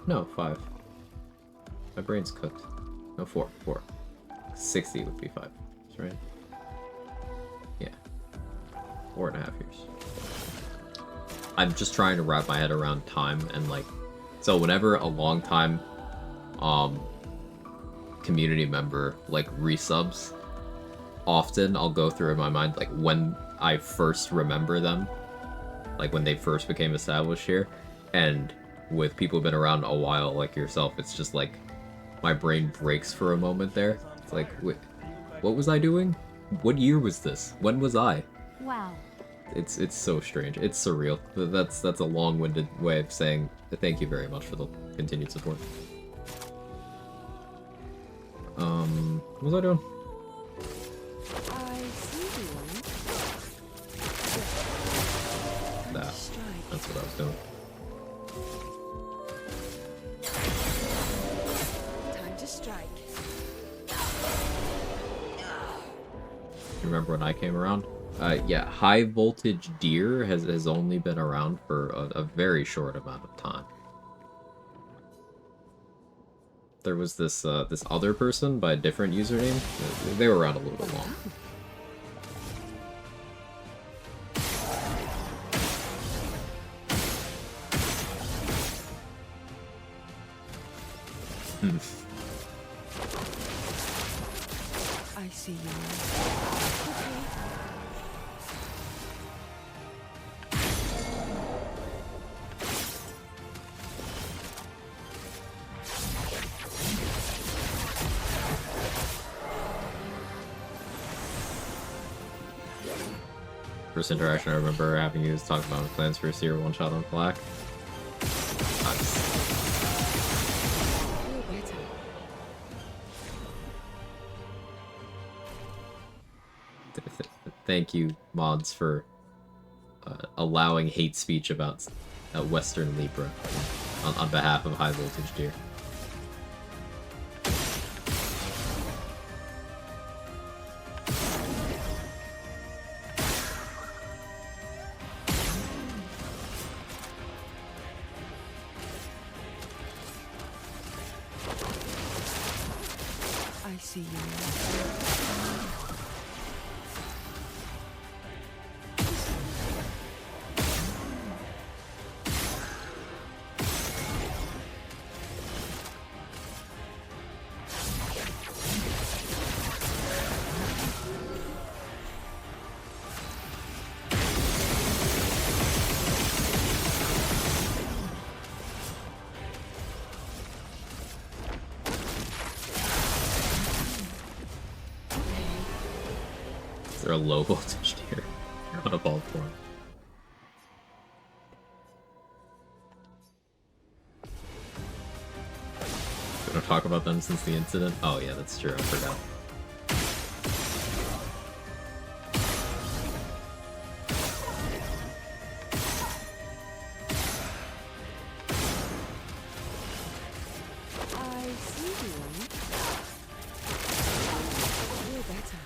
[SPEAKER 3] No, 5. My brain's cooked. No, 4. 60 would be 5. Right? Yeah. 4.5 years. I'm just trying to wrap my head around time and like, so whenever a long time community member like resubs, often I'll go through in my mind like when I first remember them, like when they first became established here, and with people who've been around a while like yourself, it's just like my brain breaks for a moment there. It's like, wait, what was I doing? What year was this? When was I?
[SPEAKER 6] Wow.
[SPEAKER 3] It's so strange. It's surreal. That's a long-winded way of saying thank you very much for the continued support. What was I doing?
[SPEAKER 12] I see you.
[SPEAKER 3] That's what I was doing.
[SPEAKER 12] Time to strike.
[SPEAKER 3] You remember when I came around? Yeah, High Voltage Deer has only been around for a very short amount of time. There was this this other person by a different username. They were around a little bit long.
[SPEAKER 12] I see you.
[SPEAKER 3] First interaction I remember having you was talking about plans for a Seer one-shot on Black. thank you, mods, for allowing hate speech about Western Libra on behalf of High Voltage Deer.
[SPEAKER 12] I see you.
[SPEAKER 3] They're a low voltage deer. You're on a ball form. We don't talk about them since the incident? Oh yeah, that's true, I forgot.
[SPEAKER 12] I see you. You're better.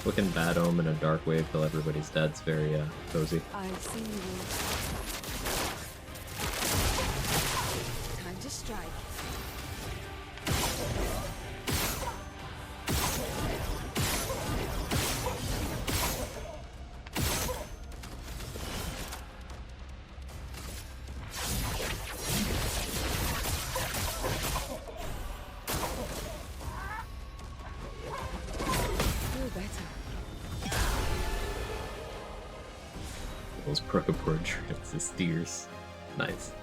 [SPEAKER 3] Looking Bad Omen and a Dark Wave till everybody's dead. It's very cozy.
[SPEAKER 12] I see you. Time to strike. You're better.
[SPEAKER 3] Those Protoport trips, the steers. Nice.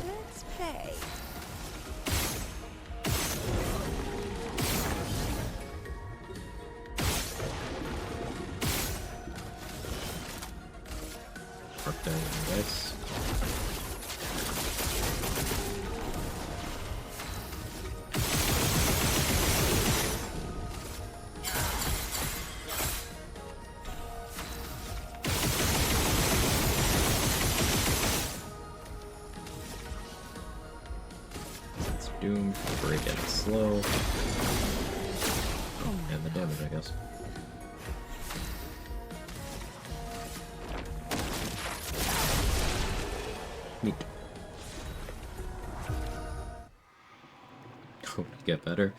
[SPEAKER 12] Let's play.
[SPEAKER 3] Mark down the dice. It's Doom, break it slow. Oh, and the damage, I guess. Neat. Hope you get better.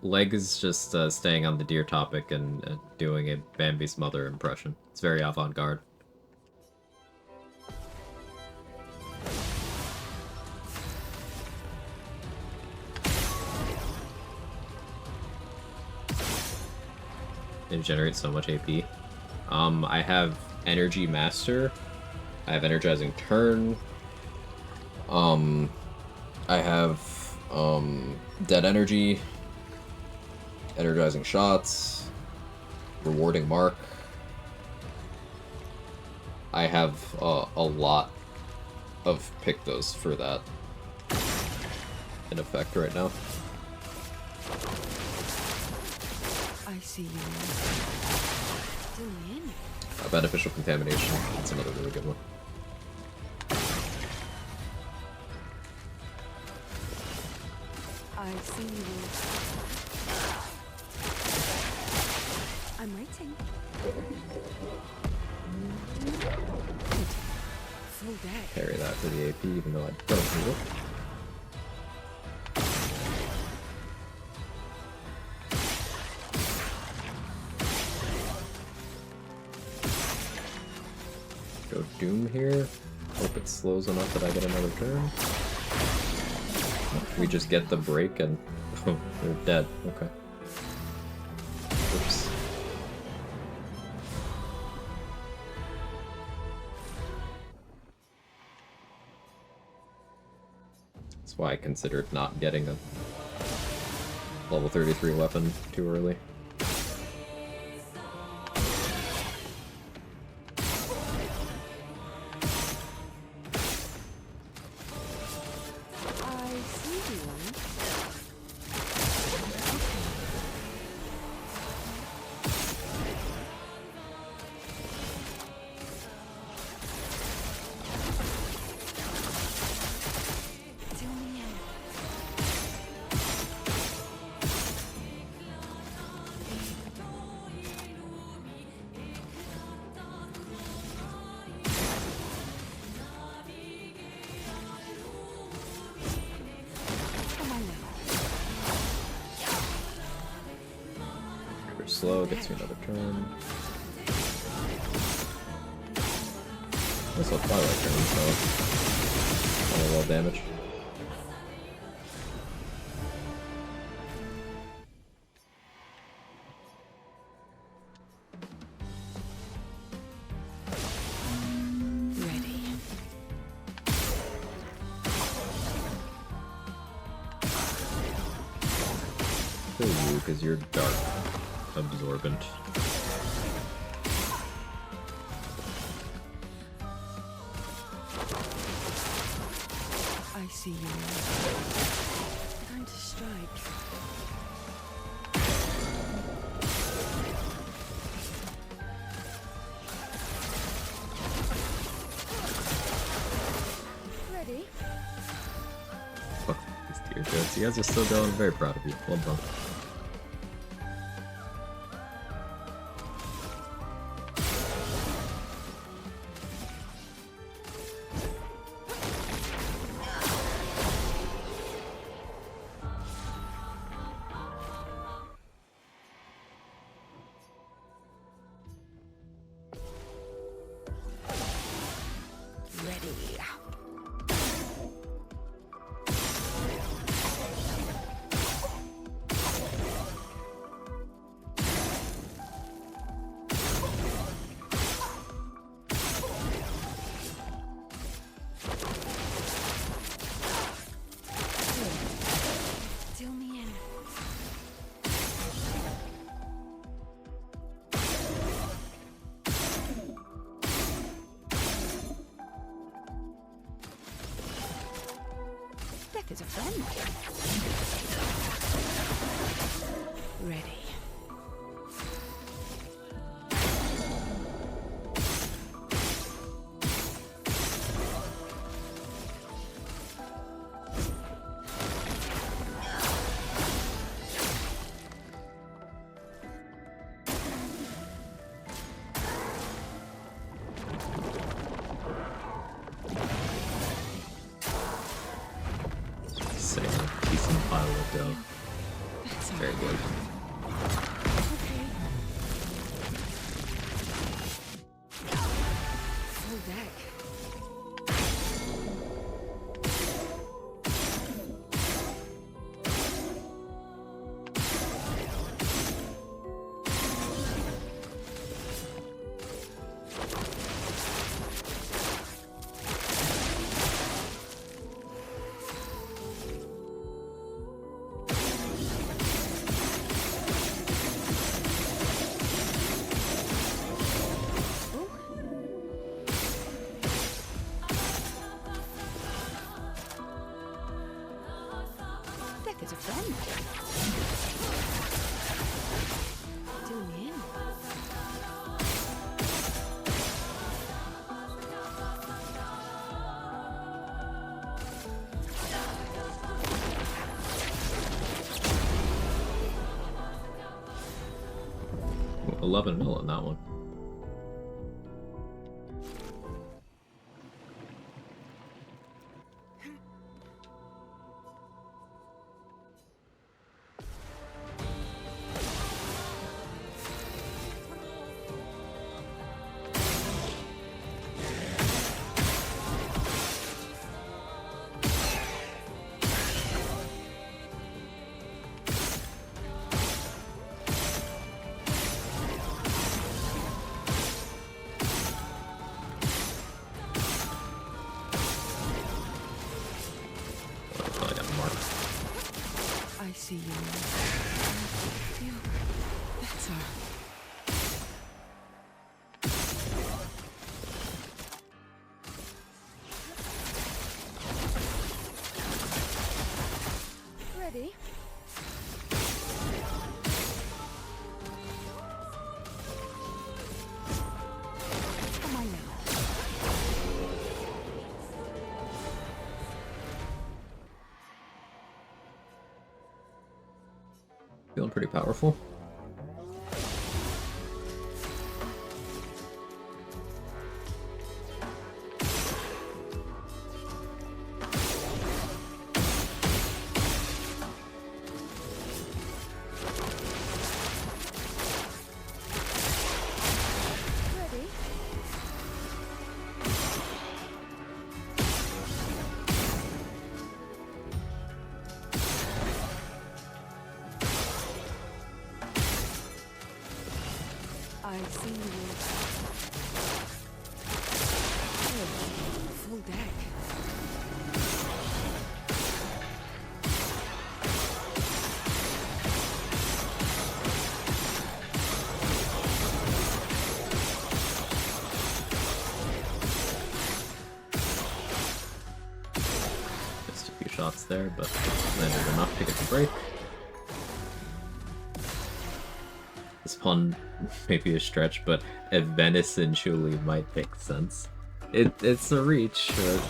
[SPEAKER 3] Leg is just staying on the deer topic and doing a Bambi's mother impression. It's very avant-garde. It generates so much AP. I have Energy Master. I have Energizing Turn. I have Dead Energy, Energizing Shots, Rewarding Mark. I have a lot of Pictos for that in effect right now.
[SPEAKER 12] I see you. Still in.
[SPEAKER 3] Beneficial Contamination. That's another really good one.
[SPEAKER 12] I see you. I'm waiting. Good. Full deck.
[SPEAKER 3] Carry that for the AP, even though I don't need it. Go Doom here. Hope it slows enough that I get another turn. We just get the break and they're dead. Okay. That's why I considered not getting a level 33 weapon too early. Slow, gets me another turn. This will Twilight turn, so only roll damage.
[SPEAKER 12] Ready.
[SPEAKER 3] Kill you, because you're dark. Absorbent.
[SPEAKER 12] I see you now. Time to strike. Ready?
[SPEAKER 3] Fuck these tier jokes. You guys are still going. Very proud of you. Well done.
[SPEAKER 12] Death is a friend. Ready.
[SPEAKER 3] Decent pile of dough. Very good.
[SPEAKER 12] Full deck. Death is a friend. Do me in.
[SPEAKER 3] Ooh, 11 mil on that one.
[SPEAKER 2] see you. Feel better. Ready? Am I now?
[SPEAKER 3] Feeling pretty powerful.
[SPEAKER 2] Ready? I see you. Oh, full deck.
[SPEAKER 3] Missed a few shots there, but landed enough to get the break. This pun may be a stretch, but a venison chili might make sense. It's a reach, but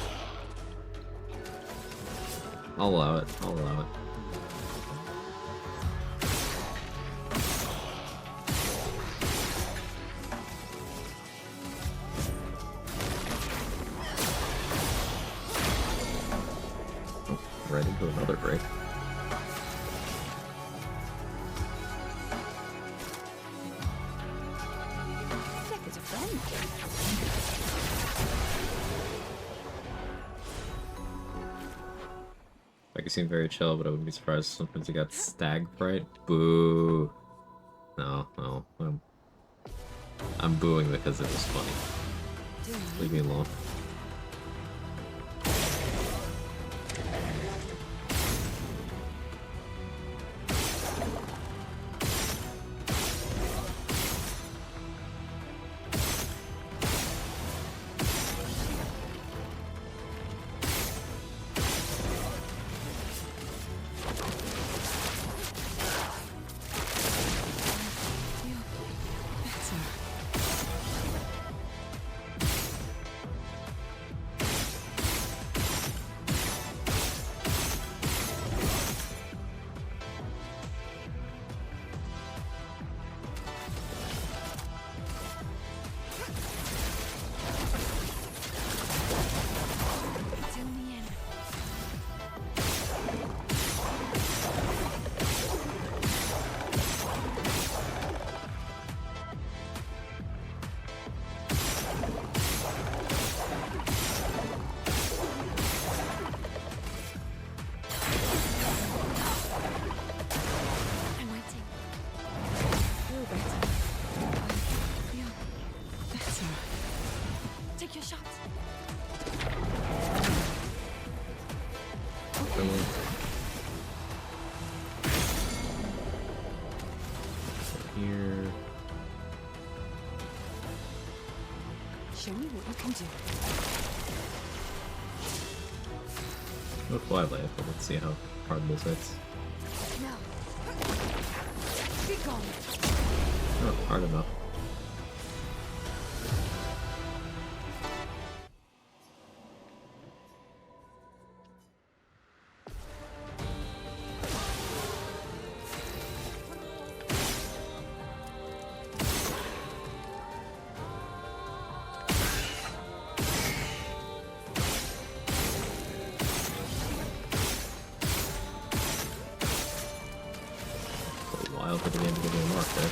[SPEAKER 3] I'll allow it. I'll allow it. Oh, ready for another break.
[SPEAKER 2] Deck is a friend.
[SPEAKER 3] Like, he seemed very chill, but I wouldn't be surprised if sometimes he got stag fright. Boo. No, no. I'm booing because it was funny. Leave me alone.
[SPEAKER 2] Take your shots.
[SPEAKER 3] Here.
[SPEAKER 2] Show me what you can do.
[SPEAKER 3] No fly life, but let's see how hard this hits.
[SPEAKER 2] Now. Be gone.
[SPEAKER 3] Oh, hard enough. A while for the game to give me a mark there.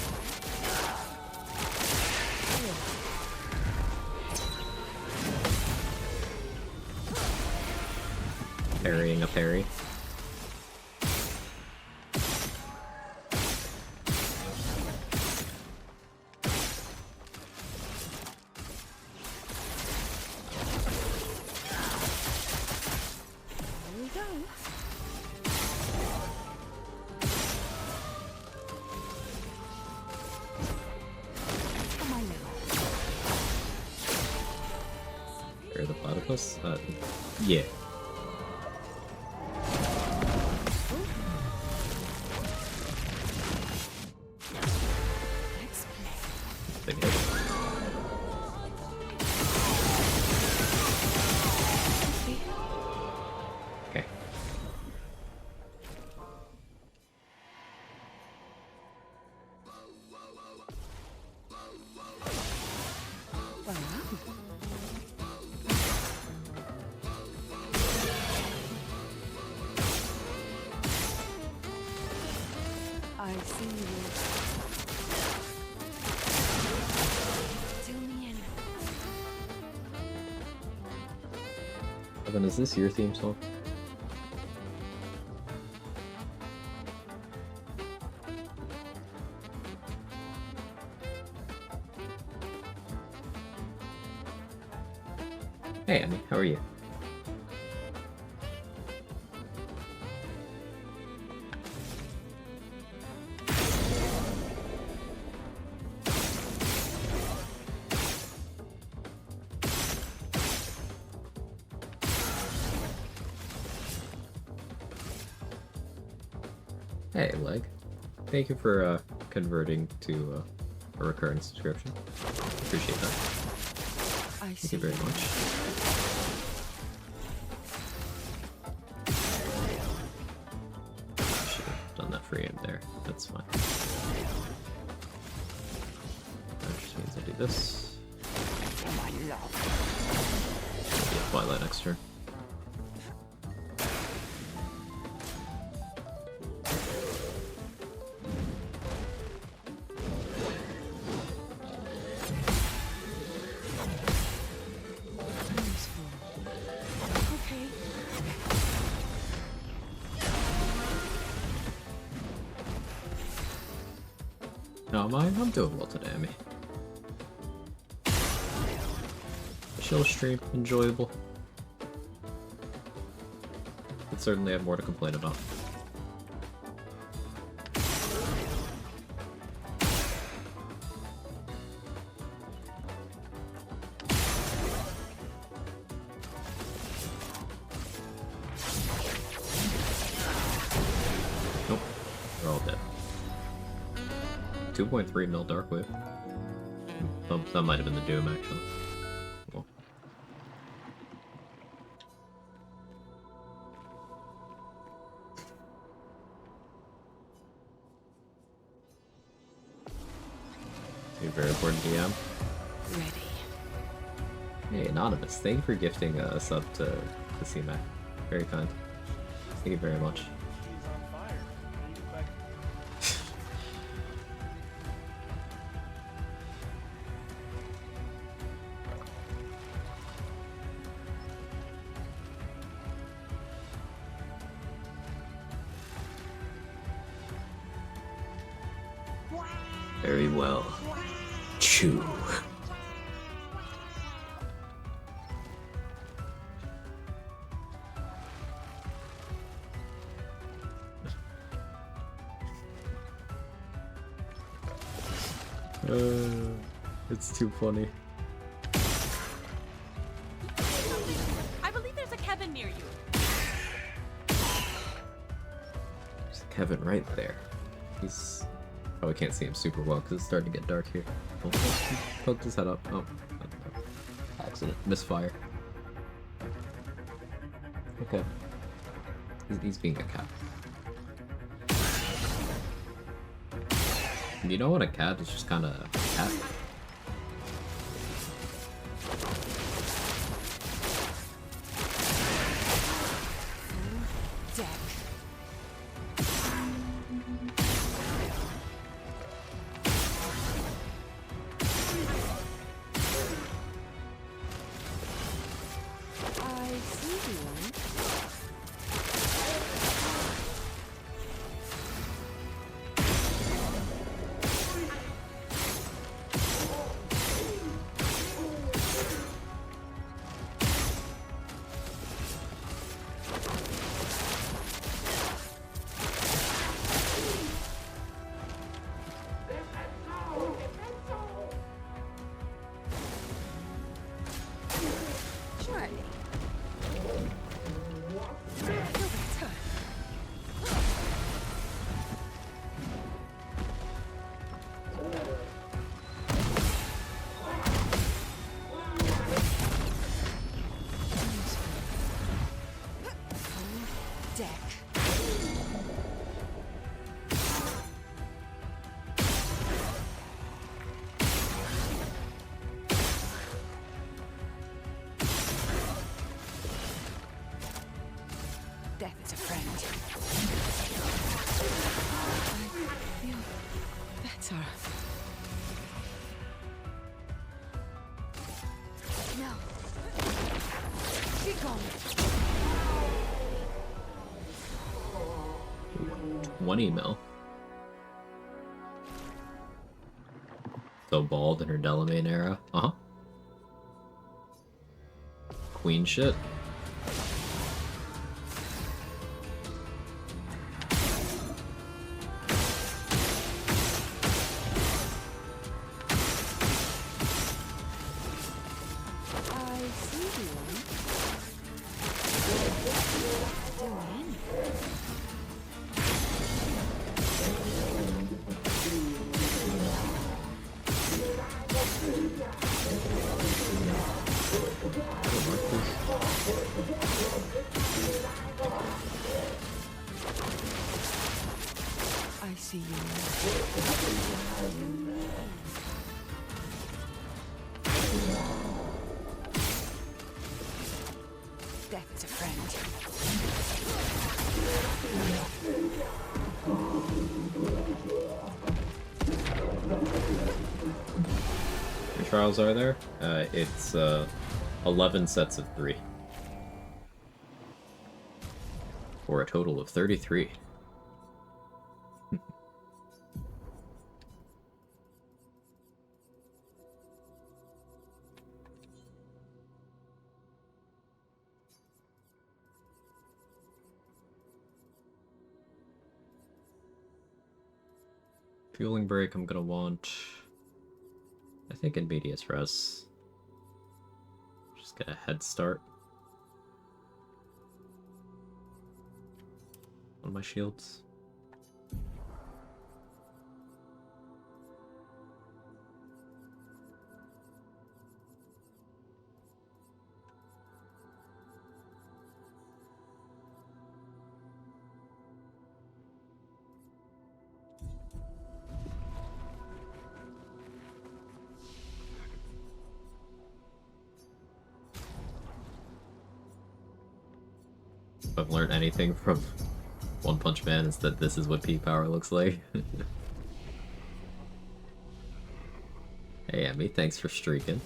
[SPEAKER 3] Parrying a parry.
[SPEAKER 2] Here we go.
[SPEAKER 3] Plus, yeah. Big hit. Okay.
[SPEAKER 12] I see you. Tell me anything.
[SPEAKER 3] Evan, is this your theme song? Hey, Annie, how are you? Hey, Leg. Thank you for converting to a recurring subscription. Appreciate that. Thank you very much. Should have done that for you there. That's fine. That just means I do this. Yeah, Twilight next turn. No, I'm doing well today, I mean. Chill stream, enjoyable. But certainly have more to complain about. Nope, they're all dead. 2.3 mil Dark Wave. Oh, that might have been the Doom, actually. Cool. You're very important DM.
[SPEAKER 12] Ready.
[SPEAKER 3] Hey, Anonymous, thank you for gifting a sub to C-Mac. Very kind. Thank you very much.
[SPEAKER 1] He's on fire. You get back.
[SPEAKER 3] Very well. Chew. It's too funny.
[SPEAKER 12] I believe there's a Kevin near you.
[SPEAKER 3] There's Kevin right there. He's... probably can't see him super well because it's starting to get dark here. Oh, he poked his head up. Oh. Accident. Misfire. Okay. He's being a cat. You know what a cat is just kind of a cat?
[SPEAKER 12] Surely. deck. Death is a friend. I feel better. No. Be gone.
[SPEAKER 3] 20 mil. So bald in her Delamain era. Uh-huh. Queen shit.
[SPEAKER 12] I see you. Death is a friend.
[SPEAKER 3] How many trials are there? It's 11 sets of 3. For a total of 33. Fueling break I'm gonna want, I think, in medias res. Just get a head start on my shields. If I've learned anything from One Punch Man, is that this is what peak power looks like. Hey Emmy, thanks for streaking.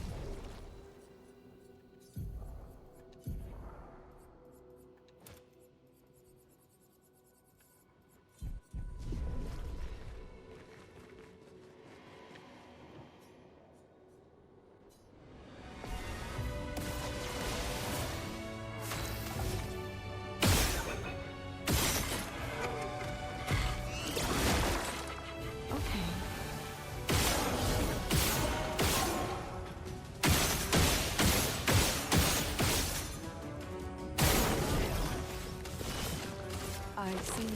[SPEAKER 12] I see you.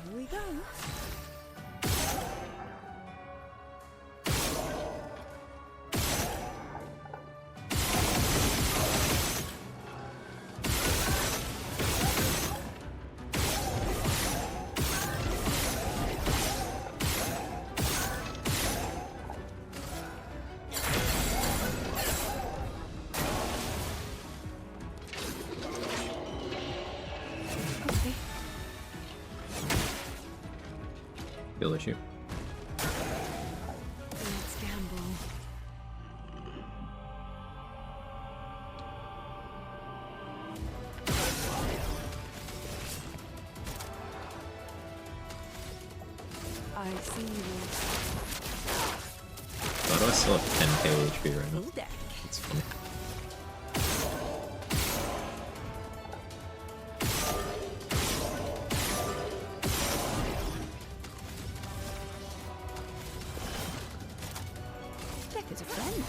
[SPEAKER 12] Here we go.
[SPEAKER 3] Feel issue.
[SPEAKER 12] Let's gamble. I see you.
[SPEAKER 3] Why do I still have 10k HP right now? That's funny.
[SPEAKER 12] Death is a friend.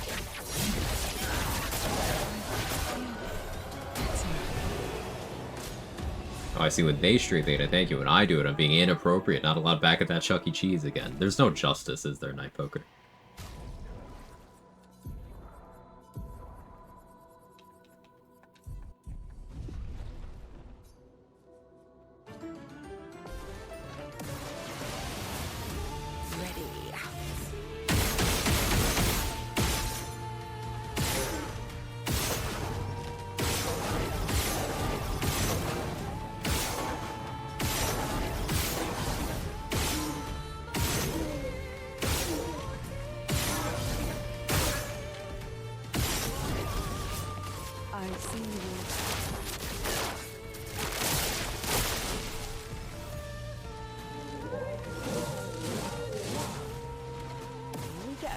[SPEAKER 3] Oh, I see when they stream beta, thank you. When I do it, I'm being inappropriate, not allowed back at that Chuck E. Cheese again. There's no justice, is there, Night Poker?
[SPEAKER 12] I see you. Here we go.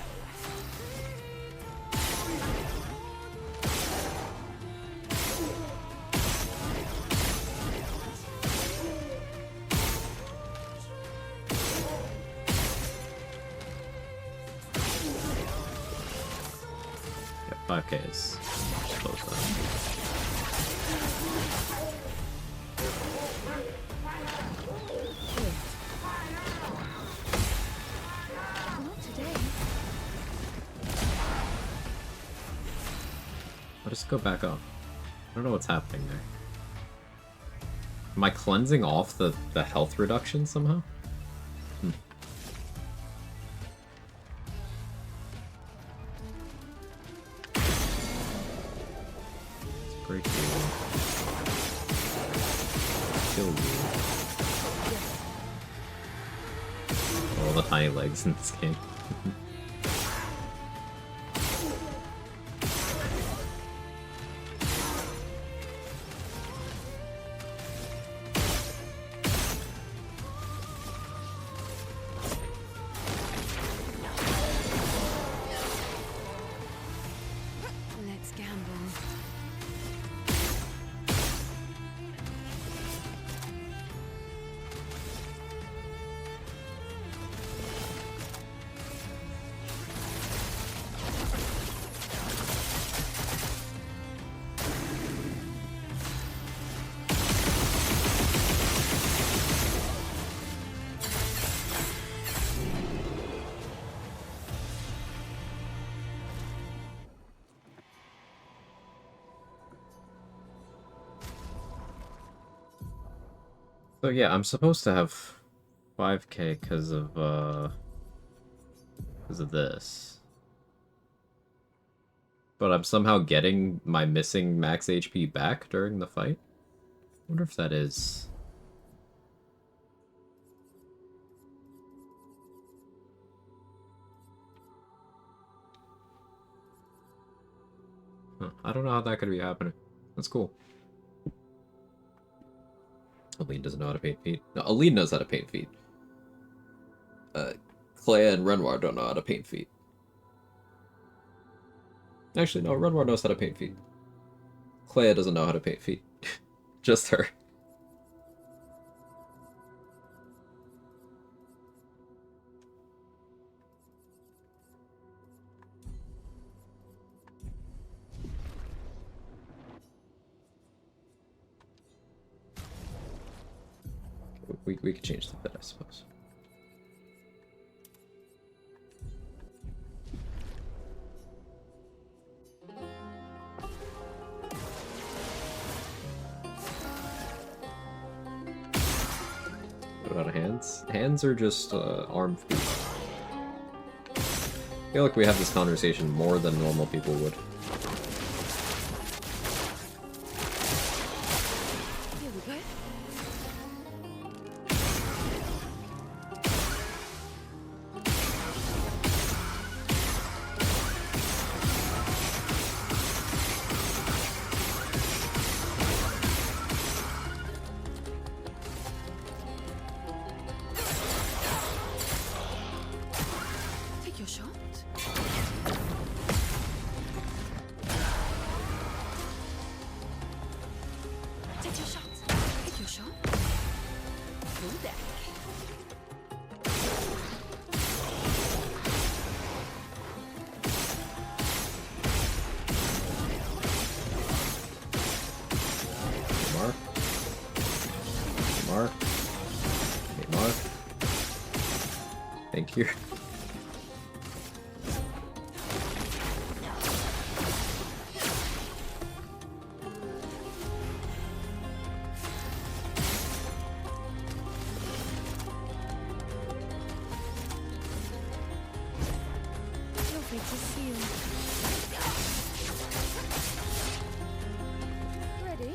[SPEAKER 3] Yeah, 5K is close enough.
[SPEAKER 12] Not today.
[SPEAKER 3] I'll just go back up. I don't know what's happening there. Am I cleansing off the health reduction somehow? Hmm. It's a great deal. Kill you. All the tiny legs in this game.
[SPEAKER 12] Let's gamble.
[SPEAKER 3] So yeah, I'm supposed to have 5K because of this. But I'm somehow getting my missing max HP back during the fight. Wonder if that is. Huh, I don't know how that could be happening. That's cool. Aline doesn't know how to paint feet. No, Aline knows how to paint feet. Clea and Renoir don't know how to paint feet. Actually, no, Renoir knows how to paint feet. Clea doesn't know how to paint feet. Just her. We could change the bit, I suppose. What about hands? Hands are just arm feet. I feel like we have this conversation more than normal people would.
[SPEAKER 12] Here we go. Take your shot. Take your shot. Take your shot. Full deck.
[SPEAKER 3] Mark. Mark. Hey, Mark. Thank you.
[SPEAKER 12] Lovely to see you. Ready?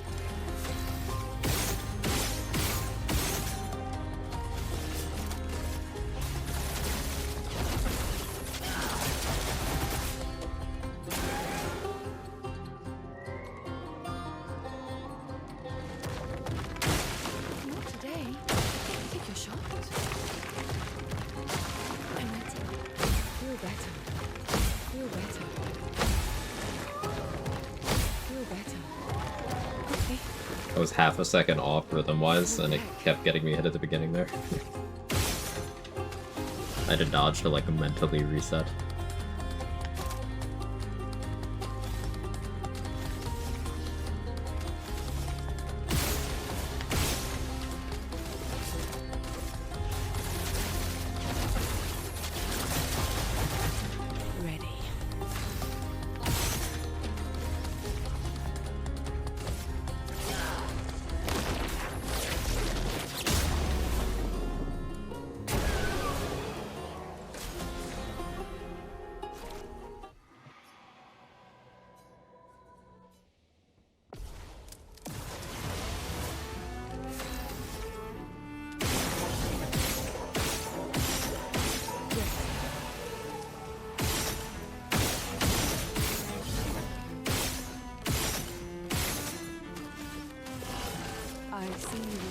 [SPEAKER 3] I was half a second off rhythm-wise, and it kept getting me hit at the beginning there. I had to dodge to, like, mentally reset.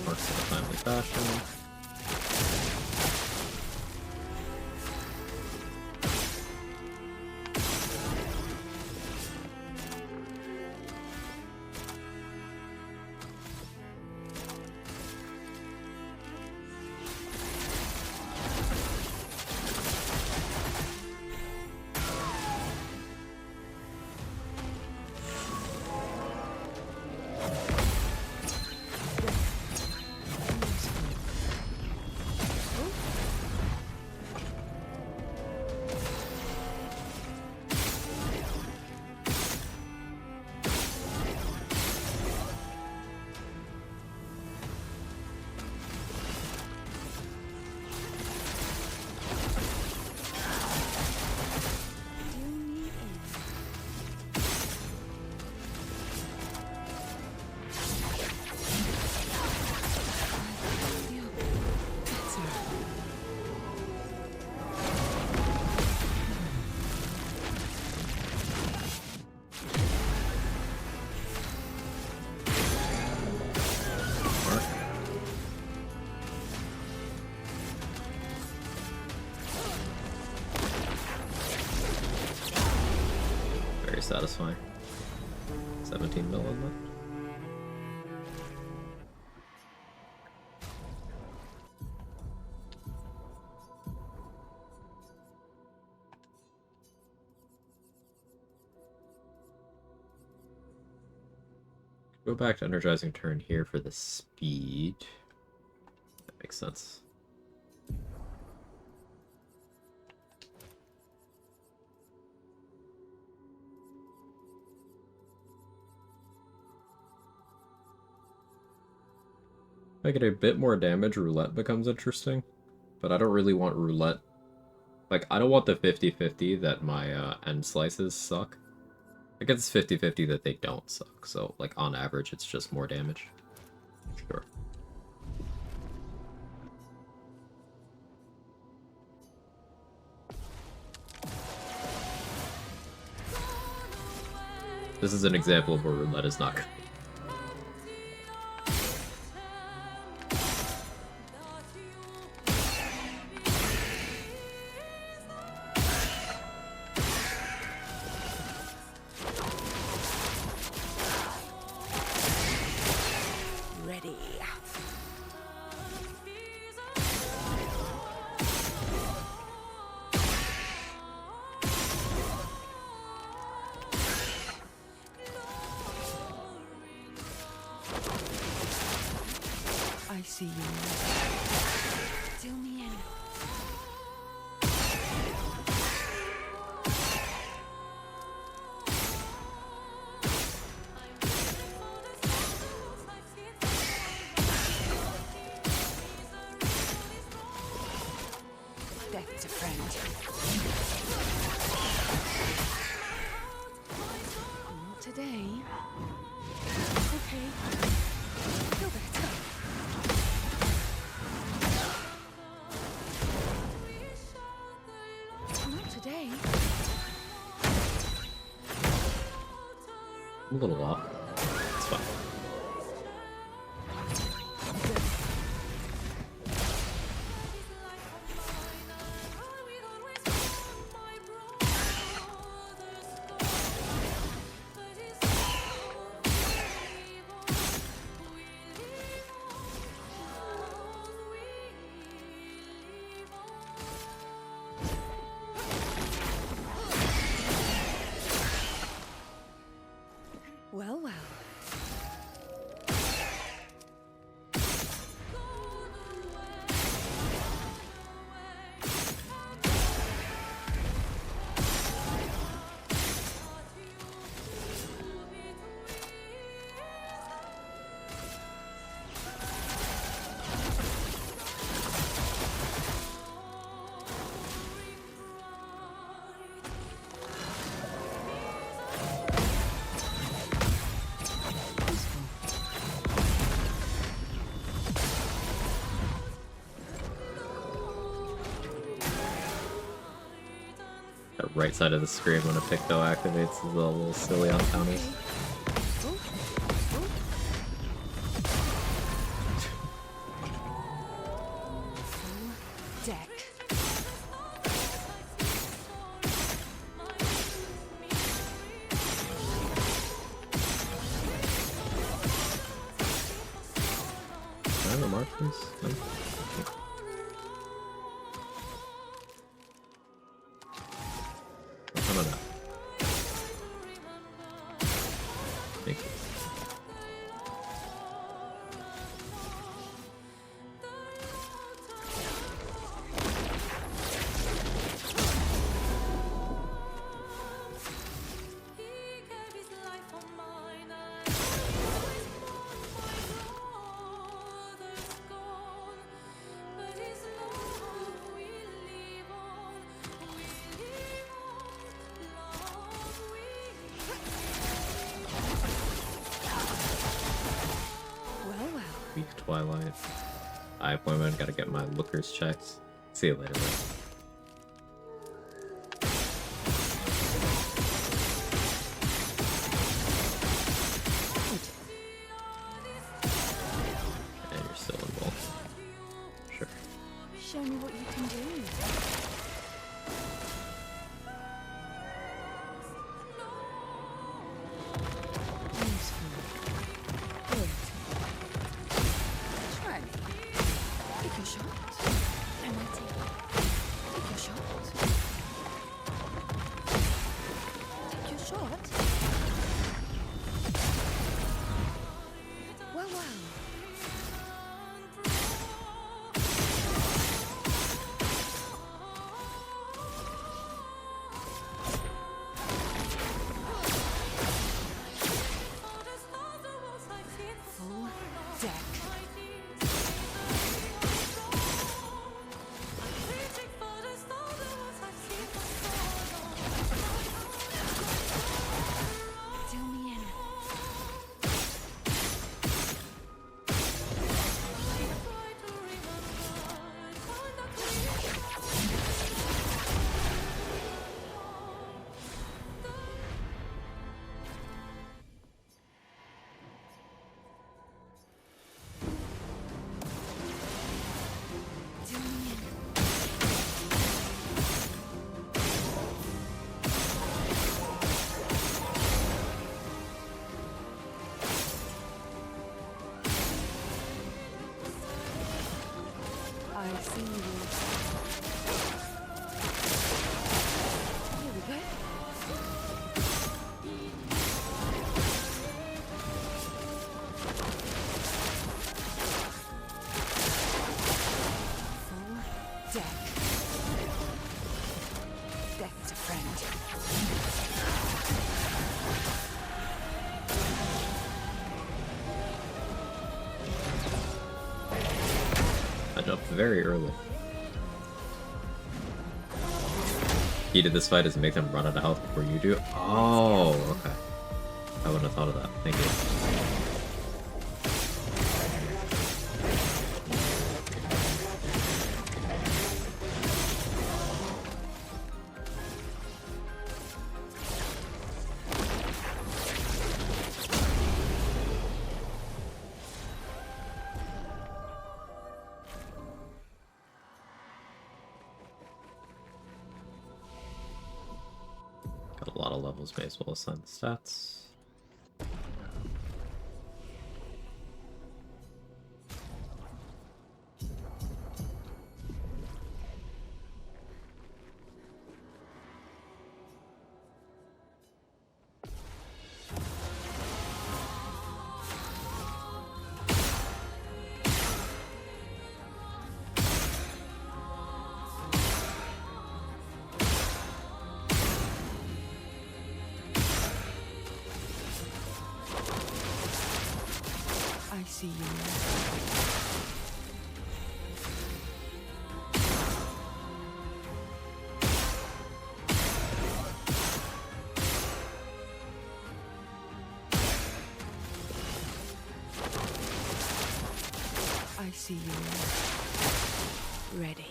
[SPEAKER 3] Works in a timely fashion. Satisfying. 17 million left. Go back to energizing turn here for the speed. That makes sense. If I get a bit more damage, roulette becomes interesting. But I don't really want roulette. Like, I don't want the 50-50 that my end slices suck. I guess it's 50-50 that they don't suck. So, like, on average, it's just more damage. Sure. This is an example of where roulette is not good.
[SPEAKER 2] I see you. Deal me in.
[SPEAKER 10] Death's a friend.
[SPEAKER 2] Not today. Okay. Feel better. Not today.
[SPEAKER 3] A little off. It's fine.
[SPEAKER 10] Well, well.
[SPEAKER 3] The right side of the screen when a Picto activates is a little silly on counters.
[SPEAKER 10] Deck.
[SPEAKER 3] Can I have a mark, please? No? How about that? Thank you. Weak Twilight. Eye appointment, gotta get my lookers checked. See you later, man. And you're still involved. Sure.
[SPEAKER 10] Show me what you can do. I see you. Here we go. Full deck. Death's a friend.
[SPEAKER 3] I jumped very early. Key to this fight is make them run out of health before you do. Oh, okay. I wouldn't have thought of that. Thank you. Got a lot of levels, may as well assign the stats.
[SPEAKER 2] see you. I see you. Ready.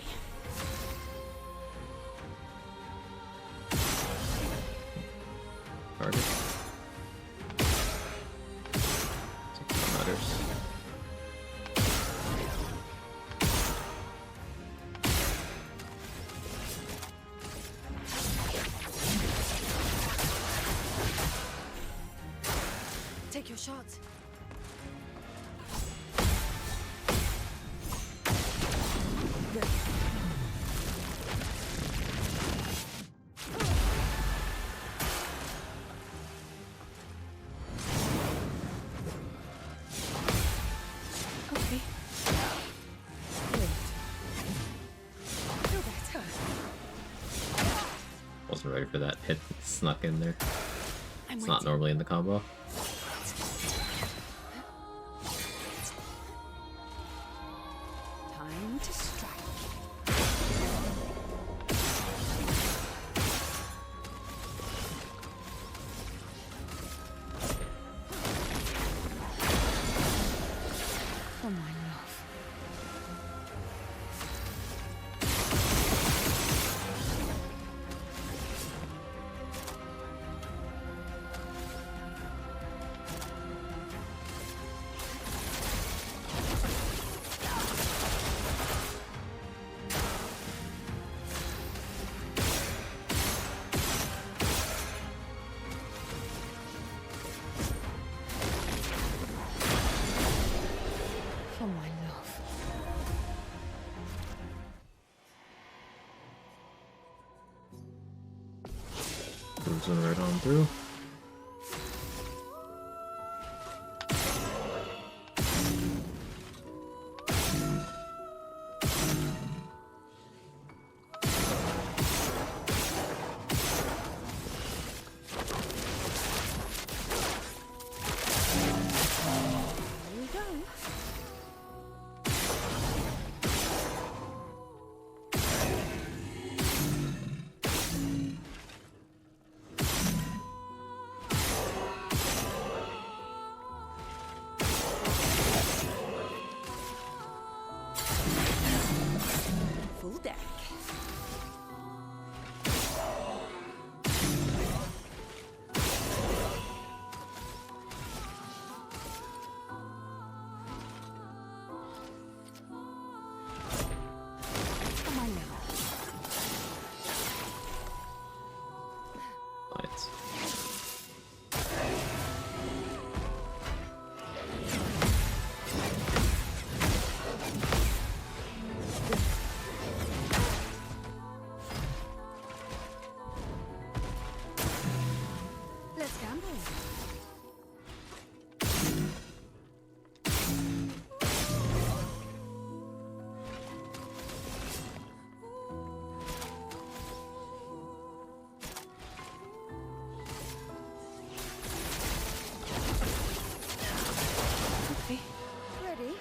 [SPEAKER 3] Target. Something matters.
[SPEAKER 2] Take your shot.
[SPEAKER 12] Okay. Good. Feel better.
[SPEAKER 3] Wasn't ready for that hit that snuck in there.
[SPEAKER 12] I'm
[SPEAKER 3] It's not normally in the combo.
[SPEAKER 12] Time to strike. For my love. For my love.
[SPEAKER 3] Cruising right on through.
[SPEAKER 12] Here we go. Full deck. For my love.
[SPEAKER 3] Lights.
[SPEAKER 12] Let's gamble. Okay. Ready?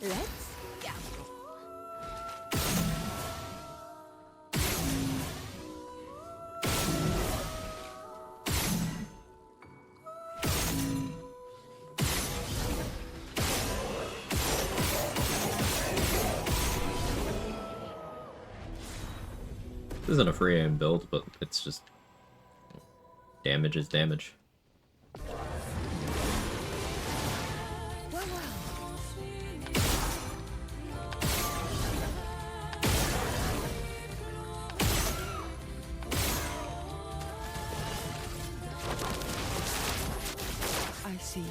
[SPEAKER 12] Let's gamble.
[SPEAKER 3] This isn't a free aim build, but it's just damage is damage.
[SPEAKER 12] Well, well. I see you.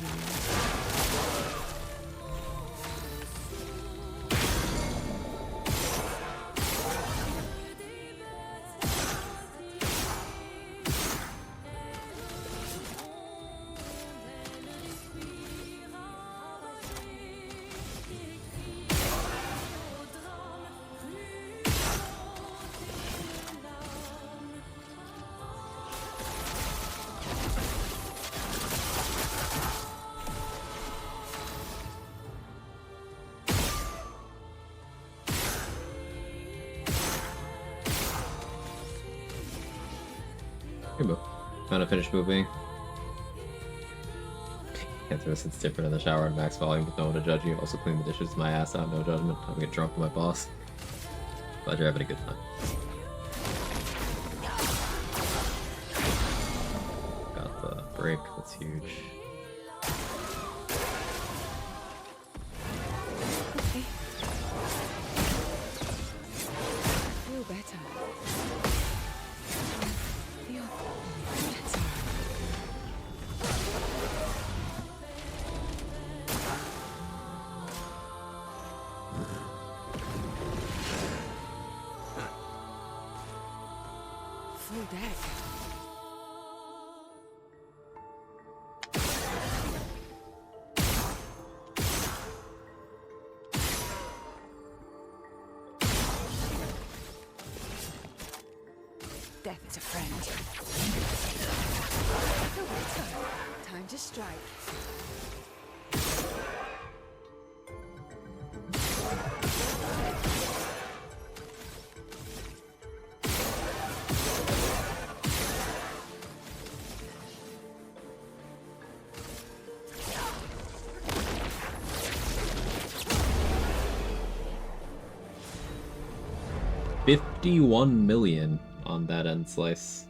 [SPEAKER 3] Hey, boo. Trying to finish moving. It's different in the shower at max volume with no one to judge you. Also clean the dishes, my ass out, no judgment. I'm gonna get drunk with my boss. Glad you're having a good time. Got the break, that's huge.
[SPEAKER 10] Feel better. Feel better. Full deck. Death is a friend. Feel better. Time to strike.
[SPEAKER 3] $51 million on that end slice.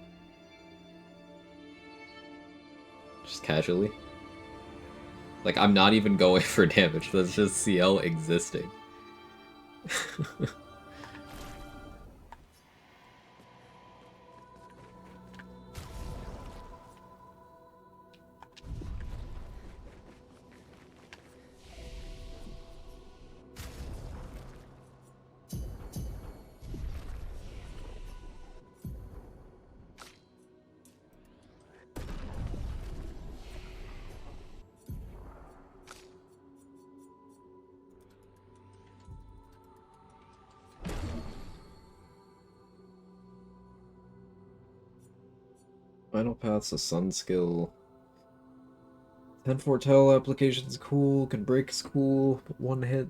[SPEAKER 3] Just casually. Like, I'm not even going for damage, that's just Sciel existing. Final Path's a Sun skill. 10 Foretell application's cool, can break's cool, but one hit.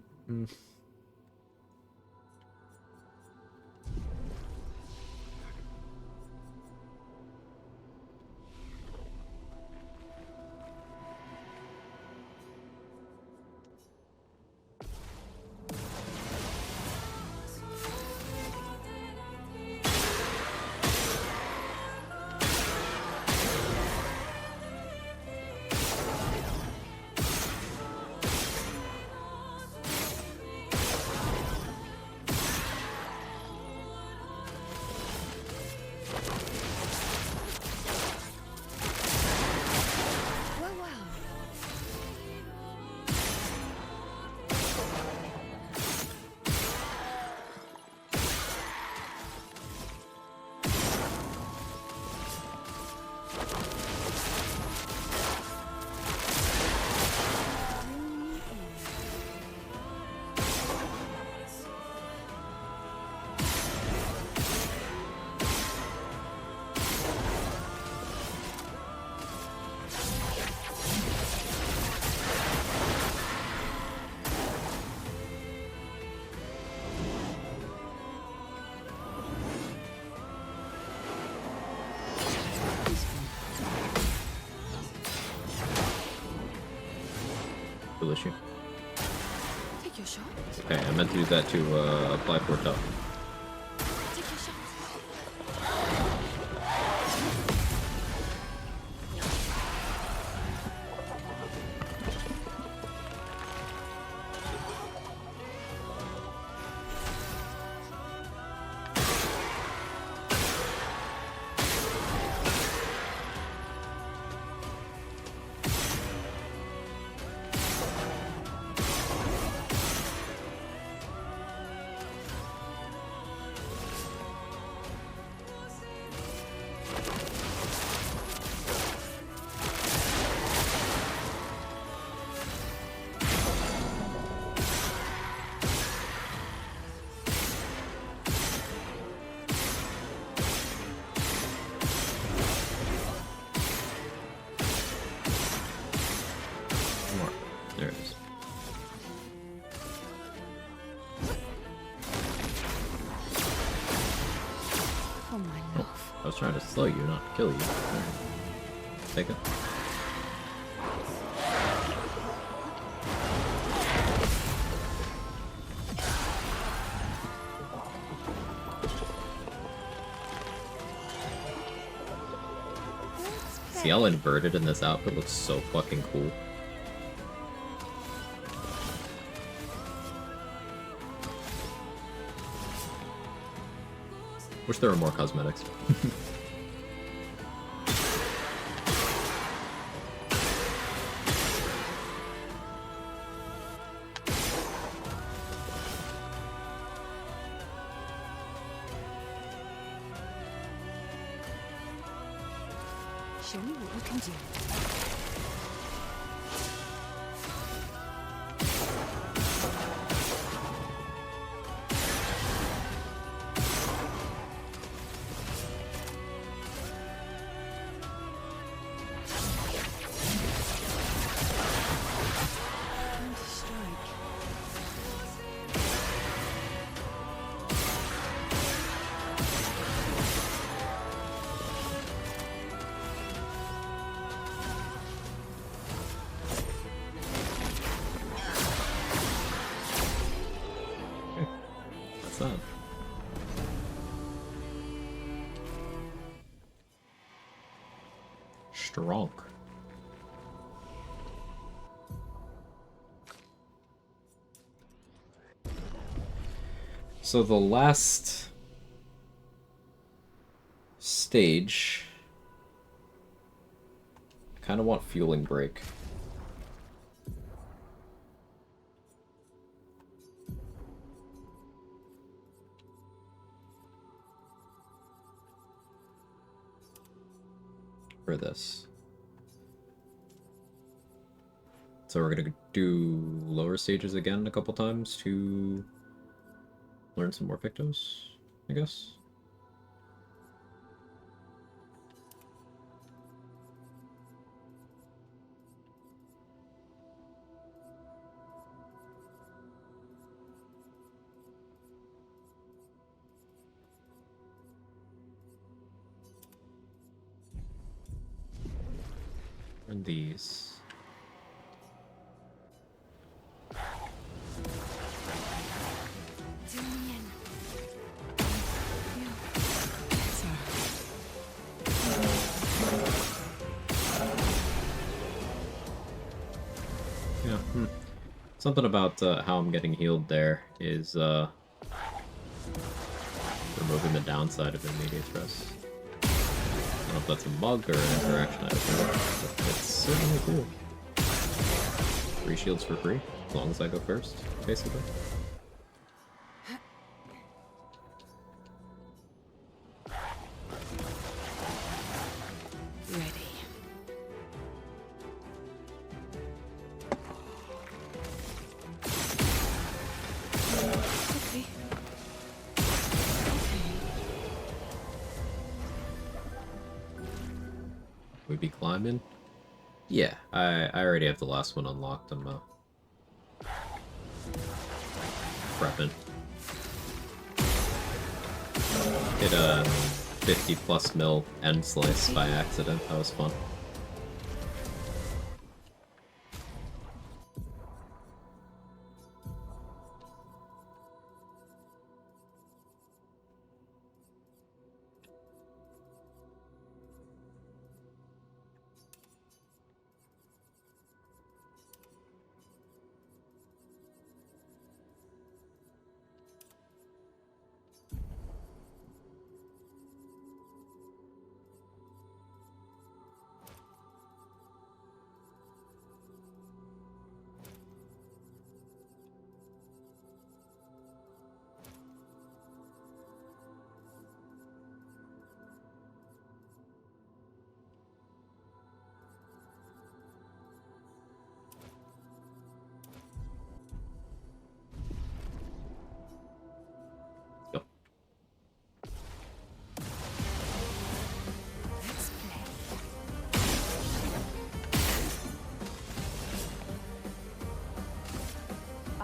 [SPEAKER 3] Issue.
[SPEAKER 2] Take your shot.
[SPEAKER 3] Okay, I meant to use that to apply Foretell.
[SPEAKER 2] Take your shot.
[SPEAKER 3] was trying to slow you, not kill you. Take it. Sciel inverted in this outfit looks so fucking cool. Wish there were more cosmetics.
[SPEAKER 2] Show me what you can do. What's that? Strong. So the last stage, I kind of want fueling break. For this. So we're gonna do lower stages again a couple times to learn some more Pictos, I guess. And these. Yeah, Something about how I'm getting healed there is removing the downside of immediate stress. I don't know if that's a bug or an interaction I have, but it's certainly cool. 3 shields for free, as long as I go first, basically. We be climbing? Yeah, I already have the last one unlocked. I'm prepping. Hit a 50+ mil end slice by accident. That was fun.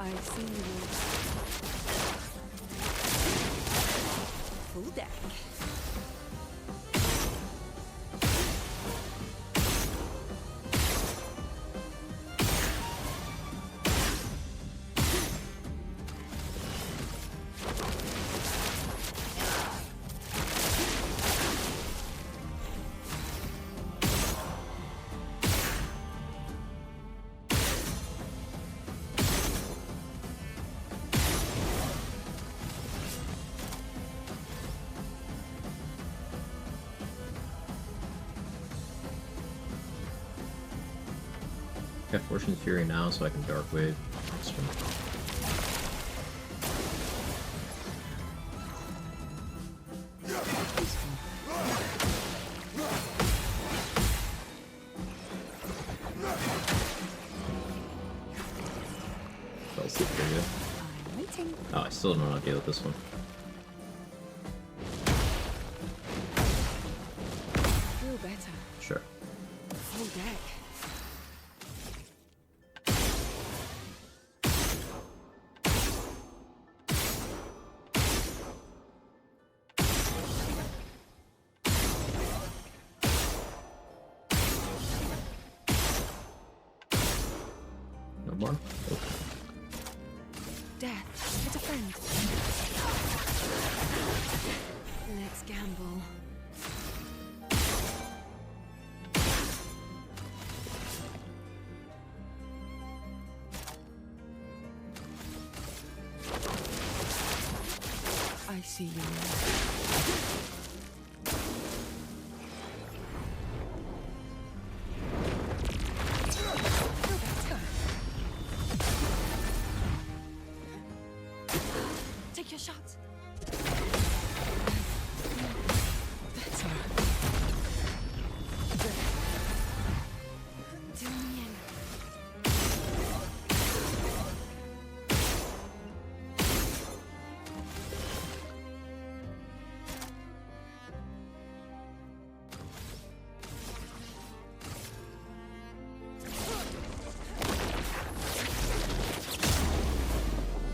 [SPEAKER 2] I've seen you. Full deck. Fortune's Fury now so I can Dark Wave next turn. Fell asleep pretty good.
[SPEAKER 12] I'm waiting.
[SPEAKER 2] Oh, I still don't know how to deal with this one.
[SPEAKER 10] Feel better.
[SPEAKER 2] Sure.
[SPEAKER 10] Full deck.
[SPEAKER 2] No more? Okay.
[SPEAKER 12] Death, it's a friend. Let's gamble.
[SPEAKER 10] I see you now.
[SPEAKER 12] Take your shot. Do me in.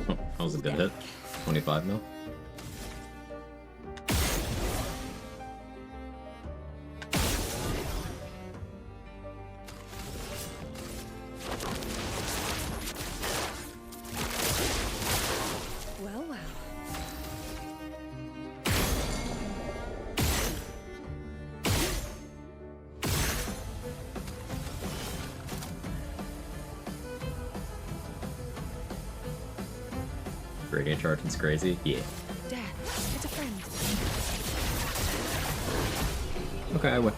[SPEAKER 2] Oh, that was a good hit. 25 mil.
[SPEAKER 12] Well, well.
[SPEAKER 2] Radiant Charging's crazy. Yeah.
[SPEAKER 12] Death, it's a friend.
[SPEAKER 2] Okay, I win.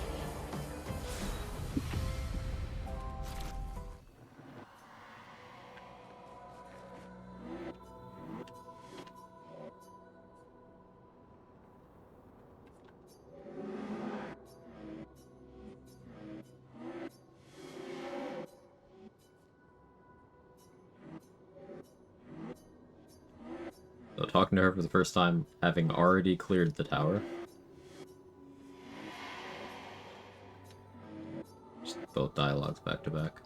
[SPEAKER 2] So talking to her for the first time, having already cleared the tower. Just both dialogues back to back.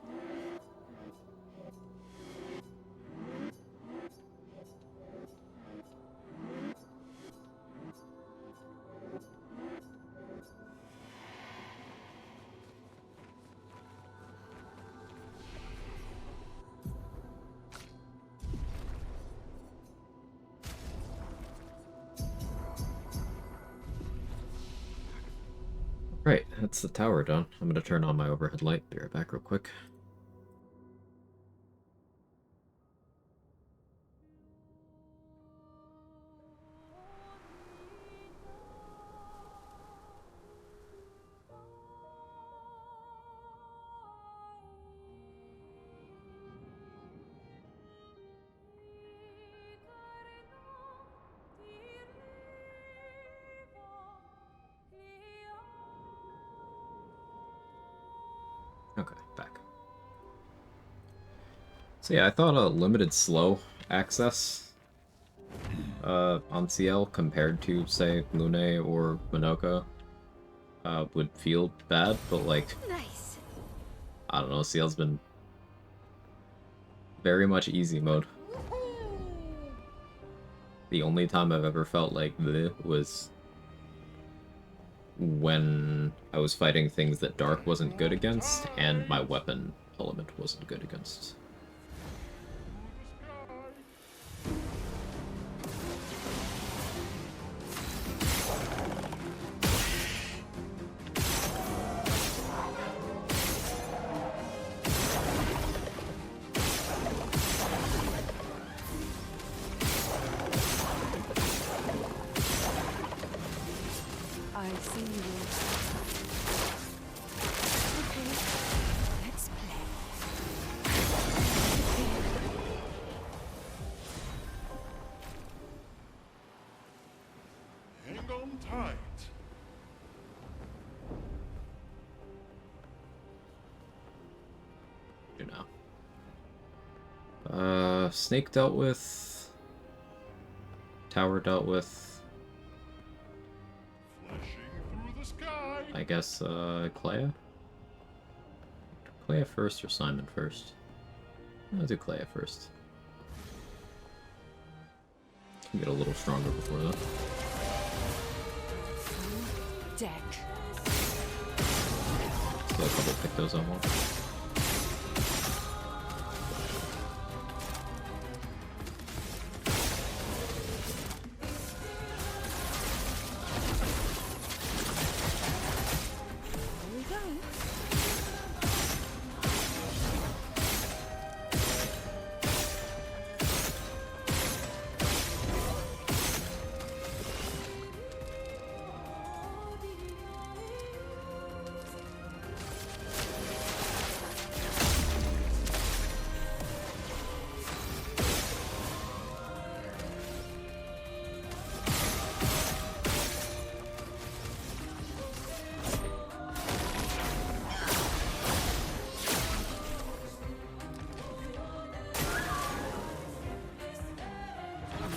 [SPEAKER 2] Right, that's the tower done. I'm gonna turn on my overhead light. Be right back real quick. Okay, back. So yeah, I thought a limited slow access on Ciel compared to, say, Lune or Minoka would feel bad, but like,
[SPEAKER 12] Nice.
[SPEAKER 2] I don't know, Ciel's been very much easy mode. The only time I've ever felt like this was when I was fighting things that Dark wasn't good against, and my weapon element wasn't good against.
[SPEAKER 12] I see you. Okay, let's play.
[SPEAKER 5] tight.
[SPEAKER 2] You know. Snake dealt with. Tower dealt with.
[SPEAKER 5] Flashing through the sky.
[SPEAKER 2] I guess, Clea? Clea first or Simon first? I'll do Clea first. Can get a little stronger before that.
[SPEAKER 12] Deck.
[SPEAKER 2] Still a couple pick those I want.
[SPEAKER 12] Here we go.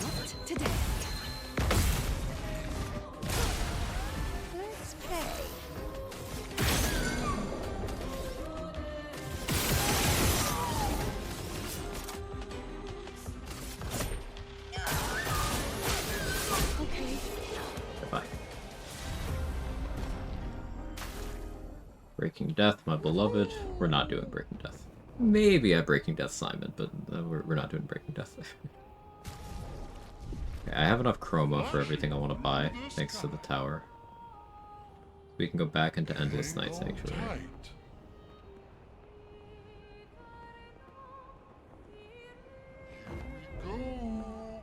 [SPEAKER 12] Not today. Let's play. Okay.
[SPEAKER 2] Goodbye. Breaking Death, my beloved. We're not doing Breaking Death. Maybe at Breaking Death Simon, but we're not doing Breaking Death. Okay, I have enough chroma for everything I want to buy, thanks to the tower. We can go back into Endless Night Sanctuary.
[SPEAKER 5] Tight. Here we go.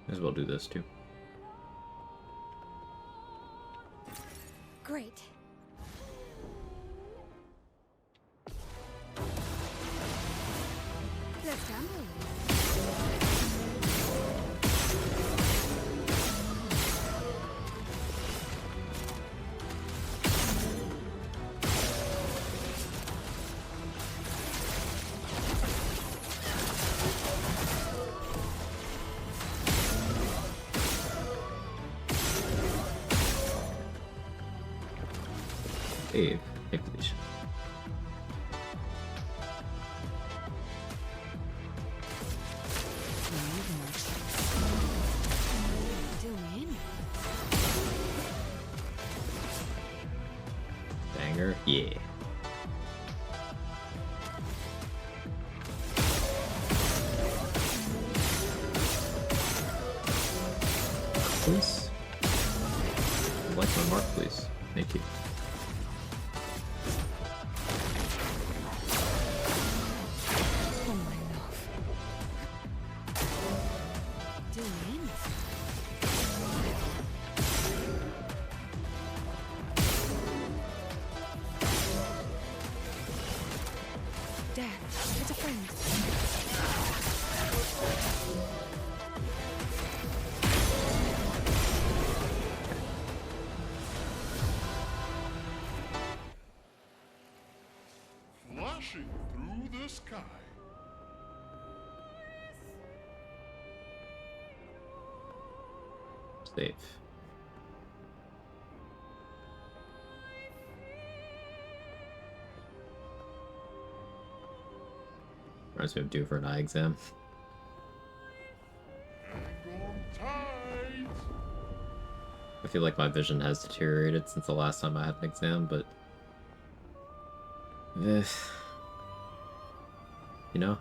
[SPEAKER 2] May as well do this too.
[SPEAKER 6] Great. Let's gamble.
[SPEAKER 2] Hey, please.
[SPEAKER 12] Doing.
[SPEAKER 2] Banger, yeah. Please. I'd like my mark, please. Thank you.
[SPEAKER 12] Oh my love. Doing. Dad, it's a friend.
[SPEAKER 5] Flashing through the sky.
[SPEAKER 2] Safe. Reminds me of due for an eye exam.
[SPEAKER 5] Hang on tight.
[SPEAKER 2] I feel like my vision has deteriorated since the last time I had an exam, but... you know?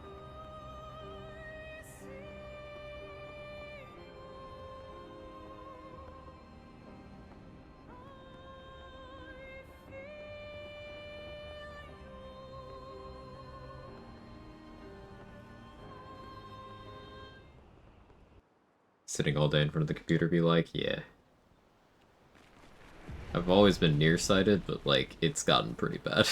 [SPEAKER 2] Sitting all day in front of the computer be like, yeah. I've always been nearsighted, but like it's gotten pretty bad.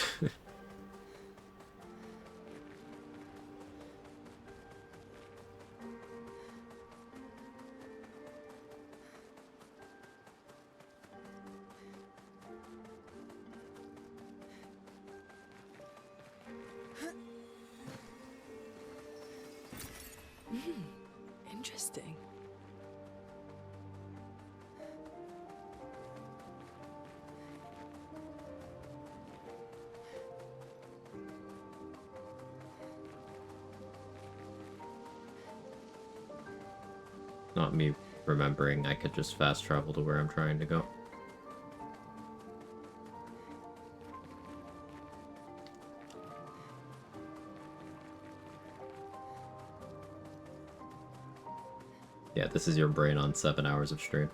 [SPEAKER 10] Interesting.
[SPEAKER 2] Not me remembering I could just fast travel to where I'm trying to go. Yeah, this is your brain on 7 hours of stream.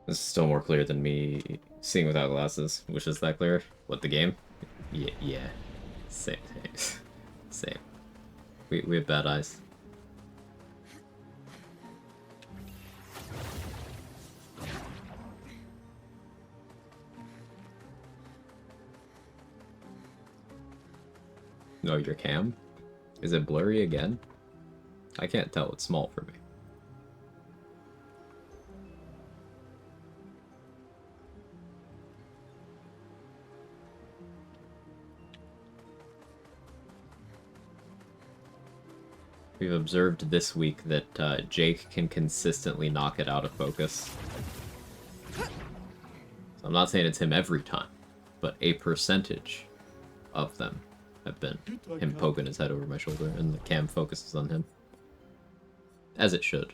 [SPEAKER 2] This is still more clear than me seeing without glasses, which is that clear. What, the game? Yeah. Same. Same. We have bad eyes. No, your cam? Is it blurry again? I can't tell, it's small for me. We've observed this week that Jake can consistently knock it out of focus. So I'm not saying it's him every time, but a percentage of them have been him poking his head over my shoulder, and the cam focuses on him. As it should.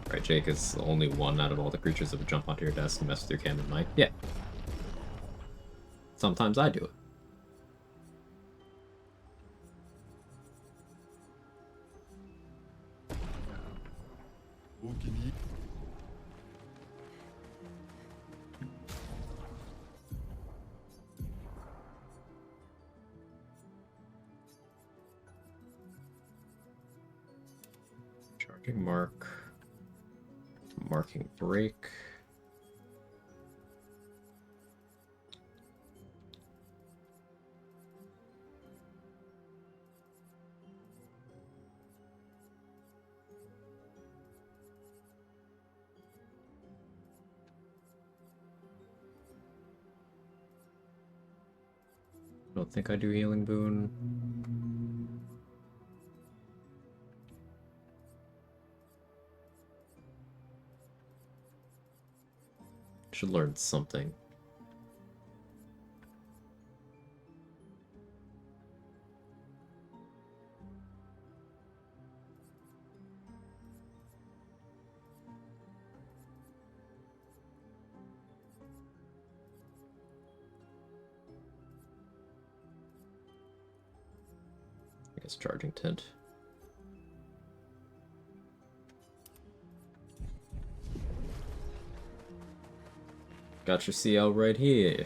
[SPEAKER 2] Right, Jake is the only one out of all the creatures that would jump onto your desk and mess with your cam and mic. Yeah. Sometimes I do it. Charging mark. Marking break. Don't think I do healing boon. Should learn something. I guess charging tint. Got your CL right here.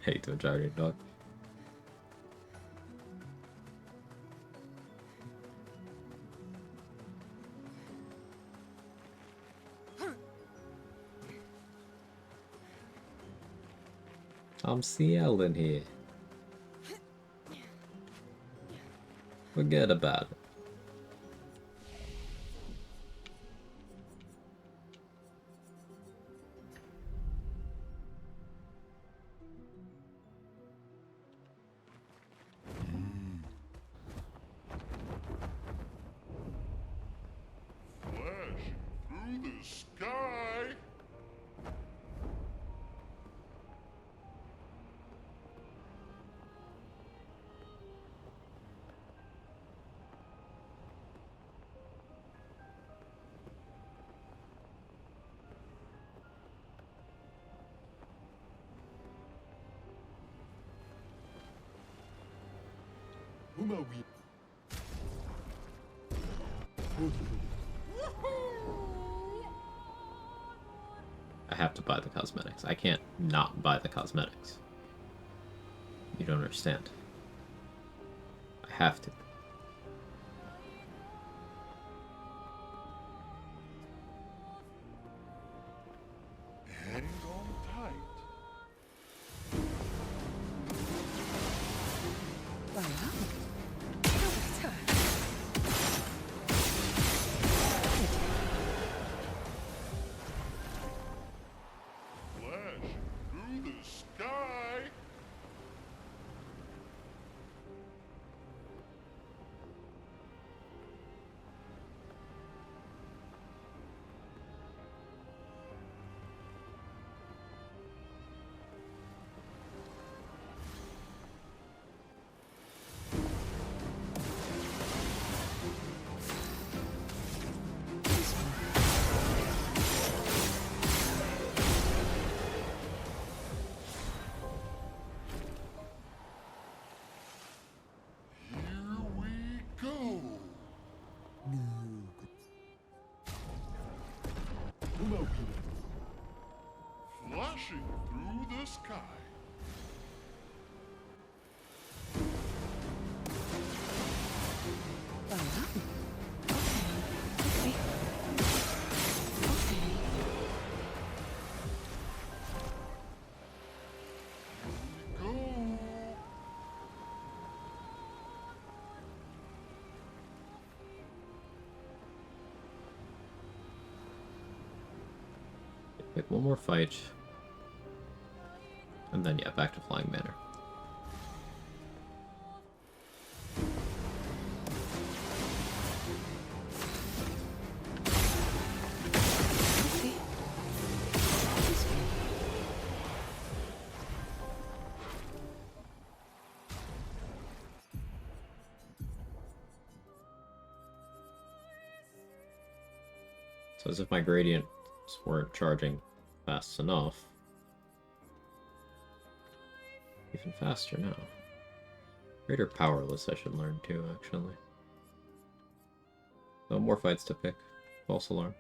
[SPEAKER 2] Hate to gyrating dog. I'm Sciel in here. Forget about it.
[SPEAKER 5] Flashing through the sky.
[SPEAKER 2] I have to buy the cosmetics. I can't not buy the cosmetics. You don't understand. I have to.
[SPEAKER 5] Hang on tight. Flashing through the sky. Here we go. Flashing through the sky. Go.
[SPEAKER 2] Pick one more fight. And then, yeah, back to Flying Manor. So as if my gradients weren't charging fast enough. Even faster now. Greater Powerless I should learn too, actually. No more fights to pick. False alarm.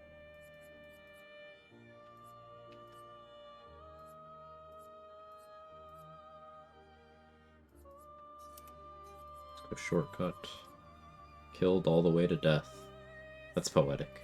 [SPEAKER 2] Let's go shortcut. Killed all the way to death. That's poetic.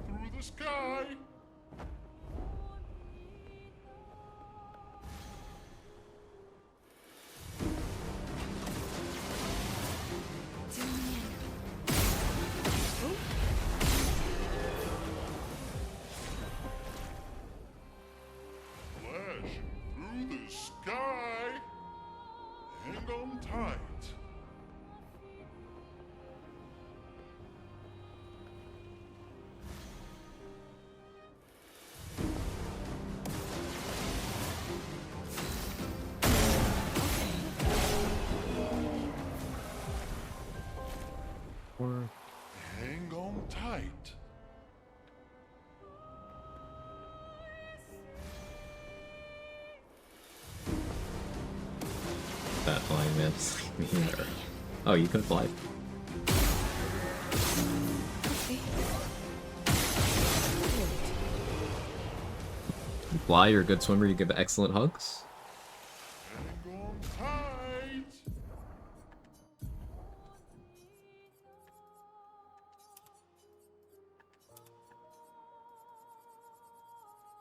[SPEAKER 5] Through the sky. Flashing through the sky. Hang on tight.
[SPEAKER 2] that flying man to leave me there. Oh, you can fly. You fly, you're a good swimmer, you give excellent hugs.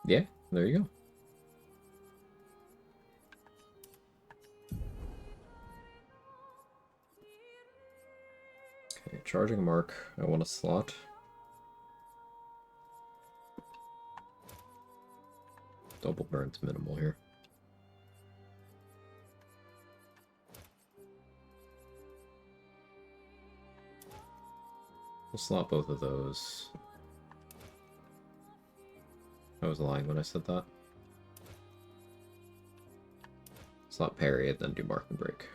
[SPEAKER 2] Yeah, there you go. Okay, charging mark. I want a slot. Double burn's minimal here. We'll slot both of those. I was lying when I said that. Slot parry and then do mark and break.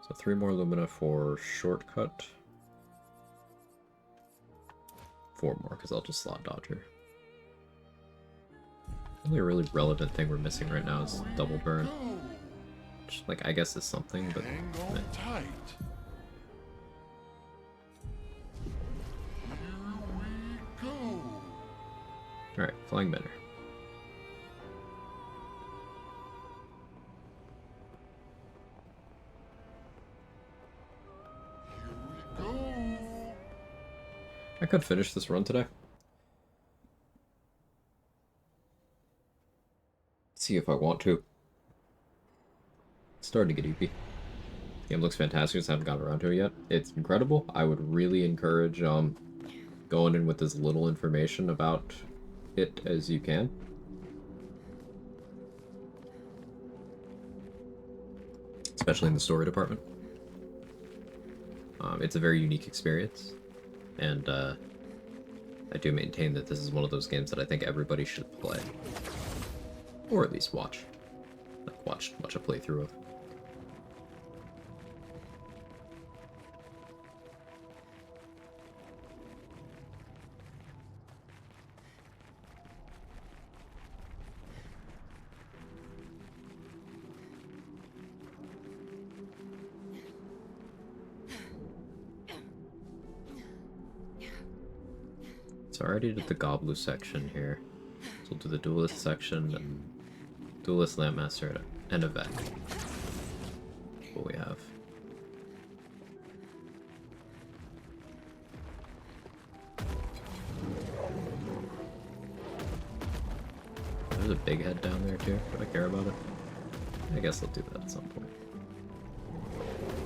[SPEAKER 2] So 3 more Lumina for shortcut. 4 more, because I'll just slot dodger. The only really relevant thing we're missing right now is double burn. Which, like, I guess is something, but...
[SPEAKER 5] tight.
[SPEAKER 2] Alright, flying banner. I could finish this run today. See if I want to. It's starting to get eepy. The game looks fantastic, just haven't gotten around to it yet. It's incredible. I would really encourage going in with as little information about it as you can. Especially in the story department. It's a very unique experience. And I do maintain that this is one of those games that I think everybody should play. Or at least watch. Like watch a playthrough of. So I already did the Goblu section here. So we'll do the Duelist section, and Duelist, Lampmaster, and a Vec. What we have. There's a big head down there too. Do I care about it? I guess I'll do that at some point.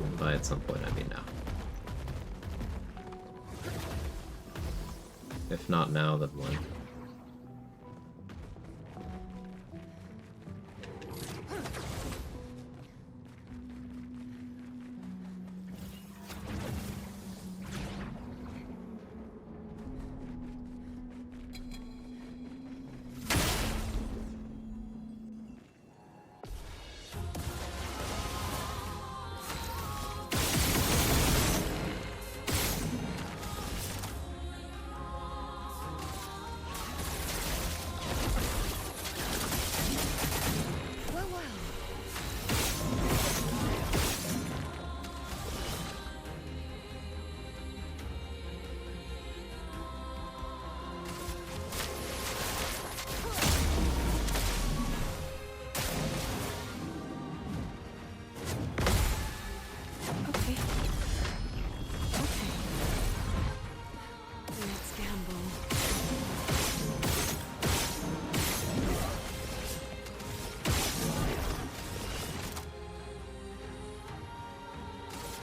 [SPEAKER 2] And by at some point, I mean now. If not now, then when?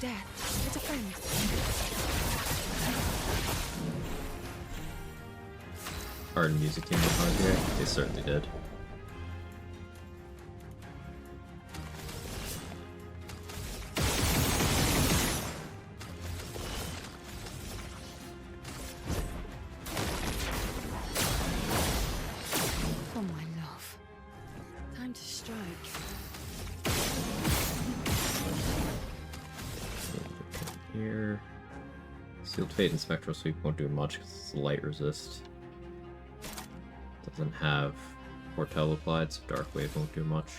[SPEAKER 10] Death, it's a friend.
[SPEAKER 2] Art and music team was hard here. They certainly did.
[SPEAKER 10] Oh my love. Time to strike.
[SPEAKER 2] Here. Sealed Fate and Spectral Sweep won't do much because it's light resist. Doesn't have Portal applied, so Dark Wave won't do much.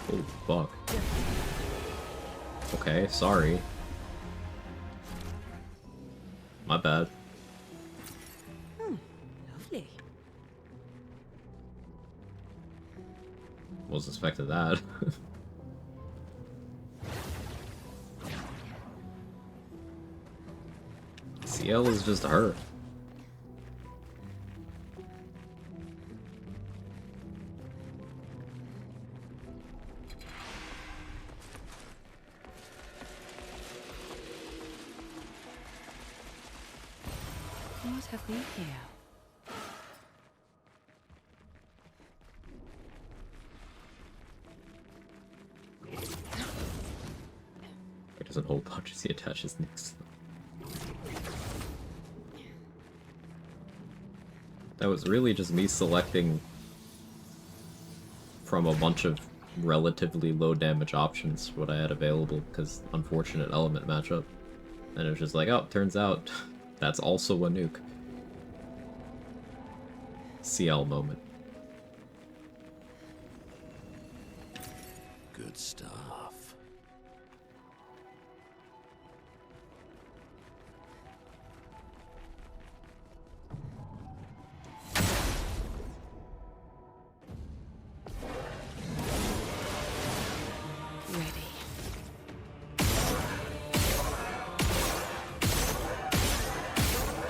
[SPEAKER 2] Holy fuck. Okay, sorry. My bad.
[SPEAKER 10] Lovely.
[SPEAKER 2] Wasn't expecting that. Sciel is just her.
[SPEAKER 10] What have we here?
[SPEAKER 2] It doesn't hold punches, he attaches next. That was really just me selecting from a bunch of relatively low damage options what I had available, because unfortunate element matchup. And it was just like, oh, turns out that's also a nuke. Sciel moment.
[SPEAKER 11] Good stuff.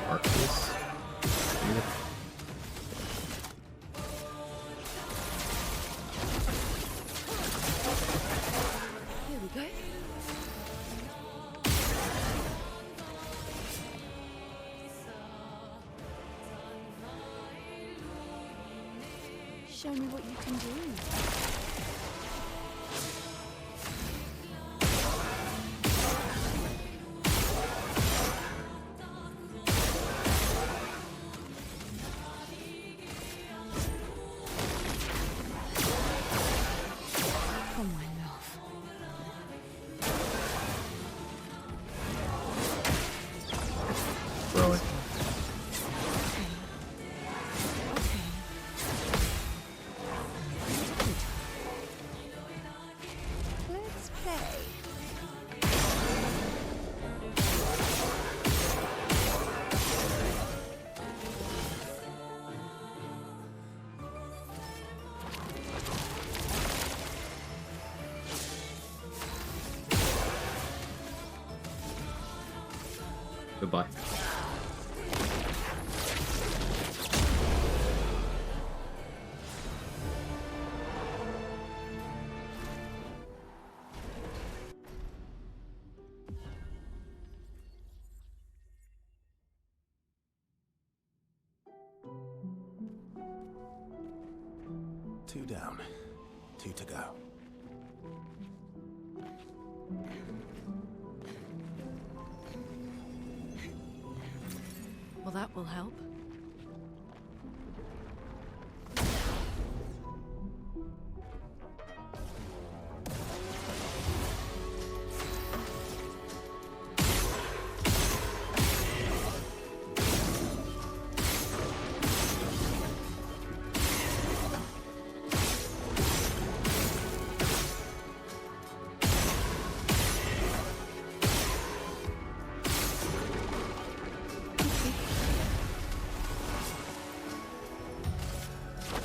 [SPEAKER 2] Arcus.
[SPEAKER 10] Here we go. Show me what you can do. Oh, my love.
[SPEAKER 2] Throw it.
[SPEAKER 10] Let's play.
[SPEAKER 2] Goodbye.
[SPEAKER 4] Two down, two to go.
[SPEAKER 10] Well, that will help.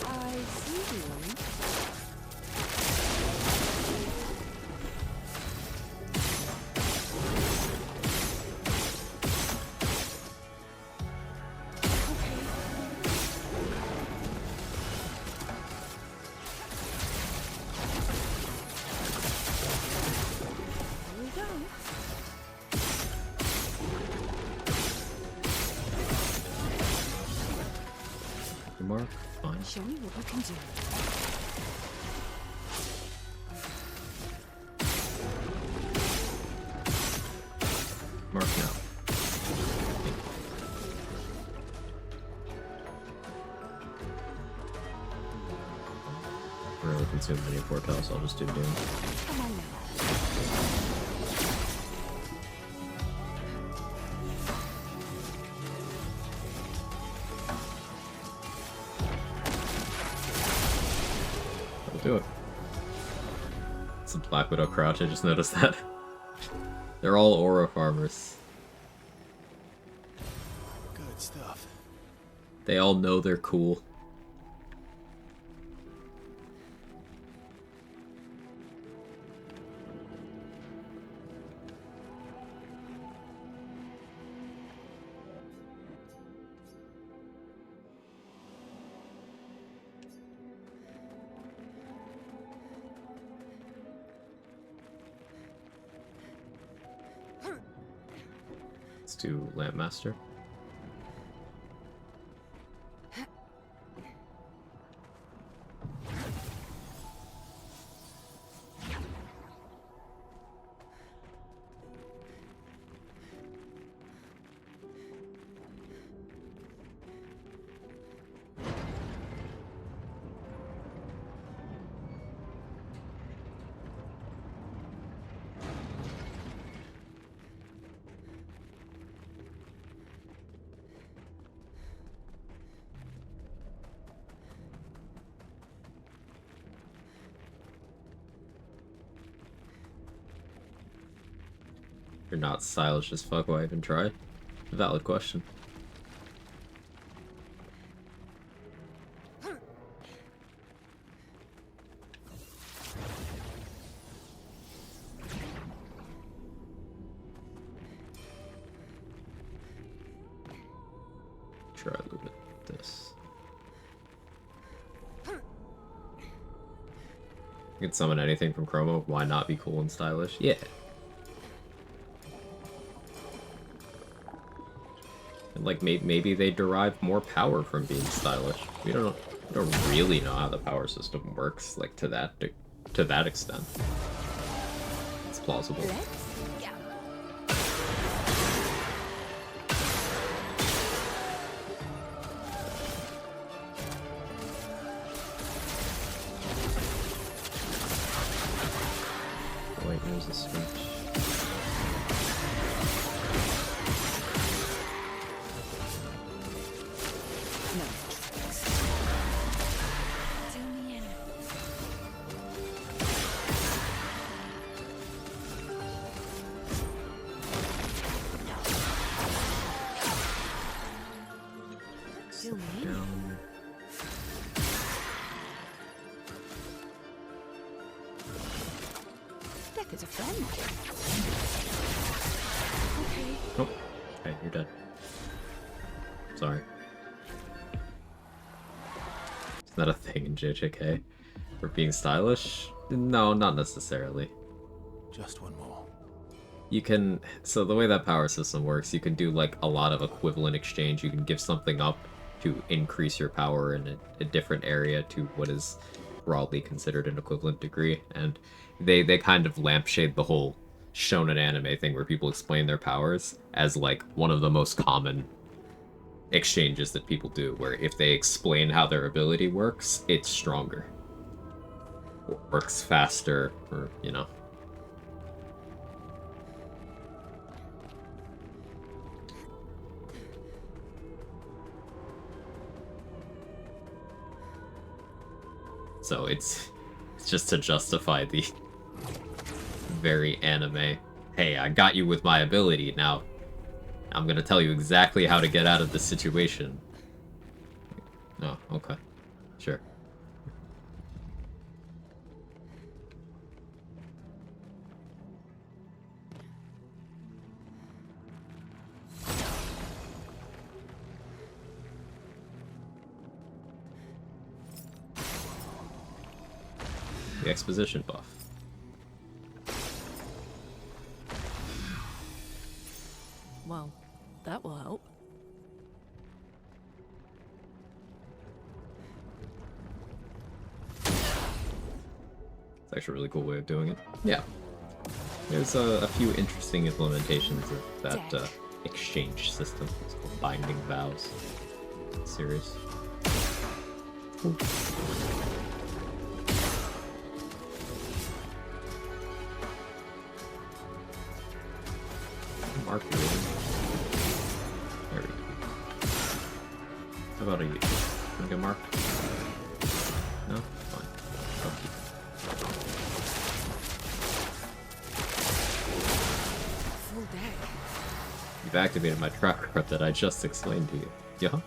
[SPEAKER 10] I see you. Here we go.
[SPEAKER 2] Mark, fine.
[SPEAKER 10] Show me what you can do.
[SPEAKER 2] Mark now. Really consume many foretells, so I'll just do Doom.
[SPEAKER 10] Come on now.
[SPEAKER 2] I'll do it. It's a Black Widow crouch, I just noticed that. They're all aura farmers.
[SPEAKER 4] Good stuff.
[SPEAKER 2] They all know they're cool. Let's do Lampmaster. You're not stylish as fuck, why even try? Valid question. Try a little bit of this. You can summon anything from Chroma, why not be cool and stylish? Yeah. Like, maybe they derive more power from being stylish. We don't really know how the power system works, like, to that extent. It's plausible. Wait, there's a switch.
[SPEAKER 12] Is a friend.
[SPEAKER 2] Oh, okay, you're dead. Sorry. Is that a thing in JJK? For being stylish? No, not necessarily.
[SPEAKER 4] Just one more.
[SPEAKER 2] You can... So the way that power system works, you can do like a lot of equivalent exchange. You can give something up to increase your power in a different area to what is broadly considered an equivalent degree, and they kind of lampshade the whole shonen anime thing where people explain their powers as like one of the most common exchanges that people do, where if they explain how their ability works, it's stronger. Or works faster, or, you know. So it's just to justify the very anime, hey, I got you with my ability, now I'm gonna tell you exactly how to get out of this situation. Oh, okay. Sure. The exposition buff.
[SPEAKER 12] Well, that will help.
[SPEAKER 2] It's actually a really cool way of doing it. Yeah. There's a few interesting implementations of that exchange system. It's called Binding Vows series. Ooh. Mark rating. There we go. How about a you? Can I get marked? No? Fine. You've activated my track record that I just explained to you. Yeah?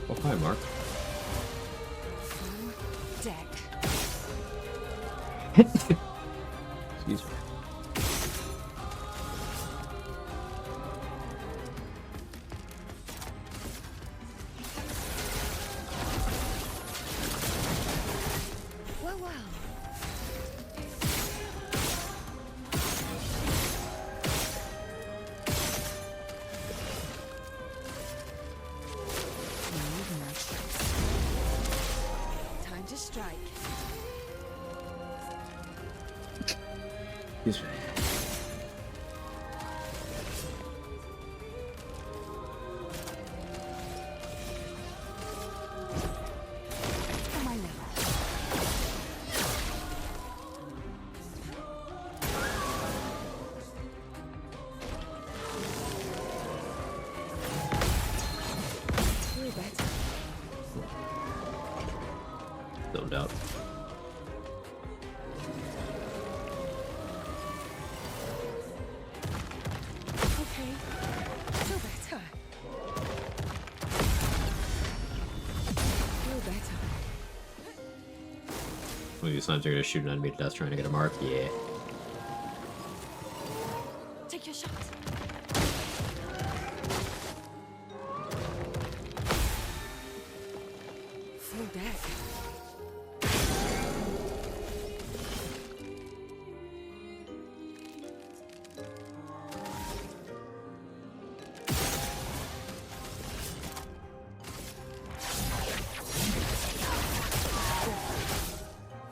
[SPEAKER 2] Oh, hi, Mark.
[SPEAKER 10] Deck.
[SPEAKER 2] Excuse me.
[SPEAKER 10] Well, well. Time to strike.
[SPEAKER 2] Excuse me.
[SPEAKER 10] On my level. We're better.
[SPEAKER 2] No doubt.
[SPEAKER 10] Okay. Feel better. Feel better.
[SPEAKER 2] One of these times you're gonna shoot an enemy to death trying to get a mark? Yeah.
[SPEAKER 12] Take your shot.
[SPEAKER 10] Full deck.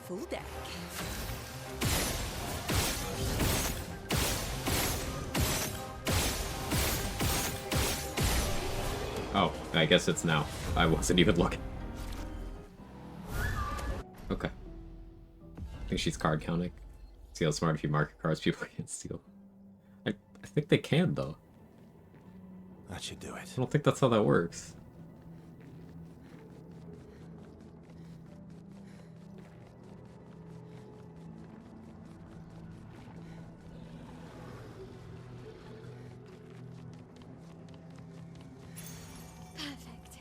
[SPEAKER 10] Full deck.
[SPEAKER 2] Oh, I guess it's now. I wasn't even looking. Okay. I think she's card counting. See how smart if you mark cards people can't steal. I think they can, though.
[SPEAKER 4] That should do it.
[SPEAKER 2] I don't think that's how that works.
[SPEAKER 6] Perfect.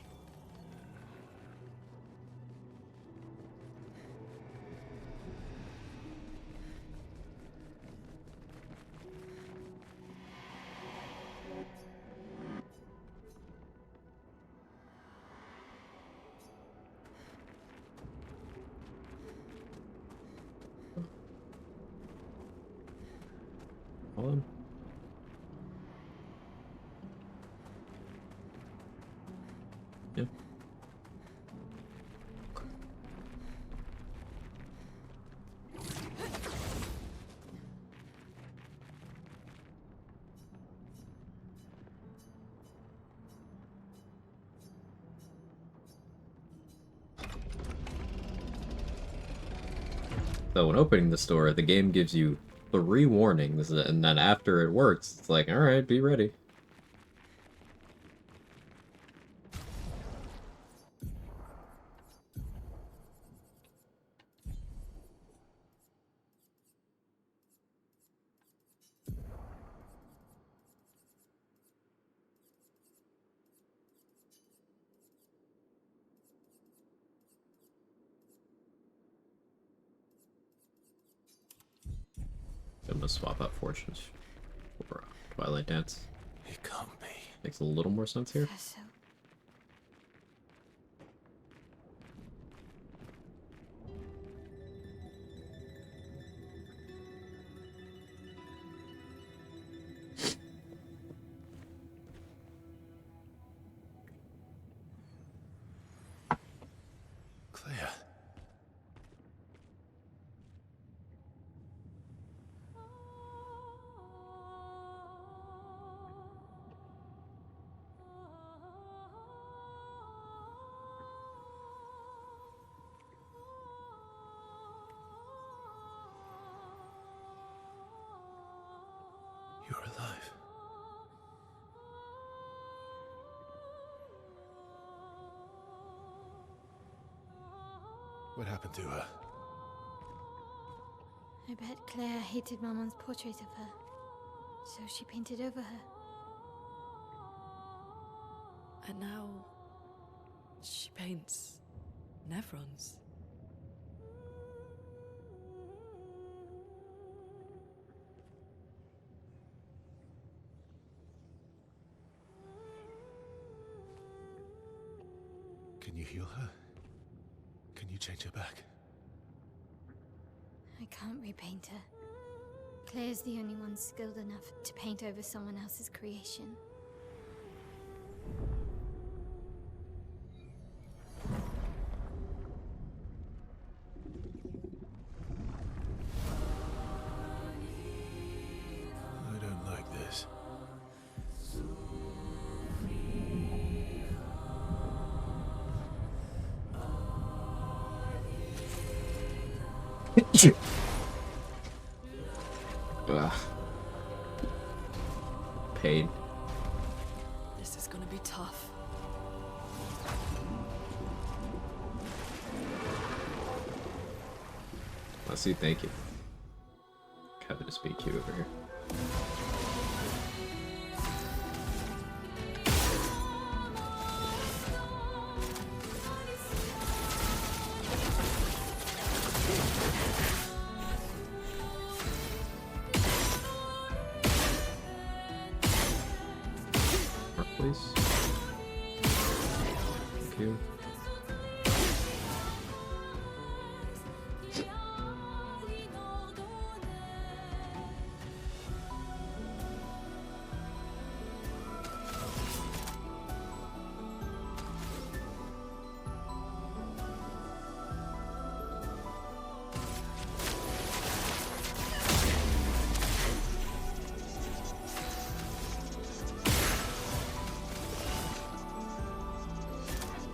[SPEAKER 2] Hold on. Yeah. So when opening the store, the game gives you 3 warnings, and then after it works, it's like, alright, be ready. I'm gonna swap out Fortunes for Twilight Dance.
[SPEAKER 4] It can't be.
[SPEAKER 2] Makes a little more sense here.
[SPEAKER 6] Vessel.
[SPEAKER 4] Claire. You're alive. What happened to her?
[SPEAKER 6] I bet Claire hated Maman's portrait of her, so she painted over her.
[SPEAKER 12] And now she paints Nevrons.
[SPEAKER 4] Can you heal her? Can you change her back?
[SPEAKER 6] I can't repaint her. Claire's the only one skilled enough to paint over someone else's creation.
[SPEAKER 4] I don't like this.
[SPEAKER 2] Ugh. Pain.
[SPEAKER 12] This is gonna be tough.
[SPEAKER 2] Let's see, thank you. Happy to speak to you over here. Mark, please. Thank you.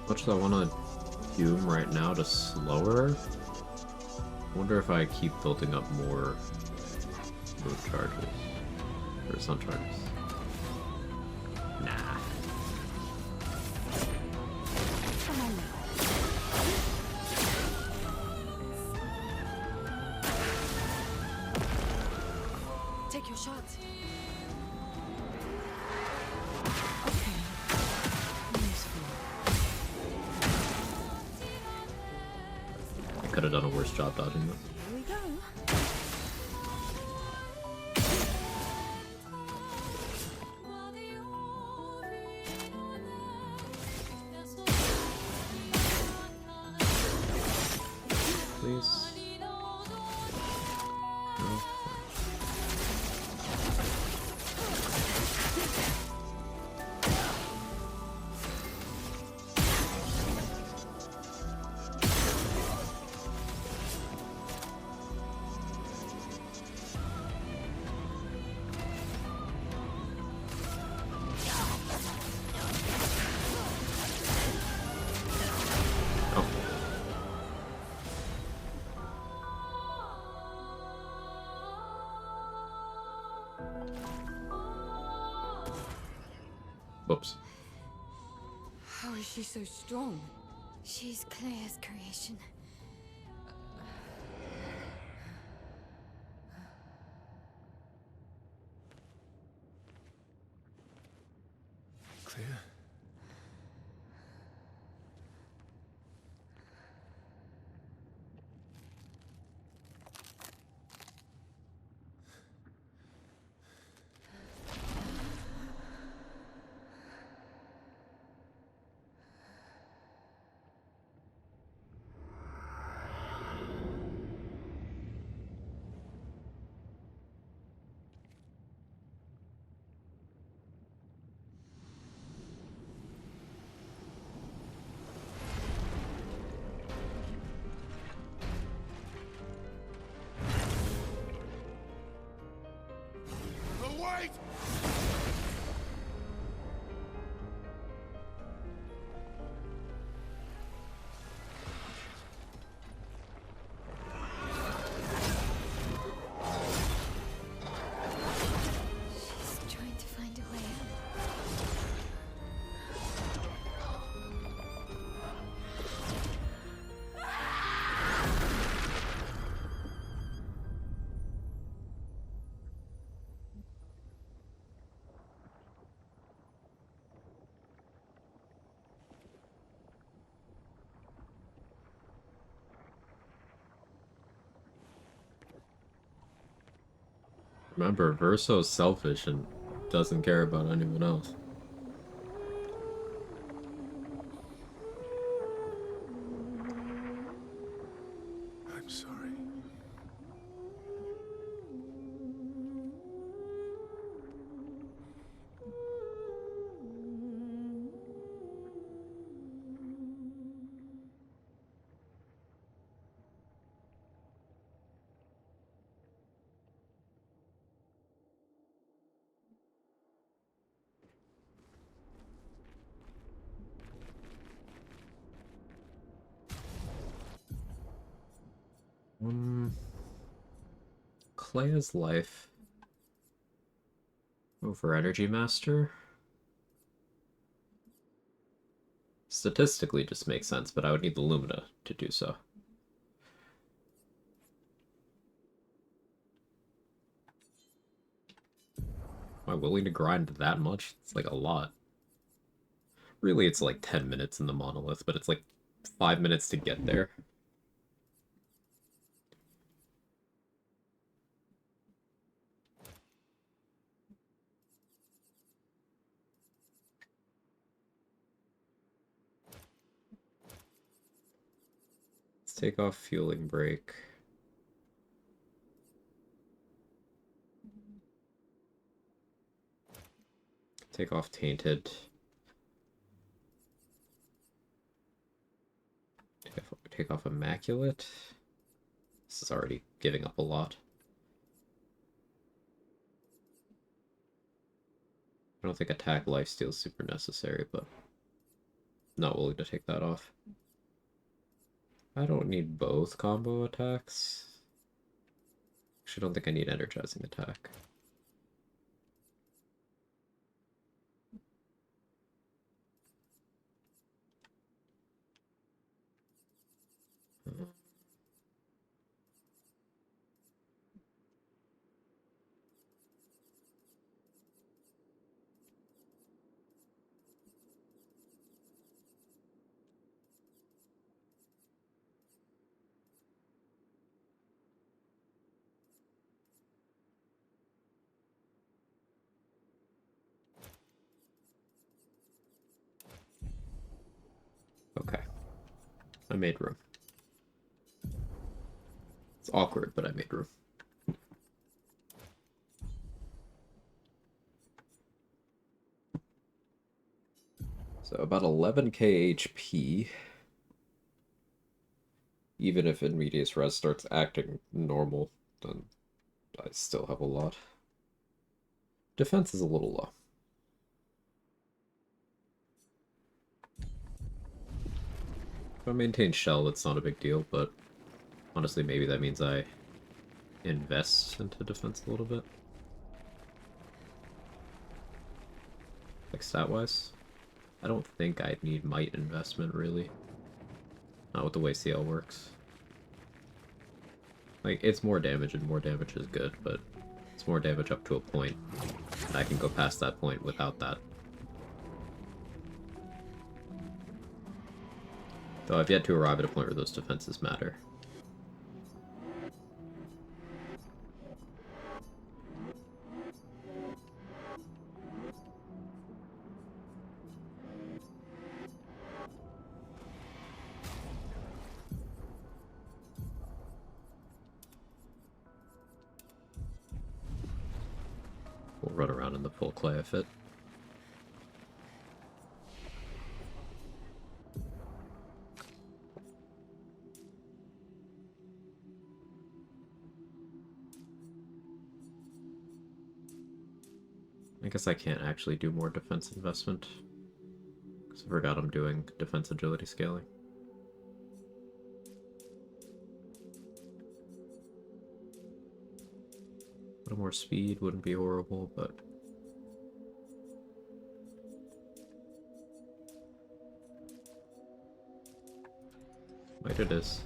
[SPEAKER 2] Much as I want to Doom right now to slow her, I wonder if I keep building up more moon charges or sun charges. Nah.
[SPEAKER 12] Take your shot.
[SPEAKER 2] Could have done a worse job dodging them.
[SPEAKER 12] Here we go.
[SPEAKER 2] Please. No. Whoops.
[SPEAKER 12] How is she so strong?
[SPEAKER 6] She's Claire's creation.
[SPEAKER 4] Claire?
[SPEAKER 5] Wait!
[SPEAKER 6] She's trying to find a way out.
[SPEAKER 2] Remember, Verso's selfish and doesn't care about anyone else.
[SPEAKER 4] I'm sorry.
[SPEAKER 2] Clea's life over Energy Master statistically just makes sense, but I would need the Lumina to do so. Am I willing to grind that much? It's like a lot. Really, it's like 10 minutes in the monolith, but it's like 5 minutes to get there. Let's take off Fueling Break. Take off Tainted. Take off Immaculate. This is already giving up a lot. I don't think Attack Lifesteal is super necessary, but not willing to take that off. I don't need both combo attacks. Actually, don't think I need Energizing Attack. Okay. I made room. It's awkward, but I made room. So about 11k HP. Even if In Medias Res starts acting normal, then I still have a lot. Defense is a little low. If I maintain Shell, it's not a big deal, but honestly, maybe that means I invest into defense a little bit. Like stat-wise. I don't think I'd need might investment, really. Not with the way Sciel works. Like, it's more damage, and more damage is good, but it's more damage up to a point. And I can go past that point without that. Though I've yet to arrive at a point where those defenses matter. We'll run around in the full clay fit. I guess I can't actually do more defense investment. Because I forgot I'm doing defense agility scaling. A little more speed wouldn't be horrible, but... Might it is.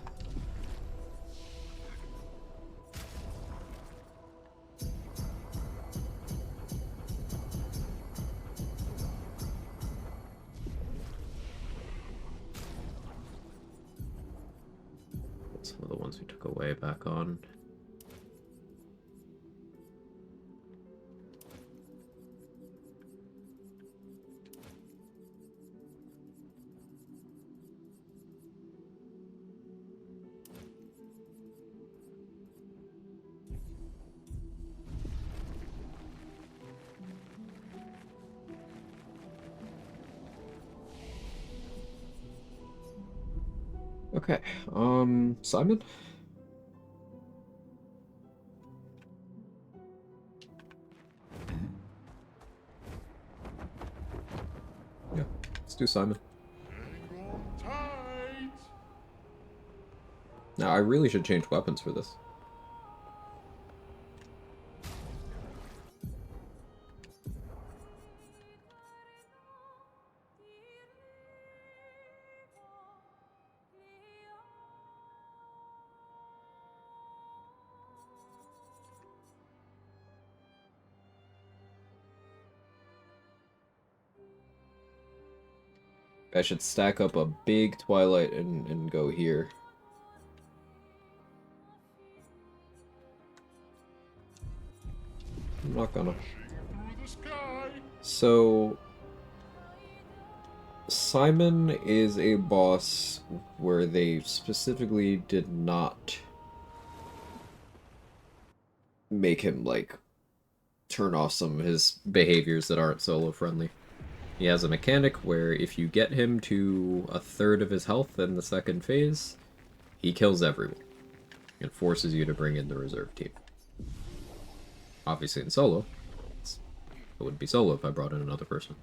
[SPEAKER 2] Some of the ones we took away back on. Okay, Simon? Yeah, let's do Simon. Now, I really should change weapons for this. I should stack up a big Twilight and go here. I'm not gonna. So... Simon is a boss where they specifically did not make him, like, turn off some of his behaviors that aren't solo friendly. He has a mechanic where if you get him to a third of his health in the second phase, he kills everyone and forces you to bring in the reserve team. Obviously in solo, it wouldn't be solo if I brought in another person.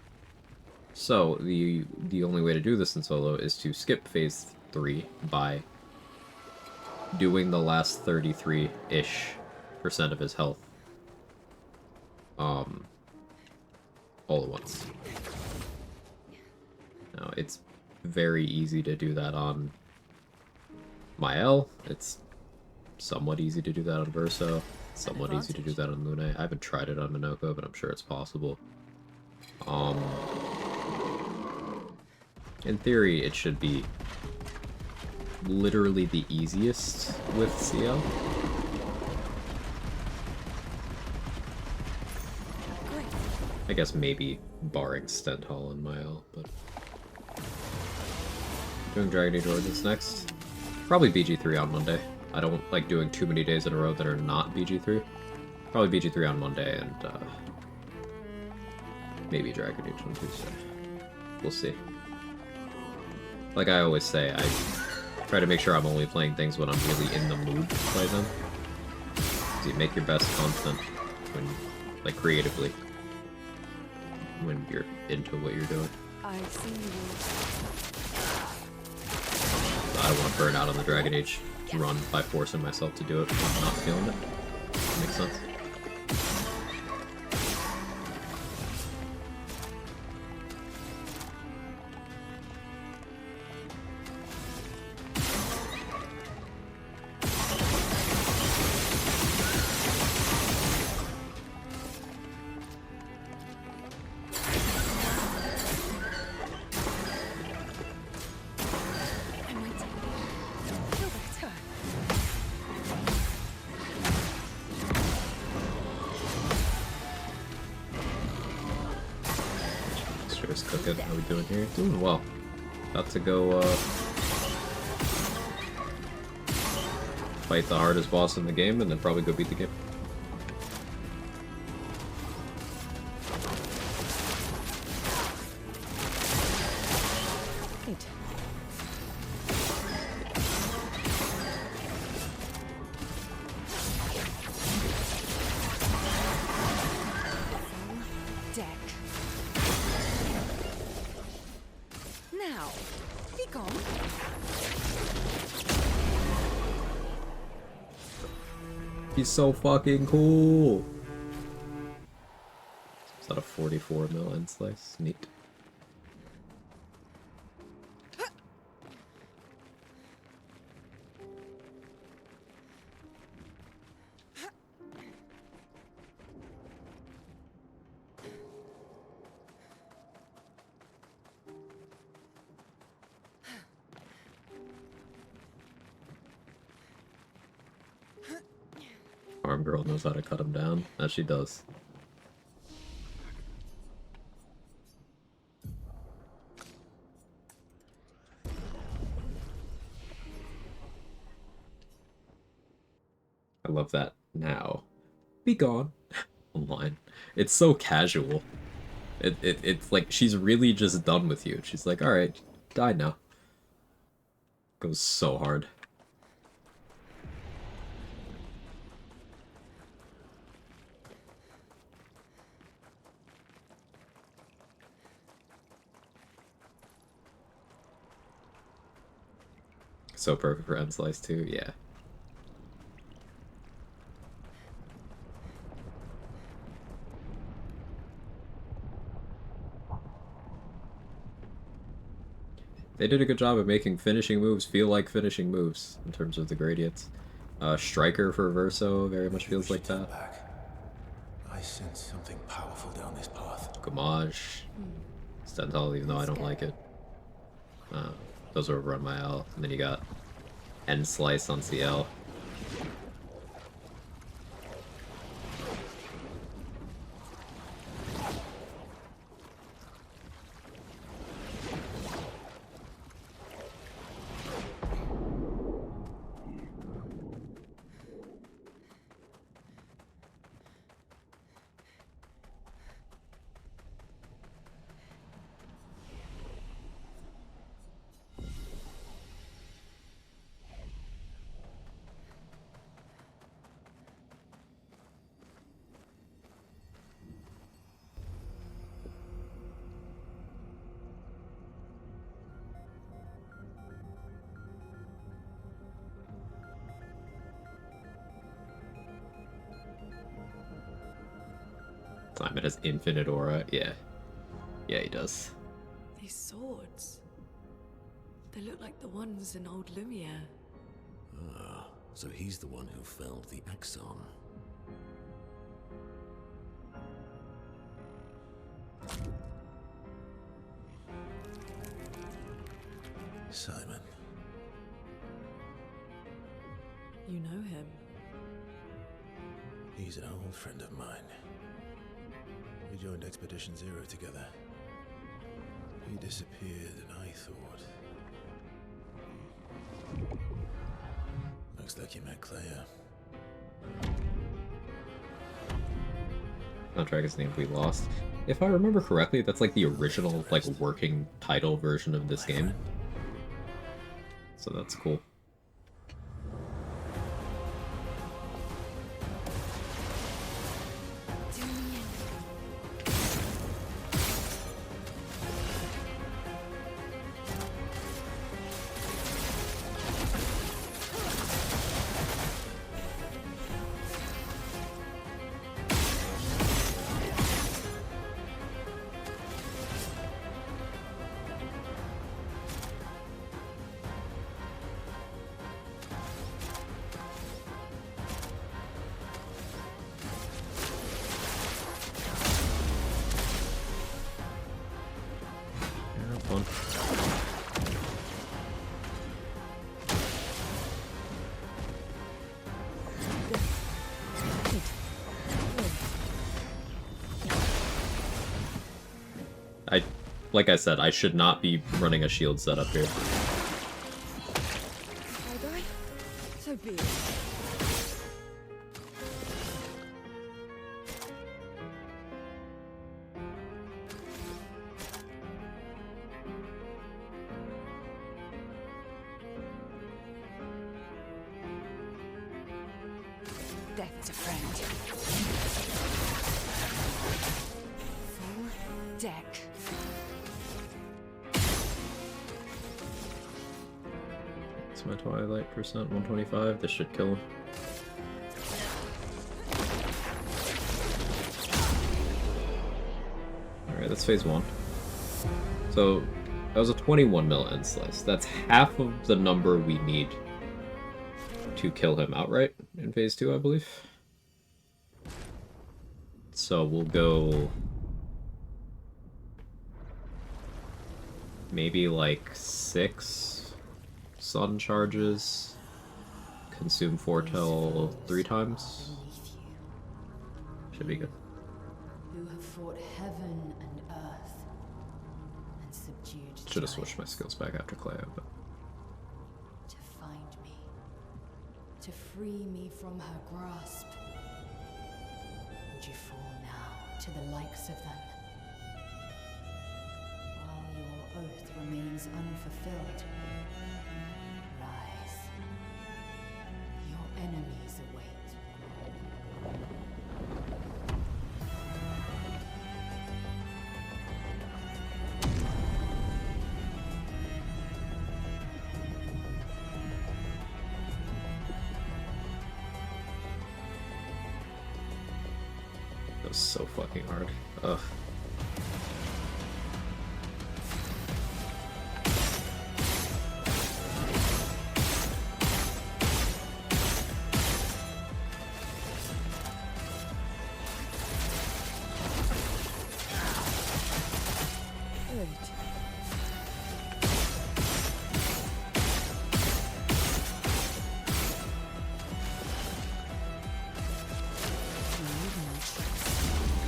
[SPEAKER 2] So the only way to do this in solo is to skip phase 3 by doing the last 33-ish% of his health all at once. Now, it's very easy to do that on Sciel. It's somewhat easy to do that on Verso. Somewhat easy to do that on Lune. I haven't tried it on Minoko, but I'm sure it's possible. In theory, it should be literally the easiest with Sciel. I guess maybe barring Stenthal and Mael, but... Doing Dragon Age Origins next. Probably BG3 on Monday. I don't like doing too many days in a row that are not BG3. Probably BG3 on Monday and maybe Dragon Age on Tuesday. We'll see. Like I always say, I try to make sure I'm only playing things when I'm really in the mood to play them. So you make your best content when, like, creatively, when you're into what you're doing.
[SPEAKER 10] I've seen you.
[SPEAKER 2] I don't want to burn out on the Dragon Age run by forcing myself to do it when I'm not feeling it. That makes sense. How we doing here? Doing well. About to go fight the hardest boss in the game and then probably go beat the game. He's so fucking cool. Is that a 44 mil end slice? Neat. Farm girl knows how to cut him down, as she does. I love that. Now, be gone. Online. It's so casual. It's like she's really just done with you. She's like, alright, die now. Goes so hard. So perfect for end slice too, yeah. They did a good job of making finishing moves feel like finishing moves in terms of the gradients. Striker for Verso very much feels like that.
[SPEAKER 4] I sense something powerful down this path.
[SPEAKER 2] Gamage. Stental, even though I don't like it. Those are over on my L. And then you got End Slice on Ciel. Simon has infinite aura. Yeah. Yeah, he does.
[SPEAKER 12] These swords. They look like the ones in old Lumiere.
[SPEAKER 11] Ah, so he's the one who felled the Axon.
[SPEAKER 4] Simon.
[SPEAKER 12] You know him.
[SPEAKER 4] He's an old friend of mine. We joined Expedition Zero together. He disappeared and I thought... Looks like you met Clea.
[SPEAKER 2] Soundtrack is named We Lost. If I remember correctly, that's like the original, like, working title version of this game. So that's cool. Like I said, I should not be running a shield setup here.
[SPEAKER 12] So be it.
[SPEAKER 10] Death's a friend. Full deck.
[SPEAKER 2] It's my Twilight percent 125. This should kill him. Alright, that's phase 1. So, that was a 21 mil end slice. That's half of the number we need to kill him outright in phase 2, I believe. So we'll go... maybe like 6 sun charges. Consume Foretell 3 times. Should be good.
[SPEAKER 9] Who have fought heaven and earth and subdued.
[SPEAKER 2] Should have switched my skills back after Cleo, but...
[SPEAKER 9] To find me. To free me from her grasp. Would you fall now to the likes of them? While your oath remains unfulfilled, rise. Your enemies await.
[SPEAKER 2] That was so fucking hard. Ugh.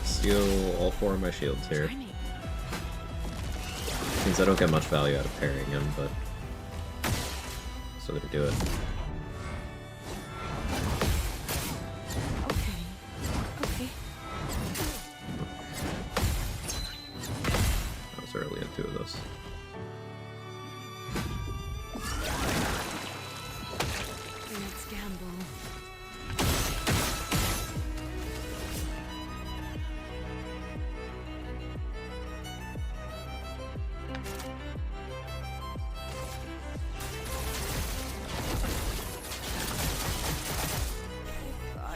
[SPEAKER 2] Steal all 4 of my shields here. Means I don't get much value out of parrying him, but still gonna do it.
[SPEAKER 10] Okay.
[SPEAKER 2] I was early in 2 of those.
[SPEAKER 10] Let's gamble.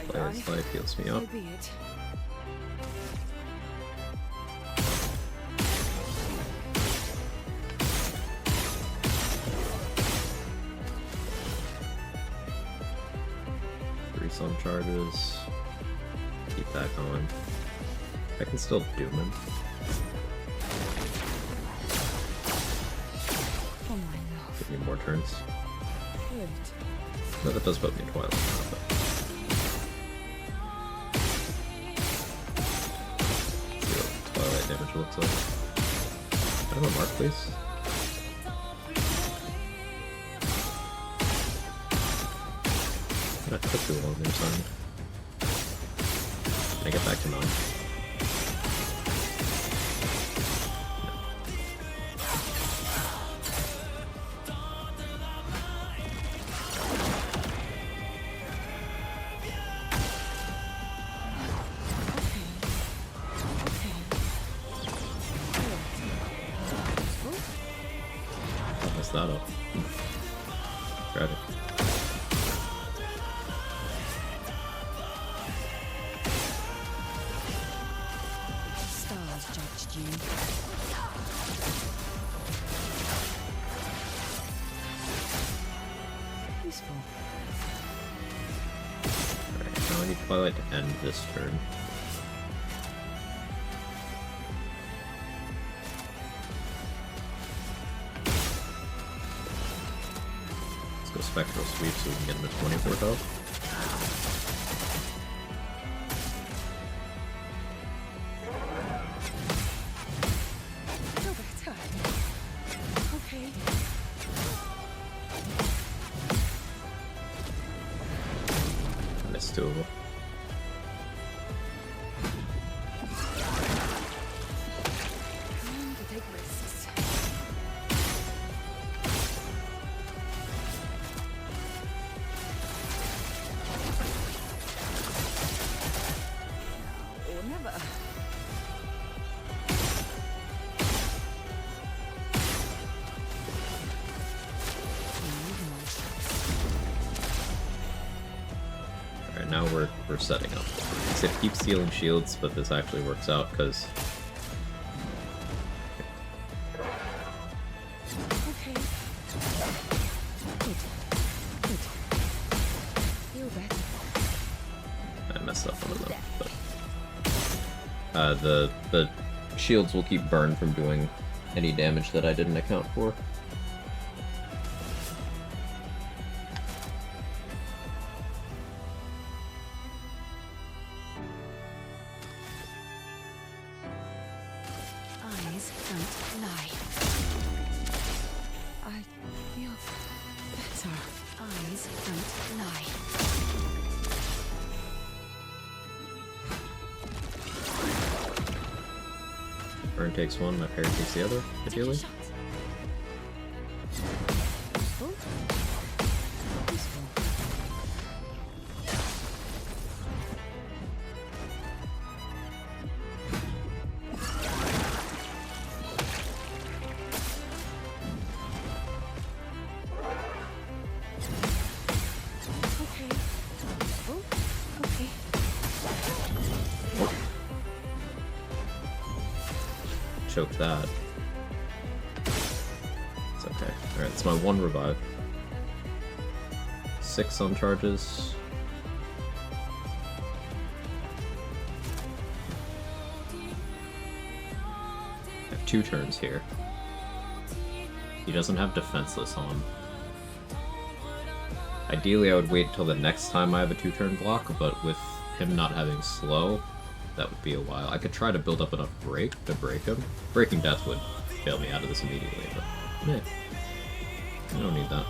[SPEAKER 2] Player's life heals me up.
[SPEAKER 10] So be it.
[SPEAKER 2] Three sun charges. Keep that going. I can still doom him.
[SPEAKER 10] Oh my love.
[SPEAKER 2] Give me more turns.
[SPEAKER 10] Good.
[SPEAKER 2] No, that does put me in Twilight now, but... see what Twilight damage looks like. Can I have a mark, please? That took too long there, son. Can I get back to 9? That up. Tragic.
[SPEAKER 10] Stars judged you. Useful.
[SPEAKER 2] Alright, now I need Twilight to end this turn. Spectral sweep so we can get him to 24 health.
[SPEAKER 10] Okay.
[SPEAKER 2] Missed 2 of them.
[SPEAKER 10] Time to take risks. Or never.
[SPEAKER 2] Alright, now we're setting up. I said keep stealing shields, but this actually works out because The shields will keep burn from doing any damage that I didn't account for.
[SPEAKER 12] Eyes don't lie. I feel better. Eyes don't lie.
[SPEAKER 2] Burn takes one, my parry takes the other, ideally. Choked that. It's okay. Alright, it's my one revive. 6 on charges. I have 2 turns here. He doesn't have defenseless on. Ideally, I would wait until the next time I have a 2-turn block, but with him not having slow, that would be a while. I could try to build up enough break to break him. Breaking Death would bail me out of this immediately, but meh. I don't need that.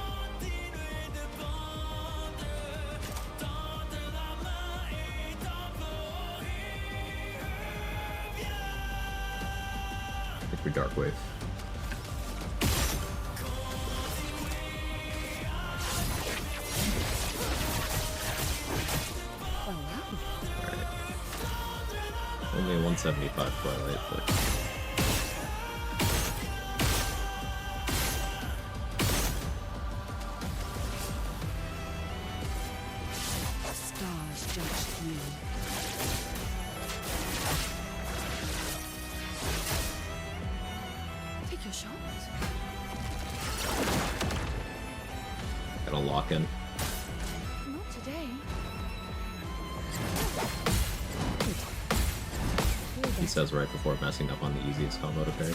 [SPEAKER 2] I think we Dark Wave. Only a 175 Twilight, but...
[SPEAKER 12] Stars judged you. Take your shot.
[SPEAKER 2] Gotta lock in.
[SPEAKER 12] Not today.
[SPEAKER 2] He says right before messing up on the easiest combo to parry.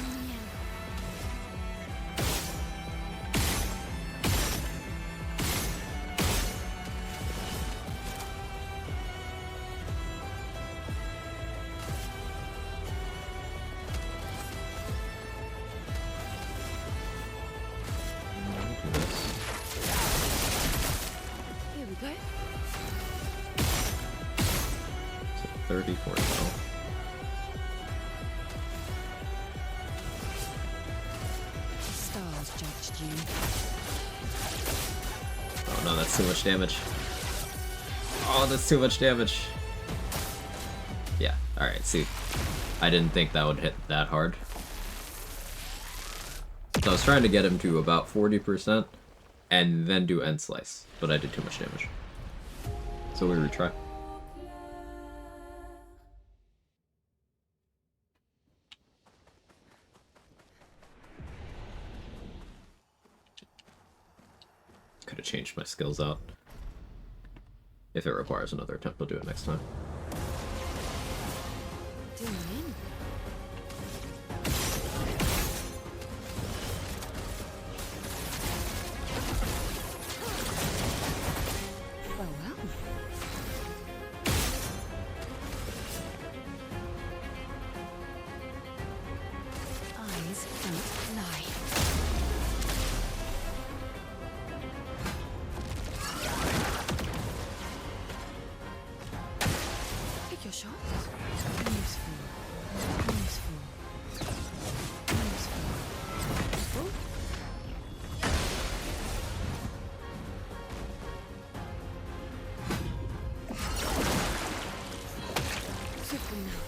[SPEAKER 12] Here we go.
[SPEAKER 2] 34 now.
[SPEAKER 12] Stars judged you.
[SPEAKER 2] Oh no, that's too much damage. Oh, that's too much damage. Yeah, alright, see. I didn't think that would hit that hard. So I was trying to get him to about 40% and then do End Slice, but I did too much damage. So we retry. Could have changed my skills out. If it requires another attempt, I'll do it next time.
[SPEAKER 12] Doing in. Well. Eyes don't lie. Take your shot. Useful. Useful. Useful now.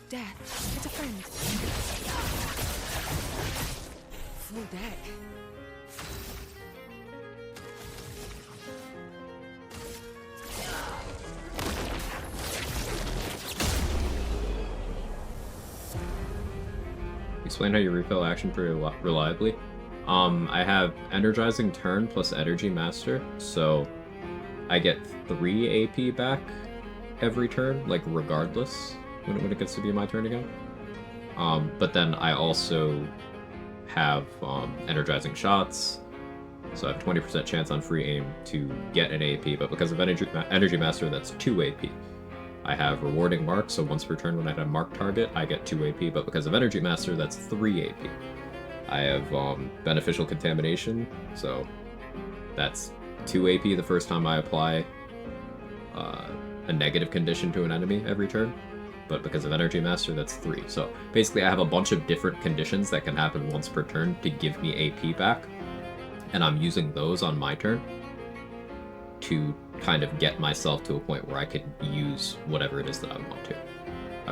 [SPEAKER 12] Death, it's a friend. Full deck.
[SPEAKER 2] Explain how you refill action pretty reliably. I have Energizing Turn plus Energy Master, so I get 3 AP back every turn, like regardless, when it gets to be my turn again. But then I also have Energizing Shots, so I have 20% chance on free aim to get an AP, but because of Energy Master, that's 2 AP. I have Rewarding Mark, so once per turn when I hit a mark target, I get 2 AP, but because of Energy Master, that's 3 AP. I have Beneficial Contamination, so that's 2 AP the first time I apply a negative condition to an enemy every turn, but because of Energy Master, that's 3. So basically I have a bunch of different conditions that can happen once per turn to give me AP back, and I'm using those on my turn to kind of get myself to a point where I could use whatever it is that I want to.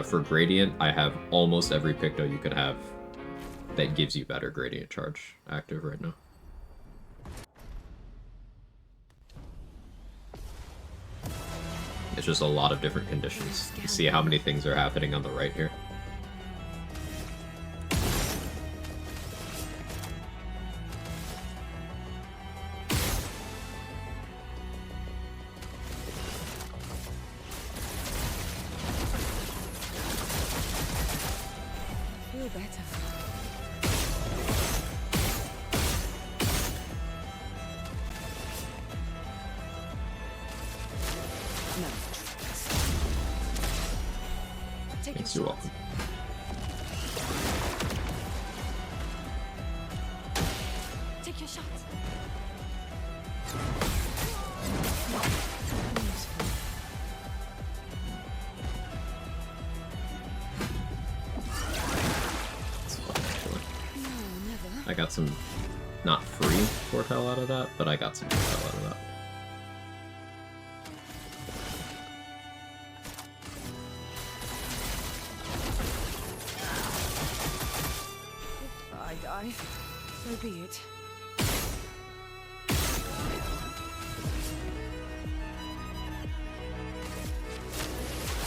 [SPEAKER 2] For Gradient, I have almost every Picto you could have that gives you better Gradient Charge active right now. It's just a lot of different conditions. You see how many things are happening on the right here?
[SPEAKER 10] Feel better. No. Take
[SPEAKER 2] Thanks,
[SPEAKER 10] your
[SPEAKER 2] you're
[SPEAKER 10] shots.
[SPEAKER 2] welcome.
[SPEAKER 12] Take your shot.
[SPEAKER 2] It's fun, actually. I got some, not free Fortile out of that, but I got some Fortile out of that.
[SPEAKER 10] If I die, so be it.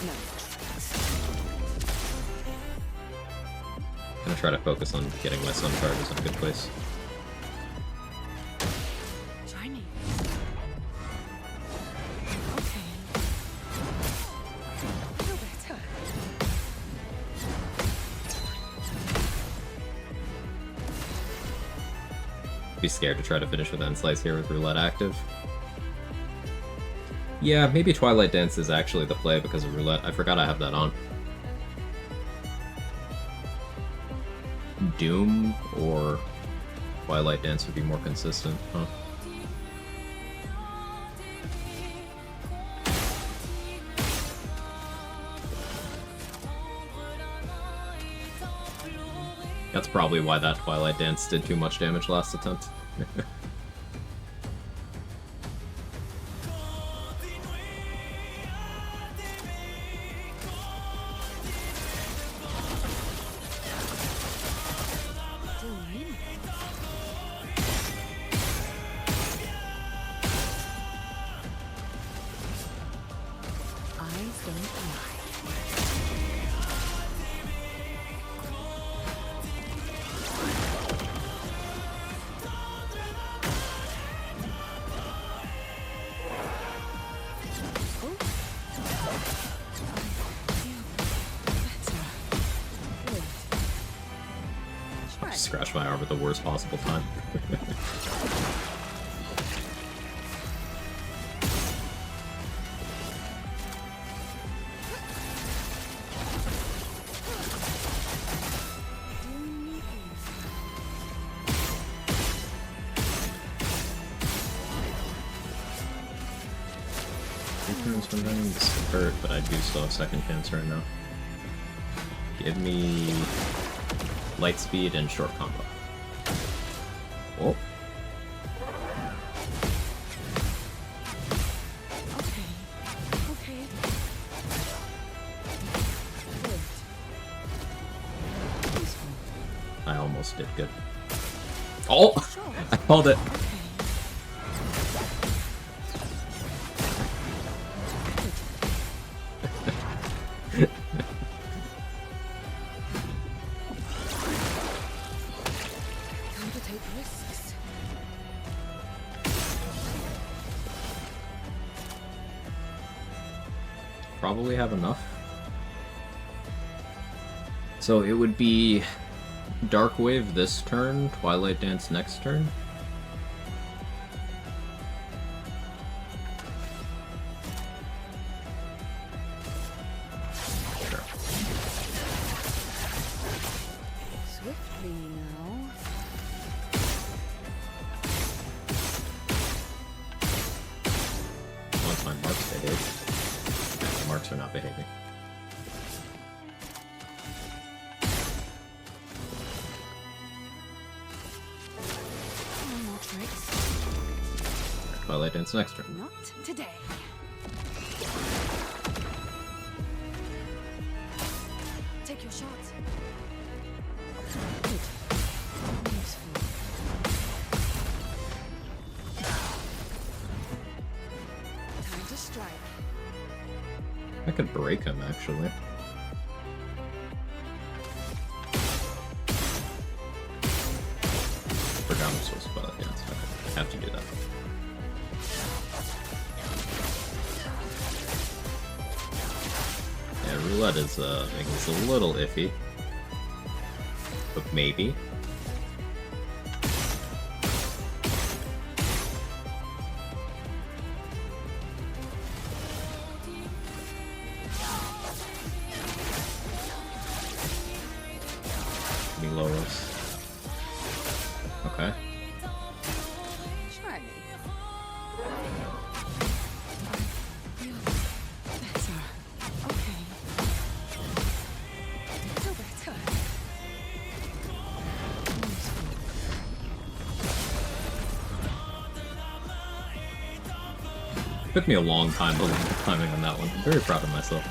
[SPEAKER 10] No.
[SPEAKER 2] I'm gonna try to focus on getting my sun charges in a good place.
[SPEAKER 10] Try me. Okay. Feel better.
[SPEAKER 2] Be scared to try to finish with End Slice here with Roulette active. Yeah, maybe Twilight Dance is actually the play because of Roulette. I forgot I have that on. Doom or Twilight Dance would be more consistent, huh? That's probably why that Twilight Dance did too much damage last attempt.
[SPEAKER 10] Eyes don't lie.
[SPEAKER 2] Scratch my arm at the worst possible time. Turns from running this hurt, but I do still have second chance right now. Give me light speed and short combo. Oh.
[SPEAKER 10] Okay.
[SPEAKER 2] I almost did good. Oh! I called it!
[SPEAKER 10] Time to take risks.
[SPEAKER 2] probably have enough. So it would be Dark Wave this turn, Twilight Dance next turn.
[SPEAKER 10] Swiftly now.
[SPEAKER 2] Once my marks behave. The marks are not behaving.
[SPEAKER 12] More tricks.
[SPEAKER 2] Twilight Dance next turn.
[SPEAKER 12] Not today. Take your shot.
[SPEAKER 10] Time to strike.
[SPEAKER 2] I could break him, actually. Forgot I'm supposed to Twilight Dance. Okay, have to do that. Yeah, roulette is making this a little iffy. But maybe. Loros. Okay.
[SPEAKER 10] Try me.
[SPEAKER 12] Better. Okay.
[SPEAKER 10] Still better.
[SPEAKER 2] Took me a long time to learn timing on that one. I'm very proud of myself.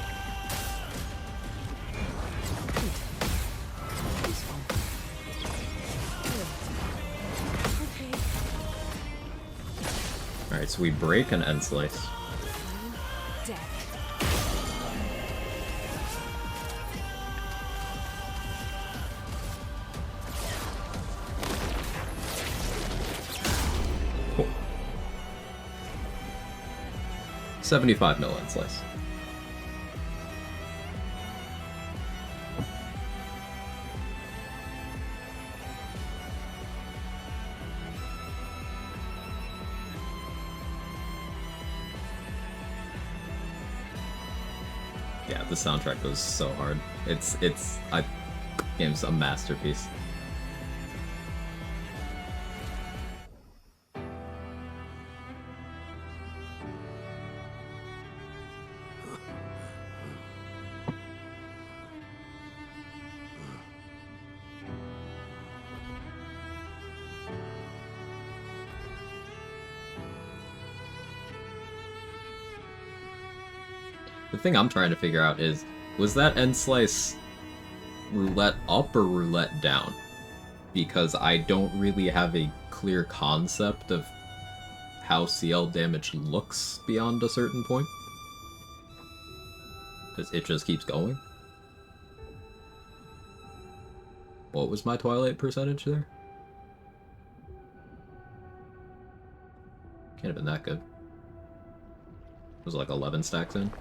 [SPEAKER 2] Alright, so we break and end slice.
[SPEAKER 12] Dead.
[SPEAKER 2] Cool. 75 mil end slice. Yeah, the soundtrack goes so hard. Game's a masterpiece. The thing I'm trying to figure out is, was that end slice roulette up or roulette down? Because I don't really have a clear concept of how CL damage looks beyond a certain point. Because it just keeps going. What was my Twilight percentage there? Can't have been that good. It was like 11 stacks in.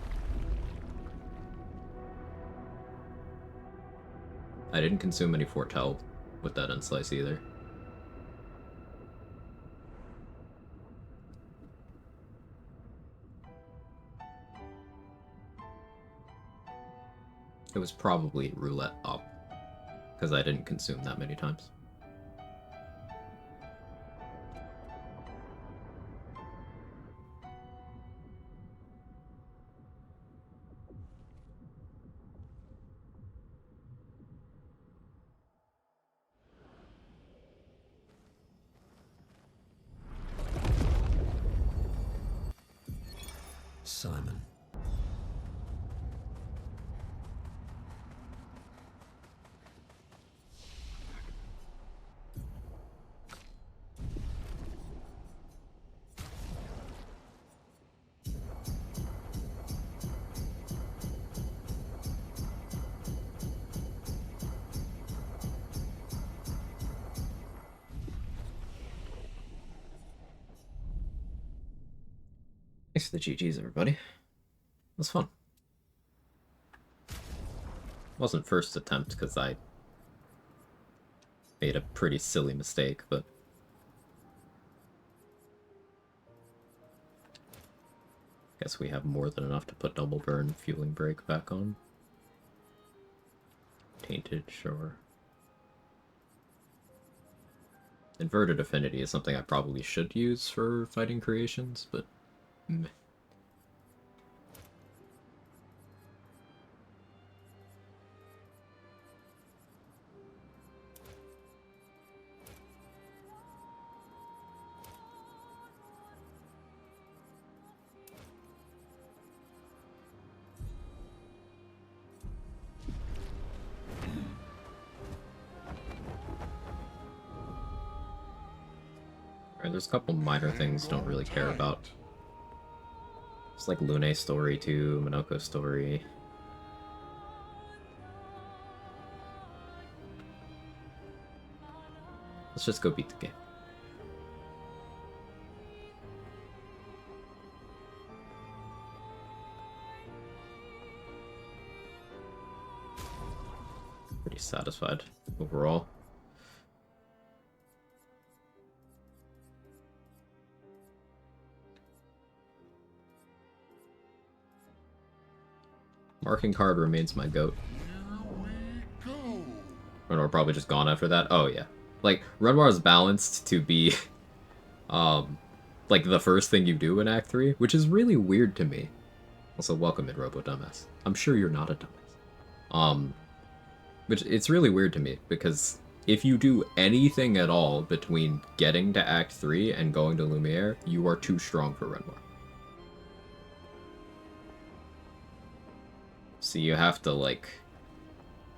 [SPEAKER 2] I didn't consume any Foretell with that end slice either. It was probably roulette up, because I didn't consume that many times.
[SPEAKER 11] Simon.
[SPEAKER 2] Thanks for the GGs, everybody. That was fun. Wasn't first attempt, because I made a pretty silly mistake, but... Guess we have more than enough to put double burn fueling break back on. Tainted, sure. Inverted Affinity is something I probably should use for fighting creations, but meh. Alright, there's a couple minor things don't really care about. It's like Lune's story too, Minoko's story. Let's just go beat the game. Pretty satisfied overall. Marking card remains my goat. Renoir probably just gone after that. Oh yeah, like Renoir is balanced to be, like the first thing you do in Act 3, which is really weird to me. Also, welcome in, Robo Dumbass. I'm sure you're not a dumbass. Which it's really weird to me because if you do anything at all between getting to Act 3 and going to Lumiere, you are too strong for Renoir. So you have to, like,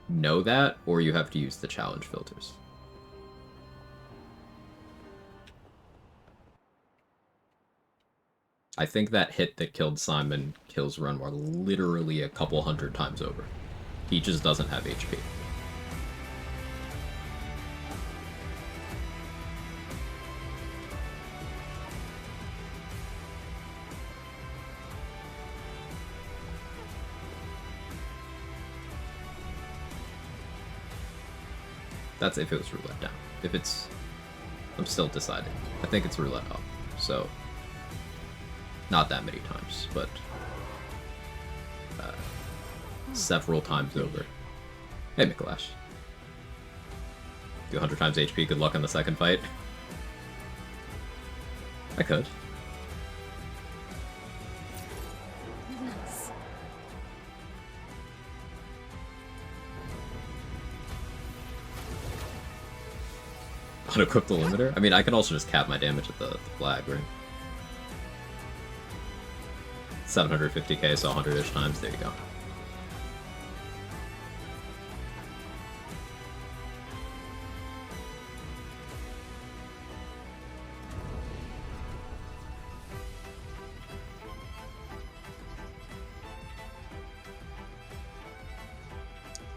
[SPEAKER 2] know that, or you have to use the challenge filters. I think that hit that killed Simon kills Renoir literally a couple hundred times over. He just doesn't have HP. That's if it was roulette down. If it's... I'm still deciding. I think it's roulette up, so... Not that many times, but... several times over. Hey, Mikolash. Do 100 times HP, good luck on the second fight. I could.
[SPEAKER 6] Nice.
[SPEAKER 2] Unequip the limiter? I mean, I can also just cap my damage at the flag, right? 750k, so 100-ish times, there you go.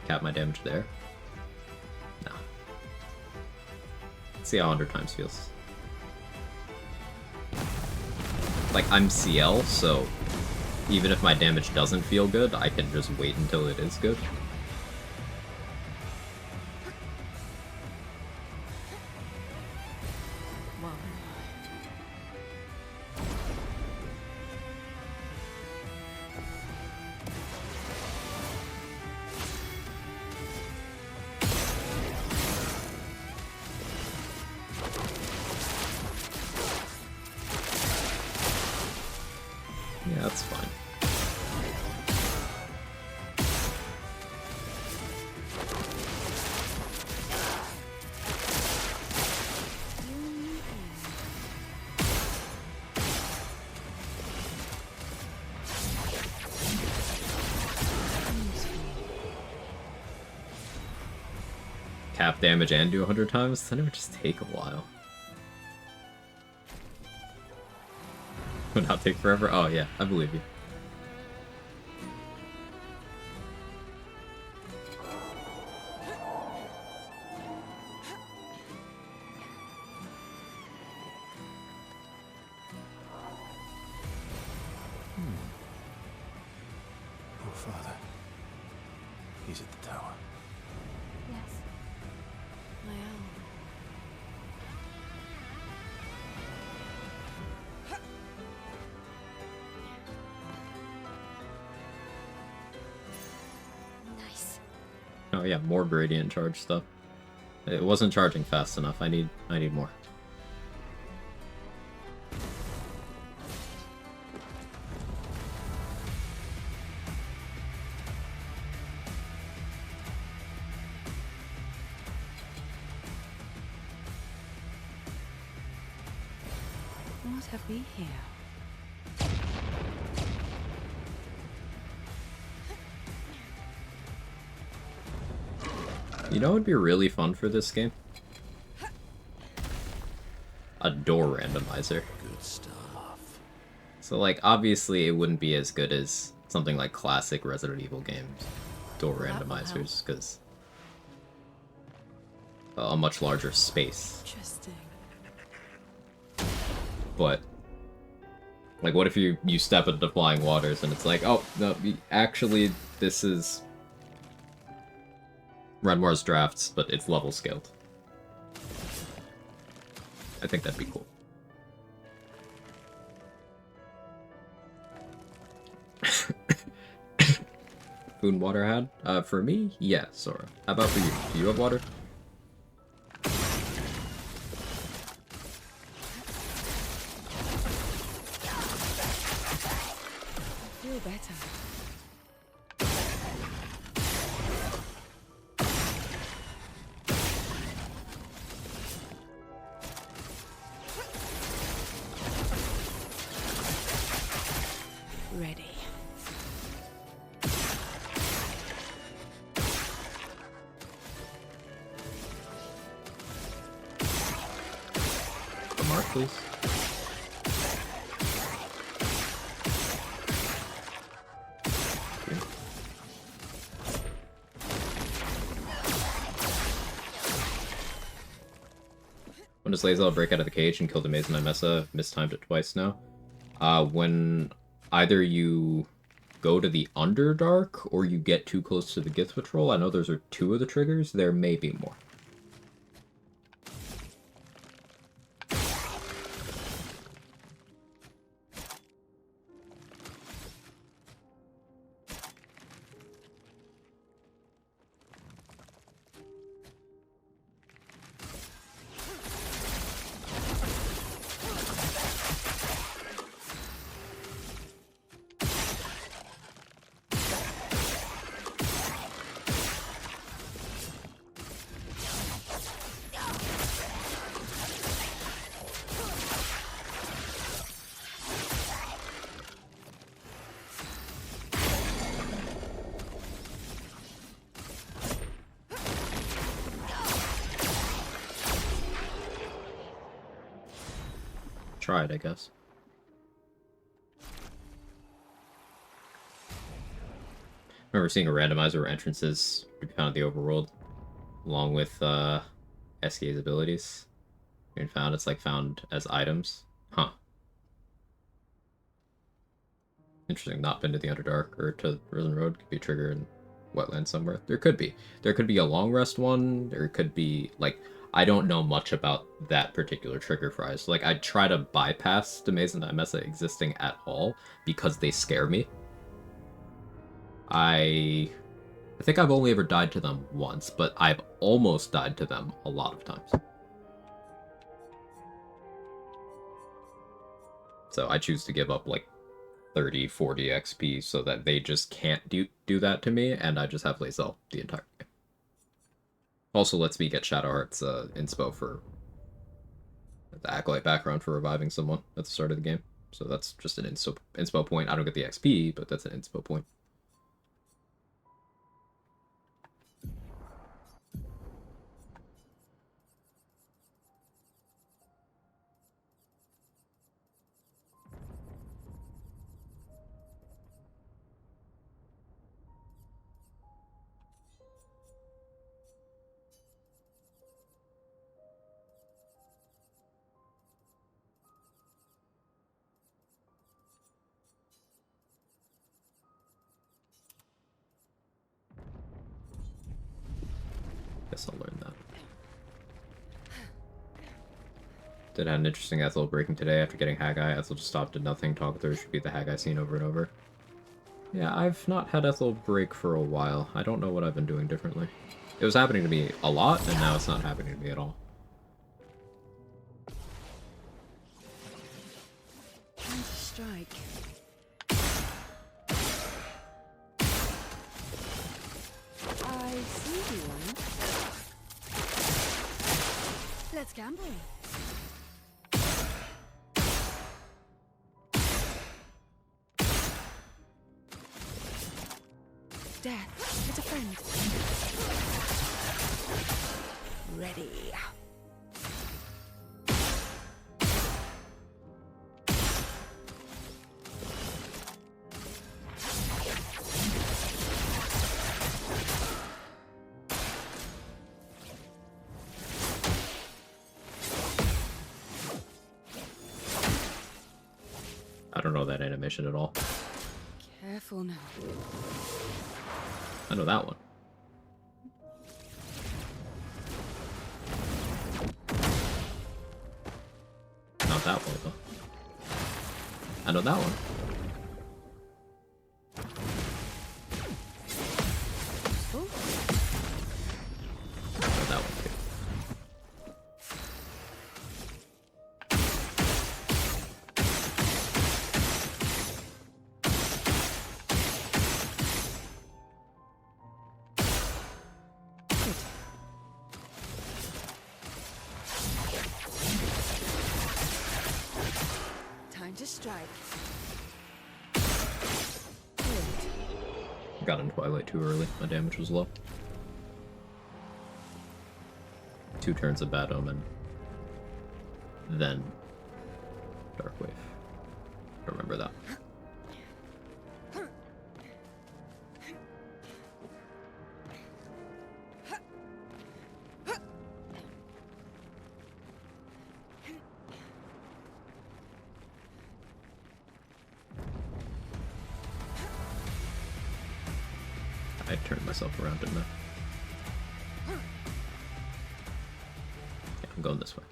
[SPEAKER 2] Cap my damage there. No. Let's see how 100 times feels. Like, I'm Sciel, so even if my damage doesn't feel good, I can just wait until it is good. Yeah, that's fine. Cap damage and do 100 times? Then it would just take a while. Would not take forever? Oh yeah, I believe you.
[SPEAKER 4] Oh, Father. He's at the tower.
[SPEAKER 12] Yes. I am.
[SPEAKER 6] Nice.
[SPEAKER 2] Oh yeah, more gradient charge stuff. It wasn't charging fast enough. I need more.
[SPEAKER 10] What have we here?
[SPEAKER 2] You know what would be really fun for this game? A door randomizer.
[SPEAKER 11] Good stuff.
[SPEAKER 2] So, like, obviously it wouldn't be as good as something like classic Resident Evil games. Door randomizers, because a much larger space.
[SPEAKER 12] Interesting.
[SPEAKER 2] But, like, what if you step into flying waters and it's like, oh, no, actually, this is Renwar's drafts, but it's level scaled. I think that'd be cool. Food and water had? For me? Yeah, Sora. How about for you? Do you have water?
[SPEAKER 10] I feel better. Ready.
[SPEAKER 2] The mark, please. Okay. When does Lae'zel break out of the cage and kill the Maze and Imessa? Mistimed it twice now. When either you go to the Underdark or you get too close to the Gith Patrol. I know those are two of the triggers. There may be more. Try it, I guess. Remember seeing a randomizer where entrances to be found in the overworld, along with SK's abilities. Being found, it's like found as items. Huh. Interesting. Not been to the Underdark or to Risen Road. Could be a trigger in wetland somewhere. There could be. There could be a long rest one. There could be, like, I don't know much about that particular trigger for eyes. Like, I try to bypass the Maze and Imessa existing at all because they scare me. I think I've only ever died to them once, but I've almost died to them a lot of times. So I choose to give up like 30, 40 XP so that they just can't do that to me, and I just have Lae'zel the entire game. Also lets me get Shadowheart's inspo for the Acolyte background for reviving someone at the start of the game. So that's just an inspo point. I don't get the XP, but that's an inspo point. guess I'll learn that. Did have an interesting Ethel breaking today after getting Haggai. Ethel just stopped at nothing, talked through, repeat the Haggai scene over and over. Yeah, I've not had Ethel break for a while. I don't know what I've been doing differently. It was happening to me a lot, and now it's not happening to me at all.
[SPEAKER 10] Time to strike. I see you.
[SPEAKER 12] Let's gamble.
[SPEAKER 10] Death, it's a friend. Ready.
[SPEAKER 2] I don't know that animation at all.
[SPEAKER 10] Careful now.
[SPEAKER 2] I know that one. Not that one, though. I know that one. I know that one, too.
[SPEAKER 10] Time to strike.
[SPEAKER 2] Got in Twilight too early. My damage was low. 2 turns of Bad Omen. Then Darkwave. I remember that. I turned myself around, didn't I? Yeah, I'm going this way.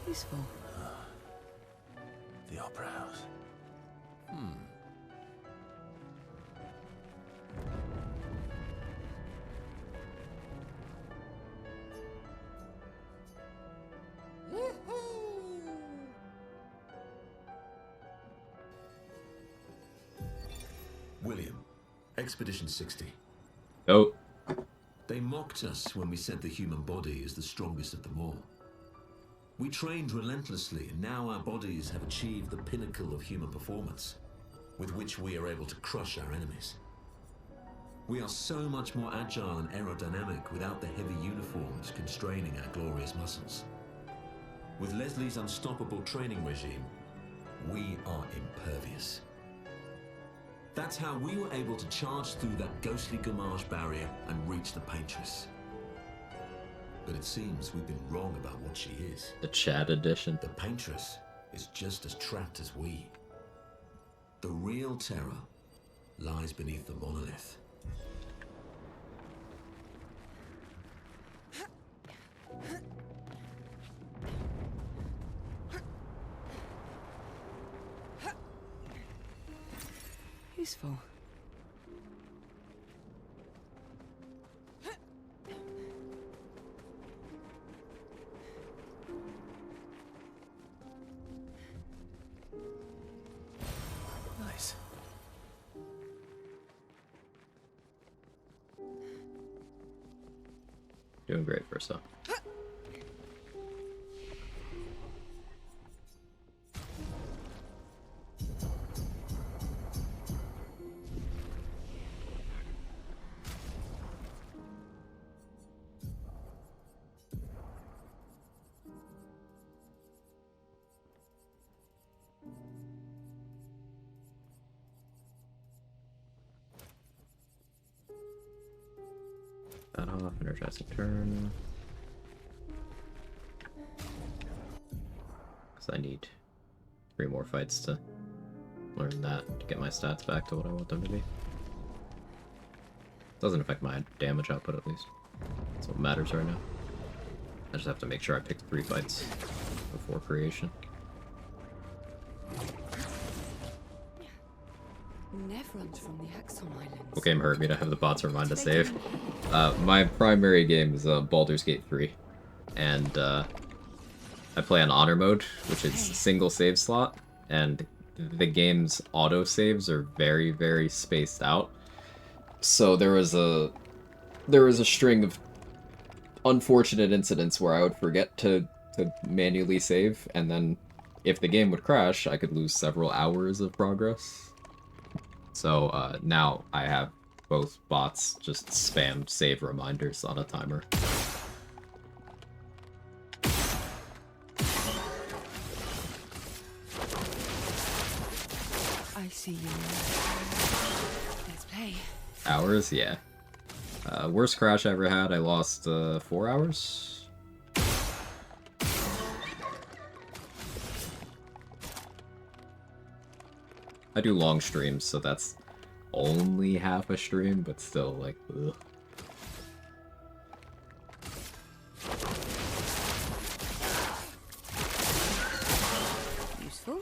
[SPEAKER 10] Useful.
[SPEAKER 11] The Opera House.
[SPEAKER 14] William, Expedition 60.
[SPEAKER 2] Oh.
[SPEAKER 14] They mocked us when we said the human body is the strongest of them all. We trained relentlessly, and now our bodies have achieved the pinnacle of human performance, with which we are able to crush our enemies. We are so much more agile and aerodynamic without the heavy uniforms constraining our glorious muscles. With Leslie's unstoppable training regime, we are impervious. That's how we were able to charge through that ghostly Gamage barrier and reach the Paintress. But it seems we've been wrong about what she is.
[SPEAKER 2] The Chad edition.
[SPEAKER 14] The Paintress is just as trapped as we. The real terror lies beneath the monolith.
[SPEAKER 10] Useful.
[SPEAKER 11] Nice.
[SPEAKER 2] Doing great first up. that off. Energizing turn. Because I need 3 more fights to learn that to get my stats back to what I want them to be. Doesn't affect my damage output, at least. That's what matters right now. I just have to make sure I pick 3 fights before creation.
[SPEAKER 10] Neverons from the Axon Islands.
[SPEAKER 2] What game hurt me to have the bots remind to save? My primary game is Baldur's Gate 3. And I play on honor mode, which is single save slot. And the game's auto-saves are very, very spaced out. So there was a string of unfortunate incidents where I would forget to manually save, and then if the game would crash, I could lose several hours of progress. So now I have both bots just spam save reminders on a timer.
[SPEAKER 10] I see you. Let's play.
[SPEAKER 2] Hours? Yeah. Worst crash I ever had, I lost 4 hours. I do long streams, so that's only half a stream, but still, like, ugh.
[SPEAKER 10] Useful.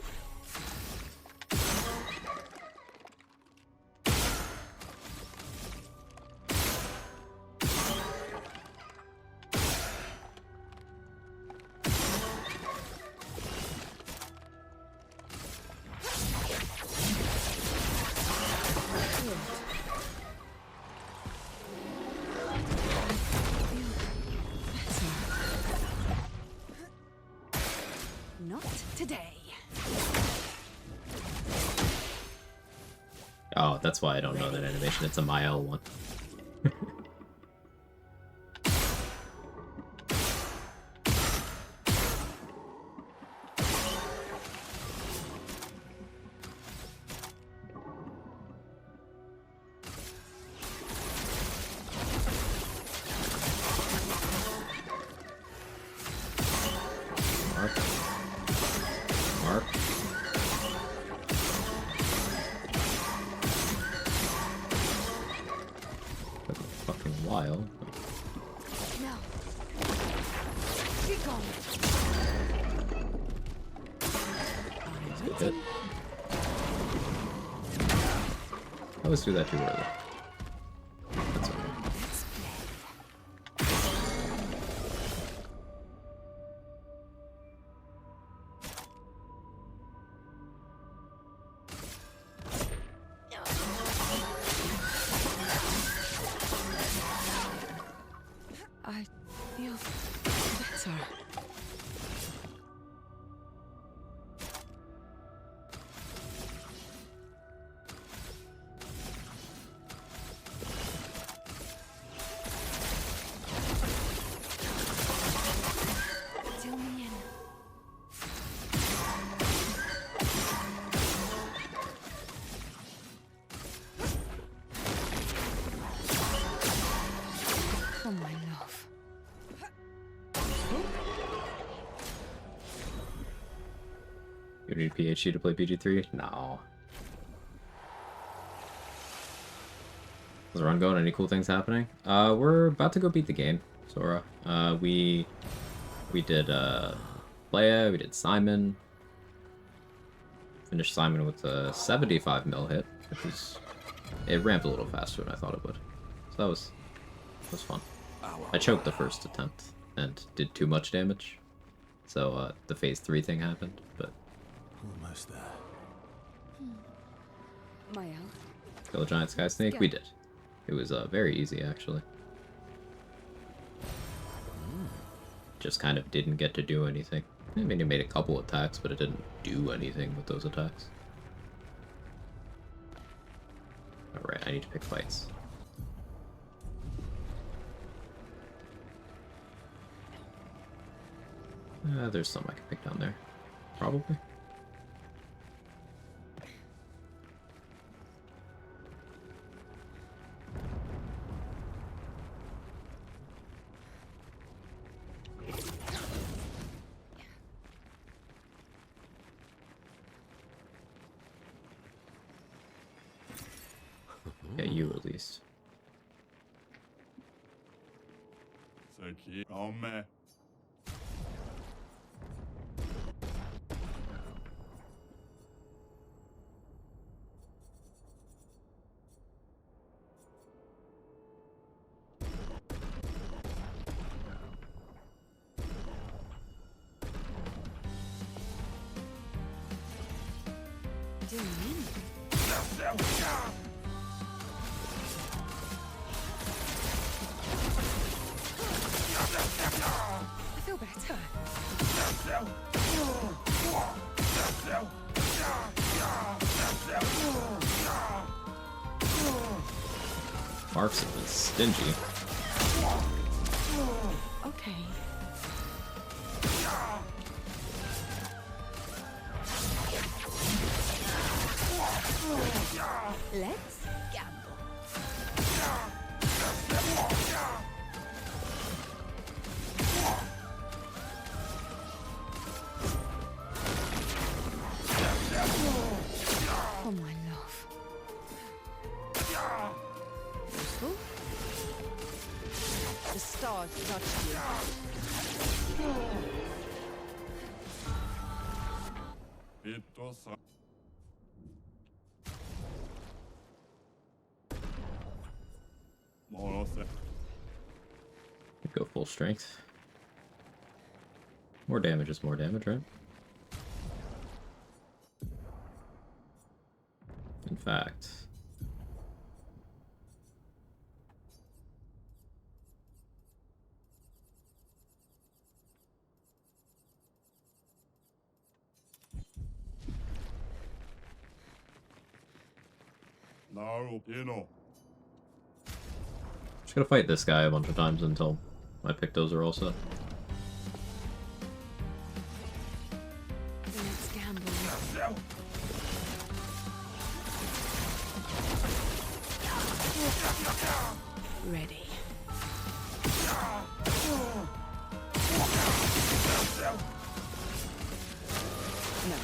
[SPEAKER 10] Not today.
[SPEAKER 2] Oh, that's why I don't know that animation. It's a Mael one. Mark. Mark. Took a fucking while.
[SPEAKER 10] No. Be gone.
[SPEAKER 2] That's a good hit. I always do that too early. That's okay.
[SPEAKER 10] I feel better. Tell me in. Oh my love.
[SPEAKER 2] You need a PhD to play PG3? No. How's the run going? Any cool things happening? We're about to go beat the game, Sora. We did Leia, we did Simon. Finished Simon with a 75 mil hit, which was it ramped a little faster than I thought it would. So that was fun. I choked the first attempt and did too much damage. So the phase 3 thing happened, but
[SPEAKER 4] Almost there.
[SPEAKER 10] Mael.
[SPEAKER 2] kill a giant sky snake? We did. It was very easy, actually. Just kind of didn't get to do anything. I mean, it made a couple attacks, but it didn't do anything with those attacks. Alright, I need to pick fights. There's some I can pick down there. Probably. get you released.
[SPEAKER 12] Do you mean? I feel better.
[SPEAKER 2] Mark's have been stingy.
[SPEAKER 12] Okay. Let's gamble. Oh my love. Useful? The stars touched you.
[SPEAKER 2] Go full strength. More damage is more damage, right? In fact... Just gonna fight this guy a bunch of times until my pictos are all set.
[SPEAKER 12] Let's gamble. Ready. No.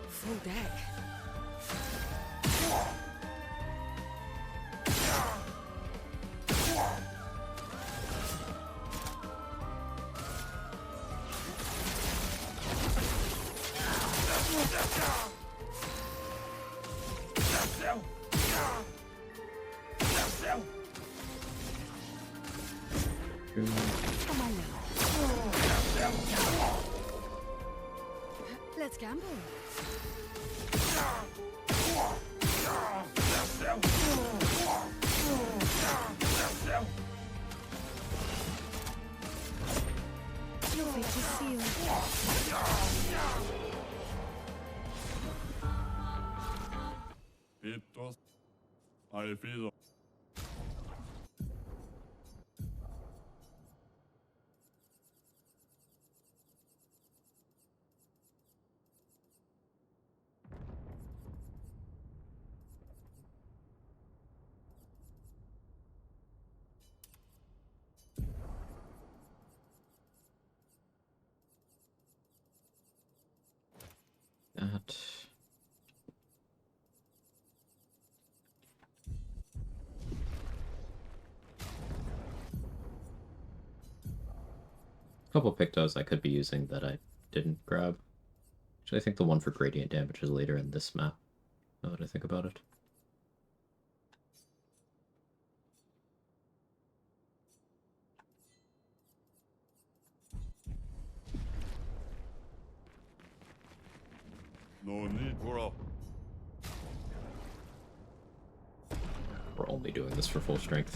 [SPEAKER 12] Full deck. Oh my love. Let's gamble. Your fate is sealed.
[SPEAKER 2] That... couple pictos I could be using that I didn't grab. Actually, I think the one for gradient damage is later in this map, now that I think about it.
[SPEAKER 5] No need, bro.
[SPEAKER 2] We're only doing this for full strength.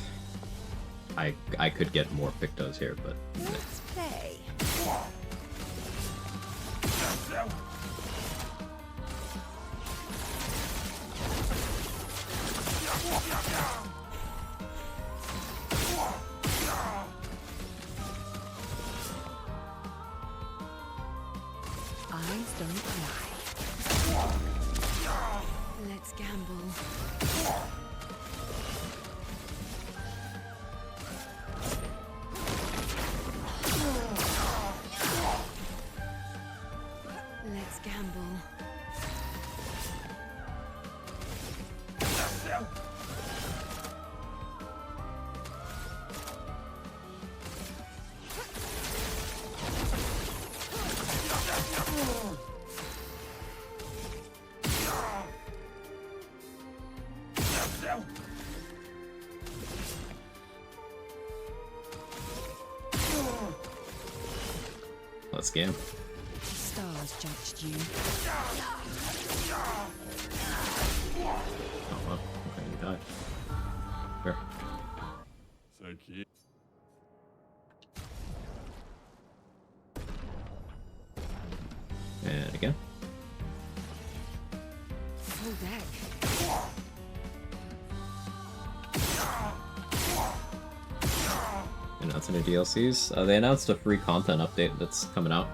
[SPEAKER 2] I could get more pictos here, but...
[SPEAKER 12] Let's play. Eyes don't lie. Let's gamble.
[SPEAKER 2] Let's scam.
[SPEAKER 9] Stars judged you.
[SPEAKER 2] Oh well, okay, you died. Fair. And again.
[SPEAKER 9] Full deck.
[SPEAKER 2] Announcing new DLCs. They announced a free content update that's coming out.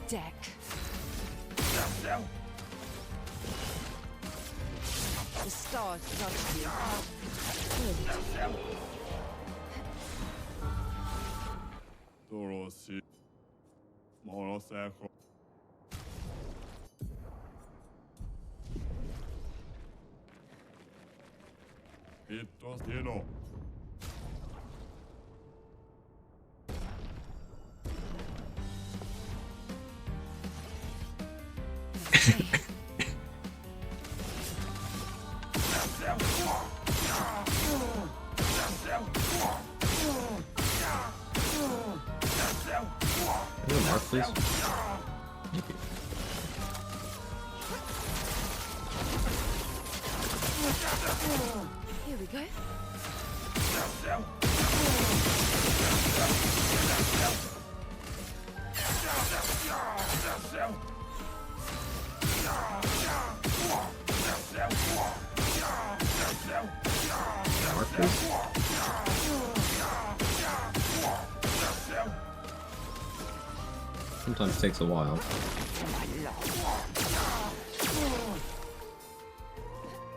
[SPEAKER 9] Deck. The stars judged you. Mark, please. Thank you. Here we go.
[SPEAKER 2] Mark, please. Sometimes takes a while.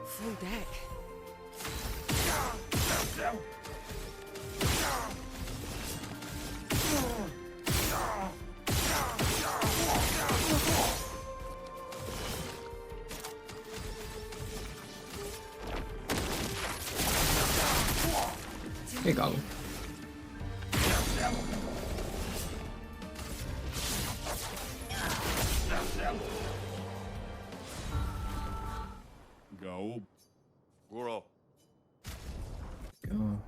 [SPEAKER 9] Full deck.
[SPEAKER 2] Hey, Goblin.
[SPEAKER 5] Go.
[SPEAKER 13] Goro.
[SPEAKER 2] Go.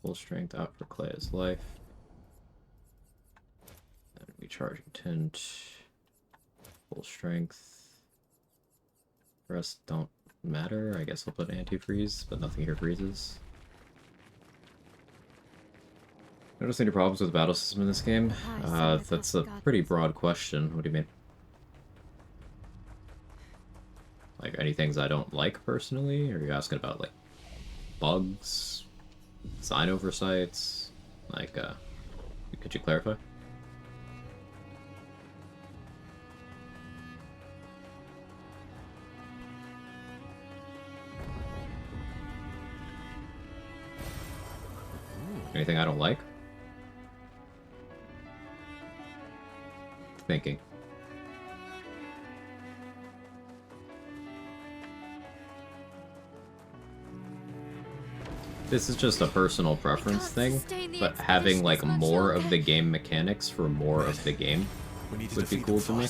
[SPEAKER 2] Full strength out for Clea's life. And recharging tint. Full strength. The rest don't matter. I guess I'll put anti-freeze, but nothing here freezes. Notice any problems with the battle system in this game? That's a pretty broad question. What do you mean? Like, any things I don't like personally? Or are you asking about, like, bugs? Sign oversights? Like, could you clarify? Anything I don't like? Thinking. This is just a personal preference thing, but having like more of the game mechanics for more of the game would be cool to me.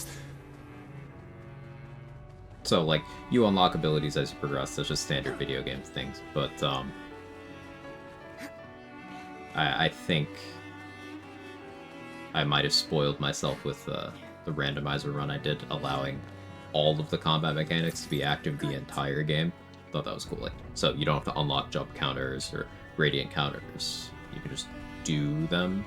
[SPEAKER 2] So like, you unlock abilities as you progress, that's just standard video game things, but I think I might have spoiled myself with the randomizer run I did, allowing all of the combat mechanics to be active the entire game. Thought that was cool. Like, so you don't have to unlock jump counters or radiant counters. You can just do them.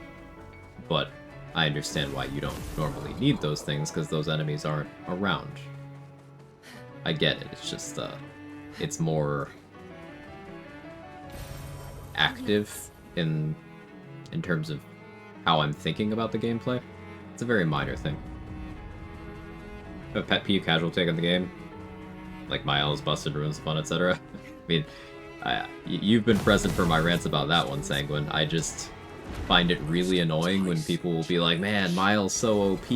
[SPEAKER 2] But I understand why you don't normally need those things, because those enemies aren't around. I get it. It's just, it's more active in terms of how I'm thinking about the gameplay. It's a very minor thing. A pet peeve casual take on the game, like Miles busted, ruins the fun, etc. I mean, you've been present for my rants about that one, Sanguine. I just find it really annoying when people will be like, man, Miles so OP,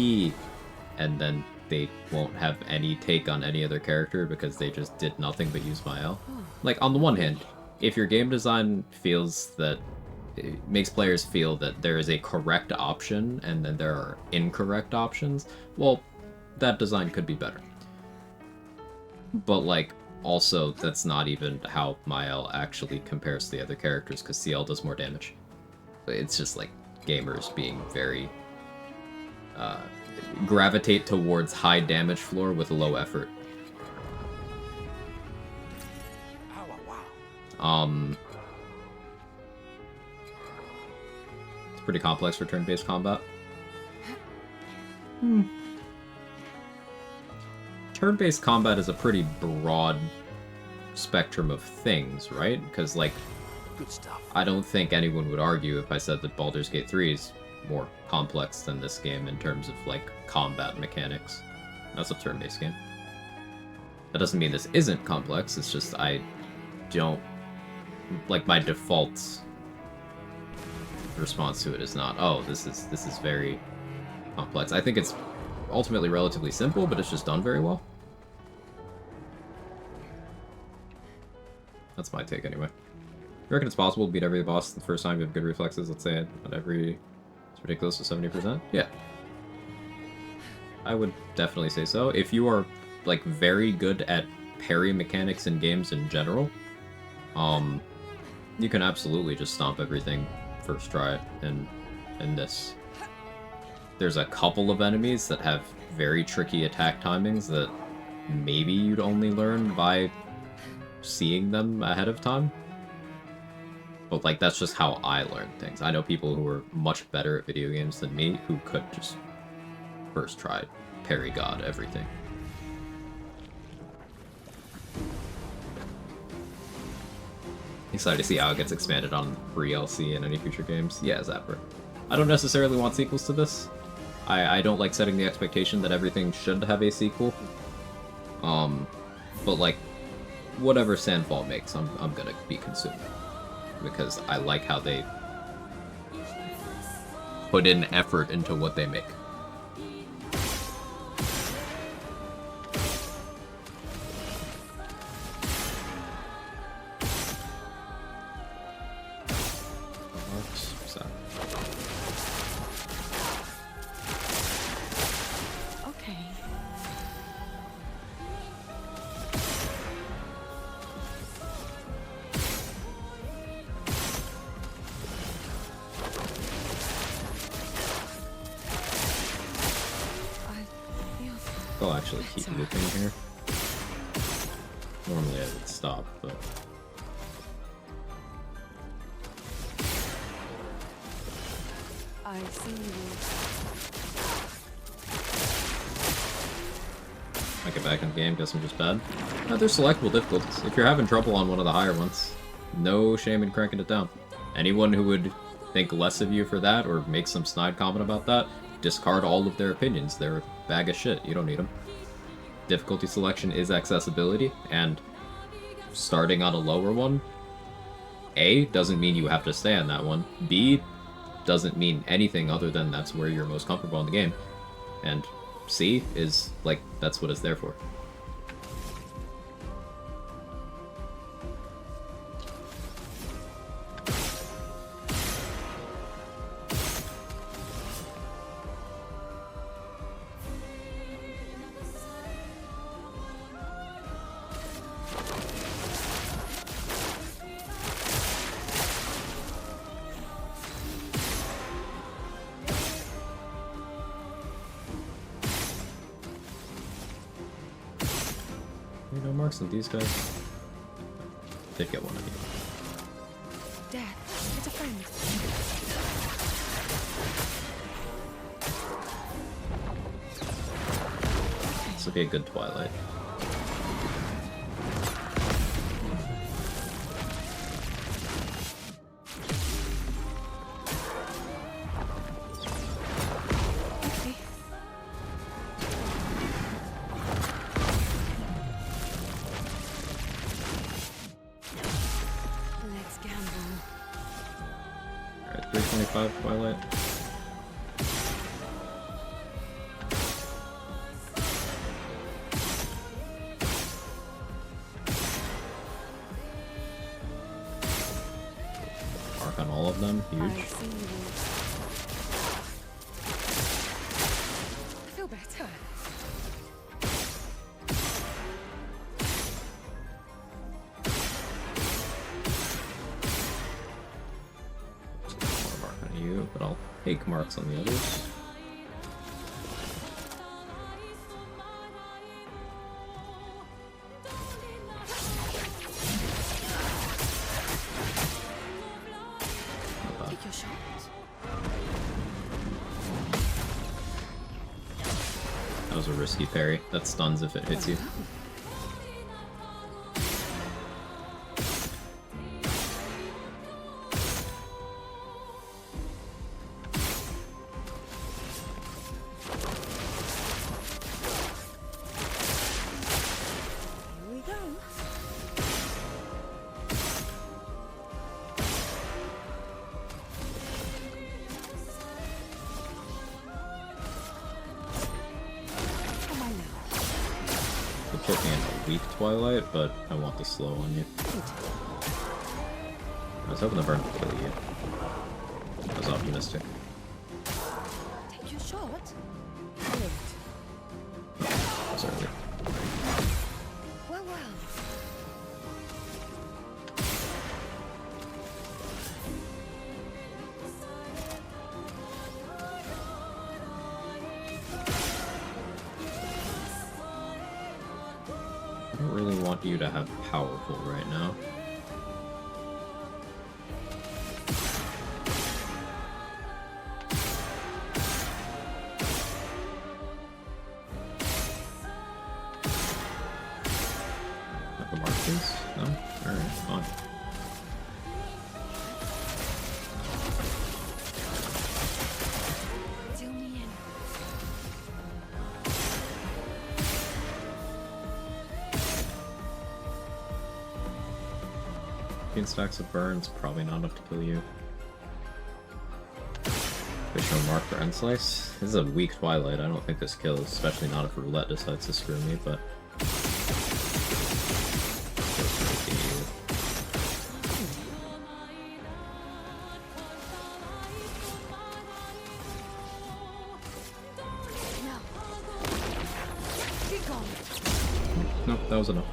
[SPEAKER 2] and then they won't have any take on any other character because they just did nothing but use Miles. Like, on the one hand, if your game design feels that it makes players feel that there is a correct option and then there are incorrect options, well, that design could be better. But, like, also, that's not even how Mael actually compares to the other characters, because Sciel does more damage. It's just, like, gamers being very... gravitate towards high damage floor with low effort. It's pretty complex for turn-based combat. Turn-based combat is a pretty broad spectrum of things, right? Because, like,
[SPEAKER 11] Good stuff.
[SPEAKER 2] I don't think anyone would argue if I said that Baldur's Gate 3 is more complex than this game in terms of, like, combat mechanics. That's a turn-based game. That doesn't mean this isn't complex, it's just I don't... Like, my default response to it is not, oh, this is very complex. I think it's ultimately relatively simple, but it's just done very well. That's my take, anyway. You reckon it's possible to beat every boss the first time you have good reflexes? Let's say not every... It's ridiculous to 70%? Yeah. I would definitely say so. If you are, like, very good at parry mechanics in games in general, you can absolutely just stomp everything first try in this. There's a couple of enemies that have very tricky attack timings that maybe you'd only learn by seeing them ahead of time. But, like, that's just how I learn things. I know people who are much better at video games than me who could just first try parry god everything. Excited to see how it gets expanded on free LC in any future games. Yeah, Zapper. I don't necessarily want sequels to this. I don't like setting the expectation that everything should have a sequel. But, like, whatever Sandfall makes, I'm gonna be consuming. Because I like how they put in effort into what they make. I'll actually keep looping here. Normally I would stop, but...
[SPEAKER 10] I see you.
[SPEAKER 2] I get back in the game, guess I'm just bad. There's selectable difficulties. If you're having trouble on one of the higher ones, no shame in cranking it down. Anyone who would think less of you for that, or make some snide comment about that, discard all of their opinions. They're a bag of shit. You don't need them. Difficulty selection is accessibility, and starting on a lower one, A, doesn't mean you have to stay on that one. B, doesn't mean anything other than that's where you're most comfortable in the game. And C is, like, that's what it's there for. You know marks on these guys? Did get one of you.
[SPEAKER 12] Dad, it's a friend.
[SPEAKER 2] This would be a good Twilight.
[SPEAKER 12] Let's gamble.
[SPEAKER 2] Alright, 325 Twilight. Mark on all of them, huge.
[SPEAKER 12] I feel better.
[SPEAKER 2] I'll mark on you, but I'll take marks on the others.
[SPEAKER 12] Take your shot.
[SPEAKER 2] That was a risky parry. That stuns if it hits you.
[SPEAKER 12] Here we go. Oh my now.
[SPEAKER 2] Could put me in a weak Twilight, but I want the slow on you. I was hoping the burn would kill you. I was optimistic.
[SPEAKER 12] Take your shot.
[SPEAKER 2] I was early.
[SPEAKER 12] Well, well.
[SPEAKER 2] I don't really want you to have powerful right now. Have the markers? No? Alright, fine.
[SPEAKER 12] Deal me in.
[SPEAKER 2] Stacks of burns, probably not enough to kill you. Official mark for end slice. This is a weak Twilight. I don't think this kills, especially not if Roulette decides to screw me, but.
[SPEAKER 12] No. Be gone.
[SPEAKER 2] Nope, that was enough.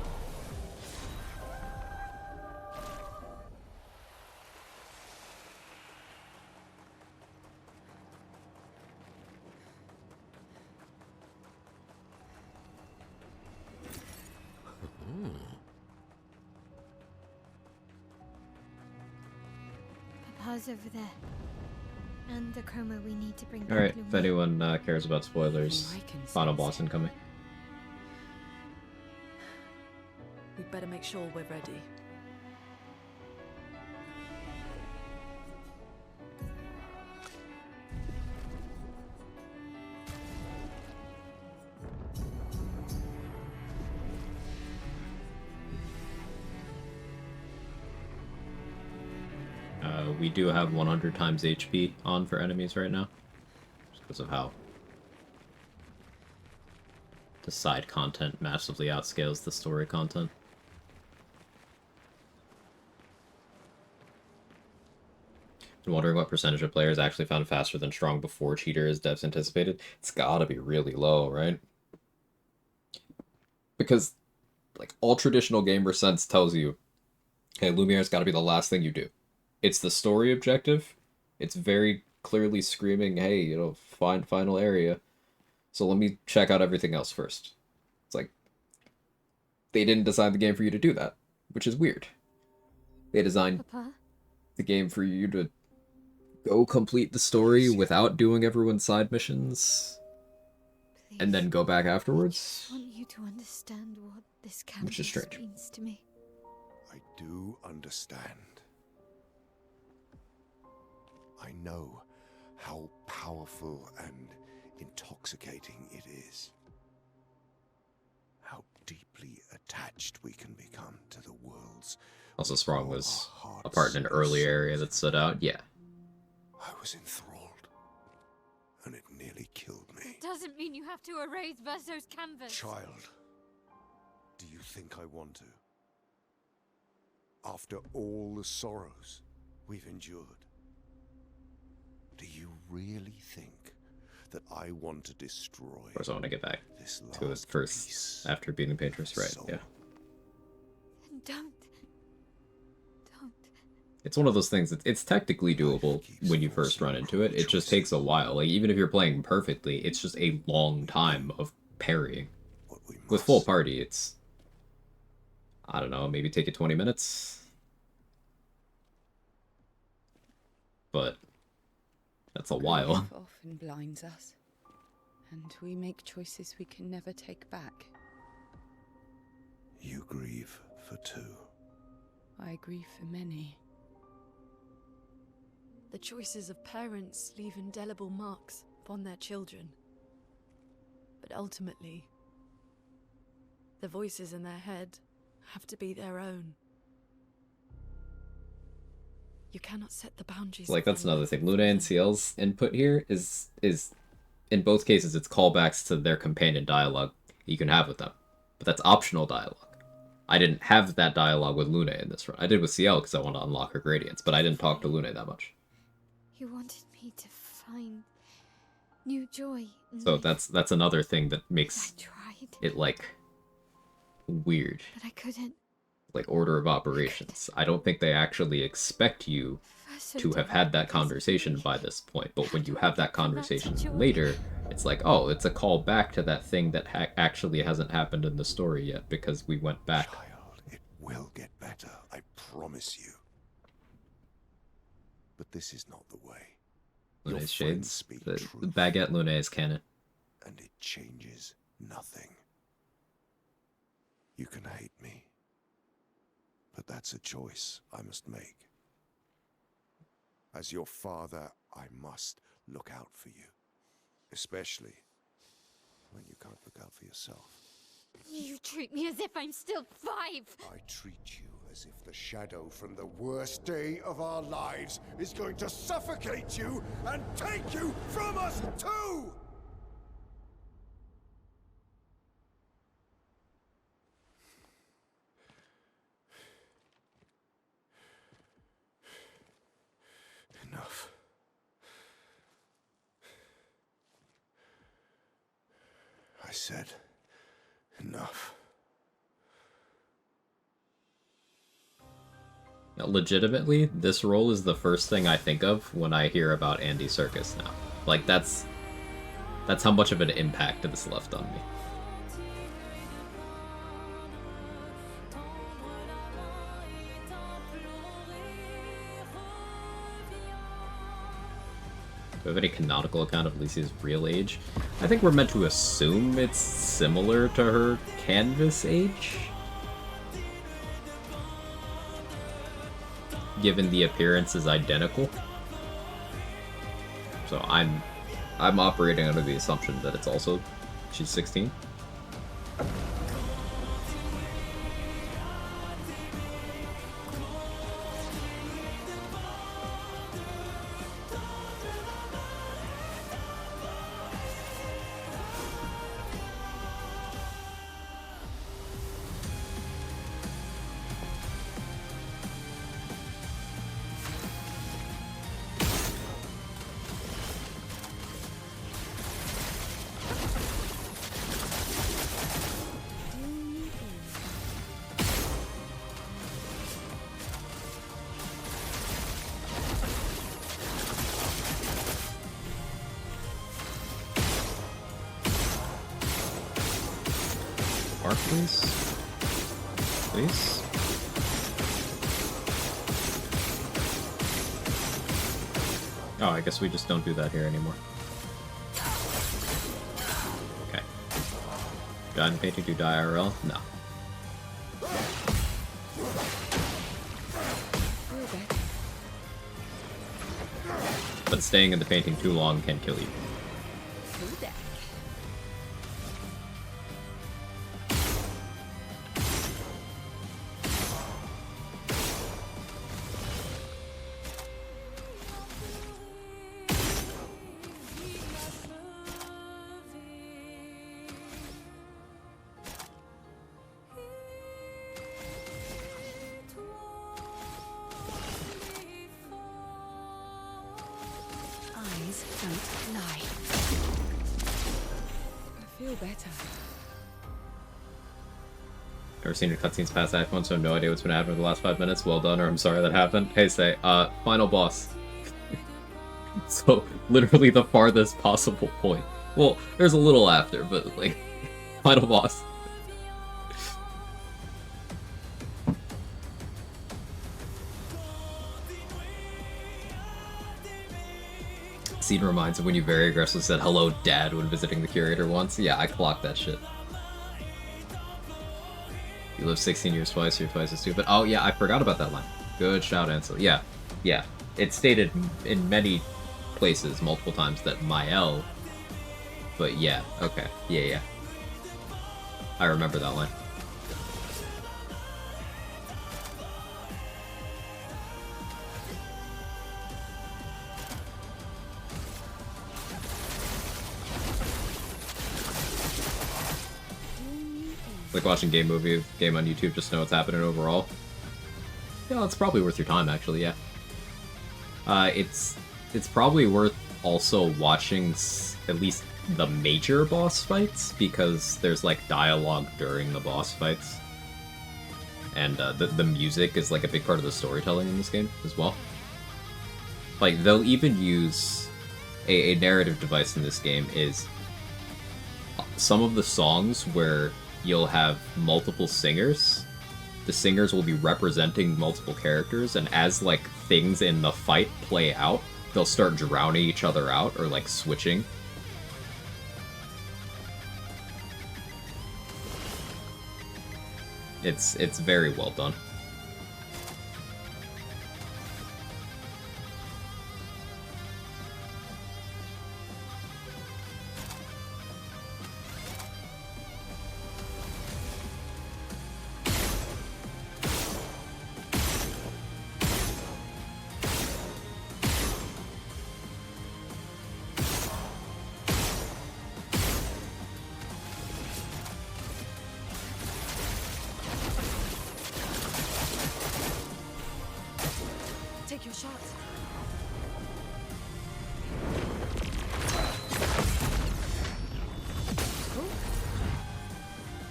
[SPEAKER 6] Papa's over there. And the chroma we need to bring back.
[SPEAKER 2] Alright, if
[SPEAKER 6] Lumiere.
[SPEAKER 2] anyone cares about spoilers, final boss incoming.
[SPEAKER 12] We'd better make sure we're ready.
[SPEAKER 2] We do have 100 times HP on for enemies right now, just because of how the side content massively outscales the story content. I'm wondering what percentage of players actually found faster than strong before cheater as devs anticipated. It's gotta be really low, right? Because, like, all traditional gamer sense tells you, hey, Lumiere's gotta be the last thing you do. It's the story objective. It's very clearly screaming, hey, you know, find final area. So let me check out everything else first. It's like, they didn't design the game for you to do that, which is weird. They designed
[SPEAKER 6] Papa?
[SPEAKER 2] the game for you to go complete the story without doing everyone's side missions, and then go back afterwards.
[SPEAKER 6] I want you to understand what this
[SPEAKER 2] Which is
[SPEAKER 6] canvas
[SPEAKER 2] strange.
[SPEAKER 6] means to me.
[SPEAKER 13] I do understand. I know how powerful and intoxicating it is. How deeply attached we can become to the world's.
[SPEAKER 2] Also, Sprong was a part in an early area that stood out. Yeah.
[SPEAKER 13] I was enthralled, and it nearly killed me.
[SPEAKER 6] It doesn't mean you have to erase Verso's canvas.
[SPEAKER 13] Child, do you think I want to? After all the sorrows we've endured, do you really think that I want to destroy?
[SPEAKER 2] Of course, I want to get back
[SPEAKER 13] this
[SPEAKER 2] to it first after beating Painter's, right? Yeah.
[SPEAKER 6] Don't.
[SPEAKER 2] It's one of those things that it's technically doable when you first run into it. It just takes a while. Like, even if you're playing perfectly, it's just a long time of parrying. With full party, it's, I don't know, maybe take it 20 minutes. But that's a while.
[SPEAKER 10] Grief often blinds us, and we make choices we can never take back.
[SPEAKER 13] You grieve for two.
[SPEAKER 10] I grieve for many.
[SPEAKER 12] The choices of parents leave indelible marks upon their children. But ultimately, the voices in their head have to be their own. You cannot set the boundaries.
[SPEAKER 2] Like, that's another thing. Luna and Sciel's input here is in both cases, it's callbacks to their companion dialogue you can have with them. But that's optional dialogue. I didn't have that dialogue with Luna in this run. I did with Sciel because I wanted to unlock her gradients, but I didn't talk to Luna that much.
[SPEAKER 6] You wanted me to find new joy.
[SPEAKER 2] So that's another thing that makes it, like, weird.
[SPEAKER 6] But I couldn't.
[SPEAKER 2] Like, order of operations. I don't think they actually expect you to have had that conversation by this point, but when you have that conversation later, it's like, oh, it's a call back to that thing that actually hasn't happened in the story yet, because we went back.
[SPEAKER 13] Child, it will get better, I promise you. But this is not the way.
[SPEAKER 2] Luna's shades. The baguette Luna is canon.
[SPEAKER 13] And it changes nothing. You can hate me, but that's a choice I must make. As your father, I must look out for you. Especially when you can't look out for yourself.
[SPEAKER 6] You treat me as if I'm still 5.
[SPEAKER 13] I treat you as if the shadow from the worst day of our lives is going to suffocate you and take you from us too! Enough. I said enough.
[SPEAKER 2] Now, legitimately, this role is the first thing I think of when I hear about Andy Serkis now. Like, that's how much of an impact this left on me. Do we have any canonical account of Lucy's real age? I think we're meant to assume it's similar to her canvas age, given the appearance is identical. So I'm operating under the assumption that it's also she's 16. Barclays? please. Oh, I guess we just don't do that here anymore. Okay. Giant painting do die IRL? No. But staying in the painting too long can kill you.
[SPEAKER 10] Eyes don't lie. I feel better.
[SPEAKER 2] Never seen your cutscenes past iPhone, so no idea what's been happening in the last 5 minutes. Well done, or I'm sorry that happened. Hey, say, final boss. So, literally the farthest possible point. Well, there's a little after, but, like, final boss. Scene reminds of when you very aggressively said hello dad when visiting the curator once. Yeah, I clocked that shit. You live 16 years twice, you're twice as stupid. Oh yeah, I forgot about that line. Good shout, Ansel. Yeah, yeah. It's stated in many places multiple times that Mael, but yeah, okay. Yeah. I remember that line. Like watching game on YouTube, just know what's happening overall. Yeah, it's probably worth your time, actually, yeah. It's probably worth also watching at least the major boss fights, because there's, like, dialogue during the boss fights. And the music is, like, a big part of the storytelling in this game, as well. Like, they'll even use a narrative device in this game is some of the songs where you'll have multiple singers. The singers will be representing multiple characters, and as, like, things in the fight play out, they'll start drowning each other out, or, like, switching. It's very well done.
[SPEAKER 10] Take your shots. Cool.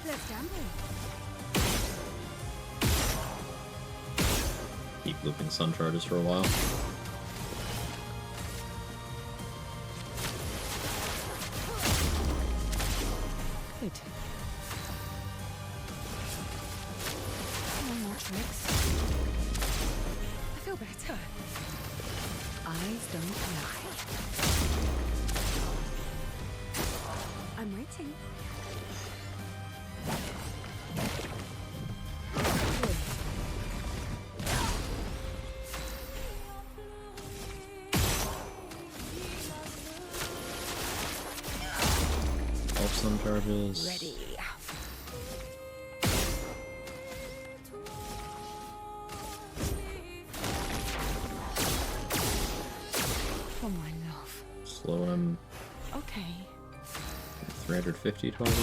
[SPEAKER 10] Let's gamble.
[SPEAKER 2] Keep looping sun charges for a while.
[SPEAKER 10] Good. No more tricks. I feel better. Eyes don't lie. I'm waiting.
[SPEAKER 2] Off sun charges.
[SPEAKER 10] Ready. Oh my love.
[SPEAKER 2] Slow him.
[SPEAKER 10] Okay.
[SPEAKER 2] 350 total.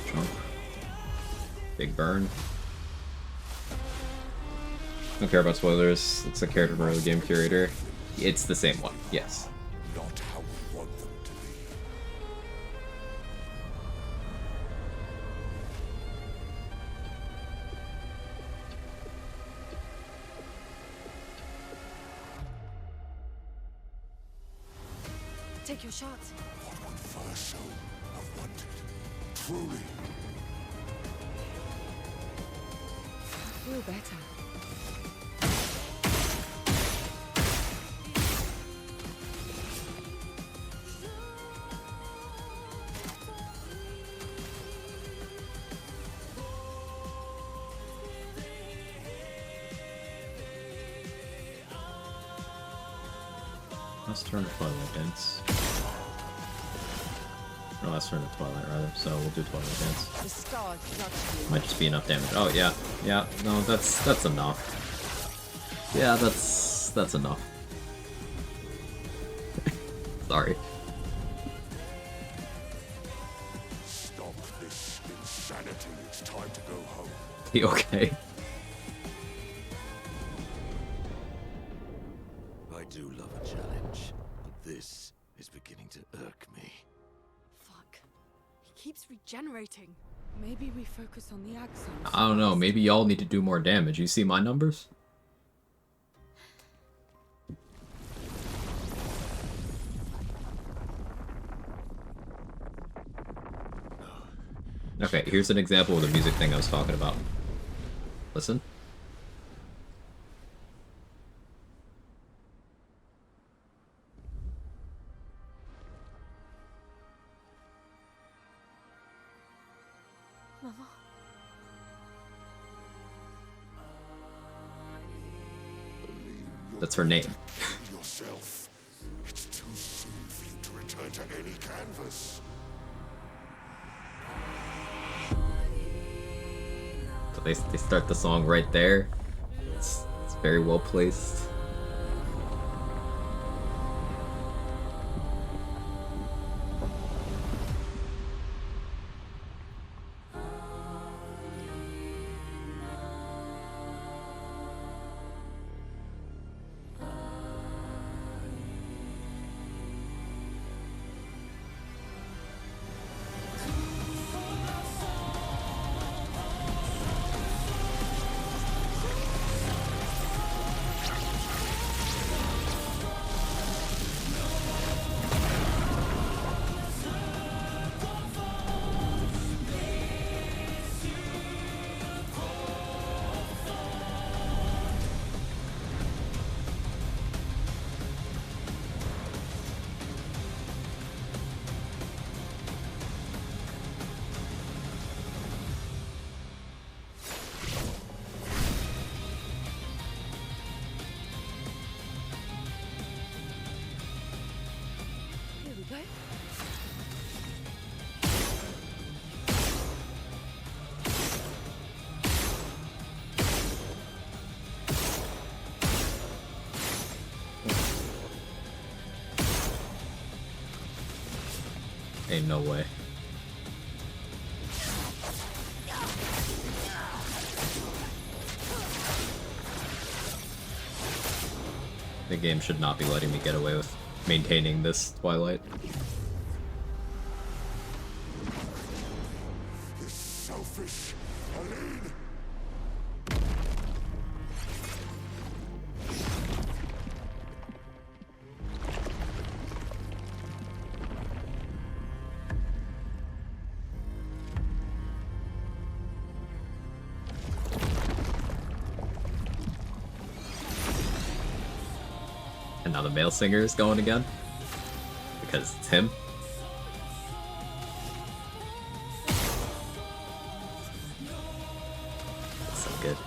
[SPEAKER 2] Jump. Big burn. Don't care about spoilers. It's a character from early game curator. It's the same one, yes.
[SPEAKER 13] Not how we want them to be.
[SPEAKER 12] Take your shot.
[SPEAKER 13] What would Verso have wanted? Truly.
[SPEAKER 10] I feel better.
[SPEAKER 2] Let's turn to Twilight Dance. No, let's turn to Twilight rather, so we'll do Twilight Dance.
[SPEAKER 10] The stars judged you.
[SPEAKER 2] Might just be enough damage. Oh yeah, yeah, no, that's enough. Yeah, that's enough. Sorry.
[SPEAKER 13] Stop this insanity. It's time to go home.
[SPEAKER 2] You okay?
[SPEAKER 11] I do love a challenge, but this is beginning to irk me.
[SPEAKER 12] Fuck. He keeps regenerating.
[SPEAKER 10] Maybe we focus on the axons.
[SPEAKER 2] I don't know, maybe y'all need to do more damage. You see my numbers? Okay, here's an example of the music thing I was talking about. Listen.
[SPEAKER 6] Mama.
[SPEAKER 2] That's her name.
[SPEAKER 13] Yourself. It's too soon for you to return to any canvas.
[SPEAKER 2] So they start the song right there. It's very well placed.
[SPEAKER 12] Here we go.
[SPEAKER 2] Ain't no way. The game should not be letting me get away with maintaining this Twilight.
[SPEAKER 13] This selfish Aline.
[SPEAKER 2] And now the male singer is going again. Because it's him. That's so good.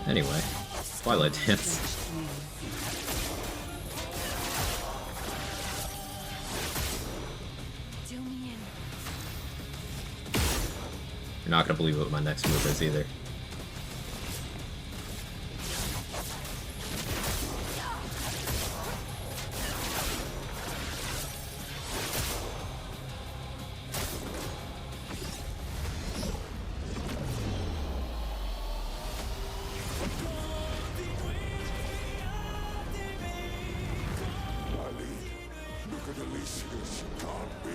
[SPEAKER 2] Anyway, Twilight Dance.
[SPEAKER 12] Deal me in.
[SPEAKER 2] You're not gonna believe what my next move is either.
[SPEAKER 13] Look at Elysius. Can't be.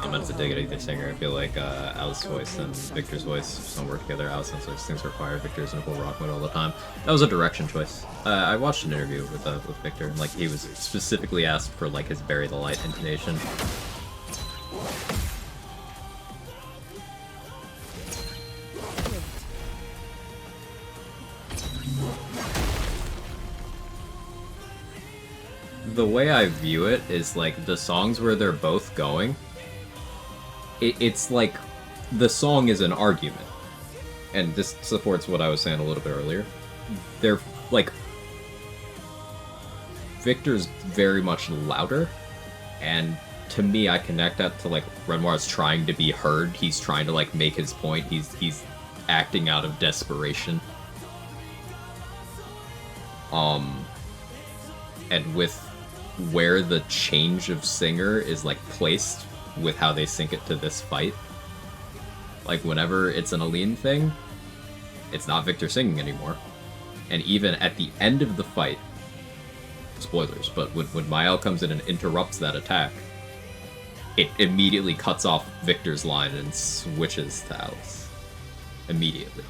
[SPEAKER 2] I'm meant to dig at either singer. I feel like Alice's voice and Victor's voice don't work together. Alice sounds like things require Victor's in a full rock mode all the time. That was a direction choice. I watched an interview with Victor, and like he was specifically asked for like his Bury the Light intonation. The way I view it is like the songs where they're both going, it's like the song is an argument. And this supports what I was saying a little bit earlier. They're like, Victor's very much louder, and to me I connect that to like Renoir's trying to be heard. He's trying to like make his point. He's acting out of desperation. And with where the change of singer is like placed with how they sync it to this fight, like whenever it's an Aline thing, it's not Victor singing anymore. And even at the end of the fight, spoilers, but when Mael comes in and interrupts that attack, it immediately cuts off Victor's line and switches to Alice immediately,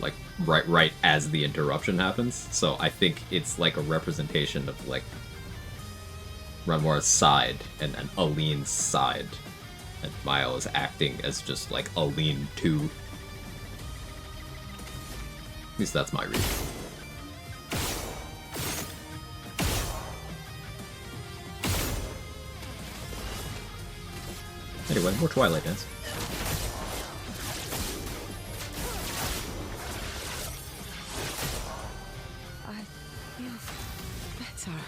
[SPEAKER 2] like right as the interruption happens. So I think it's like a representation of like Renoir's side and Aline's side, and Mael is acting as just like Aline 2. At least that's my read. Anyway, more Twilight Dance.
[SPEAKER 10] I feel better.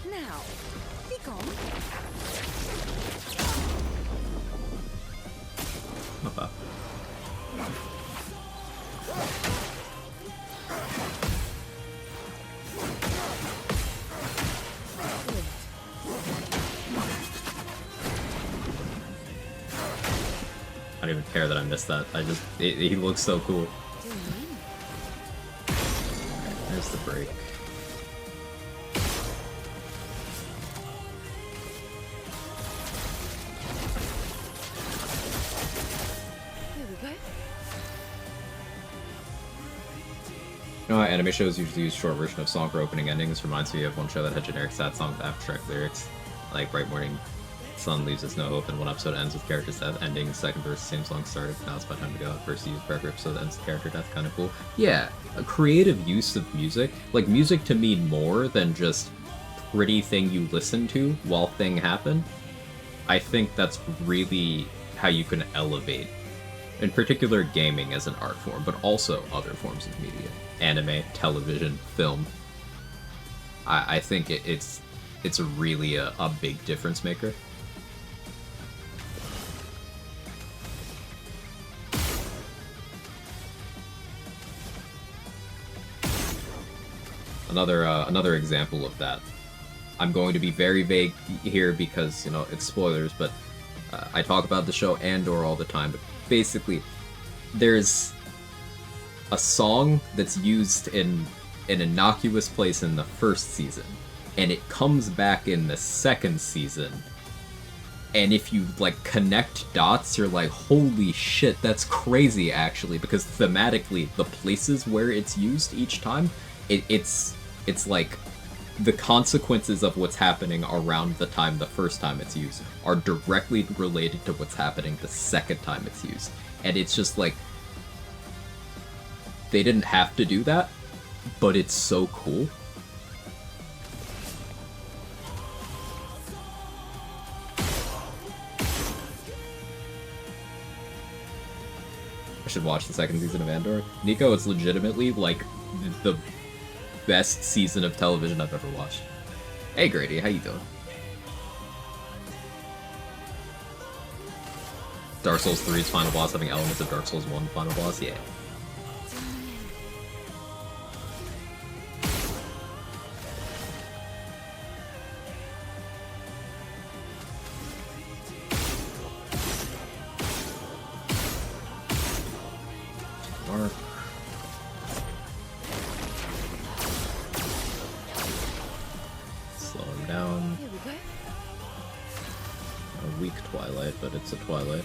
[SPEAKER 10] Now, be gone.
[SPEAKER 2] Not bad. I don't even care that I missed that. He looks so cool. There's the break. You know how anime shows usually use short version of song for opening endings? Reminds me of one show that had generic sad songs with abstract lyrics. Like Bright Morning Sun leaves us no hope, and one episode ends with character's death ending, second verse, same song started, now it's about time to go. First use forever episode ends with character death, kind of cool. Yeah, a creative use of music. Like music to me more than just pretty thing you listen to while thing happen. I think that's really how you can elevate, in particular, gaming as an art form, but also other forms of media. Anime, television, film. I think it's really a big difference maker. Another example of that. I'm going to be very vague here because, you know, it's spoilers, but I talk about the show Andor all the time, but basically, there's a song that's used in an innocuous place in the first season, and it comes back in the second season, and if you like connect dots, you're like, holy shit, that's crazy actually, because thematically the places where it's used each time, it's like the consequences of what's happening around the time the first time it's used are directly related to what's happening the second time it's used. And it's just like, they didn't have to do that, but it's so cool. I should watch the second season of Andor. Nico, it's legitimately like the best season of television I've ever watched. Hey Grady, how you doing? Dark Souls 3's final boss having elements of Dark Souls 1 final boss? Yeah. down.
[SPEAKER 12] Here we go.
[SPEAKER 2] A weak twilight, but it's a twilight.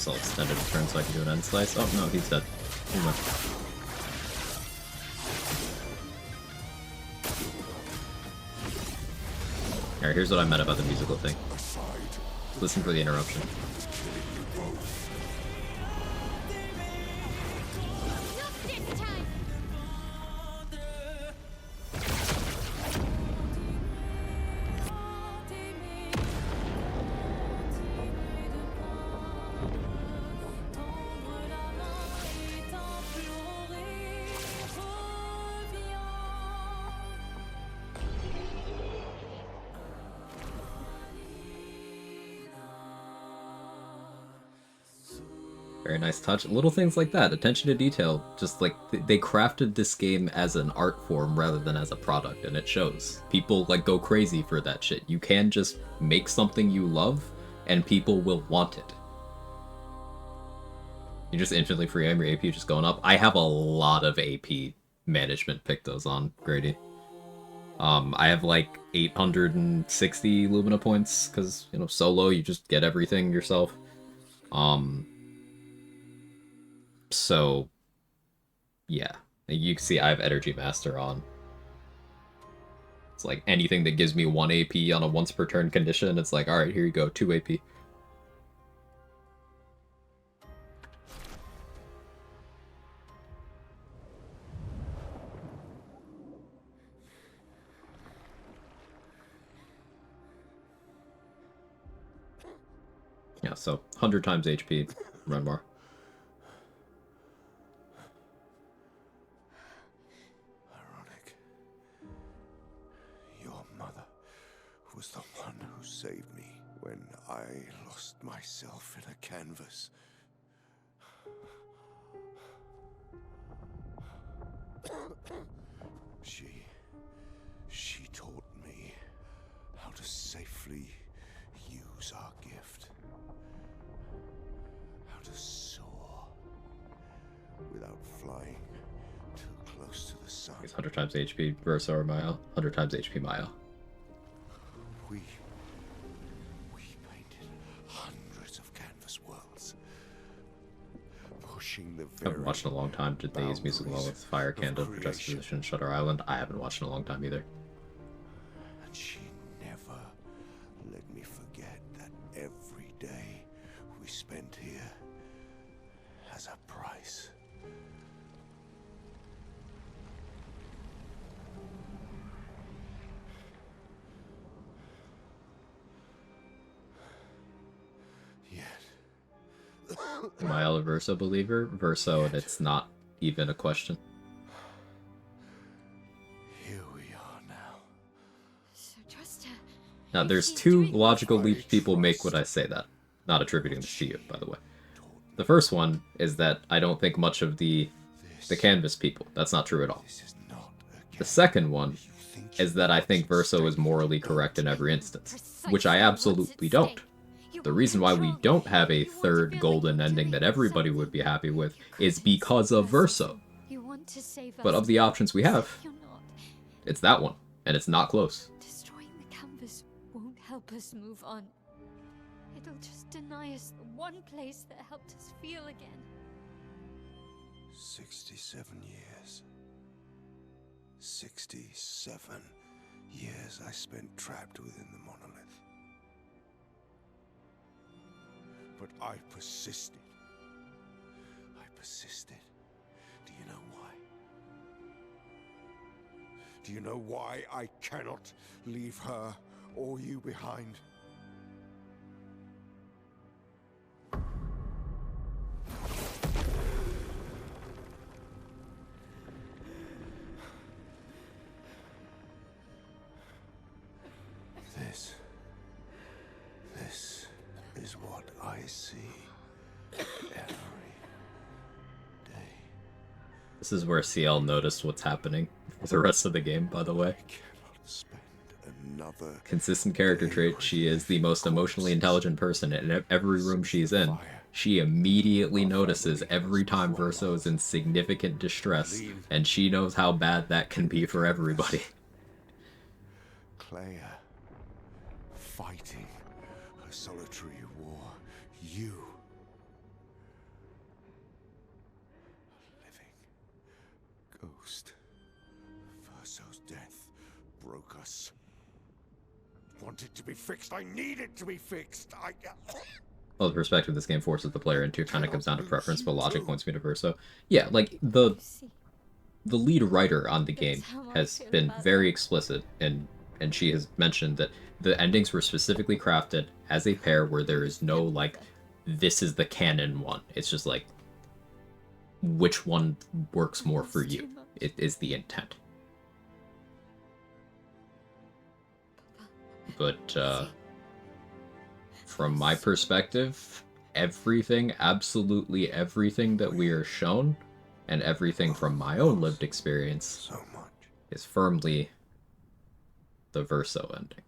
[SPEAKER 2] I'll extend it a turn so I can do an end slice. Oh no, he's dead. Too much. Alright, here's what I meant about the musical thing. Listen for the interruption. Very nice touch. Little things like that. Attention to detail. Just like they crafted this game as an art form rather than as a product, and it shows. People like go crazy for that shit. You can just make something you love, and people will want it. You just infinitely free aim, your AP just going up. I have a lot of AP management pictos on Grady. I have like 860 Lumina points, because, you know, solo, you just get everything yourself. So, yeah. You can see I have Energy Master on. It's like anything that gives me 1 AP on a once per turn condition, it's like, alright, here you go, 2 AP. Yeah, so 100 times HP, run more.
[SPEAKER 13] Ironic. Your mother was the one who saved me when I lost myself in a canvas. She taught me how to safely use our gift. How to soar without flying too close to the sun.
[SPEAKER 2] It's 100 times HP Versa or Maya. 100 times HP Maya.
[SPEAKER 13] We painted hundreds of canvas worlds. Pushing the
[SPEAKER 2] I haven't watched in a long time. Did they use music well with Fire Candle, Juxtaposition, Shutter Island? I haven't watched in a long time either.
[SPEAKER 13] And she never let me forget that every day we spent here has a price.
[SPEAKER 2] Am I a Verso believer? Verso, and it's not even a question.
[SPEAKER 13] Here we are now.
[SPEAKER 6] So just
[SPEAKER 2] Now, there's two logical leaps people make when I say that. Not attributing this to you, by the way. The first one is that I don't think much of the canvas people. That's not true at all. The second one is that I think Verso is morally correct in every instance, which I absolutely don't. The reason why we don't have a third golden ending that everybody would be happy with is because of Verso. But of the options we have, it's that one, and it's not close.
[SPEAKER 6] Destroying the canvas won't help us move on. It'll just deny us the one place that helped us feel again.
[SPEAKER 13] 67 years. 67 years I spent trapped within the monolith. But I persisted. I persisted. Do you know why? Do you know why I cannot leave her or you behind? This is what I see every day.
[SPEAKER 2] This is where Sciel noticed what's happening for the rest of the game, by the way.
[SPEAKER 13] Another
[SPEAKER 2] Consistent character trait, she is the most emotionally intelligent person, and in every room she's in, she immediately notices every time Verso is in significant distress, and she knows how bad that can be for everybody.
[SPEAKER 13] Clea, fighting a solitary war. You, a living ghost. Verso's death broke us. Want it to be fixed. I need it to be fixed.
[SPEAKER 2] Well, the perspective this game forces the player into kind of comes down to preference, but logic points me to Verso. Yeah, like, the lead writer on the game has been very explicit, and she has mentioned that the endings were specifically crafted as a pair where there is no, like, this is the canon one. It's just like, which one works more for you? It is the intent. But, from my perspective, everything, absolutely everything that we are shown, and everything from my own lived experience, is firmly the Verso ending.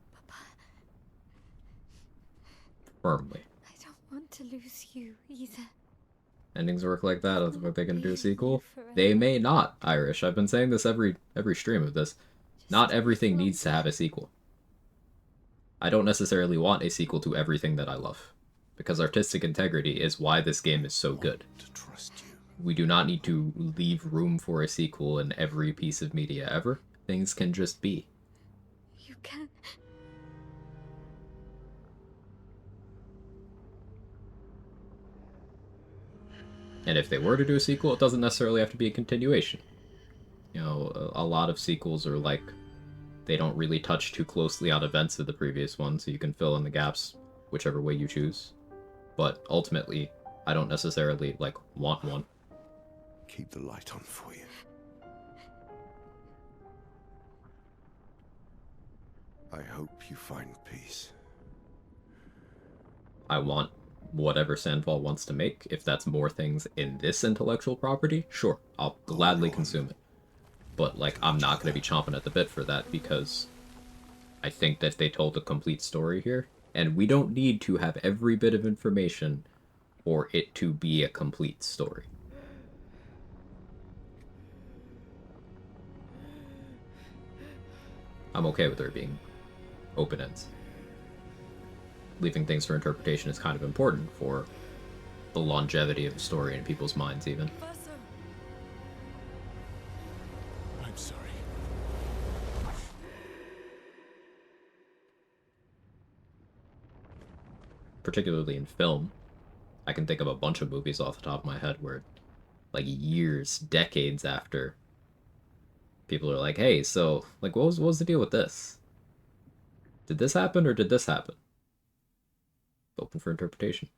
[SPEAKER 2] Firmly.
[SPEAKER 6] I don't want to lose you either.
[SPEAKER 2] Endings work like that. Are they going to do a sequel? They may not, Irish. I've been saying this every stream of this. Not everything needs to have a sequel. I don't necessarily want a sequel to everything that I love, because artistic integrity is why this game is so good. We do not need to leave room for a sequel in every piece of media ever. Things can just be.
[SPEAKER 6] You can.
[SPEAKER 2] And if they were to do a sequel, it doesn't necessarily have to be a continuation. You know, a lot of sequels are like, they don't really touch too closely on events of the previous one, so you can fill in the gaps whichever way you choose. But ultimately, I don't necessarily, like, want one.
[SPEAKER 13] Keep the light on for you. I hope you find peace.
[SPEAKER 2] I want whatever Sandfall wants to make. If that's more things in this intellectual property, sure, I'll gladly consume it. But, like, I'm not going to be chomping at the bit for that, because I think that they told a complete story here, and we don't need to have every bit of information for it to be a complete story. I'm okay with there being open ends. Leaving things for interpretation is kind of important for the longevity of the story in people's minds, even.
[SPEAKER 4] I'm sorry.
[SPEAKER 2] Particularly in film, I can think of a bunch of movies off the top of my head where, like, years, decades after, people are like, hey, so, like, what was the deal with this? Did this happen or did this happen? Open for interpretation.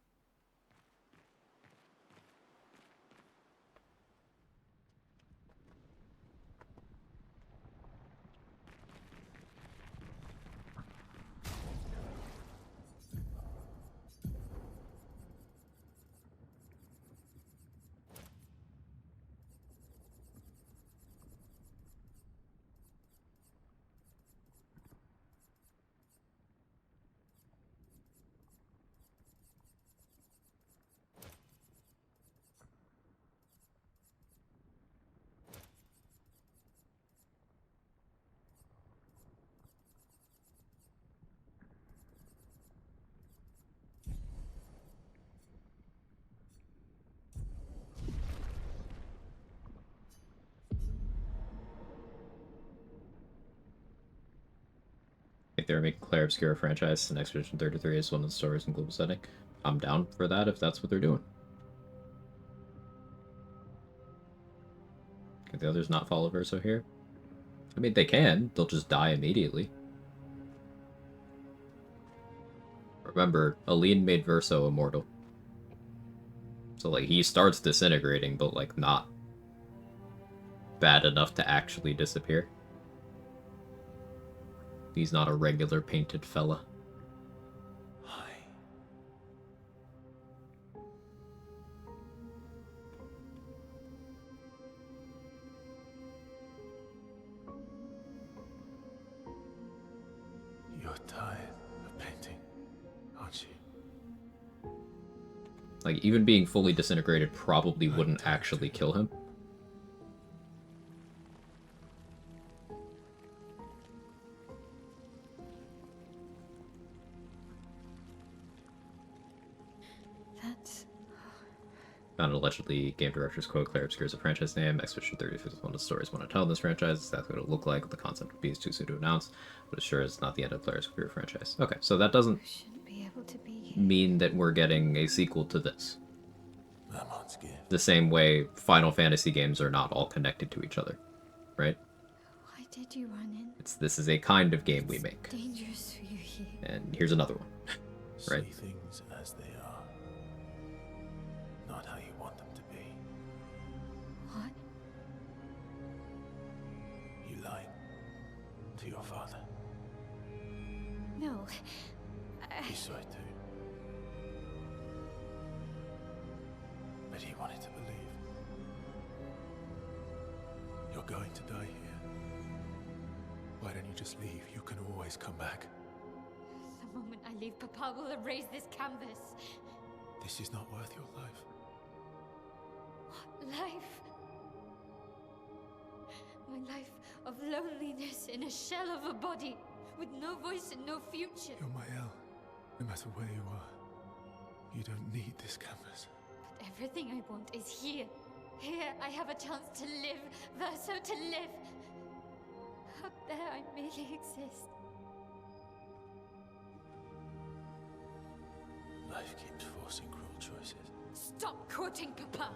[SPEAKER 2] If they were making Claire Obscura franchise, and Expedition 33 is one of the stories in global setting, I'm down for that if that's what they're doing. Can the others not follow Verso here? I mean, they can. They'll just die immediately. Remember, Aline made Verso immortal. So, like, he starts disintegrating, but, like, not bad enough to actually disappear. He's not a regular painted fella.
[SPEAKER 4] I You're tired of painting, aren't you?
[SPEAKER 2] Like, even being fully disintegrated probably wouldn't actually kill him.
[SPEAKER 6] That's...
[SPEAKER 2] Found allegedly game director's quote, Claire obscures a franchise name. Expedition 35 is one of the stories I want to tell in this franchise. Exactly what it'll look like. What the concept would be is too soon to announce, but it sure is not the end of Claire's career franchise. Okay, so that doesn't
[SPEAKER 6] be able to be
[SPEAKER 2] mean that we're getting a sequel to this.
[SPEAKER 4] Mamon's gift.
[SPEAKER 2] The same way Final Fantasy games are not all connected to each other, right?
[SPEAKER 6] Why did you run in?
[SPEAKER 2] This is a kind of game we make.
[SPEAKER 6] Dangerous for you here.
[SPEAKER 2] And here's another one, right?
[SPEAKER 4] See things as they are, not how you want them to be.
[SPEAKER 6] What?
[SPEAKER 4] You lied to your father.
[SPEAKER 6] No.
[SPEAKER 4] He saw it too. But he wanted to believe. You're going to die here. Why don't you just leave? You can always come back.
[SPEAKER 6] The moment I leave, Papa will erase this canvas.
[SPEAKER 4] This is not worth your life.
[SPEAKER 6] What life? My life of loneliness in a shell of a body, with no voice and no future.
[SPEAKER 4] You're Mael. No matter where you are, you don't need this canvas.
[SPEAKER 6] But everything I want is here. Here I have a chance to live, Verso to live. Out there I merely exist.
[SPEAKER 4] Life keeps forcing cruel choices.
[SPEAKER 6] Stop quoting Papa!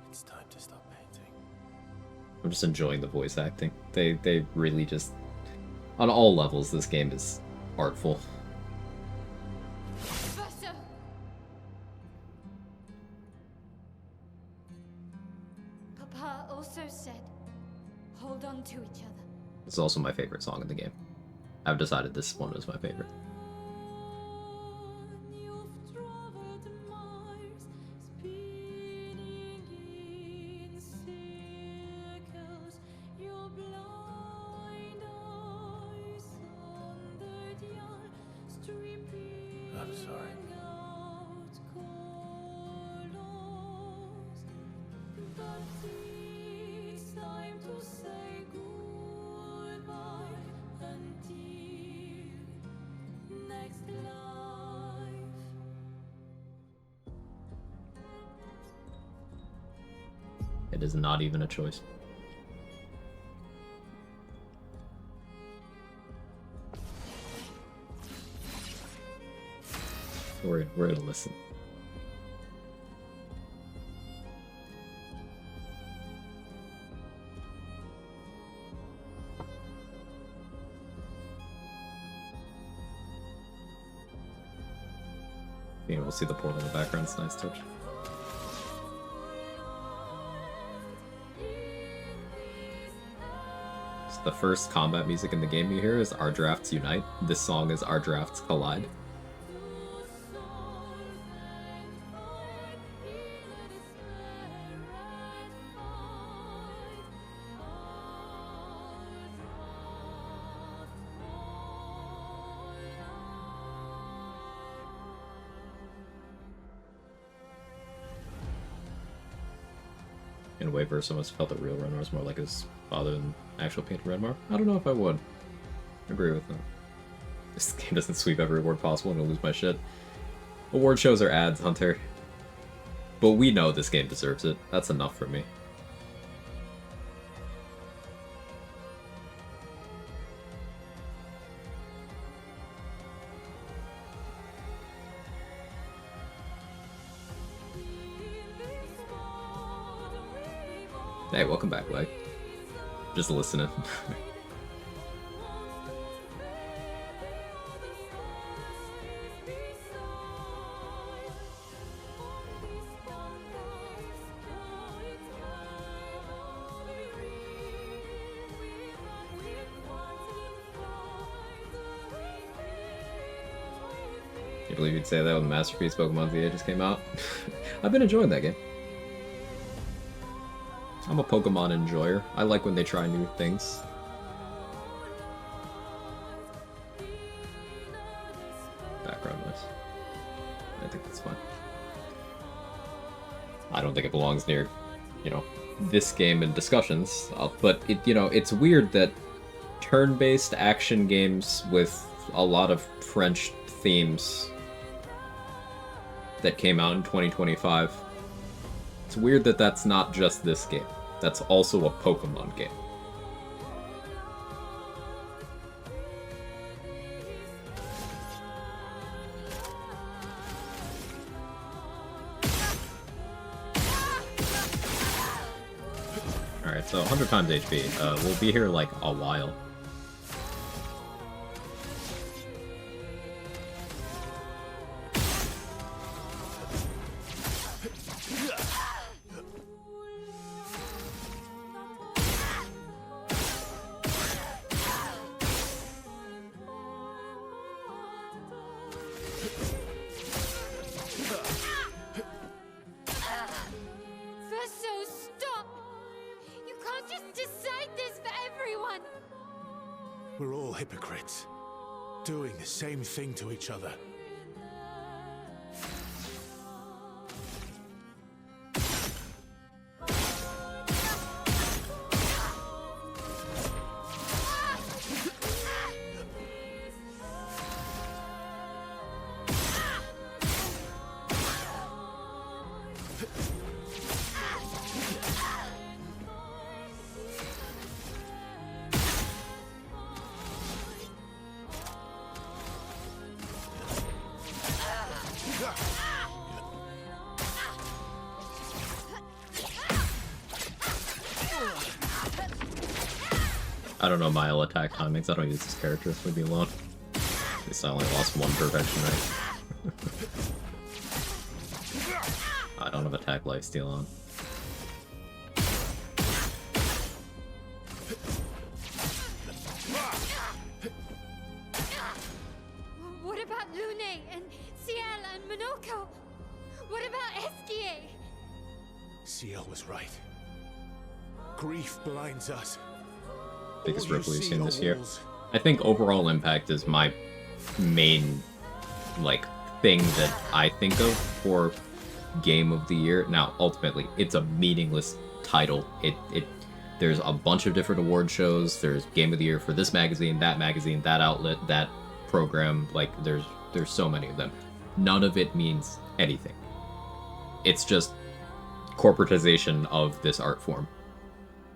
[SPEAKER 4] It's time to stop painting.
[SPEAKER 2] I'm just enjoying the voice acting. They really just... On all levels, this game is artful.
[SPEAKER 6] Verso! Papa also said, hold on to each other.
[SPEAKER 2] It's also my favorite song in the game. I've decided this one is my favorite.
[SPEAKER 4] I'm sorry.
[SPEAKER 2] It is not even a choice. We're gonna listen. Being able to see the portal in the background is a nice touch. So the first combat music in the game you hear is Our Drafts Unite. This song is Our Drafts Collide. In a way, Verso must have felt that real Renmar was more like his father than actual painted Renmar. I don't know if I would agree with that. This game doesn't sweep every award possible, I'm gonna lose my shit. Award shows are ads, Hunter. But we know this game deserves it. That's enough for me. Hey, welcome back, Quag. Just listening. You believe you'd say that when Masterpiece Pokemon ZA just came out? I've been enjoying that game. I'm a Pokemon enjoyer. I like when they try new things. Background noise. I think that's fine. I don't think it belongs near, you know, this game in discussions, but it, you know, it's weird that turn-based action games with a lot of French themes that came out in 2025. It's weird that that's not just this game. That's also a Pokemon game. Alright, so 100 times HP. We'll be here like a while.
[SPEAKER 13] We're all hypocrites, doing the same thing to each other.
[SPEAKER 2] I don't know Mile attack timings. I don't use this character. Leave me alone. At least I only lost one perfection rate. I don't have attack lifesteal on.
[SPEAKER 6] What about Lune and Sciel and Monoko? What about Esquier?
[SPEAKER 13] Sciel was right. Grief blinds us.
[SPEAKER 2] Biggest rip we've seen this year. I think overall impact is my main, like, thing that I think of for Game of the Year. Now, ultimately, it's a meaningless title. There's a bunch of different award shows. There's Game of the Year for this magazine, that outlet, that program. Like, there's so many of them. None of it means anything. It's just corporatization of this art form.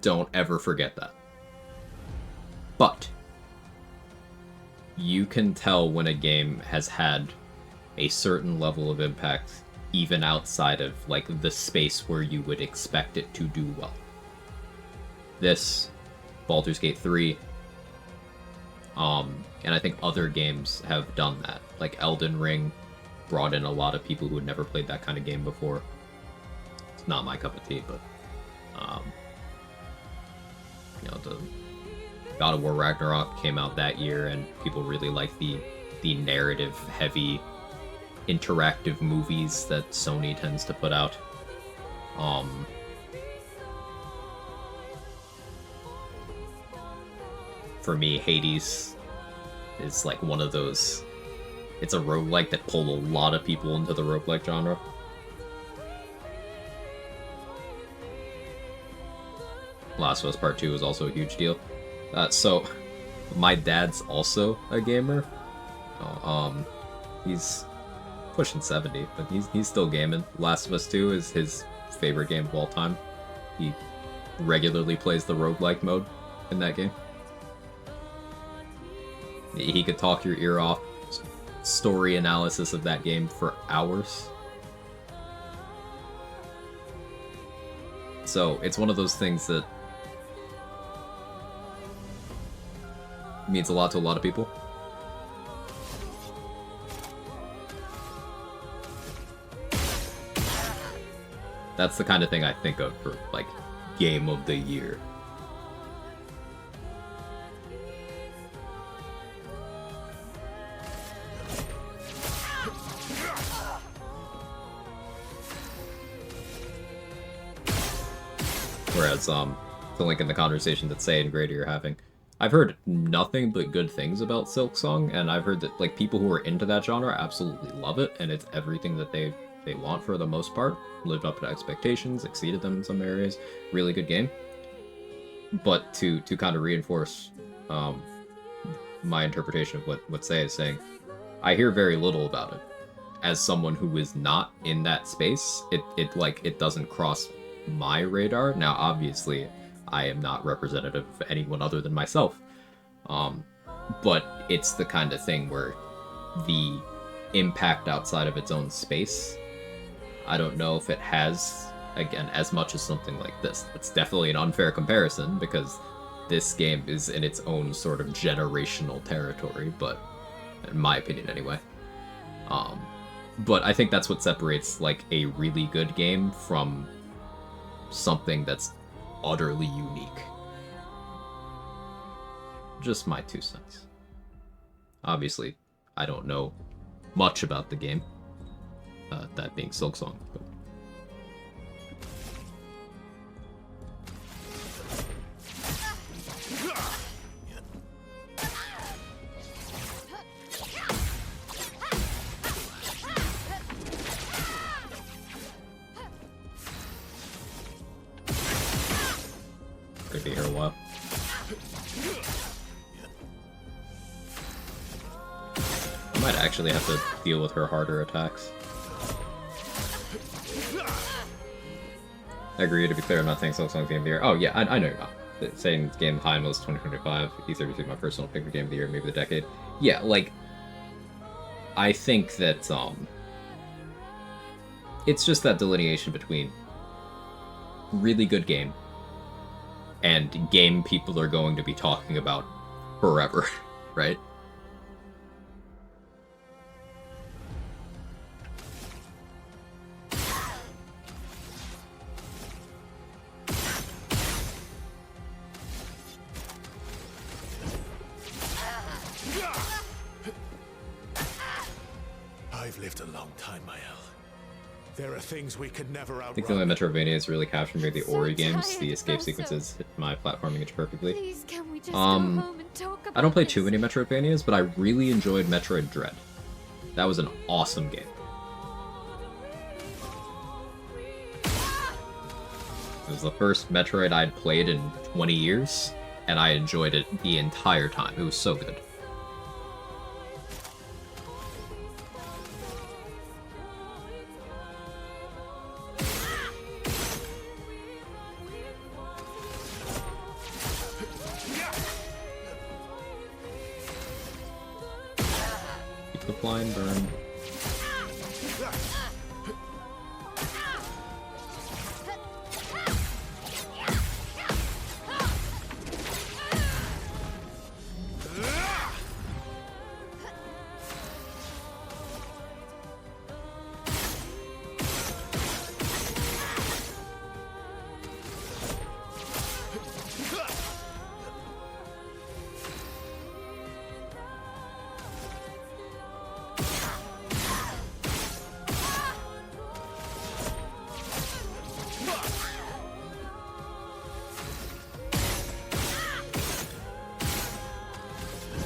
[SPEAKER 2] Don't ever forget that. But you can tell when a game has had a certain level of impact even outside of, like, the space where you would expect it to do well. This, Baldur's Gate 3, and I think other games have done that. Like, Elden Ring brought in a lot of people who had never played that kind of game before. It's not my cup of tea, but, you know, the God of War Ragnarok came out that year, and people really like the narrative-heavy, interactive movies that Sony tends to put out. For me, Hades is like one of those. It's a roguelike that pulled a lot of people into the roguelike genre. Last of Us Part 2 was also a huge deal. So, my dad's also a gamer. He's pushing 70, but he's still gaming. Last of Us 2 is his favorite game of all time. He regularly plays the roguelike mode in that game. He could talk your ear off. Story analysis of that game for hours. So, it's one of those things that means a lot to a lot of people. That's the kind of thing I think of for, like, Game of the Year. Whereas, to link in the conversation that Say and Grady are having, I've heard nothing but good things about Silk Song, and I've heard that like people who are into that genre absolutely love it, and it's everything that they want for the most part. Lived up to expectations, exceeded them in some areas. Really good game. But to kind of reinforce my interpretation of what Say is saying, I hear very little about it. As someone who is not in that space, it doesn't cross my radar. Now, obviously, I am not representative of anyone other than myself. But it's the kind of thing where the impact outside of its own space, I don't know if it has, again, as much as something like this. It's definitely an unfair comparison because this game is in its own sort of generational territory, but in my opinion anyway. But I think that's what separates like a really good game from something that's utterly unique. Just my 2 cents. Obviously, I don't know much about the game, that being Silk Song. But... Could be here a while. I might actually have to deal with her harder attacks. I agree, to be clear, I'm not saying Silk Song's game of the year. Oh yeah, I know you're not. Saying game high most 2025, E33 my personal pick for game of the year, maybe the decade. Yeah, like, I think that, it's just that delineation between really good game and game people are going to be talking about forever, right?
[SPEAKER 13] I've lived a long time, Sciel. There are things we could never outrun.
[SPEAKER 2] I think the only Metroidvania that's really captured me are the Ori games. The escape sequences hit my platforming itch perfectly.
[SPEAKER 6] Please, can we just go home and talk about
[SPEAKER 2] I don't play
[SPEAKER 6] this?
[SPEAKER 2] too many Metroidvanias, but I really enjoyed Metroid Dread. That was an awesome game. It was the first Metroid I'd played in 20 years, and I enjoyed it the entire time. It was so good. Keep the blind burn.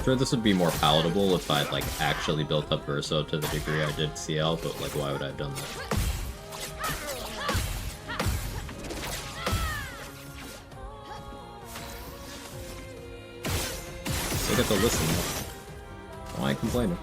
[SPEAKER 2] Sure, this would be more palatable if I'd like actually built up Verso to the degree I did Ciel, but like why would I have done that? Still get to listen though. Why complaining?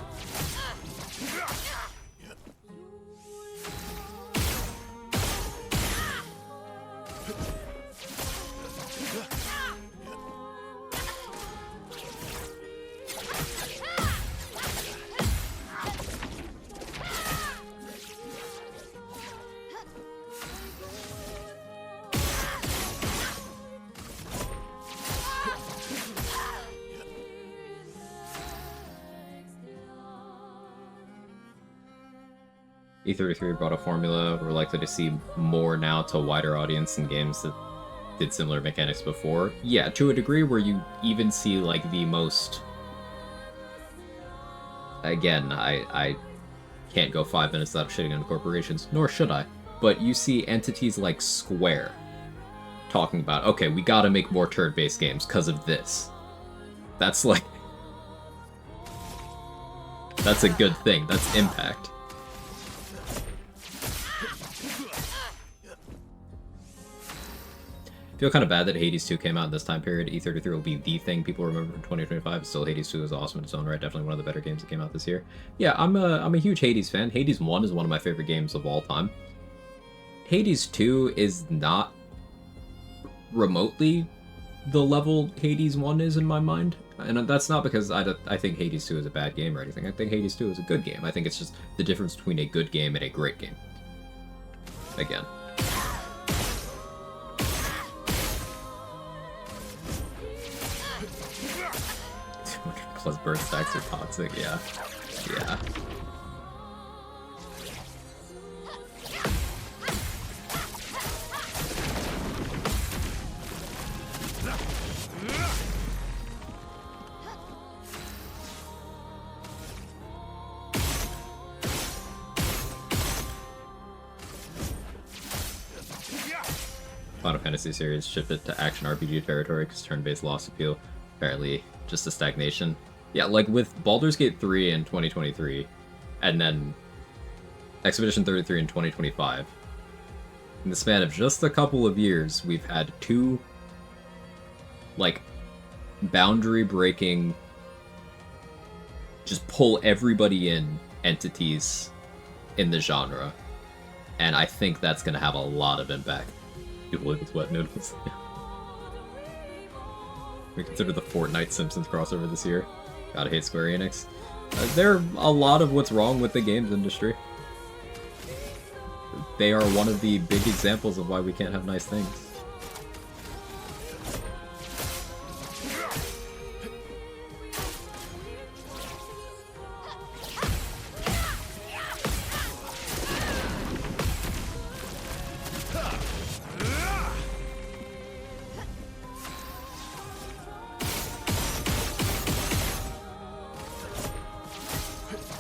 [SPEAKER 2] E33 brought a formula. We're likely to see more now to a wider audience in games that did similar mechanics before. Yeah, to a degree where you even see like the most... Again, I can't go 5 minutes without shitting on corporations, nor should I. But you see entities like Square talking about, okay, we gotta make more turn-based games because of this. That's like... That's a good thing. That's impact. I feel kind of bad that Hades 2 came out in this time period. E33 will be the thing people remember from 2025. Still, Hades 2 is awesome in its own right. Definitely one of the better games that came out this year. Yeah, I'm a huge Hades fan. Hades 1 is one of my favorite games of all time. Hades 2 is not remotely the level Hades 1 is in my mind. And that's not because I think Hades 2 is a bad game or anything. I think Hades 2 is a good game. I think it's just the difference between a good game and a great game. Again. Plus burst stacks are toxic, yeah. Yeah. Final Fantasy series shifted to action RPG territory because turn-based lost appeal. Apparently, just a stagnation. Yeah, like with Baldur's Gate 3 in 2023, and then Expedition 33 in 2025, in the span of just a couple of years, we've had two, like, boundary-breaking, just pull everybody in entities in the genre, and I think that's going to have a lot of impact. People live with wet noodles. We consider the Fortnite Simpsons crossover this year. Gotta hate Square Enix. They're a lot of what's wrong with the games industry. They are one of the big examples of why we can't have nice things.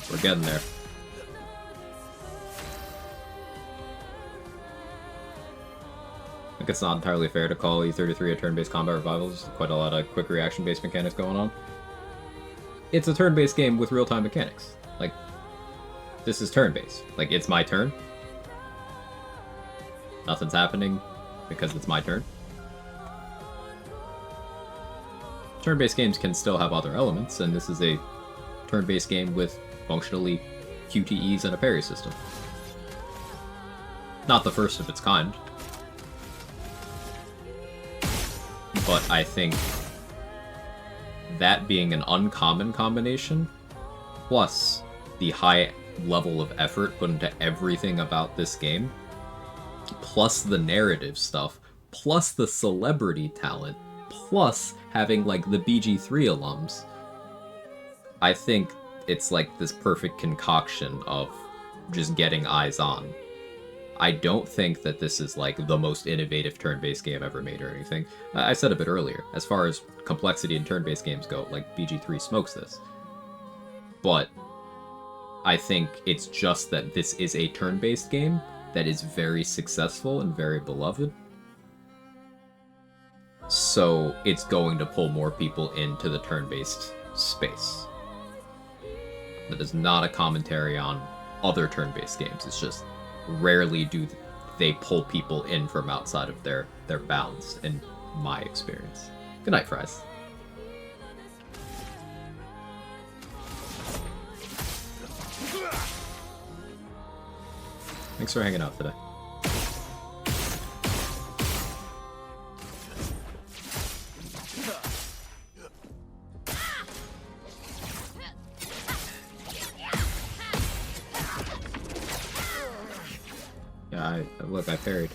[SPEAKER 2] We're getting there. I think it's not entirely fair to call E33 a turn-based combat revival. There's quite a lot of quick reaction-based mechanics going on. It's a turn-based game with real-time mechanics. Like, this is turn-based. Like, it's my turn. Nothing's happening because it's my turn. Turn-based games can still have other elements, and this is a turn-based game with functionally QTEs and a parry system. Not the first of its kind. But I think that being an uncommon combination, plus the high level of effort put into everything about this game, plus the narrative stuff, plus the celebrity talent, plus having like the BG3 alums, I think it's like this perfect concoction of just getting eyes on. I don't think that this is like the most innovative turn-based game ever made or anything. I said a bit earlier, as far as complexity in turn-based games go, like BG3 smokes this. But I think it's just that this is a turn-based game that is very successful and very beloved. So it's going to pull more people into the turn-based space. That is not a commentary on other turn-based games. It's just rarely do they pull people in from outside of their bounds, in my experience. Good night, Fries. Thanks for hanging out today. Look, I parried.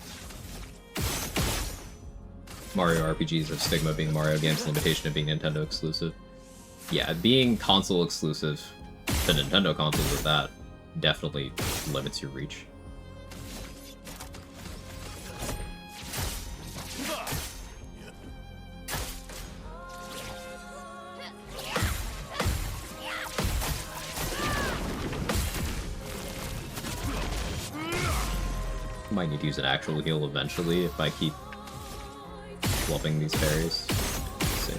[SPEAKER 2] Mario RPGs have stigma being Mario games, limitation of being Nintendo exclusive. Yeah, being console exclusive to Nintendo consoles with that definitely limits your reach. Might need to use an actual heal eventually if I keep flubbing these parries. Let's see.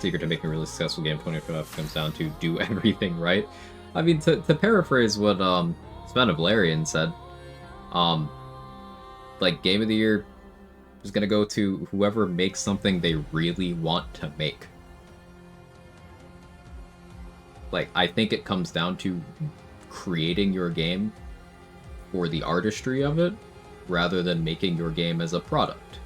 [SPEAKER 2] Secret to making a really successful game 25 comes down to do everything right. I mean, to paraphrase what Sven of Larian said, like, Game of the Year is gonna go to whoever makes something they really want to make. Like, I think it comes down to creating your game for the artistry of it, rather than making your game as a product.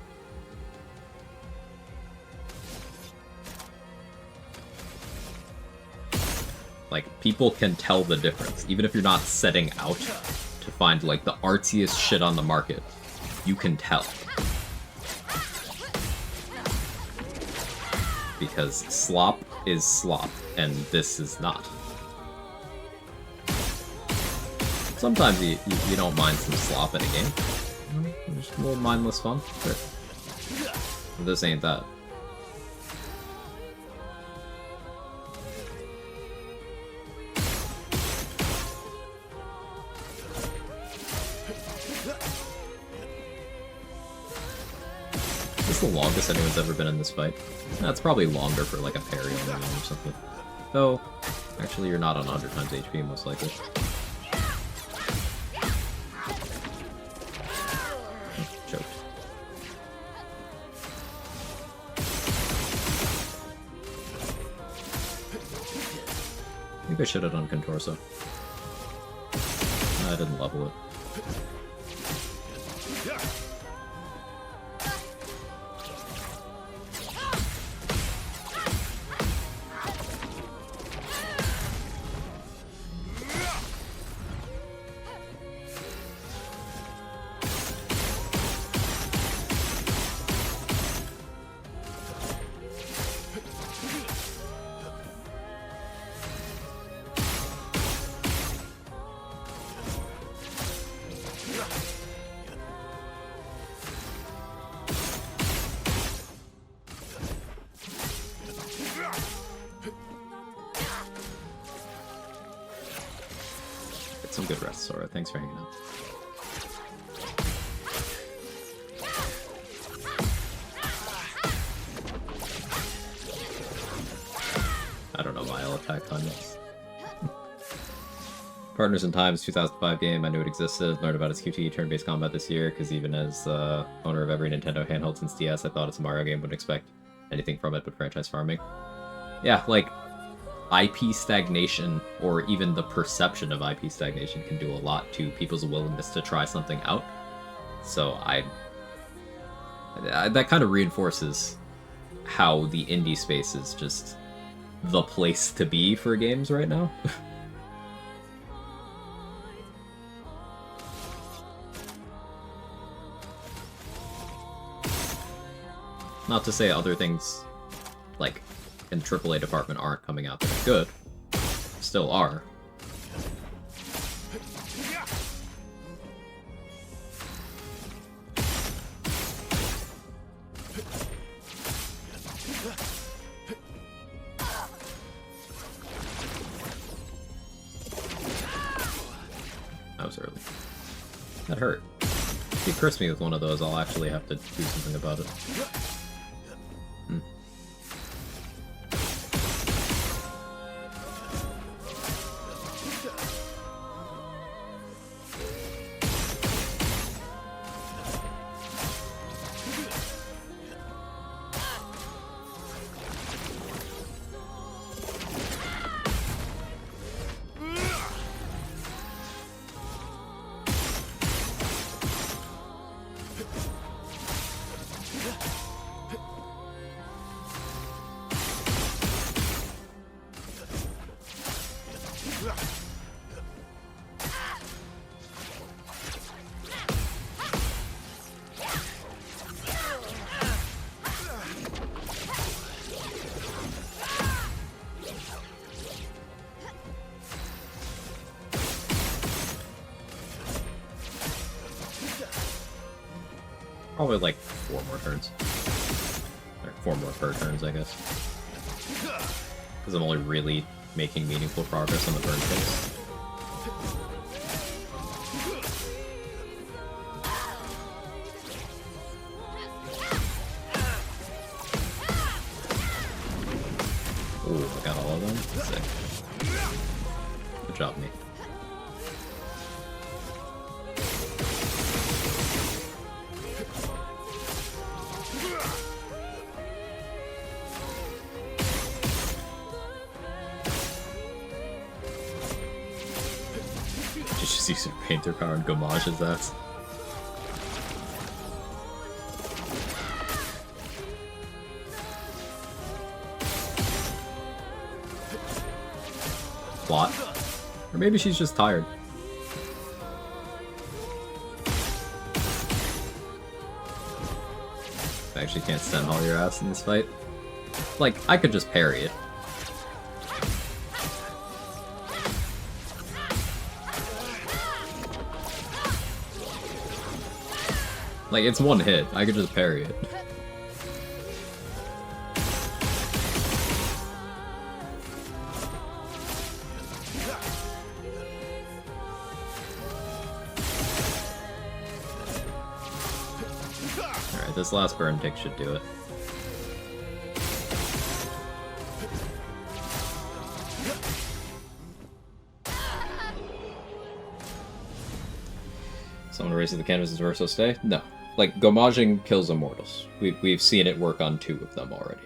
[SPEAKER 2] Like, people can tell the difference. Even if you're not setting out to find, like, the artsiest shit on the market, you can tell. Because slop is slop, and this is not. Sometimes you don't mind some slop in a game. Just a little mindless fun. But this ain't that. Is this the longest anyone's ever been in this fight? That's probably longer for like a parry on the game or something. Though, actually you're not on 100 times HP most likely. Choked. I think I should have done Contorso. I didn't level it. Some good rest, Sora. Thanks for hanging out. I don't know why I'll attack on this. Partners in Time's 2005 game. I knew it existed. Learned about its QTE turn-based combat this year, because even as owner of every Nintendo handheld since DS, I thought it's a Mario game. Wouldn't expect anything from it but franchise farming. Yeah, like, IP stagnation, or even the perception of IP stagnation, can do a lot to people's willingness to try something out. So that kind of reinforces how the indie space is just the place to be for games right now. Not to say other things, like, in the AAA department aren't coming out that are good. Still are. That was early. That hurt. If you curse me with one of those, I'll actually have to do something about it. Probably like 4 more turns. Or 4 more per turns, I guess. Because I'm only really making meaningful progress on the burn phase. Ooh, I got all of them? Sick. Good job, me. Just use your painter power and gomage his ass. Plot. Or maybe she's just tired. I actually can't stand all your ass in this fight. Like, I could just parry it. Like, it's one hit. I could just parry it. Alright, this last burn tick should do it. Someone raises the canvas as verso stay? No. Like, gomaging kills immortals. We've seen it work on 2 of them already.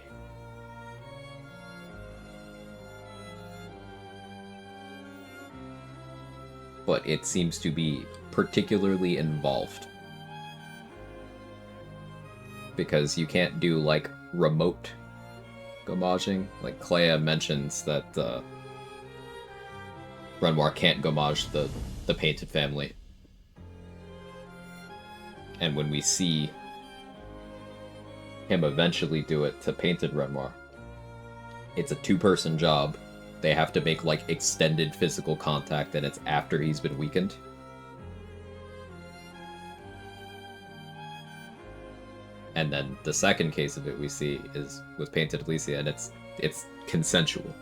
[SPEAKER 2] But it seems to be particularly involved. Because you can't do, like, remote gomaging. Like, Clea mentions that, Renoir can't gomage the Painted family. And when we see him eventually do it to Painted Renoir, it's a 2-person job. They have to make, like, extended physical contact, and it's after he's been weakened. And then the second case of it we see is with Painted Alicia, and it's consensual.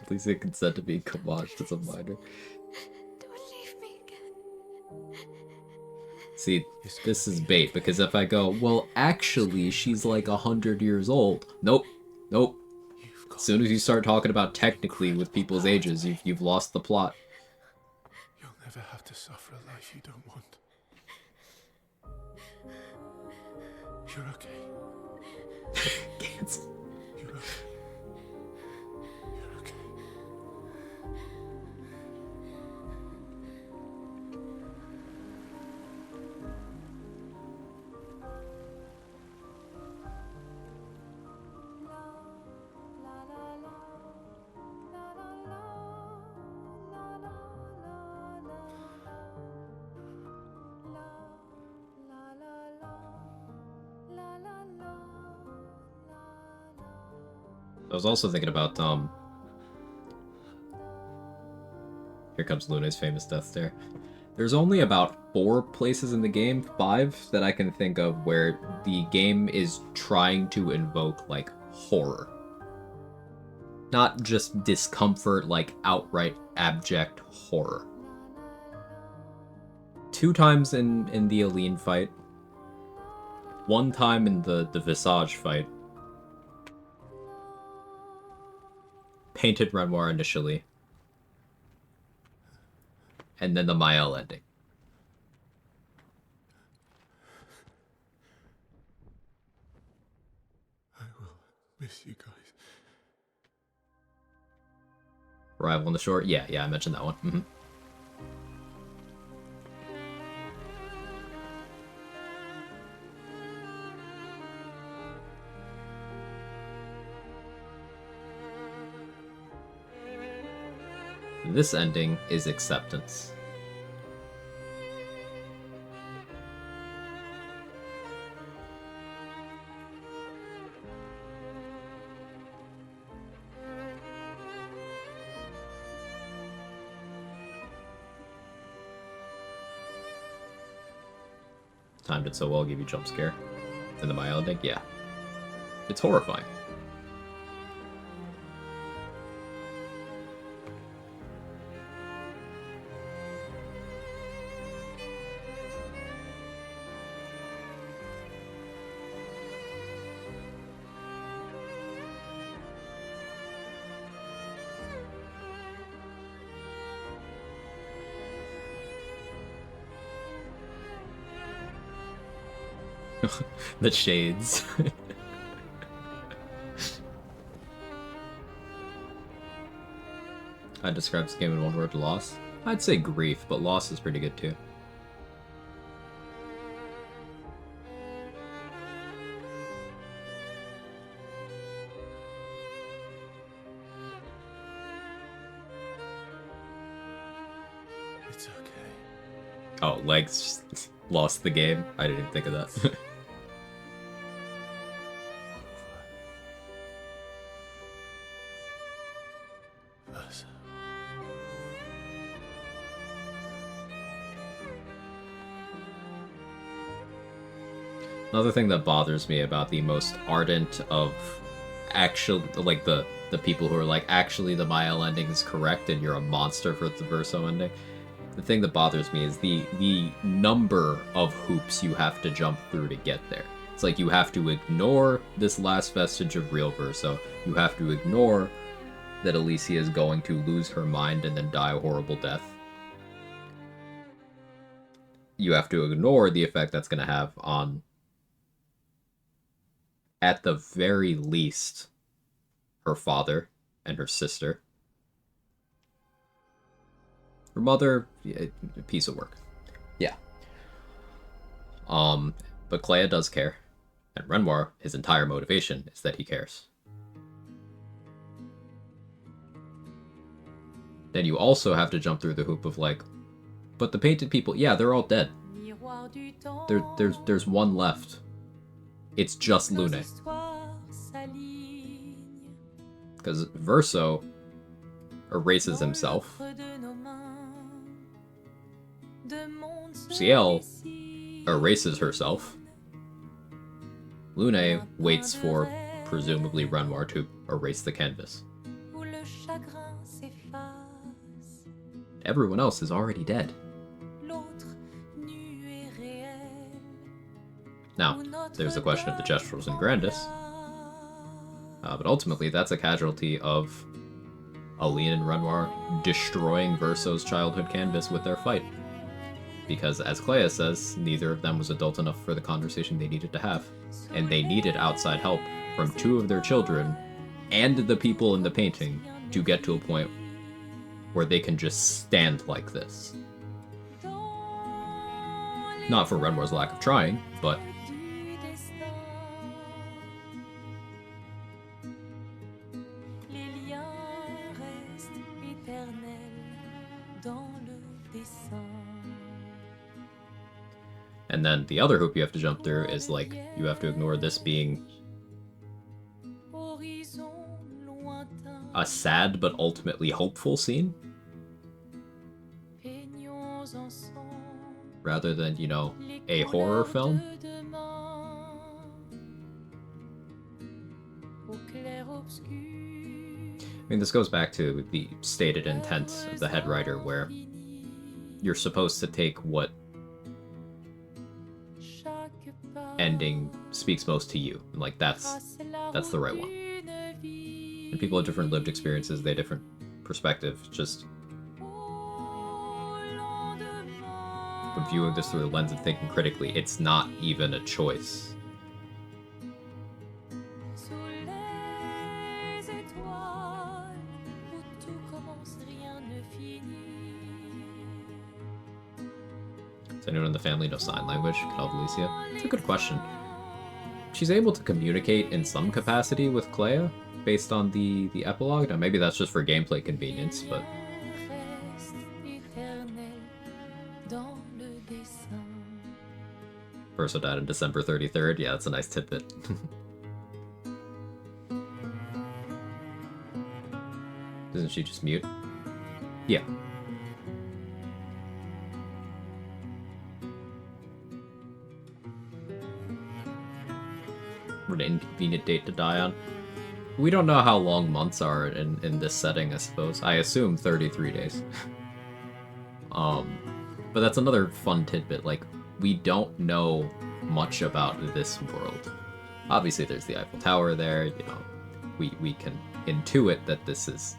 [SPEAKER 2] Please consent to being gomaged as a minor.
[SPEAKER 6] Don't leave me again.
[SPEAKER 2] See, this is bait, because if I go, well, actually, she's like 100 years old. Nope. Nope. As soon as you start talking about technically with people's ages, you've lost the plot.
[SPEAKER 4] You'll never have to suffer a life you don't want. You're okay.
[SPEAKER 2] Cancel.
[SPEAKER 4] You're okay. You're okay.
[SPEAKER 2] I was also thinking about, here comes Luna's famous death stare. There's only about 4 places in the game, 5, that I can think of where the game is trying to invoke, like, horror. Not just discomfort, like, outright abject horror. 2 times in the Aline fight. 1 time in the Visage fight. Painted Renoir initially. And then the Mael ending.
[SPEAKER 4] I will miss you guys.
[SPEAKER 2] Arrival on the Shore? Yeah, I mentioned that one. Mm-hmm. This ending is acceptance. timed it so well, give you jump scare. In the Maya ending, yeah. It's horrifying. The shades. I'd describe this game in one word: loss. I'd say grief, but loss is pretty good too.
[SPEAKER 4] It's okay.
[SPEAKER 2] Oh, legs lost the game. I didn't even think of that. Another thing that bothers me about the most ardent of actual, like the people who are like, actually the Mael ending is correct and you're a monster for the Verso ending. The thing that bothers me is the number of hoops you have to jump through to get there. It's like you have to ignore this last vestige of real Verso. You have to ignore that Alicia is going to lose her mind and then die a horrible death. You have to ignore the effect that's going to have on, at the very least, her father and her sister. Her mother, yeah, a piece of work. Yeah. But Clea does care. And Renoir, his entire motivation is that he cares. Then you also have to jump through the hoop of like, but the painted people, yeah, they're all dead. There's one left. It's just Lune. Because Verso erases himself. Sciel erases herself. Lune waits for, presumably, Renoir to erase the canvas. Everyone else is already dead. Now, there's the question of the Gestrals and Grandis. But ultimately, that's a casualty of Aline and Renoir destroying Verso's childhood canvas with their fight. Because, as Clea says, neither of them was adult enough for the conversation they needed to have. And they needed outside help from two of their children and the people in the painting to get to a point where they can just stand like this. Not for Renoir's lack of trying, but... And then the other hoop you have to jump through is like, you have to ignore this being a sad but ultimately hopeful scene. Rather than, you know, a horror film. I mean, this goes back to the stated intent of the head writer, where you're supposed to take what ending speaks most to you, and like that's the right one. And people have different lived experiences, they have different perspectives. Just when viewing this through the lens of thinking critically, it's not even a choice. Does anyone in the family know sign language? Can help Alicia? It's a good question. She's able to communicate in some capacity with Clea, based on the epilogue. Now, maybe that's just for gameplay convenience, but... Verso died on December 33rd. Yeah, that's a nice tidbit. Isn't she just mute? Yeah. an inconvenient date to die on. We don't know how long months are in this setting, I suppose. I assume 33 days. But that's another fun tidbit. Like, we don't know much about this world. Obviously, there's the Eiffel Tower there. You know, we can intuit that this is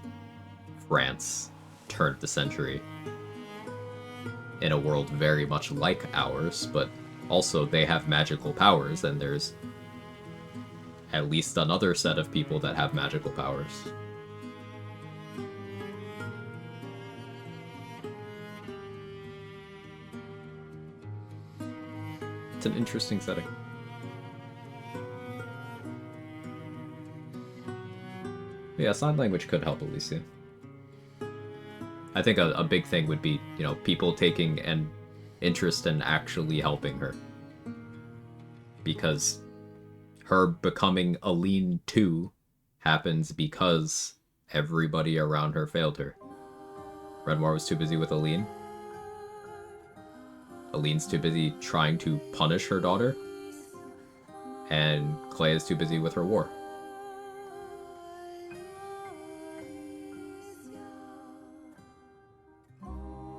[SPEAKER 2] France, turn of the century, in a world very much like ours, but also they have magical powers, and there's at least another set of people that have magical powers. It's an interesting setting. Yeah, sign language could help Alicia. I think a big thing would be, you know, people taking an interest in actually helping her. Because her becoming Aline 2 happens because everybody around her failed her. Redmore was too busy with Aline. Aline's too busy trying to punish her daughter. And Clay is too busy with her war.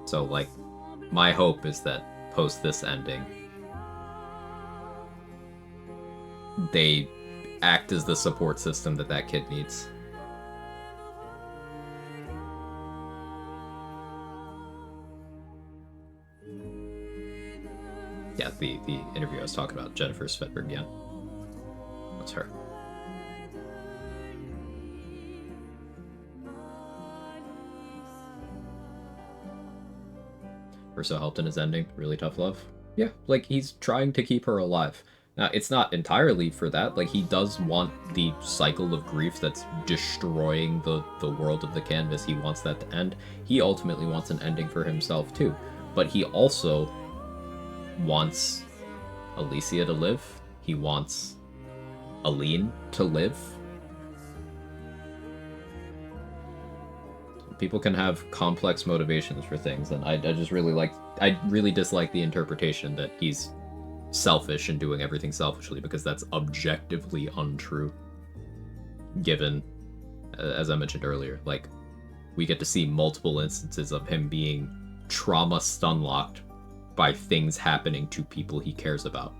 [SPEAKER 2] So, like, my hope is that post this ending, they act as the support system that that kid needs. Yeah, the interview I was talking about, Jennifer Svedberg, that's her. Verso helped in his ending. Really tough love. Yeah, like, he's trying to keep her alive. Now, it's not entirely for that. Like, he does want the cycle of grief that's destroying the world of the canvas. He wants that to end. He ultimately wants an ending for himself, too. But he also wants Alicia to live. He wants Aline to live. People can have complex motivations for things, and I really dislike the interpretation that he's selfish and doing everything selfishly, because that's objectively untrue. Given, as I mentioned earlier, like, we get to see multiple instances of him being trauma stun-locked by things happening to people he cares about.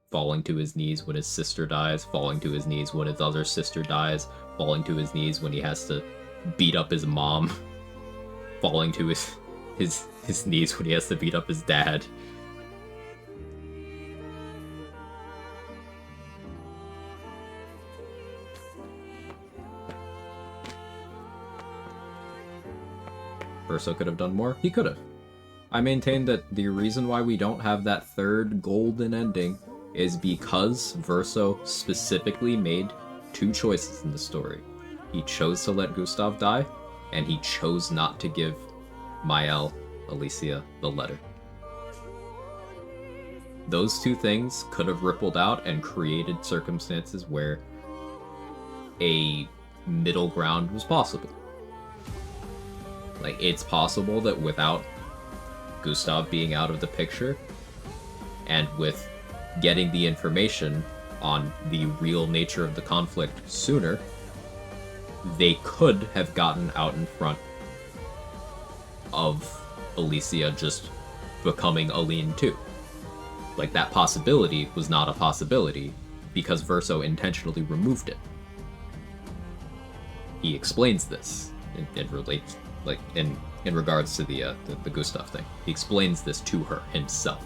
[SPEAKER 2] Falling to his knees when his sister dies, falling to his knees when his other sister dies, falling to his knees when he has to beat up his mom, falling to his knees when he has to beat up his dad. Verso could have done more. He could have. I maintain that the reason why we don't have that third golden ending is because Verso specifically made two choices in the story. He chose to let Gustav die, and he chose not to give Mael, Alicia, the letter. Those two things could have rippled out and created circumstances where a middle ground was possible. Like, it's possible that without Gustav being out of the picture, and with getting the information on the real nature of the conflict sooner, they could have gotten out in front of Alicia just becoming Aline too. Like, that possibility was not a possibility because Verso intentionally removed it. He explains this in regards to the Gustav thing. He explains this to her himself.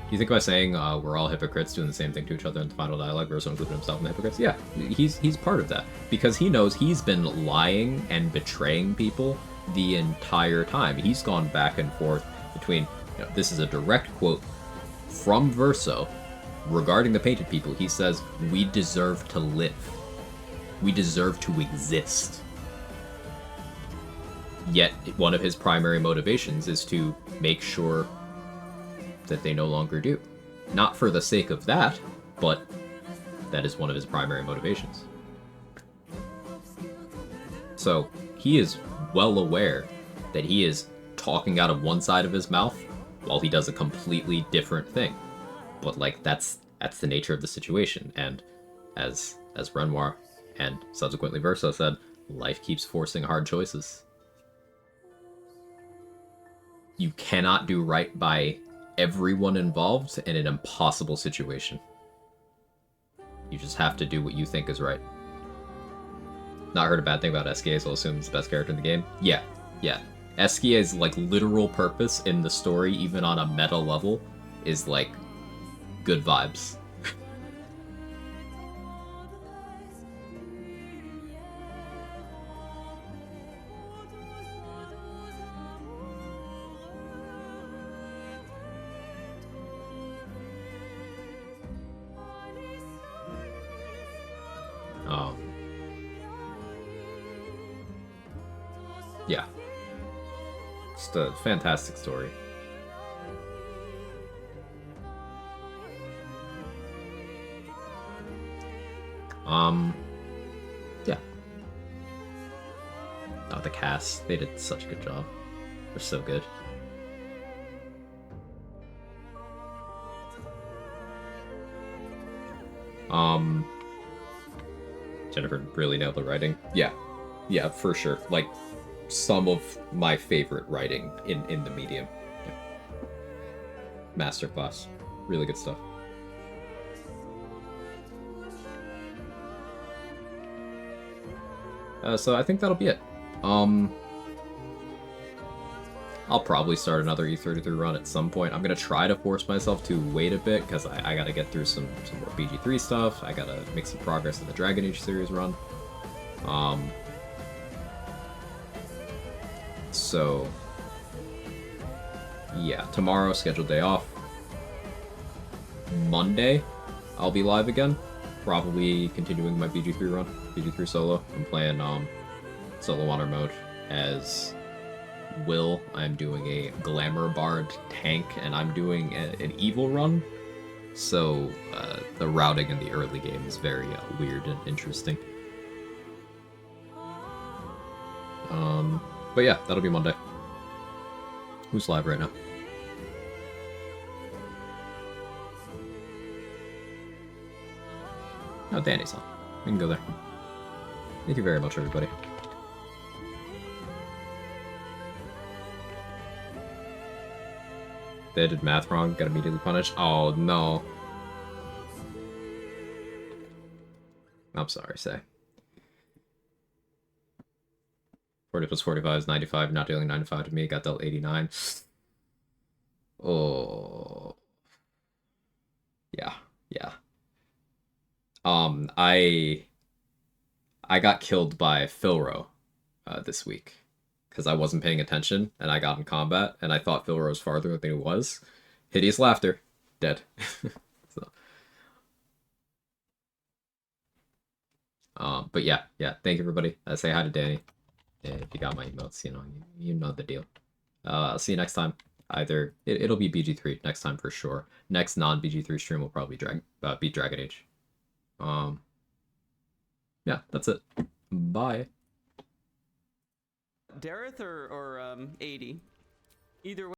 [SPEAKER 2] You think by saying we're all hypocrites doing the same thing to each other in the final dialogue, Verso included himself in the hypocrites? Yeah, he's part of that. Because he knows he's been lying and betraying people the entire time. He's gone back and forth between, you know, this is a direct quote from Verso regarding the painted people. He says, we deserve to live. We deserve to exist. Yet, one of his primary motivations is to make sure that they no longer do. Not for the sake of that, but that is one of his primary motivations. So, he is well aware that he is talking out of one side of his mouth while he does a completely different thing. But like that's the nature of the situation, and as Renoir and subsequently Verso said, life keeps forcing hard choices. You cannot do right by everyone involved in an impossible situation. You just have to do what you think is right. Not heard a bad thing about Esquier, so I'll assume he's the best character in the game. Yeah. Esquier's like literal purpose in the story, even on a meta level, is like good vibes. Yeah. Just a fantastic story. Yeah. Oh, the cast, they did such a good job. They're so good. Jennifer really nailed the writing. Yeah, for sure. Like, some of my favorite writing in the medium. Yeah. Masterclass. Really good stuff. So I think that'll be it. I'll probably start another E33 run at some point. I'm gonna try to force myself to wait a bit, because I gotta get through some more BG3 stuff. I gotta make some progress in the Dragon Age series run. So yeah, tomorrow, scheduled day off. Monday, I'll be live again. Probably continuing my BG3 run, BG3 solo. I'm playing solo honor mode as Will. I'm doing a Glamour Bard tank, and I'm doing an evil run. So the routing in the early game is very weird and interesting. But yeah, that'll be Monday. Who's live right now? Oh, Danny's on. We can go there. Thank you very much, everybody. They did math wrong, got immediately punished. Oh, no. I'm sorry, Say. 40 plus 45 is 95, not dealing 95 to me, got dealt 89. Oh. Yeah. I got killed by Philro this week because I wasn't paying attention and I got in combat and I thought Philro was farther than he was. Hideous laughter. Dead. So. But yeah, thank you everybody. Say hi to Danny. If you got my emotes, you know the deal. I'll see you next time. Either it'll be BG3 next time for sure. Next non-BG3 stream will probably be Dragon Age. Yeah, that's it. Bye.
[SPEAKER 15] Dareth or 80? Either way.